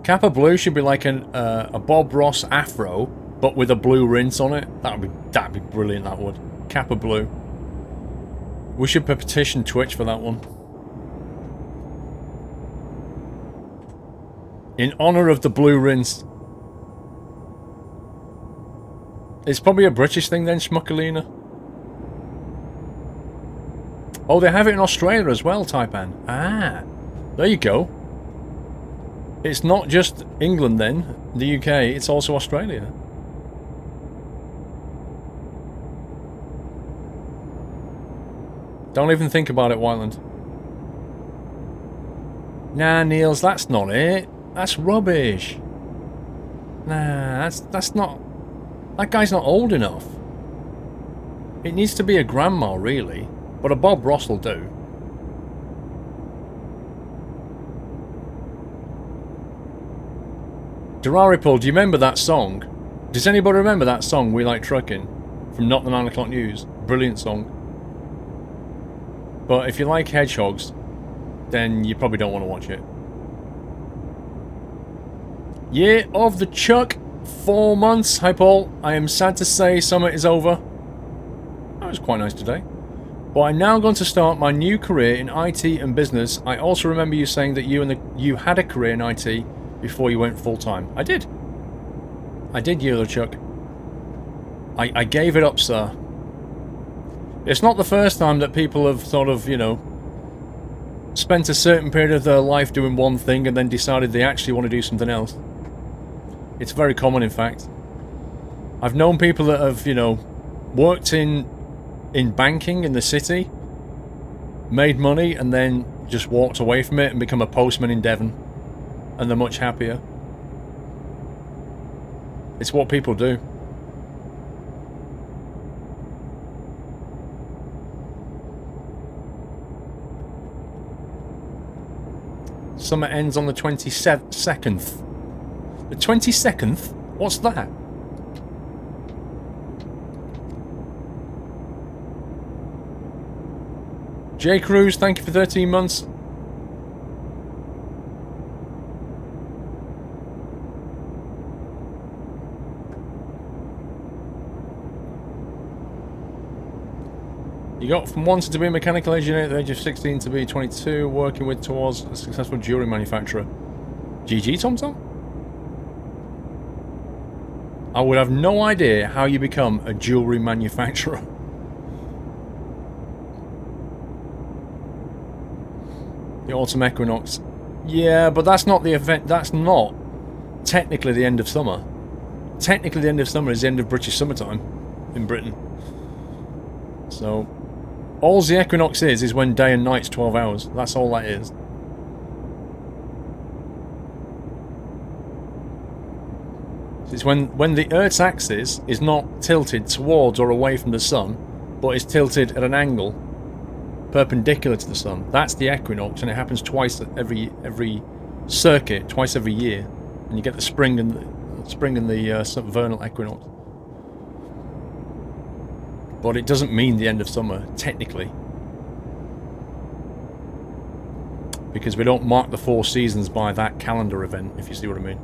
Kappa Blue should be like a Bob Ross afro, but with a blue rinse on it. That'd be brilliant, that would. Kappa Blue. We should petition Twitch for that one. In honor of the blue rinse. It's probably a British thing then, Schmuckalina. Oh, they have it in Australia as well, Taipan. Ah, there you go. It's not just England then, the UK, it's also Australia. Don't even think about it, Wyland. Nah, Niels, that's not it. That's rubbish. Nah, that's not... That guy's not old enough. It needs to be a grandma, really. But a Bob Ross will do. Duraripol, do you remember that song? Does anybody remember that song, We Like Trucking? From Not the 9 O'Clock News. Brilliant song. But if you like hedgehogs, then you probably don't want to watch it. Year of the Chuck. 4 months. Hi Paul. I am sad to say summer is over. That was quite nice today. But I'm now going to start my new career in IT and business. I also remember you saying that you had a career in IT before you went full-time. I did. I did, Year of the Chuck. I gave it up, sir. It's not the first time that people have sort of, you know, spent a certain period of their life doing one thing and then decided they actually want to do something else. It's very common, in fact. I've known people that have, you know, worked in banking in the city, made money, and then just walked away from it and become a postman in Devon. And they're much happier. It's what people do. Summer ends on the 22nd. The 22nd? What's that? J. Cruz, thank you for 13 months. You got from wanting to be a mechanical engineer at the age of 16 to be 22, working with towards a successful jewellery manufacturer. GG, Tom Tom? I would have no idea how you become a jewellery manufacturer. The autumn equinox. Yeah, but that's not the event. That's not technically the end of summer. Technically the end of summer is the end of British summertime in Britain. So, all the equinox is when day and night's 12 hours. That's all that is. It's when the Earth's axis is not tilted towards or away from the sun, but is tilted at an angle perpendicular to the sun. That's the equinox, and it happens twice every circuit, twice every year, and you get the spring and the vernal equinox. But it doesn't mean the end of summer, technically. Because we don't mark the 4 seasons by that calendar event, if you see what I mean.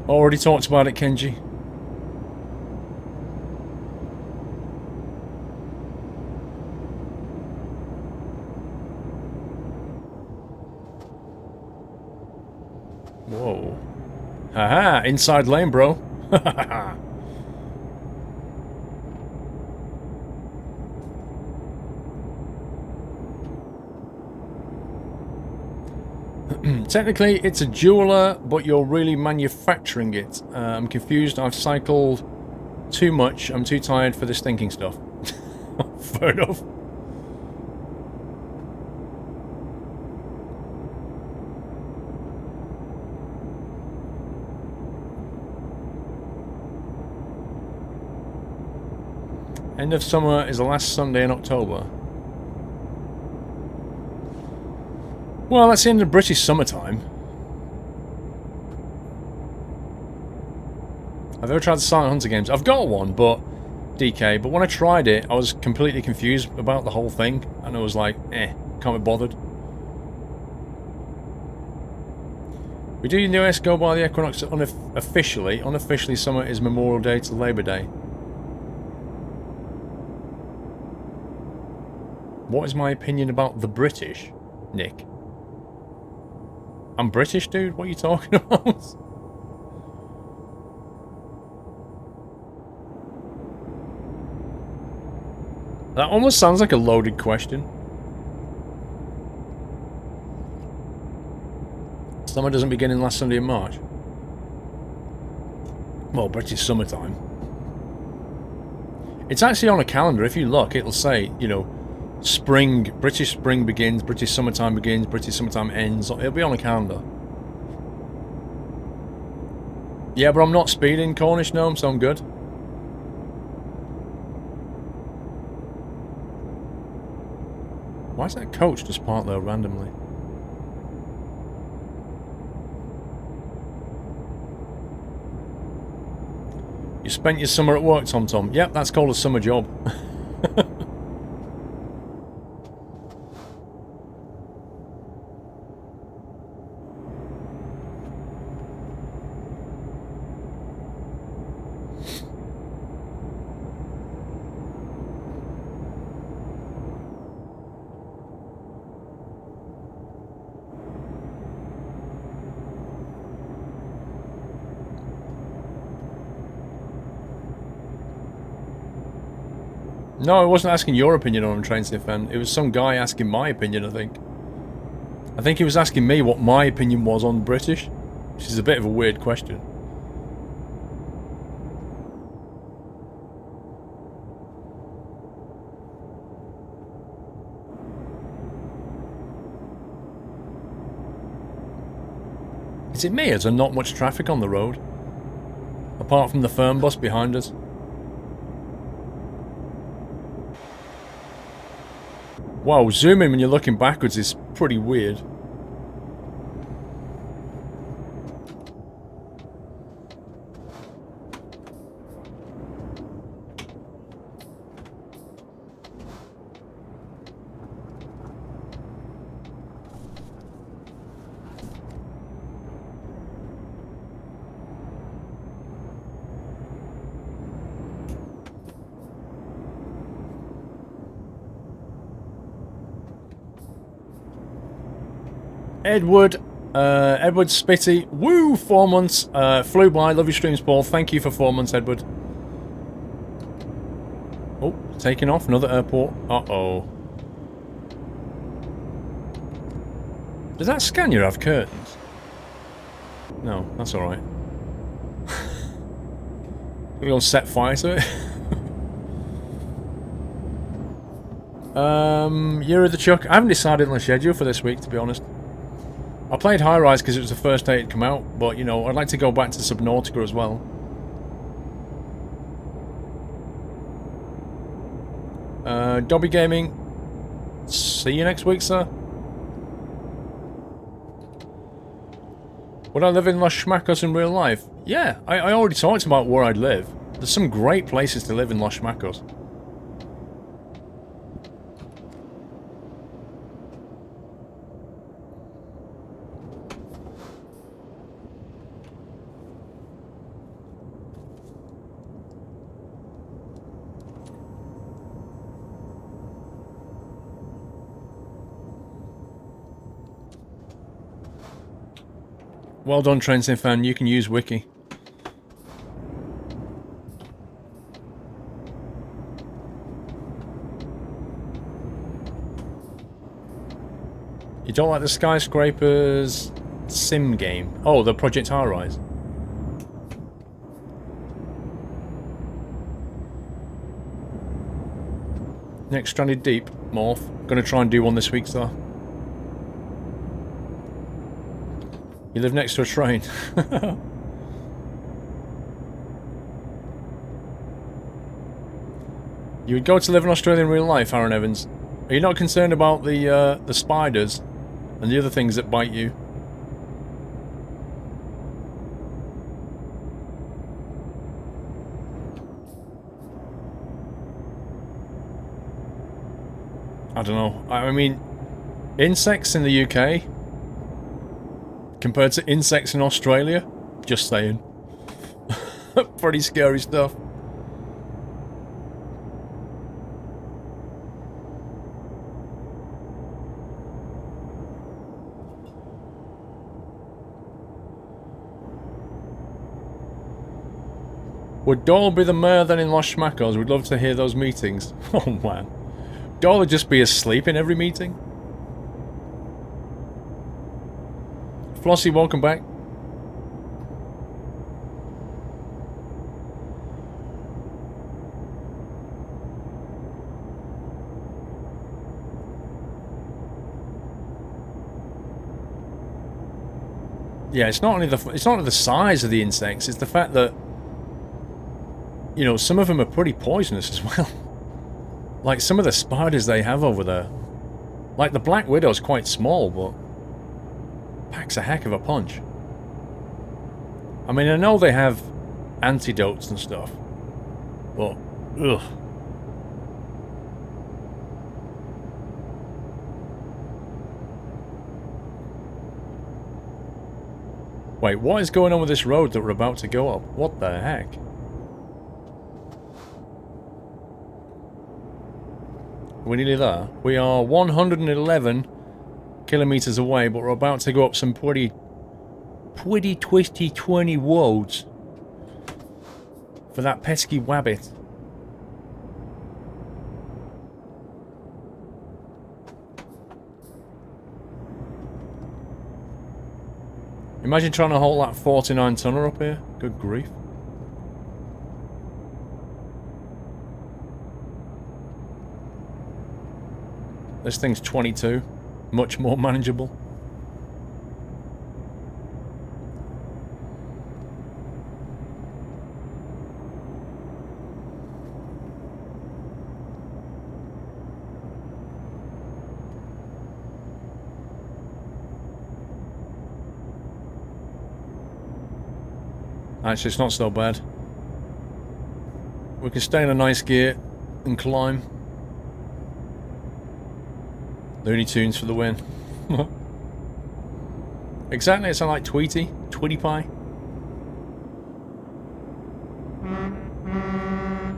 Already talked about it, Kenji. Whoa. Haha, inside lane, bro. Technically, it's a jeweler, but you're really manufacturing it. I'm confused. I've cycled too much. I'm too tired for this thinking stuff. Fair enough. End of summer is the last Sunday in October. Well, that's the end of British summertime. I've ever tried the Silent Hunter games. I've got one, but DK. But when I tried it, I was completely confused about the whole thing, and I was like, can't be bothered. We do in the US go by the equinox unofficially. Unofficially, summer is Memorial Day to Labor Day. What is my opinion about the British, Nick? I'm British, dude? What are you talking about? That almost sounds like a loaded question. Summer doesn't begin in last Sunday in March. Well, British summertime. It's actually on a calendar. If you look, it'll say, you know, spring, British spring begins, British summertime begins, British summertime ends. It'll be on a calendar. Yeah, but I'm not speeding Cornish gnome, so I'm good. Why is that coach just parked there randomly? You spent your summer at work, Tom Tom. Yep, that's called a summer job. No, I wasn't asking your opinion on Train Sim Fan. It was some guy asking my opinion, I think. I think he was asking me what my opinion was on British, which is a bit of a weird question. Is it me? Is there not much traffic on the road? Apart from the firm bus behind us. Wow, zooming when you're looking backwards is pretty weird. Edward Spitty, woo, 4 months, flew by, love your streams, Paul, thank you for 4 months, Edward. Oh, taking off, another airport, uh-oh. Does that Scania have curtains? No, that's alright. We're gonna set fire to it. Year of the Chuck, I haven't decided on a schedule for this week, to be honest. I played High Rise because it was the first day it'd come out, but, you know, I'd like to go back to Subnautica as well. Dobby Gaming, see you next week, sir. Would I live in Los Schmackos in real life? Yeah, I already talked about where I'd live. There's some great places to live in Los Schmackos. Well done, Train Sim Fan. You can use Wiki. You don't like the Skyscrapers sim game? Oh, the Project High Rise. Next Stranded Deep, Morph. Gonna try and do one this week, sir. You live next to a train. You would go to live in Australia in real life, Aaron Evans. Are you not concerned about the spiders and the other things that bite you? I don't know. I mean, insects in the UK compared to insects in Australia? Just saying. Pretty scary stuff. Would Doyle be the mayor then in Los Schmackos? We'd love to hear those meetings. Oh man. Doyle would just be asleep in every meeting. Flossie, welcome back. Yeah, it's not only the size of the insects, it's the fact that, you know, some of them are pretty poisonous as well. Like some of the spiders they have over there. Like the Black Widow's quite small, but packs a heck of a punch. I mean, I know they have antidotes and stuff, but ugh. Wait, what is going on with this road that we're about to go up? What the heck? We're nearly there. We are 111 kilometers away, but we're about to go up some pretty twisty 20 roads for that pesky wabbit. Imagine trying to hold that 49 tonner up here. Good grief. This thing's 22. Much more manageable. Actually, it's not so bad. We can stay in a nice gear and climb. Looney Tunes for the win. Exactly, it sounds like Tweety. Tweety Pie.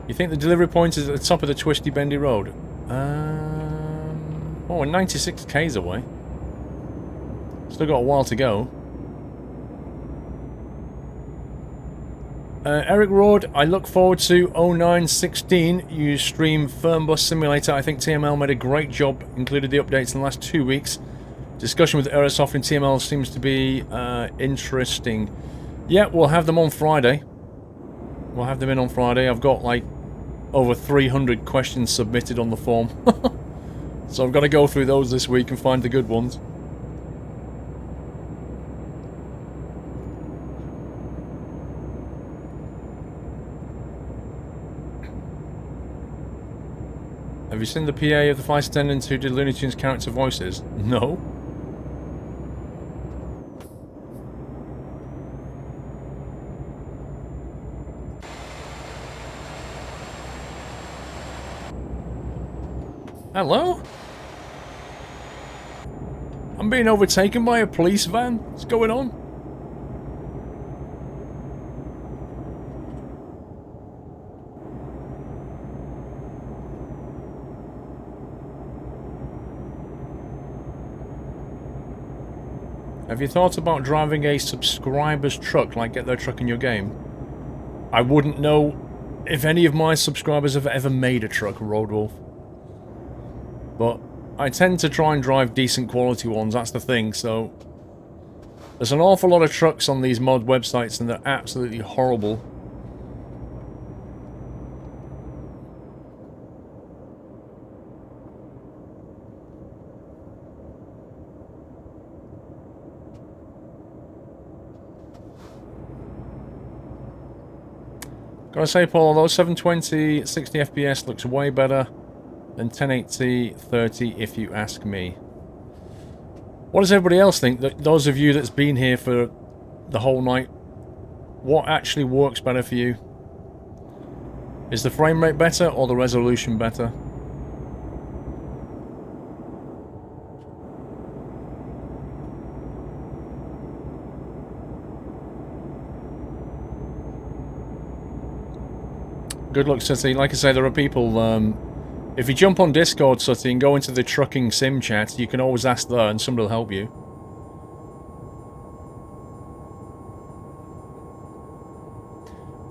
You think the delivery point is at the top of the twisty bendy road? Oh, we're 96 k's away. Still got a while to go. Eric Road, I look forward to 0916. You stream Firmbus Simulator. I think TML made a great job, included the updates in the last 2 weeks. Discussion with Aerosoft and TML seems to be interesting. Yeah, we'll have them on Friday. We'll have them in on Friday. I've got like over 300 questions submitted on the form. So I've got to go through those this week and find the good ones. Have you seen the PA of the flight attendants who did Looney Tunes character voices? No. Hello? I'm being overtaken by a police van? What's going on? Have you thought about driving a subscriber's truck, like get their truck in your game? I wouldn't know if any of my subscribers have ever made a truck, Roadwolf. But I tend to try and drive decent quality ones, that's the thing, so... There's an awful lot of trucks on these mod websites and they're absolutely horrible. Gotta say, Paul, although 720 60 FPS looks way better than 1080 30 if you ask me. What does everybody else think? Those of you that's been here for the whole night, what actually works better for you? Is the frame rate better or the resolution better? Good luck, Sutty. Like I say, there are people, if you jump on Discord, Sutty, and go into the trucking sim chat, you can always ask there and somebody will help you.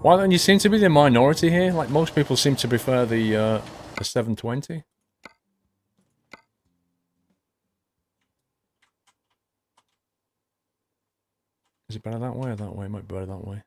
Why don't you seem to be the minority here? Like, most people seem to prefer the 720. Is it better that way or that way? It might be better that way.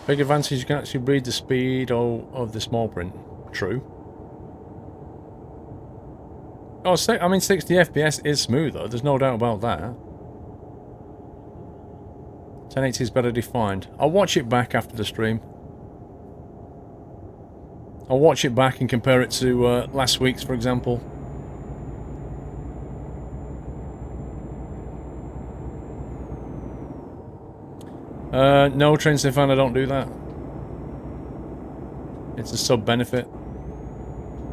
Big advantage, you can actually read the speed of the small print. True. Oh, I mean 60 FPS is smooth though, there's no doubt about that. 1080 is better defined. I'll watch it back after the stream. I'll watch it back and compare it to last week's, for example. No, Train Stefan, I don't do that. It's a sub-benefit.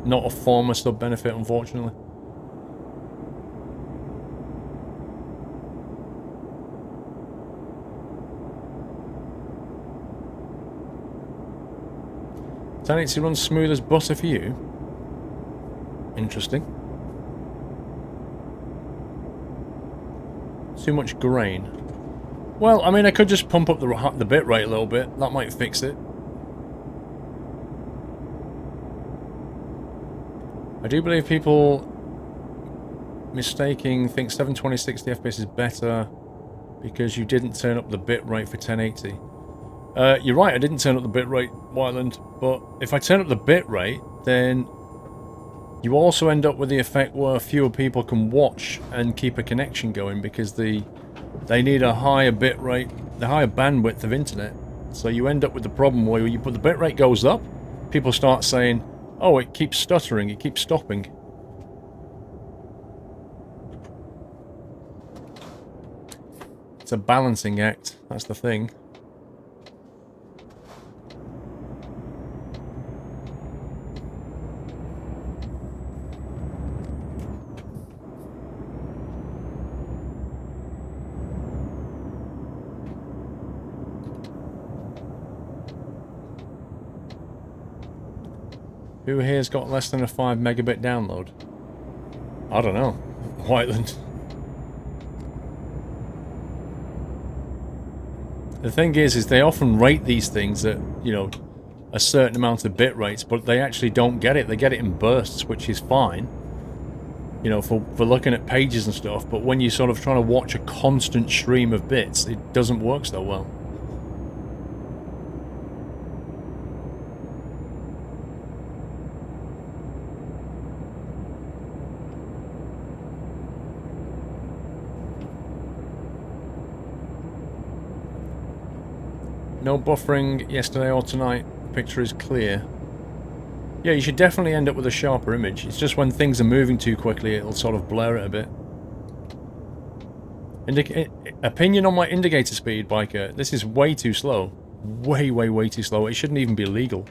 Not a former sub-benefit, unfortunately. 1080 runs smooth as butter for you. Interesting. Too much grain. Well, I mean, I could just pump up the bit rate a little bit. That might fix it. I do believe people think 720 60 FPS is better because you didn't turn up the bit rate for 1080. You're right, I didn't turn up the bit rate, Wyland, but if I turn up the bit rate, then you also end up with the effect where fewer people can watch and keep a connection going because they need a higher bit rate, the higher bandwidth of internet. So you end up with the problem where you put the bit rate goes up, people start saying, oh, it keeps stuttering, it keeps stopping. It's a balancing act, that's the thing. Who here's got less than a 5 megabit download? I don't know. Whiteland. The thing is they often rate these things at, you know, a certain amount of bit rates, but they actually don't get it. They get it in bursts, which is fine, you know, for looking at pages and stuff, but when you're sort of trying to watch a constant stream of bits, it doesn't work so well. No buffering yesterday or tonight. The picture is clear. Yeah, you should definitely end up with a sharper image. It's just when things are moving too quickly, it'll sort of blur it a bit. Opinion on my indicator speed, Biker. This is way too slow. Way, way, way too slow. It shouldn't even be legal.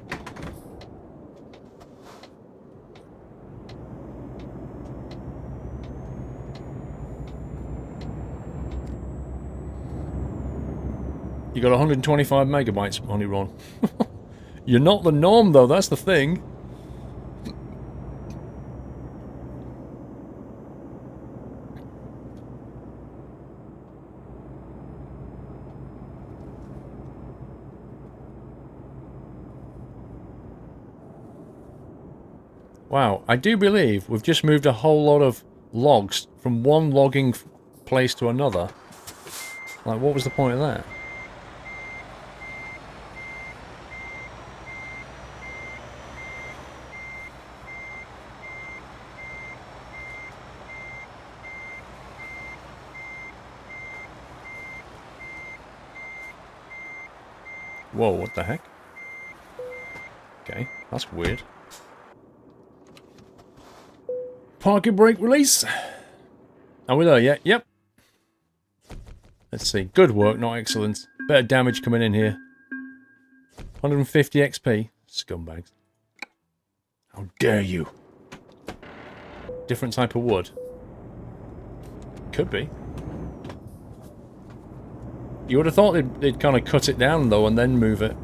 You got 125 megabytes, Honey Ron. You're not the norm, though, that's the thing. Wow, I do believe we've just moved a whole lot of logs from one logging place to another. Like, what was the point of that? Whoa, what the heck? Okay, that's weird. Parking brake release. Are we there yet? Yep. Let's see. Good work, not excellent. Better damage coming in here. 150 XP. Scumbags. How dare you? Different type of wood. Could be. You would have thought they'd kind of cut it down, though, and then move it.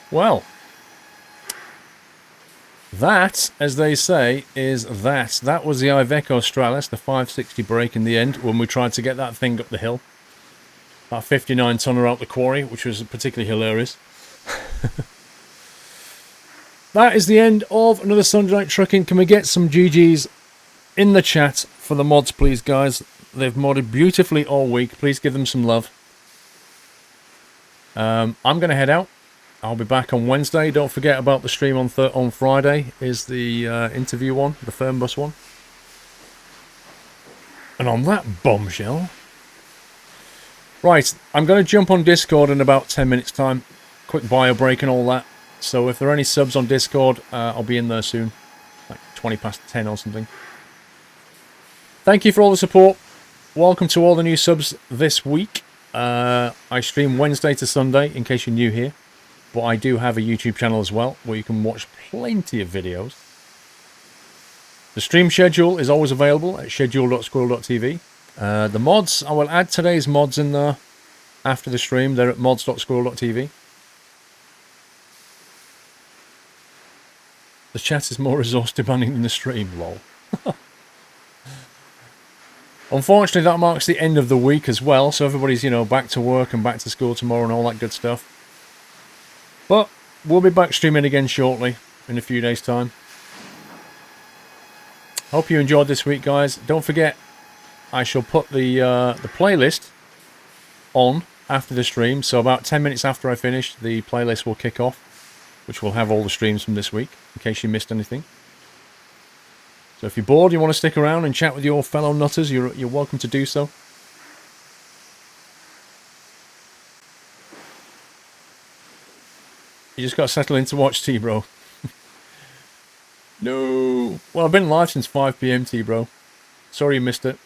Well. That, as they say, is that. That was the Iveco Stralis, the 560 brake in the end, when we tried to get that thing up the hill. That 59-tonner out the quarry, which was particularly hilarious. That is the end of another Sunday Night Trucking. Can we get some GGs in the chat for the mods, please, guys? They've modded beautifully all week. Please give them some love. I'm going to head out. I'll be back on Wednesday. Don't forget about the stream on Friday. Is the interview one, the Fernbus one. And on that bombshell... Right, I'm going to jump on Discord in about 10 minutes' time. Quick bio break and all that. So if there are any subs on Discord, I'll be in there soon. Like 20 past 10 or something. Thank you for all the support. Welcome to all the new subs this week. I stream Wednesday to Sunday, in case you're new here. But I do have a YouTube channel as well, where you can watch plenty of videos. The stream schedule is always available at schedule.squirrel.tv. The mods, I will add today's mods in there after the stream. They're at mods.squirrel.tv. The chat is more resource demanding than the stream, lol. Unfortunately, that marks the end of the week as well, so everybody's, you know, back to work and back to school tomorrow and all that good stuff. But we'll be back streaming again shortly, in a few days' time. Hope you enjoyed this week, guys. Don't forget, I shall put the playlist on after the stream, so about 10 minutes after I finish, the playlist will kick off, which will have all the streams from this week, in case you missed anything. So if you're bored, you want to stick around and chat with your fellow nutters, you're welcome to do so. You just got to settle in to watch T-Bro. No. Well, I've been live since 5 PM, T-Bro. Sorry you missed it.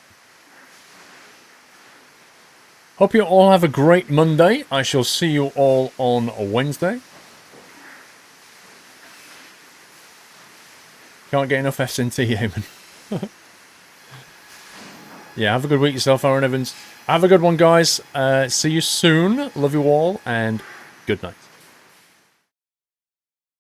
Hope you all have a great Monday. I shall see you all on Wednesday. Can't get enough SNT, Eamon. Yeah, have a good week yourself, Aaron Evans. Have a good one, guys. See you soon. Love you all, and good night.